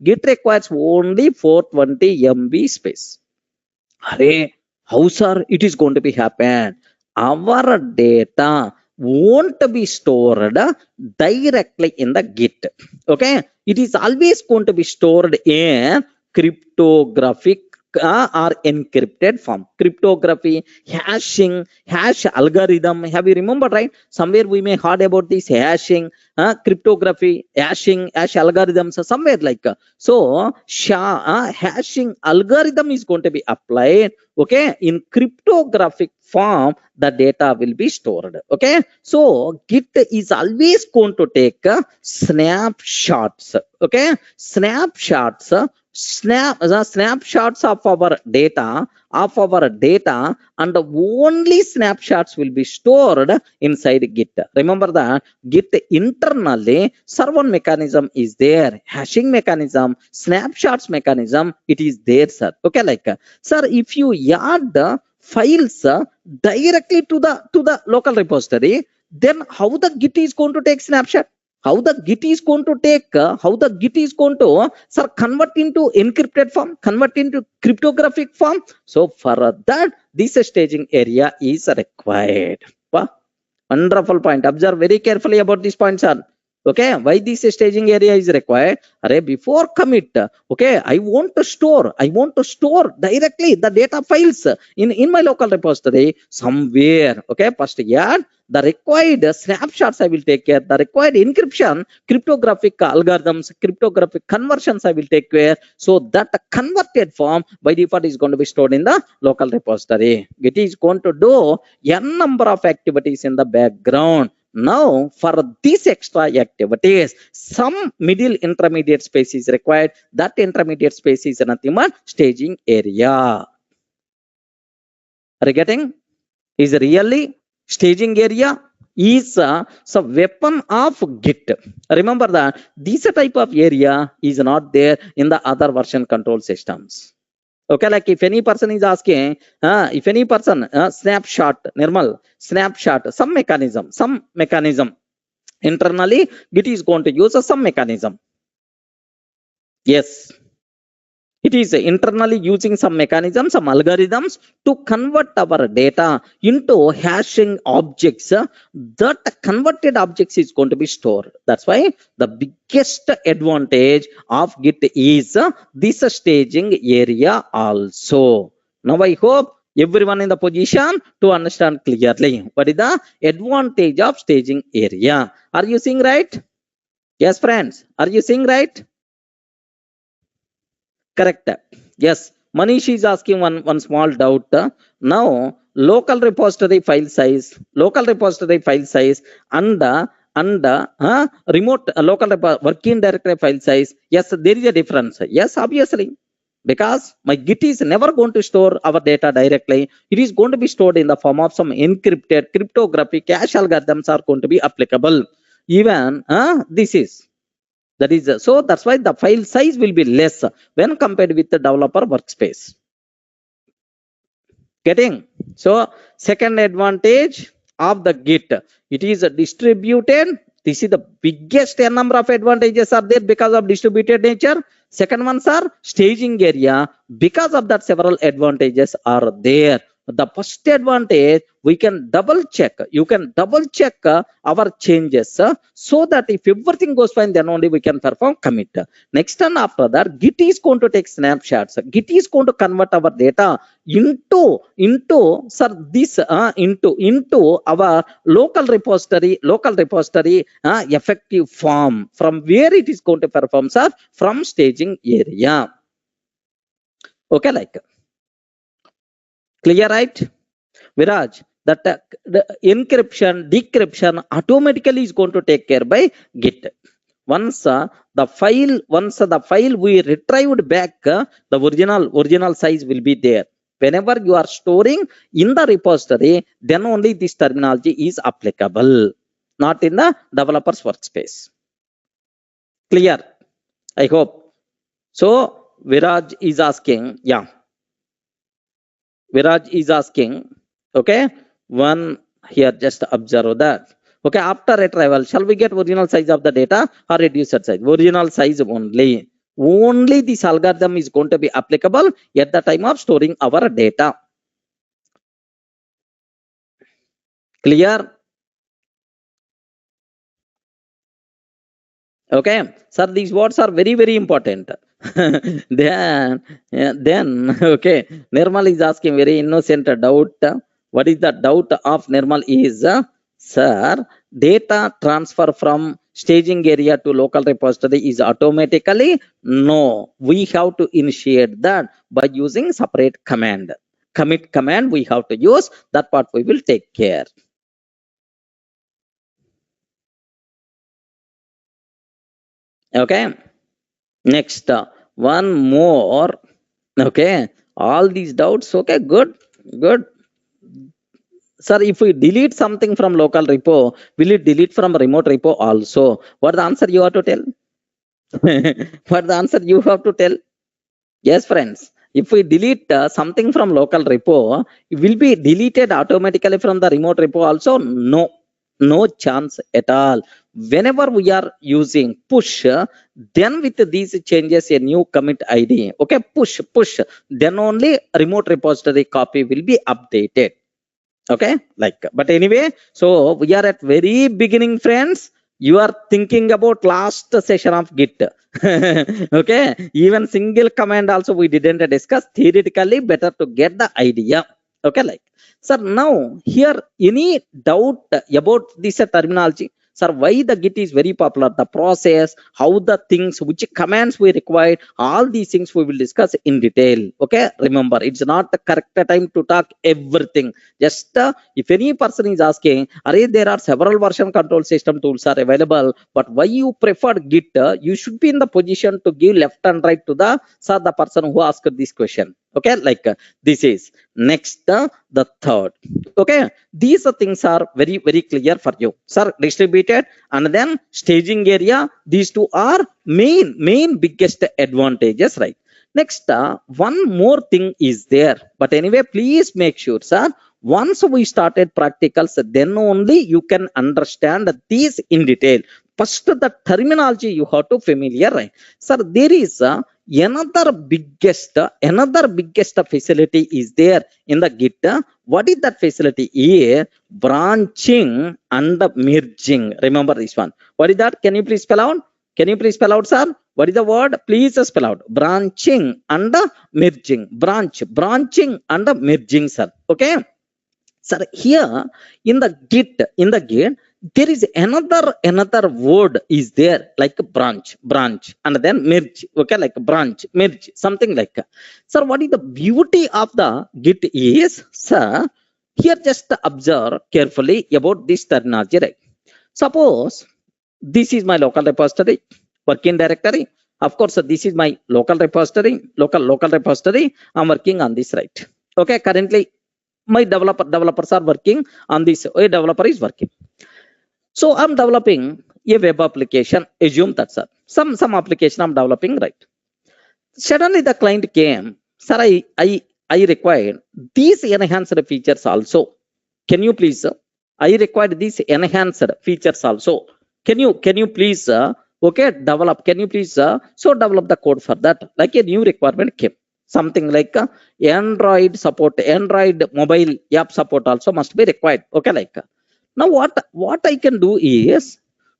Git requires only 420 MB space. Array, how, sir, it is going to be happen? Our data won't be stored directly in the Git. Okay, it is always going to be stored in cryptographic or encrypted form. Cryptography, hash algorithm. Have you remembered, right? Somewhere we may heard about this hashing, cryptography, hash algorithms, somewhere like so. Hashing algorithm is going to be applied. Okay, in cryptographic form, the data will be stored. Okay, so Git is always going to take snapshots. Okay, snapshots of our data, and only snapshots will be stored inside Git. Remember that Git internally server mechanism is there, hashing mechanism, snapshots mechanism, it is there, sir. Okay, like sir, if you add the files directly to the local repository, then how the Git is going to take snapshot? How the Git is going to sir, convert into encrypted form, convert into cryptographic form. So for that, this staging area is required. Wow. Wonderful point. Observe very carefully about this point, sir. Okay, why this staging area is required? Array, before commit, okay, I want to store directly the data files in my local repository somewhere. Okay, first add the required snapshots. I will take care. The required encryption, cryptographic algorithms, cryptographic conversions I will take care. So that converted form by default is going to be stored in the local repository. It is going to do n number of activities in the background. Now, for these extra activities, some middle intermediate space is required. That intermediate space is nothing but staging area. Are you getting? Is really staging area is a weapon of Git. Remember that this type of area is not there in the other version control systems. Okay, like if any person is asking, if any person snapshot, normal snapshot, some mechanism internally, Git is going to use some mechanism. Yes, it is internally using some mechanism, some algorithms to convert our data into hashing objects. That converted objects is going to be stored. That's why the biggest advantage of Git is this staging area also. Now I hope everyone in the position to understand clearly what is the advantage of staging area. Are you seeing right? Yes, friends. Are you seeing right? Correct. Yes. Manish is asking one small doubt. Now, local repository file size and remote local working directory file size. Yes, there is a difference. Yes, obviously. Because my Git is never going to store our data directly. It is going to be stored in the form of some encrypted cryptographic cache algorithms are going to be applicable. Even this is. That is so that's why the file size will be less when compared with the developer workspace. Getting? So second advantage of the Git, it is distributed. This is the biggest number of advantages are there because of distributed nature. Second ones are staging area. Because of that, several advantages are there. The first advantage, we can double check. You can double check our changes so that if everything goes fine, then only we can perform commit. Next and after that, Git is going to take snapshots. Git is going to convert our data into our local repository effective form, from where it is going to perform, sir, from staging area. Okay, like. Clear, right? Viraj, that the encryption, decryption automatically is going to take care by Git. Once the file we retrieved back, the original size will be there. Whenever you are storing in the repository, then only this terminology is applicable, not in the developer's workspace. Clear? I hope. So Viraj is asking, yeah. Viraj is asking, okay, one here, just observe that. Okay, after retrieval, shall we get original size of the data or reduced size? Original size only. Only this algorithm is going to be applicable at the time of storing our data. Clear? Okay, sir, these words are very, very important. then okay, Nirmal is asking very innocent doubt. What is the doubt of Nirmal is, sir, data transfer from staging area to local repository is automatically? No, we have to initiate that by using separate command. Commit command we have to use, that part we will take care. Okay, next one more. Okay, all these doubts. Okay, good. Sir, if we delete something from local repo, will it delete from remote repo also? What the answer you have to tell? What the answer you have to tell? Yes, friends. If we delete something from local repo, it will be deleted automatically from the remote repo also? No. No chance at all. Whenever we are using push, then with these changes a new commit ID. Okay, push, then only remote repository copy will be updated. Okay, like, but anyway, so we are at very beginning, friends. You are thinking about last session of Git. Okay, even single command also we didn't discuss. Theoretically, better to get the idea. Okay, like, sir, now here any doubt about this terminology? Sir, why the Git is very popular, the process, how the things, which commands we require, all these things we will discuss in detail. Okay, remember, it's not the correct time to talk everything. Just if any person is asking, Array, there are several version control system tools are available, but why you preferred Git? You should be in the position to give left and right to the person who asked this question. Okay, like this is next the third. Okay, these things are very clear for you, sir. Distributed and then staging area, these two are main biggest advantages, right? Next one more thing is there, but anyway, please make sure, sir, once we started practicals, then only you can understand these in detail. First, the terminology you have to familiar, right? Sir, there is another biggest facility is there in the Git. What is that facility? Is branching and merging. Remember this one. What is that? Can you please spell out? Can you please spell out, sir? What is the word? Please spell out. Branching and merging. Branching and merging, sir. Okay. Sir, here in the Git, there is another word is there, like branch, and then merge. Okay, like branch, merge, something like. Sir, what is the beauty of the Git is, sir? Here, just observe carefully about this terminology, right? Suppose this is my local repository, working directory. Of course, this is my local repository, local repository. I'm working on this, right? Okay, currently my developers are working on this. A developer is working. So I'm developing a web application. Assume that, sir, some application I'm developing, right? Suddenly the client came, sir, I required these enhanced features also. Can you please? I required these enhanced features also. Can you please? Okay, develop. Can you please? So develop the code for that. Like a new requirement came. Something like Android support, Android mobile app support also must be required. Okay, like now what I can do is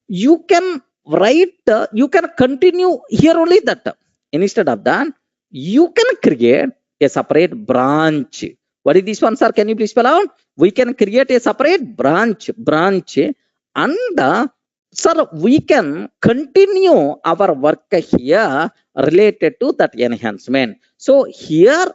you can write, you can continue here only that. Instead of that, you can create a separate branch. What is this one, sir? Can you please spell out? We can create a separate branch, and sir, we can continue our work here related to that enhancement. So here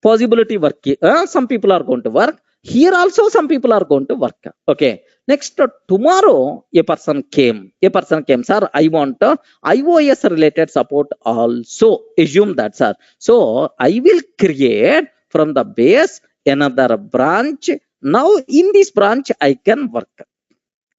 possibility work, some people are going to work. Here also some people are going to work. Okay. Next, tomorrow a person came, sir, I want iOS related support also. Assume that, sir. So I will create from the base another branch. Now in this branch I can work.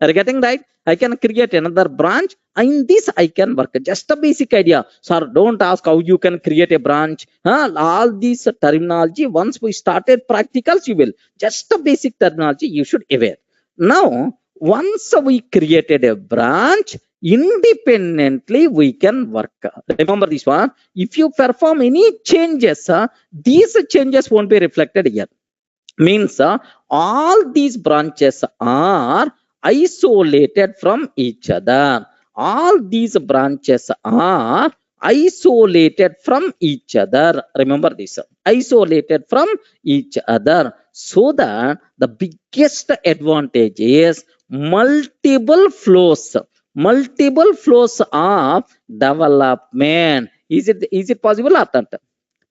Are you getting right? I can create another branch. In this I can work. Just a basic idea. Sir, don't ask how you can create a branch. All these terminology, once we started practicals, you will. Just a basic terminology you should aware. Now, once we created a branch, independently we can work. Remember this one. If you perform any changes, these changes won't be reflected here. Means all these branches are isolated from each other. All these branches are isolated from each other. Remember this, isolated from each other, so that the biggest advantage is multiple flows of development. Is it possible or not?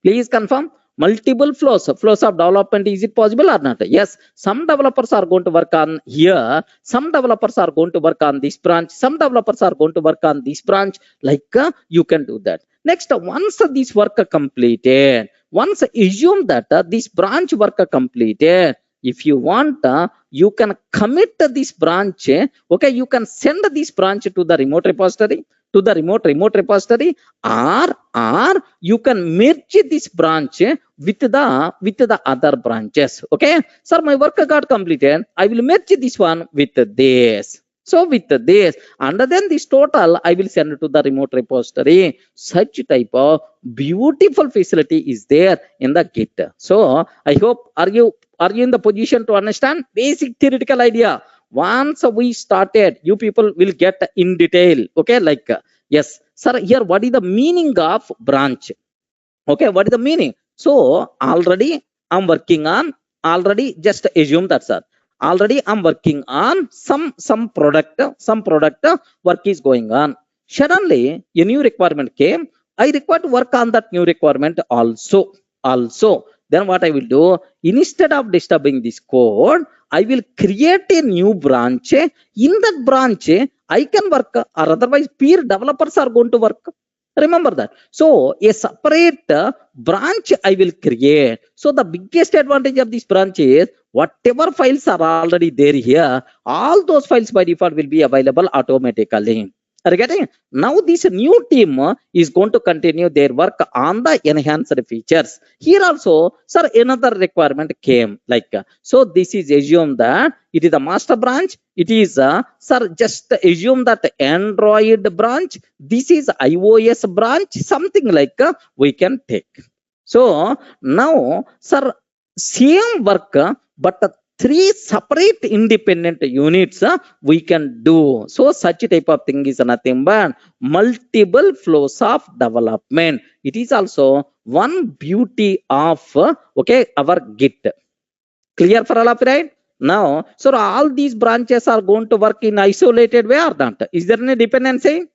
Please confirm. Multiple flows of development, is it possible or not? Yes, some developers are going to work on here, some developers are going to work on this branch, some developers are going to work on this branch. Like you can do that. Next, once this work completed, once assume that this branch work completed, if you want, you can commit this branch. Okay, you can send this branch to the remote repository, or you can merge this branch with the other branches. Okay, sir, my work got completed. I will merge this one with this. So with this, and then this total I will send to the remote repository. Such type of beautiful facility is there in the Git. So I hope, are you in the position to understand basic theoretical idea? Once we started, you people will get in detail. Okay, like yes, sir. Here, what is the meaning of branch? Okay, what is the meaning? So already I'm working on. Already, just assume that, sir. Already I'm working on some product. Some product work is going on. Suddenly, a new requirement came. I require to work on that new requirement also. Also, then what I will do, instead of disturbing this code, I will create a new branch. In that branch, I can work, or otherwise peer developers are going to work. Remember that. So a separate branch I will create. So the biggest advantage of this branch is whatever files are already there here, all those files by default will be available automatically. Are you getting? Now this new team is going to continue their work on the enhanced features. Here also, sir, another requirement came. Like so, this is assume that it is a master branch. It is sir, just assume that Android branch. This is iOS branch. Something like we can take. So now, sir, same work, but three separate independent units we can do. So such type of thing is nothing but multiple flows of development. It is also one beauty of okay, our Git. Clear for all of you, right? Now, so all these branches are going to work in isolated way or not? Is there any dependency?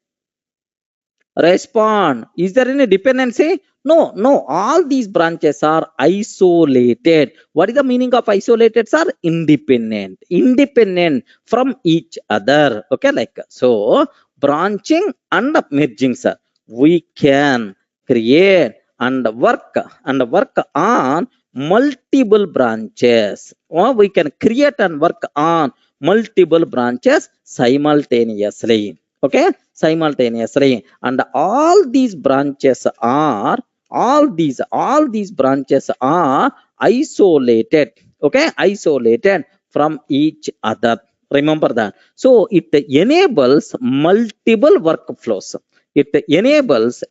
Respond. Is there any dependency? No, no. All these branches are isolated. What is the meaning of isolated, sir? Independent. Independent from each other. Okay, like so. Branching and merging, sir. We can create and work on multiple branches. Or we can create and work on multiple branches simultaneously. Okay, simultaneously, and all these branches are branches are isolated. Okay, isolated from each other. Remember that. So it enables multiple workflows. It enables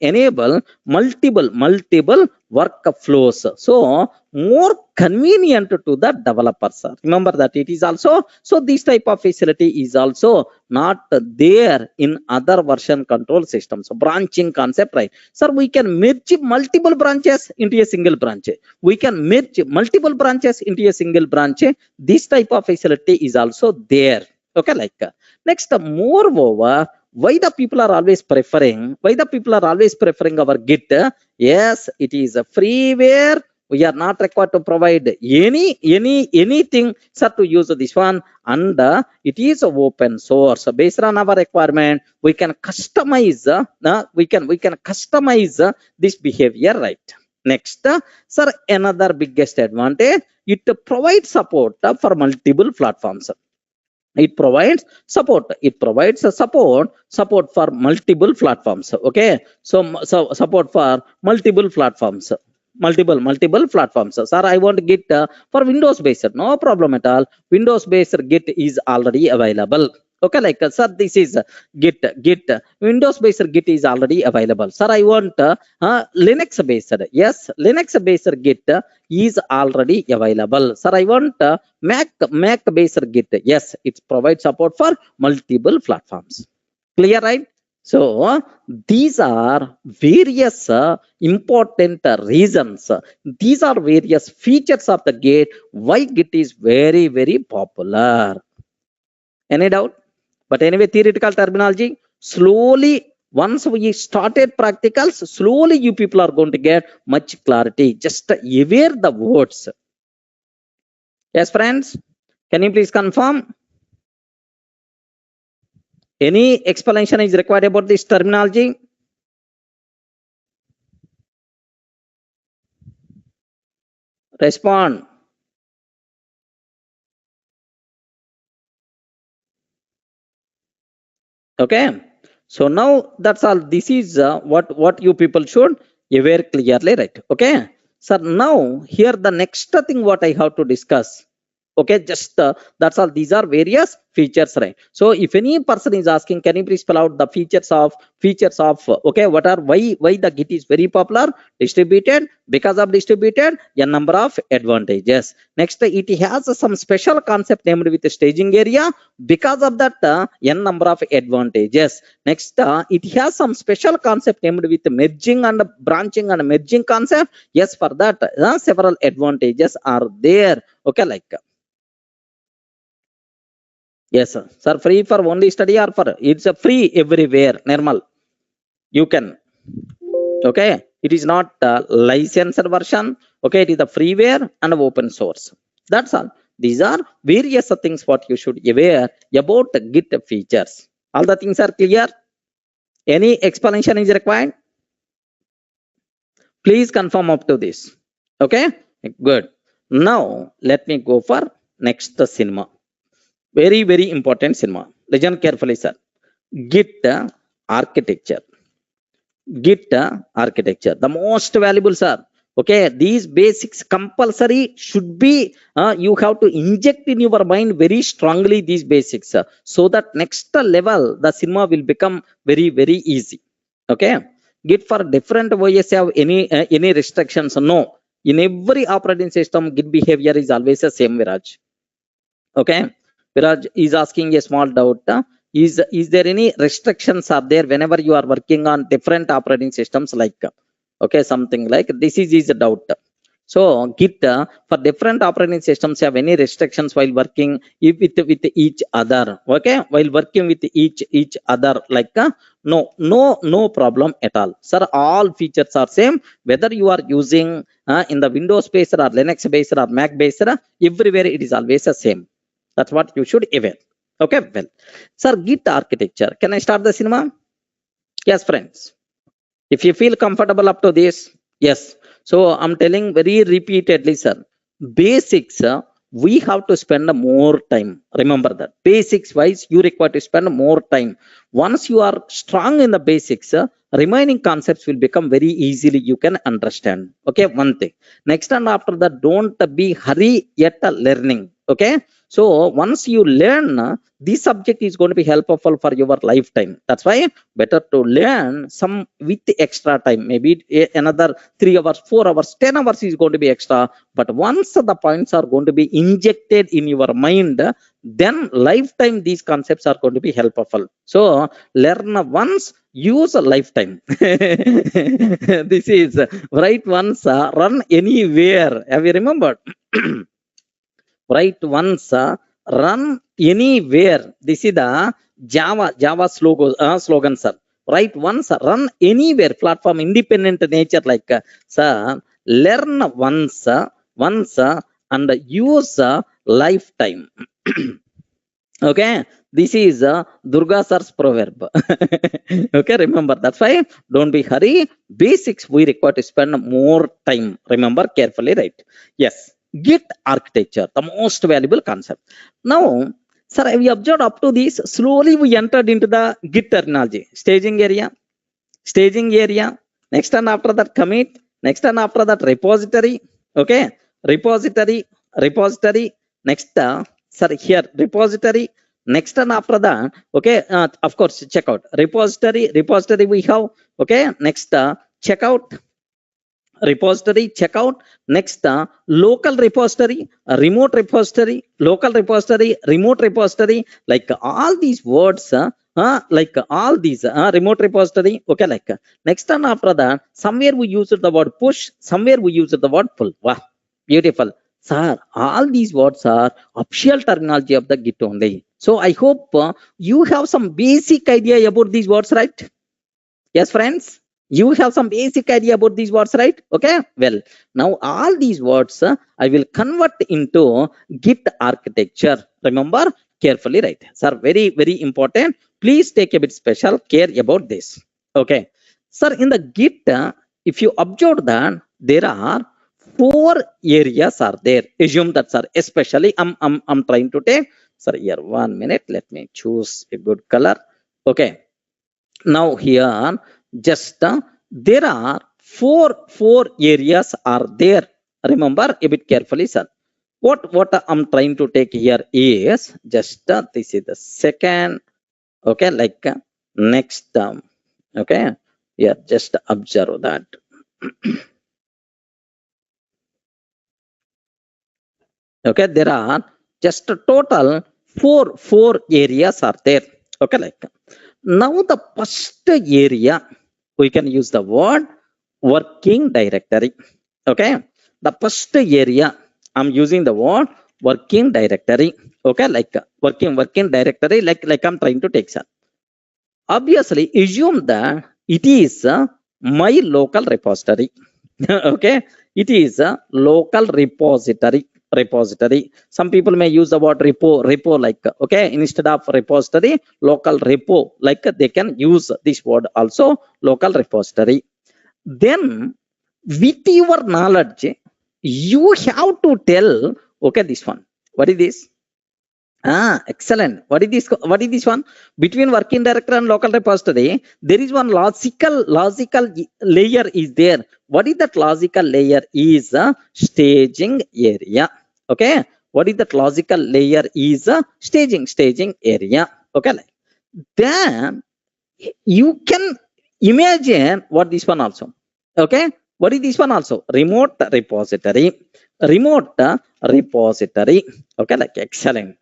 multiple workflows. So more convenient to the developers. Remember that it is also, so this type of facility is also not there in other version control systems. So branching concept, right? Sir, we can merge multiple branches into a single branch. We can merge multiple branches into a single branch. This type of facility is also there. Okay, like next, moreover, why the people are always preferring our Git? Yes, it is a freeware. We are not required to provide anything, sir, to use this one, and it is open source. So based on our requirement, we can customize this behavior, right? Next, sir, another biggest advantage, it provides support for multiple platforms. It provides support for multiple platforms. Okay, so support for multiple platforms. Multiple platforms. Sir, I want Git for Windows based. No problem at all. Windows based Git is already available. Okay, like sir, this is Git. Windows based Git is already available. Sir, I want Linux based. Yes, Linux based Git is already available. Sir, I want Mac based Git. Yes, it provides support for multiple platforms. Clear, right? So these are various important reasons. These are various features of the Git, why Git is very, very popular. Any doubt? But anyway, theoretical terminology, slowly, once we started practicals, slowly you people are going to get much clarity. Just aware the words. Yes, friends, can you please confirm? Any explanation is required about this terminology? Respond. Okay, so now that's all. This is what you people should aware clearly, right? Okay, sir, now here the next thing what I have to discuss. Okay, just that's all. These are various features, right? So if any person is asking, can you please spell out the features of okay, what are why the Git is very popular? Distributed, because of distributed, a number of advantages. Next, it has some special concept named with the staging area, because of that n number of advantages. Next, it has some special concept named with merging and branching and merging concept. Yes, for that several advantages are there. Okay, like yes, sir. Free for only study or for it's a free everywhere. Normal, you can. Okay, it is not licensed version. Okay, it is the freeware and open source. That's all. These are various things what you should aware about Git features. All the things are clear. Any explanation is required? Please confirm up to this. Okay, good. Now let me go for next cinema. Very, very important cinema. Listen carefully, sir. Git architecture. Git architecture. The most valuable, sir. Okay, these basics compulsory should be, you have to inject in your mind very strongly these basics, so that next level, the cinema will become very, very easy. Okay, Git for different OS have any restrictions? No. In every operating system, Git behavior is always the same, Viraj. Okay, Viraj is asking a small doubt. Is there any restrictions are there whenever you are working on different operating systems, like okay, something like this is a doubt. So Git for different operating systems have any restrictions while working with each other? Okay, while working with each other, like no problem at all, sir. All features are same whether you are using in the Windows based or Linux based or Mac based, everywhere it is always the same. That's what you should aware. Okay, well, sir, Git architecture. Can I start the cinema? Yes, friends. If you feel comfortable up to this, yes. So I'm telling very repeatedly, sir. Basics, we have to spend more time. Remember that. Basics wise, you require to spend more time. Once you are strong in the basics, remaining concepts will become very easily you can understand. Okay, one thing. Next, and after that, don't be hurry yet learning. Okay, so once you learn, this subject is going to be helpful for your lifetime. That's why better to learn some with extra time. Maybe another 3 hours, 4 hours, 10 hours is going to be extra. But once the points are going to be injected in your mind, then lifetime these concepts are going to be helpful. So learn once, use a lifetime. This is write once, run anywhere. Have you remembered? Write once, run anywhere. This is the Java slogan, sir. Write once, run anywhere. Platform independent nature, like sir. Learn once, and use lifetime. Okay, this is Durga sir's proverb. Okay, remember. That's why don't be hurry. Basics we require to spend more time. Remember carefully, right? Yes. Git architecture, the most valuable concept. Now, sir, we observed up to this, slowly we entered into the Git terminology. Staging area, next and after that commit, next and after that repository. Okay, repository, next, sir, here repository, next and after that, okay, of course, check out repository we have. Okay, next, check out repository, checkout. Next, local repository, remote repository, local repository, remote repository. Like all these words, like all these remote repository. Okay, like next, and after that, somewhere we use the word push, somewhere we use the word pull. Wow, beautiful, sir. All these words are official terminology of the Git only. So I hope you have some basic idea about these words, right? Yes, friends. You have some basic idea about these words, right? Okay, well, now all these words I will convert into Git architecture. Remember carefully, right? Sir, very, very important. Please take a bit special care about this. Okay, sir, in the Git, if you observe that there are 4 areas are there. Assume that, sir, especially I'm trying to take, sir, here 1 minute. Let me choose a good color. Okay, now here, just there are four areas are there. Remember a bit carefully, sir. What I'm trying to take here is just this is the second, okay, like next term, okay. Yeah, just observe that. Okay, there are just a total four areas are there. Okay, like now the first area we can use the word working directory. Okay, the first area I'm using the word working directory. Okay, like working directory, like I'm trying to take, sir. Obviously assume that it is my local repository. Okay, it is a local repository. Some people may use the word repo, like, okay, instead of repository, local repo, like they can use this word also, local repository. Then with your knowledge you have to tell, okay, this one, what is this? Excellent. What is this? What is this one? Between working directory and local repository, there is one logical layer is there. What is that logical layer? Is a staging area. Okay. What is that logical layer? Is a staging area. Okay. Then you can imagine what this one also. Okay. What is this one also? Remote repository. Okay. Like excellent.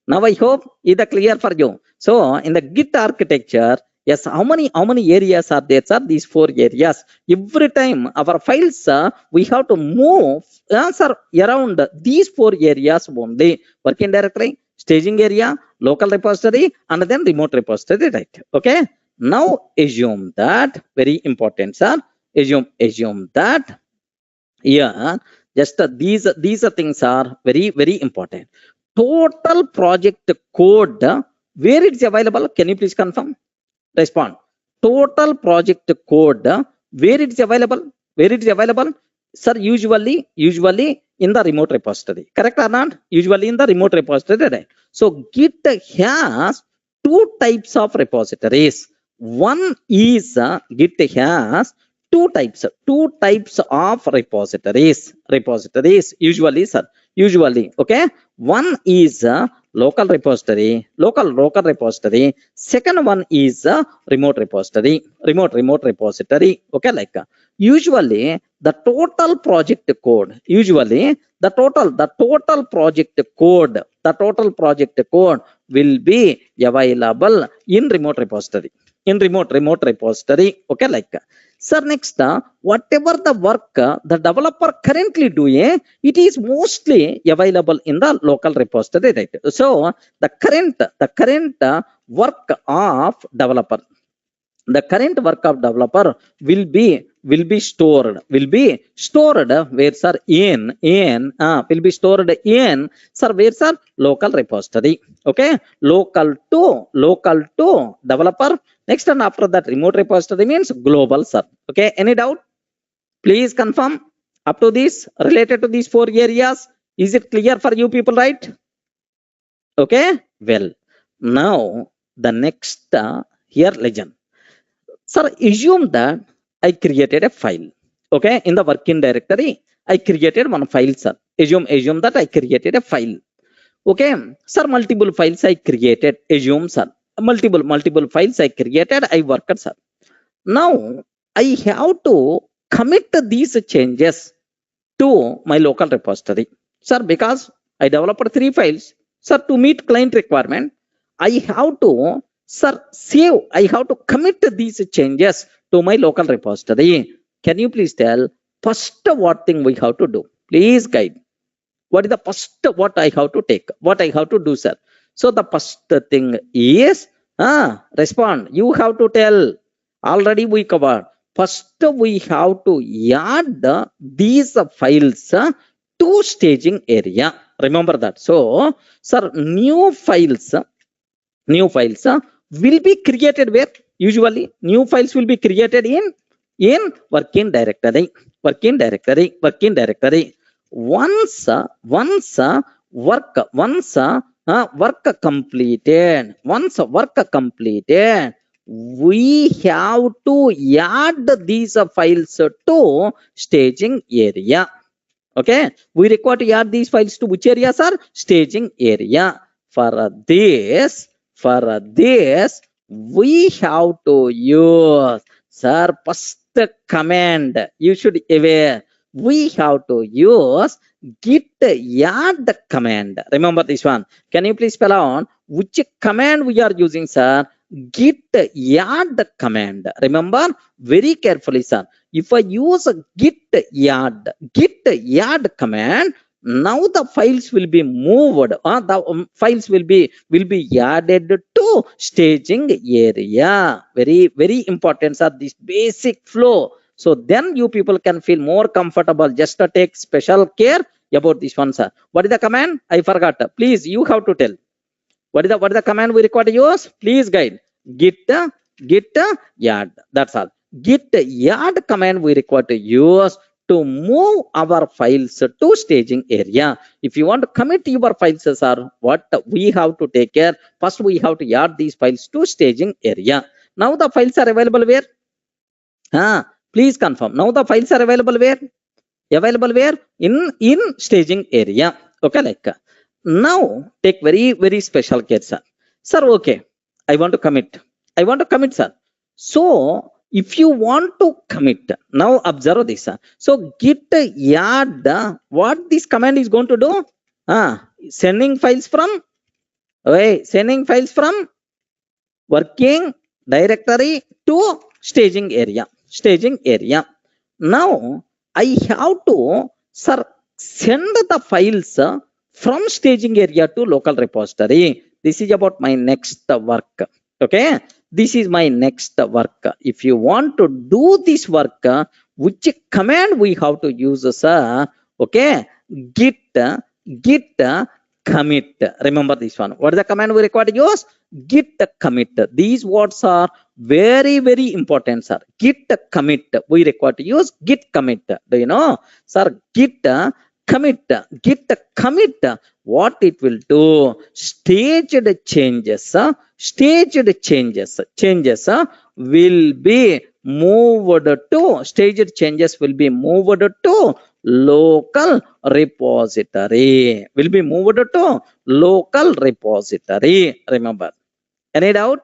Now I hope is that clear for you. So in the Git architecture, yes, how many areas are there, sir? These four areas. Every time our files, we have to move sir, around these four areas only: working directory, staging area, local repository, and then remote repository, right? Okay. Now assume that, very important, sir. Assume that, yeah, just these things are very important. Total project code, where it's available? Can you please confirm? Respond. Total project code, where it's available? Where it's available? Sir, usually in the remote repository. Correct or not? Usually in the remote repository, right? So Git has two types of repositories. One is Git has two types of repositories usually, sir. Usually, okay. One is local repository, local repository. Second one is remote repository, remote repository. Okay, like usually the total project code. Usually the total project code will be available in remote repository. In remote repository. Okay, like. Sir, next, whatever the work the developer currently doing, it is mostly available in the local repository, right? So the current work of developer, will be stored where, sir? Will be stored in, sir, where, sir? Local repository. Okay, local to developer. Next, and after that, remote repository means global, sir. Okay, any doubt? Please confirm up to this related to these four areas. Is it clear for you people, right? Okay, well, now the next here legend. Sir, assume that I created a file. Okay, in the working directory, I created one file, sir. Assume that I created a file. Okay, sir, multiple files I created. Assume, sir, multiple files I created. I worked, sir. Now I have to commit these changes to my local repository, sir, because I developed 3 files, sir. To meet client requirement, I have to, sir, I have to commit these changes to my local repository. Can you please tell first what thing we have to do? Please guide. What is the first what I have to take? What I have to do, sir? So the first thing is respond. You have to tell. Already we covered. First we have to add these files to staging area. Remember that. So, sir, new files will be created where? Usually new files will be created in working directory. Once work completed, we have to add these files to staging area. Okay, we require to add these files to which area, sir? Staging area. For this, we have to use, sir, first command. You should aware. We have to use git add command. Remember this one. Can you please spell out which command we are using, sir? Git add command. Remember very carefully, sir. If I use a git add command, now the files will be moved. The files will be added to staging area. Very important, sir. This basic flow. So then you people can feel more comfortable. Just to take special care about this one, sir. What is the command? I forgot. Please, you have to tell. What is the command we require to use? Please guide. Git add. That's all. Git add command we require to use to move our files to staging area. If you want to commit your files, sir, what we have to take care? First, we have to add these files to staging area. Now the files are available where? Please confirm. Now the files are available where? Available where? In staging area. Okay, like. Now take very special care, sir. Sir, okay. I want to commit, sir. So if you want to commit, now observe this, sir. So git add, what this command is going to do? Sending files from working directory to staging area. Now I have to, sir, send the files from staging area to local repository. This is about my next work. Okay, this is my next work. If you want to do this work, which command we have to use, sir? Okay, git commit. Remember this one. What is the command we require to use? Git commit. These words are very important, sir. Git commit. We require to use git commit. Do you know, sir? Git commit. What it will do? Staged changes will be moved to, staged changes will be moved to local repository. Remember. Any doubt?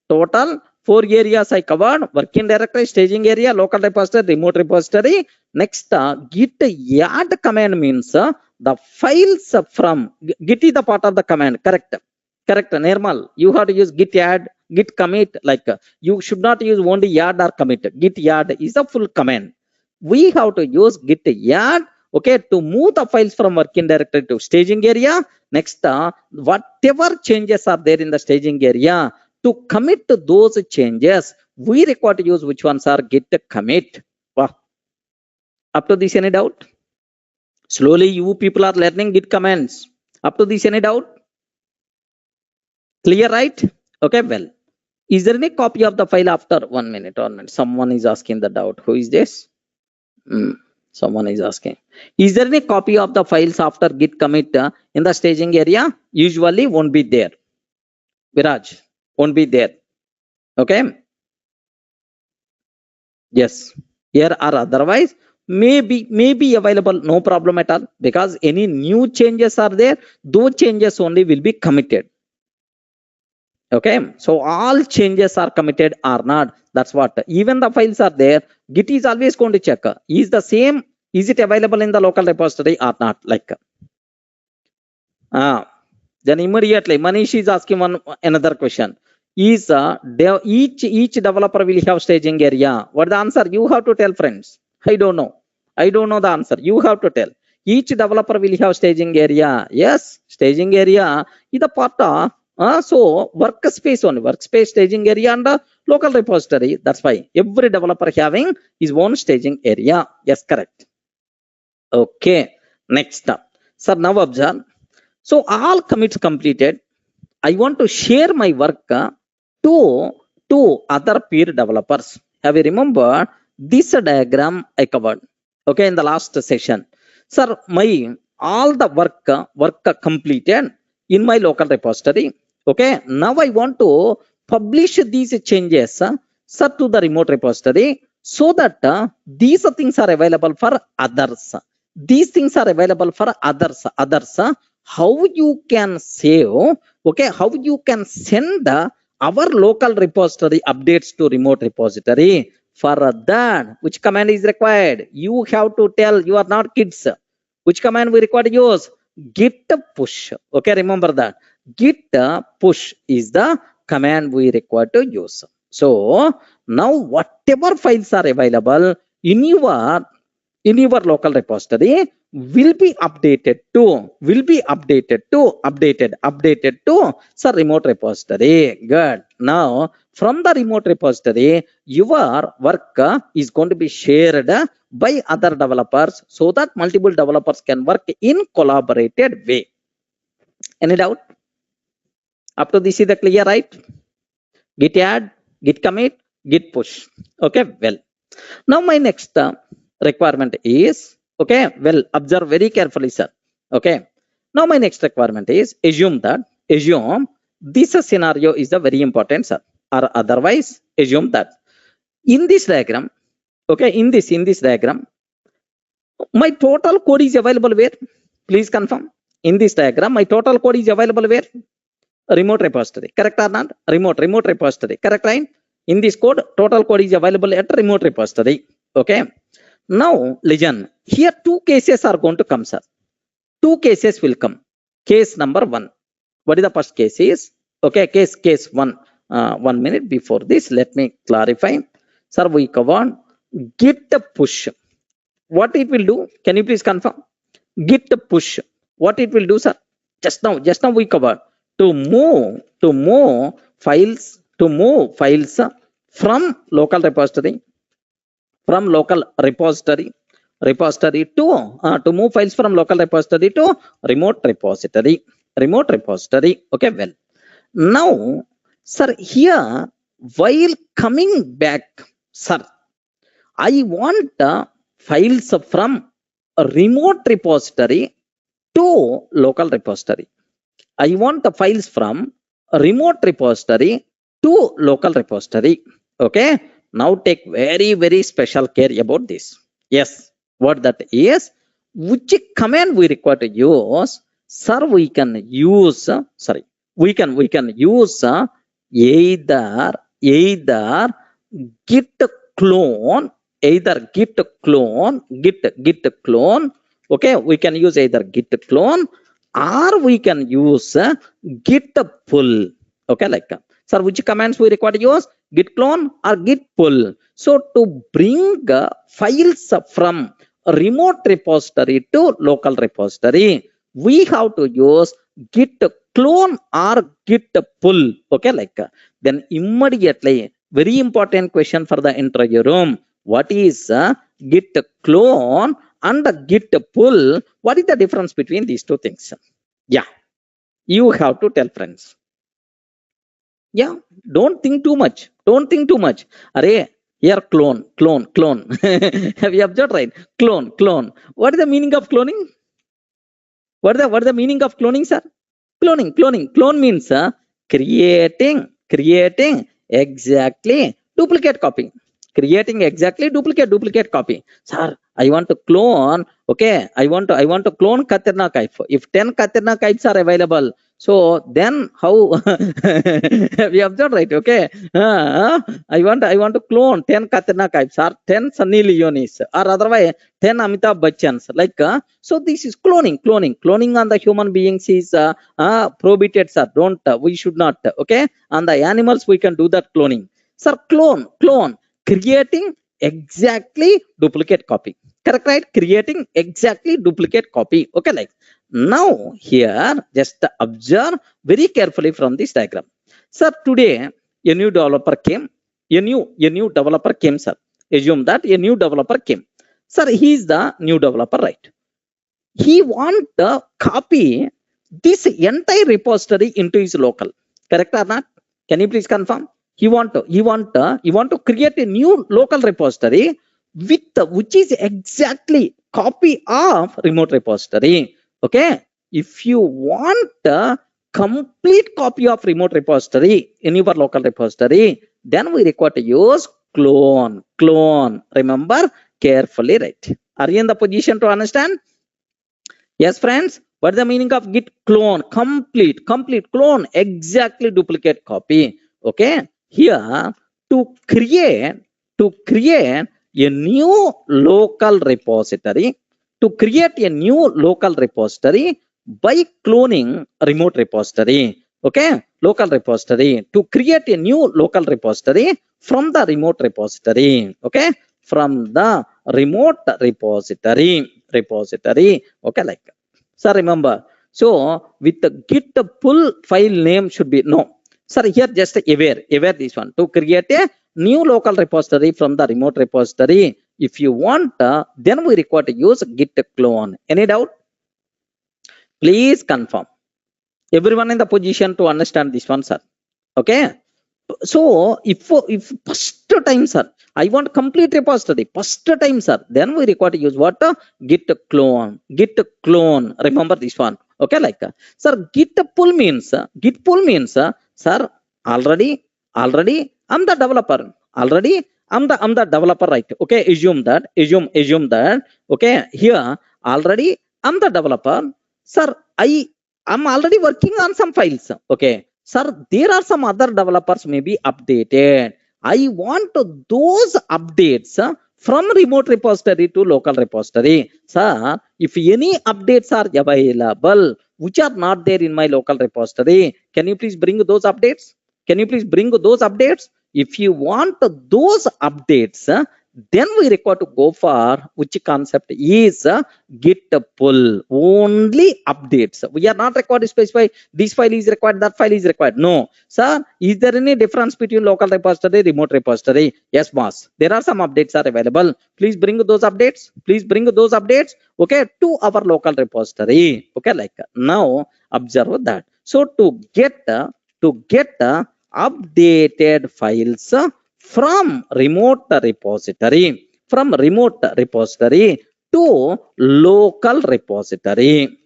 Total 4 areas I covered: working directory, staging area, local repository, remote repository. Next, git add command means the files from git is the part of the command. Correct. Normal. You have to use git add, git commit. Like you should not use only add or commit. Git add is a full command. We have to use git add, okay, to move the files from working directory to staging area. Next, whatever changes are there in the staging area, to commit to those changes, we require to use which ones are git commit. Wow. Up to this, any doubt? Slowly, you people are learning git commands. Up to this, any doubt? Clear, right? Okay, well. Is there any copy of the file after 1 minute? Someone is asking the doubt. Who is this? Someone is asking. Is there any copy of the files after git commit in the staging area? Usually won't be there. Viraj, won't be there. Okay. Yes. Here or otherwise, maybe available, no problem at all, because any new changes are there, those changes only will be committed. Okay, so all changes are committed or not. That's what. Even the files are there, Git is always going to check. Is the same? Is it available in the local repository or not? Like, then immediately Manish is asking another question. Is each developer will have staging area? What the answer? You have to tell, friends. I don't know the answer. You have to tell. Each developer will have staging area. Yes, staging area is the part of so workspace only, workspace, staging area, and local repository. That's why every developer having his own staging area. Yes, correct. Okay, next up. Sir, now observe. So all commits completed. I want to share my work to other peer developers. Have you remembered this diagram I covered? Okay, in the last session. Sir, all the work completed in my local repository. Okay, now I want to publish these changes, sir, to the remote repository. so that these things are available for others. These things are available for others. How you can save, okay, how you can send our local repository updates to remote repository. For that, which command is required? You have to tell, you are not kids. Which command we require to use? Git push. Okay, remember that. Git push is the command we require to use. So now whatever files are available in your local repository will be updated to remote repository. Good. Now from the remote repository, your work is going to be shared by other developers so that multiple developers can work in collaborated way. Any doubt? Up to this is the clear, right? Git add, git commit, git push. Okay, well. Now my next requirement is, okay, well, observe very carefully, sir. Okay. Now my next requirement is, assume this scenario is a very important, sir, or otherwise assume that in this diagram, okay, in this diagram, my total code is available where? Please confirm. In this diagram, my total code is available where? Remote repository. Correct or not? Remote repository. Correct, right? In this code, total code is available at remote repository. Okay. Now, listen. Here, two cases are going to come, sir. Two cases will come. Case number one. What is the first case is? Okay, case one. 1 minute before this, let me clarify. Sir, we covered git push. What it will do? Can you please confirm? Git push. What it will do, sir? Just now we covered to move files from local repository to move files from local repository to remote repository. Okay, well, now, sir, here while coming back, sir, I want files from a remote repository to local repository. I want the files from a remote repository to local repository. Okay. Now take very, very special care about this. Yes. What that is? Which command we require to use? Sir, we can use, we can use either git clone, git clone. Okay. We can use either git clone, or we can use git pull. Okay, like, sir, which commands we require to use? Git clone or git pull. So to bring files from remote repository to local repository, we have to use git clone or git pull. Okay, like, then immediately, very important question for the interview room. What is git clone and git pull? What is the difference between these two things? Yeah, you have to tell, friends. Yeah, don't think too much. Array, here clone. Have you observed, right? Clone. What is the meaning of cloning? What is the meaning of cloning, sir? Cloning. Clone means creating exactly duplicate copy. Creating exactly duplicate copy. Sir, I want to clone. Okay, I want to clone Katrina Kaif. If 10 Katrina Kaifs are available, so then how? We observed, right? Okay, I want to clone 10 Katrina Kaifs or 10 Sunny Leonis or otherwise 10 Amitabh Bachchans. Like, so this is cloning. Cloning on the human beings is prohibited, sir. We should not. Okay, on the animals we can do that cloning. Sir, clone. Creating exactly duplicate copy. Correct, right? Creating exactly duplicate copy. Okay, like, now here just observe very carefully from this diagram. Sir, today a new developer came. A new developer came, sir. Assume that a new developer came. Sir, he is the new developer, right? He want to copy this entire repository into his local. Correct or not? Can you please confirm? He want to create a new local repository which is exactly copy of remote repository. Okay. If you want a complete copy of remote repository in your local repository, then we require to use clone. Remember, carefully write. Are you in the position to understand? Yes, friends. What is the meaning of git clone? Complete clone, exactly duplicate copy. Okay. Here, to create a new local repository, by cloning remote repository. Okay, local repository, to create a new local repository from the remote repository. Okay, from the remote repository. Okay, like so. Remember, so with the git pull file name should be no. Sir, here just aware this one, to create a new local repository from the remote repository. If you want, then we require to use git clone. Any doubt? Please confirm. Everyone in the position to understand this one, sir. Okay. So if first time, sir, I want complete repository, first time, sir, then we require to use what? Git clone. Remember this one. Okay, like sir, git pull means, sir, already I'm the developer. Already I'm the developer, right? Okay, assume that. Okay, here already I'm the developer. Sir, I'm already working on some files. Okay. Sir, there are some other developers may be updated. I want those updates from remote repository to local repository. Sir, if any updates are available which are not there in my local repository, can you please bring those updates? If you want those updates, then we require to go for which concept is git pull. Only updates. We are not required to specify this file is required, that file is required. No. Sir, is there any difference between local repository, remote repository? Yes, boss. There are some updates are available. Please bring those updates. Okay, to our local repository. Okay, like now observe that. So to get updated files from remote repository to local repository.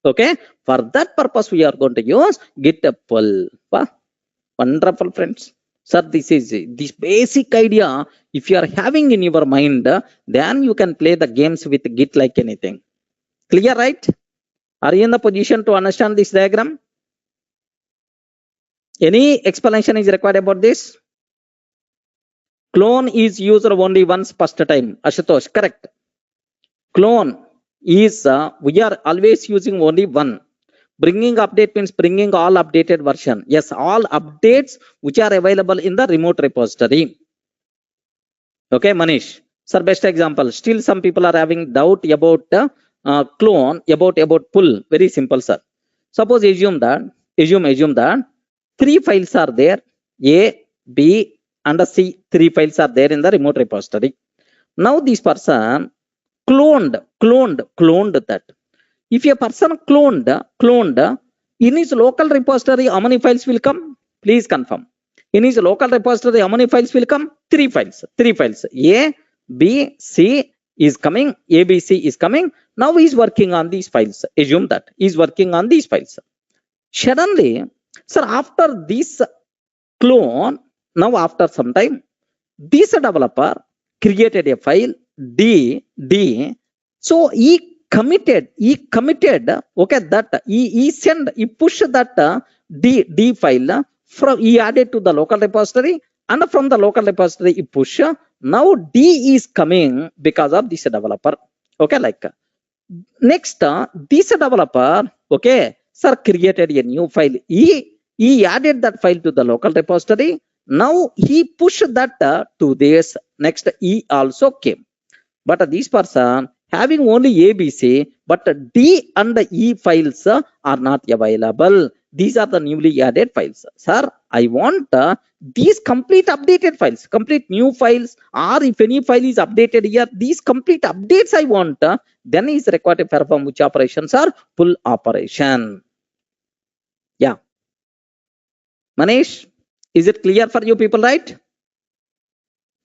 Okay, for that purpose we are going to use git pull. Wonderful, friends. Sir, this is this basic idea. If you are having in your mind, then you can play the games with git like anything. Clear, right? Are you in the position to understand this diagram? Any explanation is required about this? Clone is used only once first time. Ashutosh, correct. Clone is, we are always using only one. Bringing update means bringing all updated version. Yes, all updates which are available in the remote repository. Okay, Manish. Sir, best example. Still some people are having doubt about clone, about pull. Very simple, sir. Suppose assume that 3 files are there. A, B, and C. 3 files are there in the remote repository. Now this person cloned that. If a person cloned in his local repository, how many files will come? Please confirm. In his local repository, how many files will come? 3 files. A, B, C is coming. A, B, C is coming. Now he is working on these files. Assume that he is working on these files. Suddenly, sir, after this clone, now after some time, this developer created a file D. So he committed, okay, that he pushed that D file from, he added to the local repository, and from the local repository he push. Now D is coming because of this developer. Okay, like next, this developer, okay, sir, created a new file. He added that file to the local repository. Now he pushed that to this. Next, E also came. But this person having only A, B, C, but D and E files are not available. These are the newly added files. Sir, I want these complete updated files, complete new files, or if any file is updated here, these complete updates I want. Then is required to perform which operations are pull operation. Yeah. Manish, is it clear for you people, right?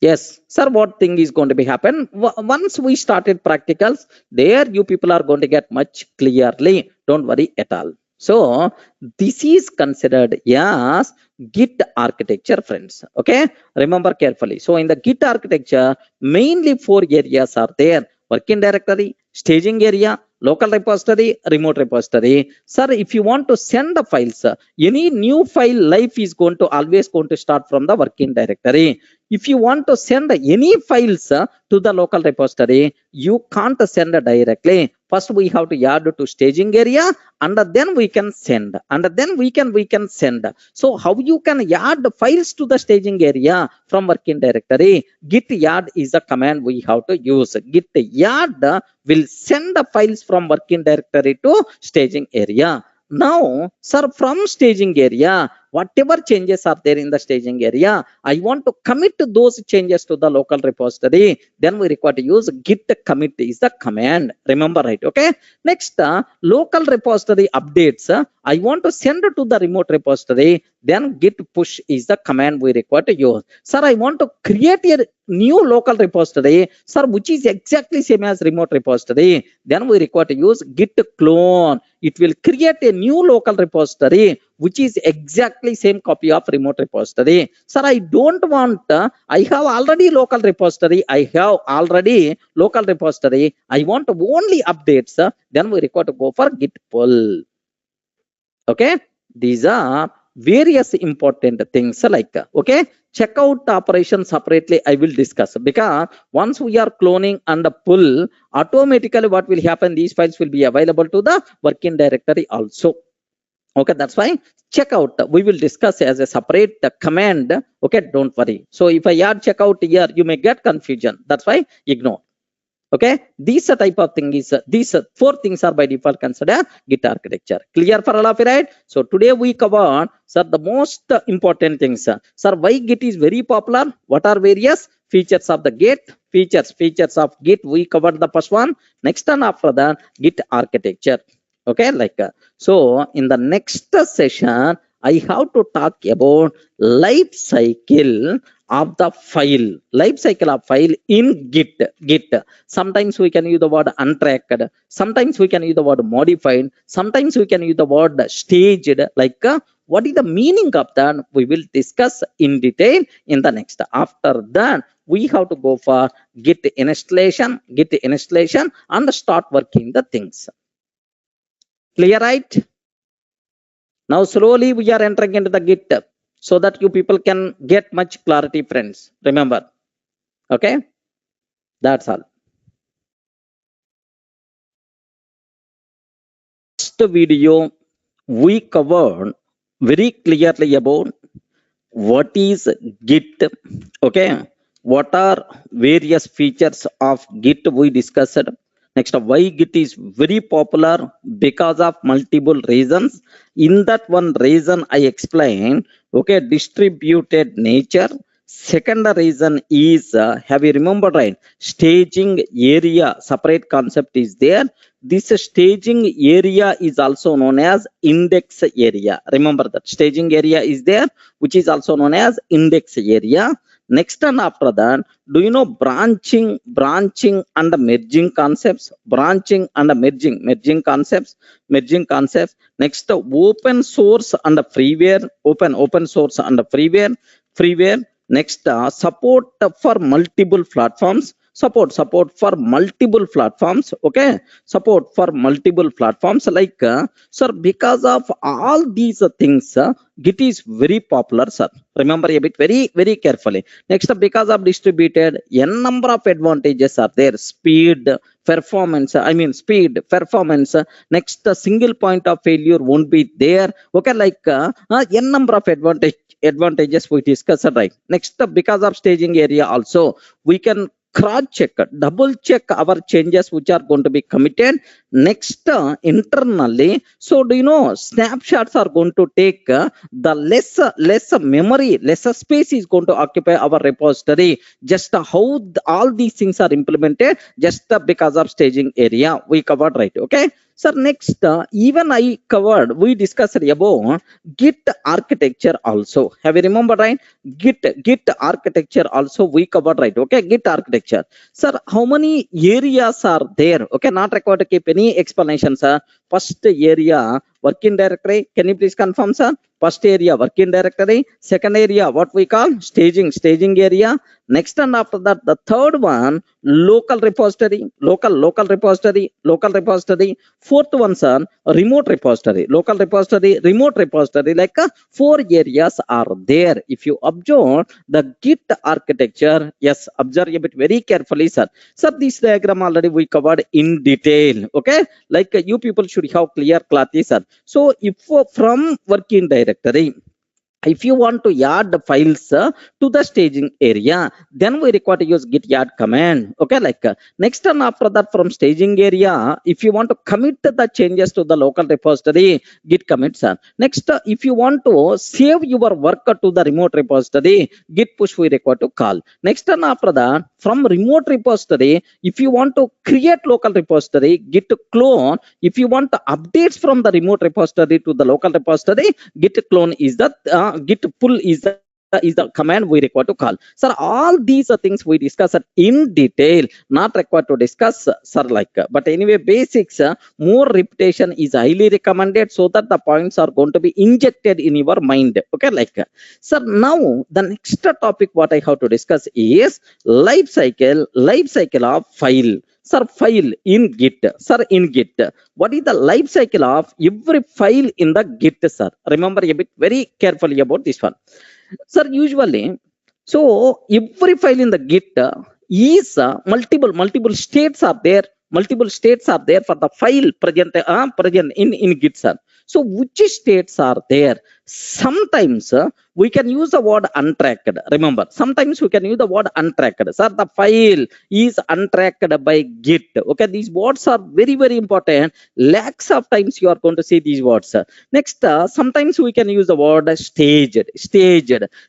Yes, sir, what thing is going to be happen? Once we started practicals, there you people are going to get much clearly. Don't worry at all. So this is considered as Git architecture, friends. Okay, remember carefully. So in the Git architecture, mainly 4 areas are there: working directory, staging area, local repository, remote repository. Sir, if you want to send the files, any new file life is always going to start from the working directory. If you want to send any files to the local repository, you can't send directly. First we have to add to staging area, and then we can send, and then we can send. So how you can add files to the staging area from working directory? Git add is the command we have to use. Git add will send the files from working directory to staging area. Now, sir, from staging area, whatever changes are there in the staging area, I want to commit those changes to the local repository. Then we require to use git commit is the command. Remember, right? Okay. Next, local repository updates. I want to send to the remote repository. Then git push is the command we require to use. Sir, I want to create a new local repository, sir, which is exactly same as remote repository. Then we require to use git clone. It will create a new local repository which is exactly same copy of remote repository. Sir, I don't want, I have already local repository. I want only updates. Then we require to go for git pull. Okay, these are various important things like, okay, checkout operation separately I will discuss, because once we are cloning and pull, automatically what will happen, these files will be available to the working directory also. Okay, that's why checkout we will discuss as a separate command. Okay, don't worry. So if I add checkout here, you may get confusion. That's why ignore. Okay, these type of thing is, these 4 things are by default considered Git architecture. Clear for all of you, right? So today we covered, sir, the most important things. Sir, why Git is very popular? What are various features of the Git? Features of Git. We covered the first one. Next one after that, Git architecture. Okay, like so in the next session, I have to talk about life cycle of the file, life cycle of file in Git. Sometimes we can use the word untracked, sometimes we can use the word modified, sometimes we can use the word staged. Like what is the meaning of that? We will discuss in detail in the next. After that, we have to go for Git installation and start working the things. Clear, right? Now slowly we are entering into the Git so that you people can get much clarity, friends. Remember. Okay, that's all. Next video we covered very clearly about what is Git. Okay, what are various features of Git we discussed. Next, why Git is very popular? Because of multiple reasons. In that one reason I explained, okay, distributed nature. Second reason is, have you remembered, right? Staging area, separate concept is there. This staging area is also known as index area. Remember that staging area is there, which is also known as index area. Next and after that, do you know branching and merging concepts? Branching and merging concepts. Next, open source and freeware. Open source and freeware. Next, support for multiple platforms. Support for multiple platforms. Okay, support for multiple platforms. Like, sir, because of all these things, Git is very popular, sir. Remember a bit very carefully. Next, because of distributed, n number of advantages are there. Speed, performance. Next, single point of failure won't be there. Okay, like n number of advantages we discussed, right? Next, because of staging area also, we can cross check, double check our changes which are going to be committed. Next, internally, so do you know snapshots are going to take the less memory, lesser space is going to occupy our repository. Just how all these things are implemented, just because of staging area we covered, right? Okay, sir. Next, even I covered, we discussed about Git architecture also. Have you remembered, right? Git architecture also we covered, right? Okay, Git architecture. Sir, how many areas are there? Okay, not required to keep any explanation, sir. first area working directory. Can you please confirm, sir? First area working directory. Second area what we call staging area. Next and after that the third one local repository. Local repository. Fourth one, sir, remote repository. Local repository, remote repository, like 4 areas are there. If you observe the Git architecture, yes, observe a bit very carefully, sir. Sir, this diagram already we covered in detail. Okay, like you people should have clear clarity, sir. So if from working directory, if you want to add the files to the staging area, then we require to use git add command. Okay, like next and after that from staging area, if you want to commit the changes to the local repository, git commit, sir. Next, if you want to save your work to the remote repository, git push we require to call. Next and after that from remote repository, if you want to create local repository, git clone. If you want the updates from the remote repository to the local repository, git clone is the git pull is the command we require to call. Sir, all these things we discuss in detail, not required to discuss, sir, like, but anyway, basics, more repetition is highly recommended so that the points are going to be injected in your mind. Okay, like, sir, now the next topic what I have to discuss is life cycle of file. Sir, file in Git. Sir, in Git, what is the life cycle of every file in the Git, sir? Remember a bit very carefully about this one. Sir, usually, so every file in the Git is multiple states are there. Multiple states are there for the file present in Git, sir. So which states are there? Sometimes we can use the word untracked. Remember, sometimes we can use the word untracked. Sir, the file is untracked by Git. Okay, these words are very, very important. Lakhs of times you are going to see these words. Next, sometimes we can use the word staged.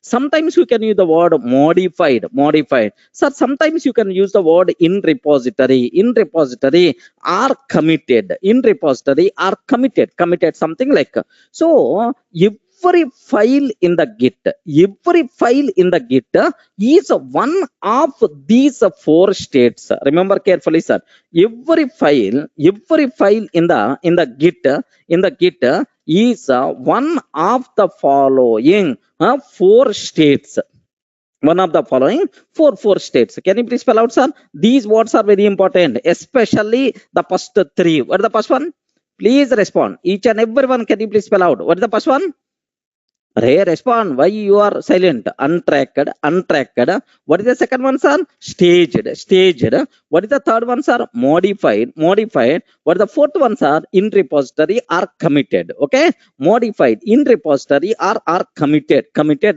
Sometimes we can use the word modified. Sir, sometimes you can use the word in repository, or committed. In repository or committed, something like. So every file in the Git is one of these 4 states. Remember carefully, sir. Every file in the Git is one of the following 4 states. One of the following four states. Can you please spell out, sir? These words are very important, especially the first 3. What is the first one? Please respond. Each and everyone, can you please spell out? What is the first one? Hey, respond. Why you are silent? Untracked. What is the second one, sir? Staged. What is the third one, sir? Modified. What is the fourth one, sir? In repository or committed. Okay, modified, in repository or committed.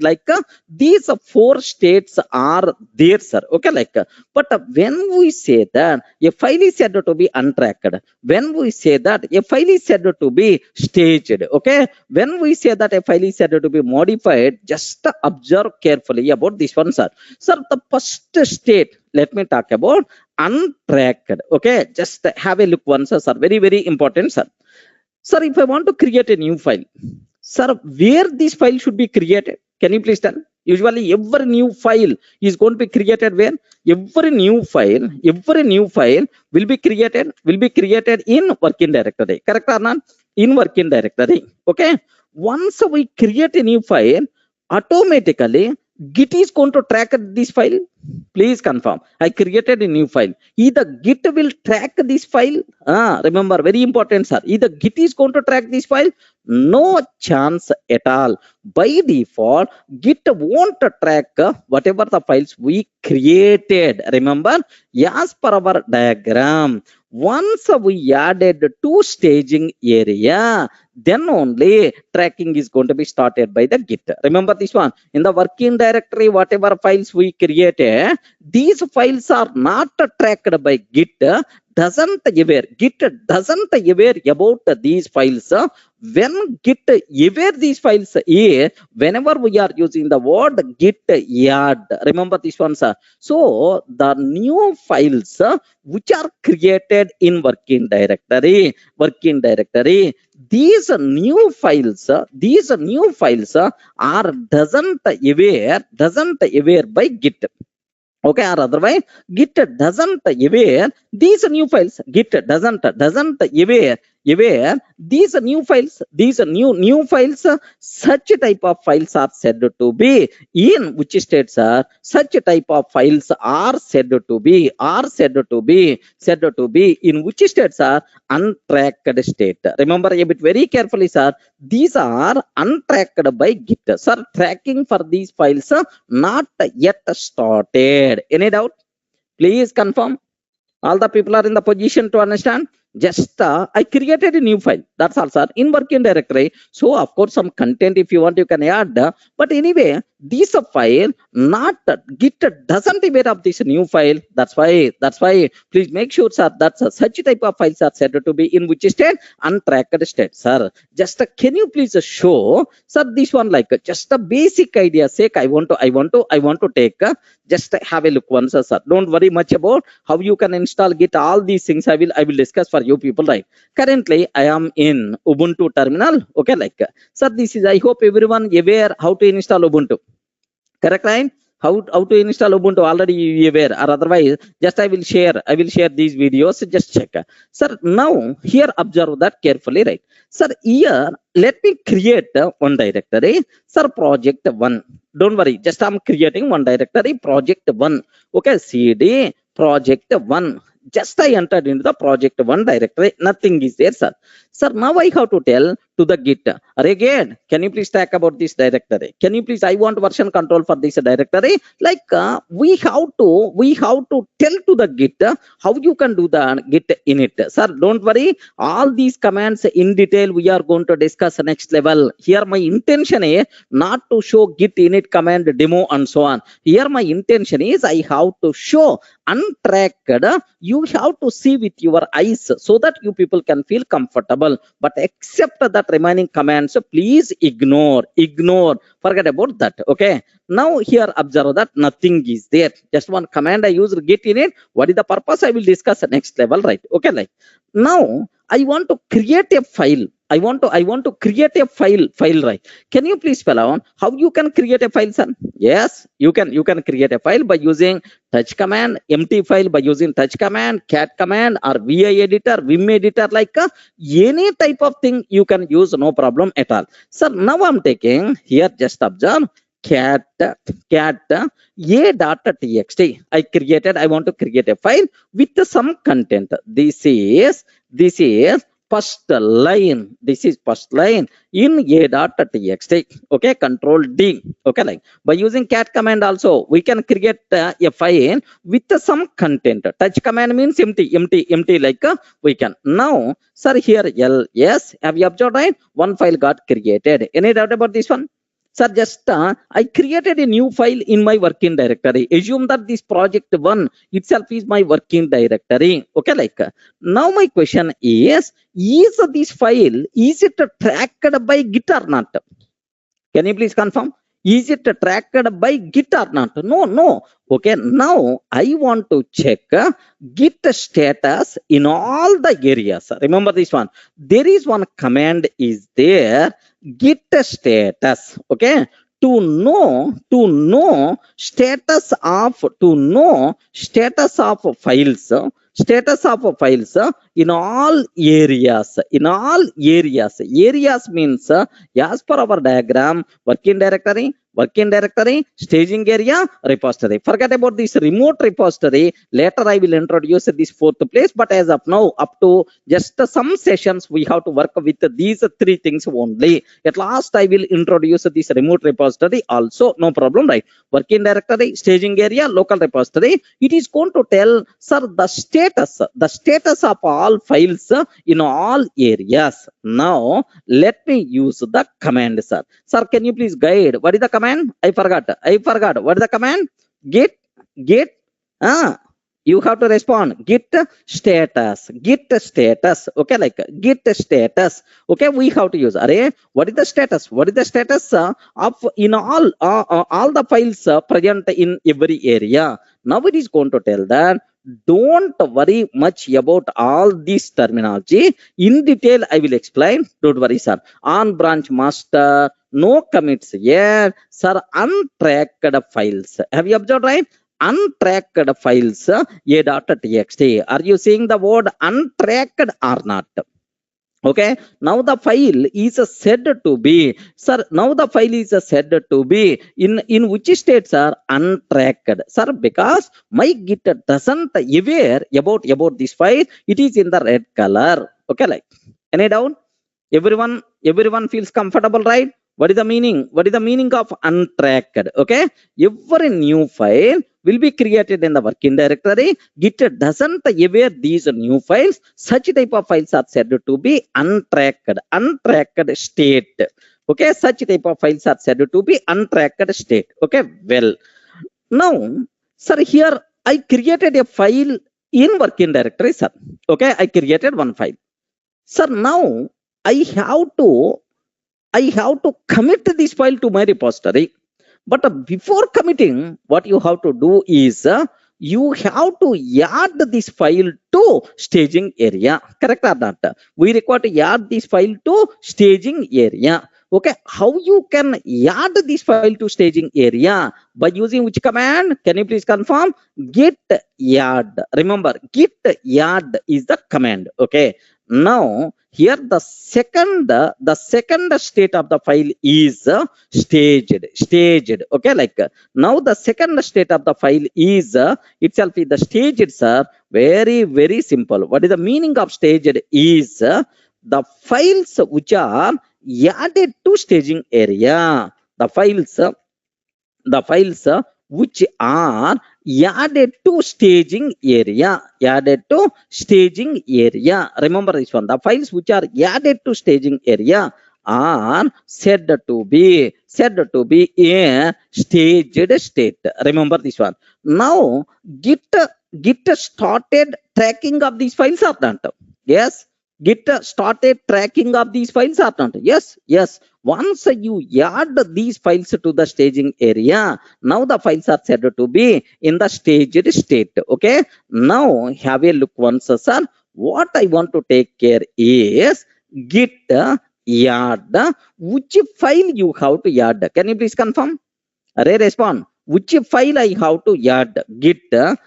Like these 4 states are there, sir. Okay, like, but when we say that a file is said to be untracked, when we say that a file is said to be staged, okay, when we say that a file is said to be modified, just observe carefully about this one, sir. Sir, the first state, let me talk about untracked. Okay, just have a look once, sir. Very, very important, sir. Sir, if I want to create a new file, sir, where this file should be created? Can you please tell? Usually every new file is going to be created where? Every new file will be created in working directory. Correct or not? In working directory. Okay. Once we create a new file, automatically Git is going to track this file. Please confirm. I created a new file. Either Git will track this file. Remember, very important, sir. Either Git is going to track this file. No chance at all. By default, Git won't track whatever the files we created. Remember, as per our diagram, once we added 2 staging area, then only tracking is going to be started by the Git. Remember this one. In the working directory, whatever files we created, these files are not tracked by Git. Git doesn't aware about these files. When Git aware these files is whenever we are using the word Git add. Remember this one, sir. So the new files which are created in working directory, these new files are doesn't aware by Git. Okay, or otherwise Git doesn't aware these new files. Git doesn't aware Where these new files, these new files, such type of files are said to be in which states are such type of files are said to be in which states are untracked state. Remember a bit very carefully, sir. These are untracked by Git. Sir, tracking for these files not yet started. Any doubt? Please confirm. All the people are in the position to understand. Just I created a new file. That's all, sir. In working directory. So of course some content, if you want, you can add. But anyway, this file not Git doesn't aware of this new file. That's why please make sure, sir, that such type of files are said to be in which state? Untracked state, sir. Just can you please show, sir, this one, like just a basic idea sake. I want to take just have a look once, sir. Don't worry much about how you can install Git. All these things I will discuss for you people, right? Currently I am in Ubuntu terminal. Okay, like sir, this is, I hope everyone aware how to install Ubuntu. Correct, right? How to install Ubuntu already you aware, or otherwise just I will share these videos. Just check, sir. Now here observe that carefully, right? Sir, here let me create one directory, sir. Project 1. Don't worry, just I'm creating one directory, project 1. Okay, cd project 1. Just I entered into the project 1 directory. Nothing is there, sir. Sir, now I have to tell to the Git, again, can you please talk about this directory? Can you please, I want version control for this directory. Like we have to tell to the Git how you can do the Git init. Sir, don't worry. All these commands in detail we are going to discuss next level. Here my intention is not to show Git init command demo and so on. Here my intention is I have to show untracked. You have to see with your eyes so that you people can feel comfortable. But except that remaining commands, please ignore, forget about that. Okay, now here observe that nothing is there. Just one command I use, Git init. What is the purpose? I will discuss next level, right? Okay, like now I want to create a file. I want to create a file, right? Can you please spell out how you can create a file, sir? Yes, you can create a file by using touch command, empty file by using touch command, cat command, or VI editor, Vim editor, like any type of thing you can use, no problem at all. Sir, now I'm taking here, just observe cat a.txt. I want to create a file with some content. This is first line. This is first line in a.txt. Okay, control D. Okay, like by using cat command also we can create a file with some content. Touch command means empty, like we can. Now, sir, here ls, have you observed, right? One file got created. Any doubt about this one? Sir, just I created a new file in my working directory. Assume that this project 1 itself is my working directory. Okay, like now my question is this file, is it tracked by Git or not? Can you please confirm? Is it tracked by Git or not? No. Okay, now I want to check Git status in all the areas. Remember this one. There is one command is there, Git status. Okay, to know status of files. Status of files in all areas. Areas means as per our diagram, working directory, staging area, repository. Forget about this remote repository. Later I will introduce this fourth place, but as of now, up to just some sessions we have to work with these three things only. At last I will introduce this remote repository also, no problem, right? Working directory, staging area, local repository. It is going to tell, sir, the status of all files in all areas. Now let me use the command, sir. Sir, can you please guide what is the command? I forgot. What is the command? Git. You have to respond. Git status. Okay, like Git status. Okay, we have to use. What is the status? What is the status of in all the files present in every area? Now it is going to tell that don't worry much about all this terminology. In detail, I will explain. Don't worry, sir. On branch master, no commits yet, sir. Untracked files. Have you observed, right? Untracked files, a.txt. Are you seeing the word untracked or not? Okay, now the file is said to be, sir, now the file is said to be in which states are untracked, sir, because my git doesn't aware about this file, it is in the red color. Okay, like, any doubt? Everyone feels comfortable, right? What is the meaning? What is the meaning of untracked? Okay, every new file will be created in the working directory. Git doesn't aware these new files. Such type of files are said to be untracked state. Okay, such type of files are said to be untracked state. Okay, well, now, sir, here I created a file in working directory, sir. Okay, I created one file. Sir, now I have to commit this file to my repository. But before committing, what you have to do is you have to add this file to staging area. Correct or not? We require to add this file to staging area. Okay, how you can add this file to staging area? By using which command? Can you please confirm? Git add. Remember, git add is the command. Okay, now here the second state of the file is staged. Okay, like, now the second state of the file is itself is the staged, sir. Very simple. What is the meaning of staged? Is the files which are added to staging area, the files which are added to staging area. Remember this one. The files which are added to staging area are said to be a staged state. Remember this one. Now git started tracking of these files or not? Yes, git started tracking of these files or not? Yes. Once you add these files to the staging area, now the files are said to be in the staged state. Okay, now have a look once, sir. What I want to take care is git add. Which file you have to add? Can you please confirm? Array, respond. Which file I have to add? Git add.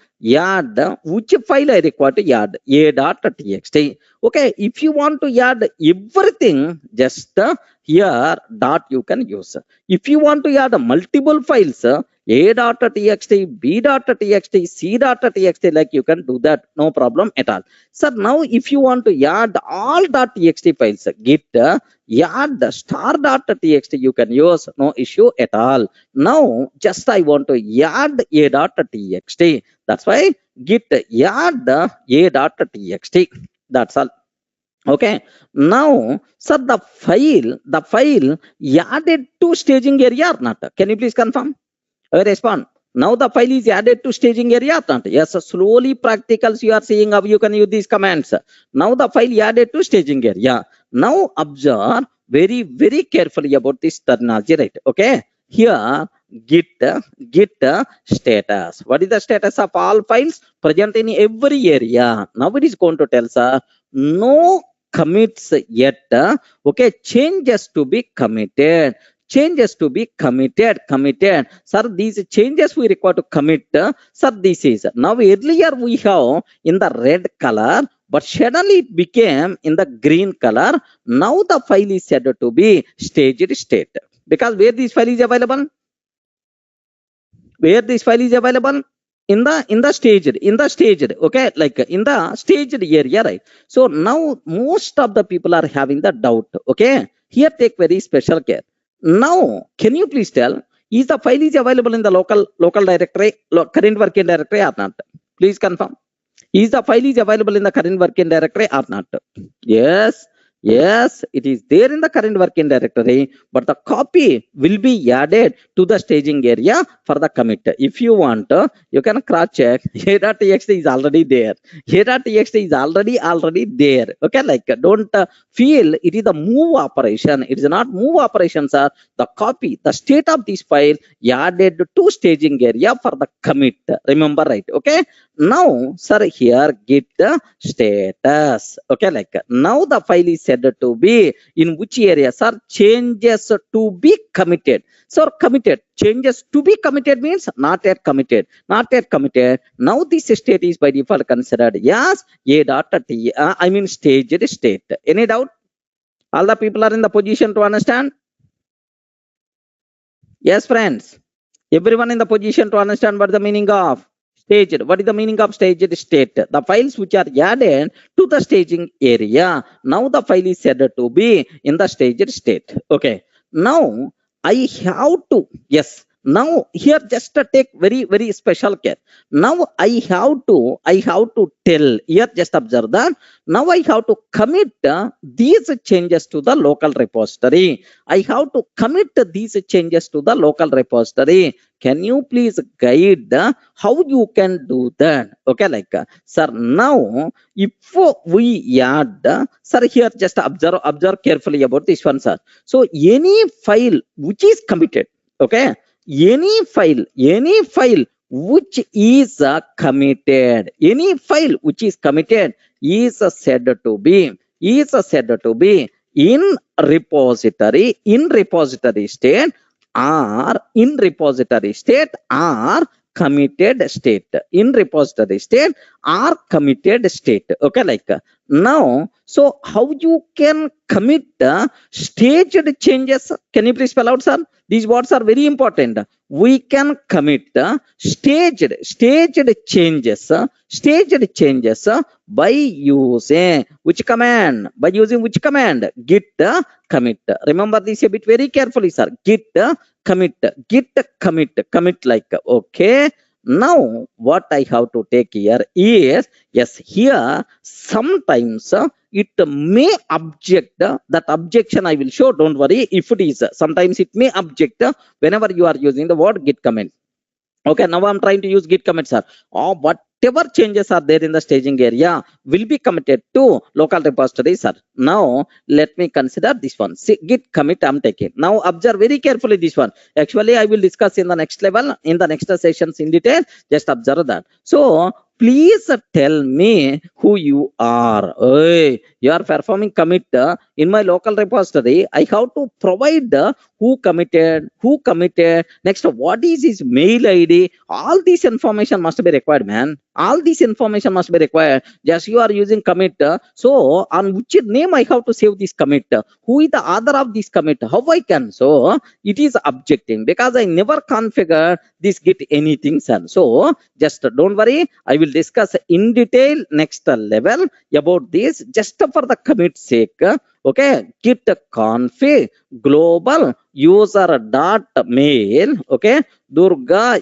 Which file I require to add? a.txt. Okay, if you want to add everything, just here dot you can use. If you want to add multiple files, a.txt, b.txt, c.txt, like, you can do that, no problem at all. So now if you want to add all .txt files, git add star.txt you can use, no issue at all. Now just I want to add a.txt, that's why git add a.txt. That's all. Okay, now, sir, the file added to staging area or not? Can you please confirm? Respond. Now the file is added to staging area or not? Yes, slowly practicals you are seeing how you can use these commands. Now the file added to staging area. Now observe very carefully about this terminology, right? Okay, here git status. What is the status of all files present in every area? Now it is going to tell, sir, no commits yet. Okay, changes to be committed. Sir, these changes we require to commit. Sir, this is, now earlier we have in the red color, but suddenly it became in the green color. Now the file is said to be staged state, because where this file is available? In the staged, okay, like in the staged area, right? So now most of the people are having the doubt. Okay, here take very special care. Now can you please tell, is the file is available in the local directory, current working directory or not? Please confirm. Is the file is available in the current working directory or not? Yes, it is there in the current working directory, but the copy will be added to the staging area for the commit. If you want, you can cross check. a.txt is already there. a.txt is already there. Okay, like, don't feel it is the move operation. It is not move operations, sir. The copy, the state of this file added to staging area for the commit. Remember, right? Okay, now, sir, here git status. Okay, like, now the file is said to be in which area, sir? Changes to be committed. So committed, changes to be committed means not yet committed. Now this state is by default considered as staged state. Any doubt? All the people are in the position to understand? Yes, friends. Everyone in the position to understand what the meaning of staged. What is the meaning of staged state? The files which are added to the staging area. Now the file is said to be in the staged state. Okay. Now I have to, yes. Now here just to take very special care. Now I have to tell here, just observe that. Now I have to commit these changes to the local repository. I have to commit these changes to the local repository. Can you please guide how you can do that? Okay, like sir, now if we add, sir, here just observe carefully about this one, sir. So any file which is committed, okay, any file which is committed, any file which is committed is said to be in repository state or committed state, in repository state or committed state. Okay, like now, so how you can commit staged changes? Can you please spell out, sir? These words are very important. We can commit staged changes by using which command? By using which command? Git commit. Remember this a bit very carefully, sir. Git commit, like, okay. Now what I have to take here is, yes, here sometimes it may object. That objection I will show, don't worry. If it is, sometimes it may object whenever you are using the word git commit. Okay, now I'm trying to use git commit, sir. Or whatever changes are there in the staging area will be committed to local repository, sir. Now let me consider this one. See, git commit I'm taking. Now observe very carefully this one. Actually, I will discuss in the next level, in the next sessions in detail. Just observe that. So please tell me who you are. Hey, you are performing commit in my local repository. I have to provide who committed. Next, what is his mail ID? All this information must be required, man. All this information must be required. Just you are using commit. So on which name I have to save this commit? Who is the author of this commit? How I can? So it is objecting because I never configure this git anything, sir. So just don't worry. I will discuss in detail next level about this, just for the commit sake. Okay, git config global user dot mail. Okay, Durga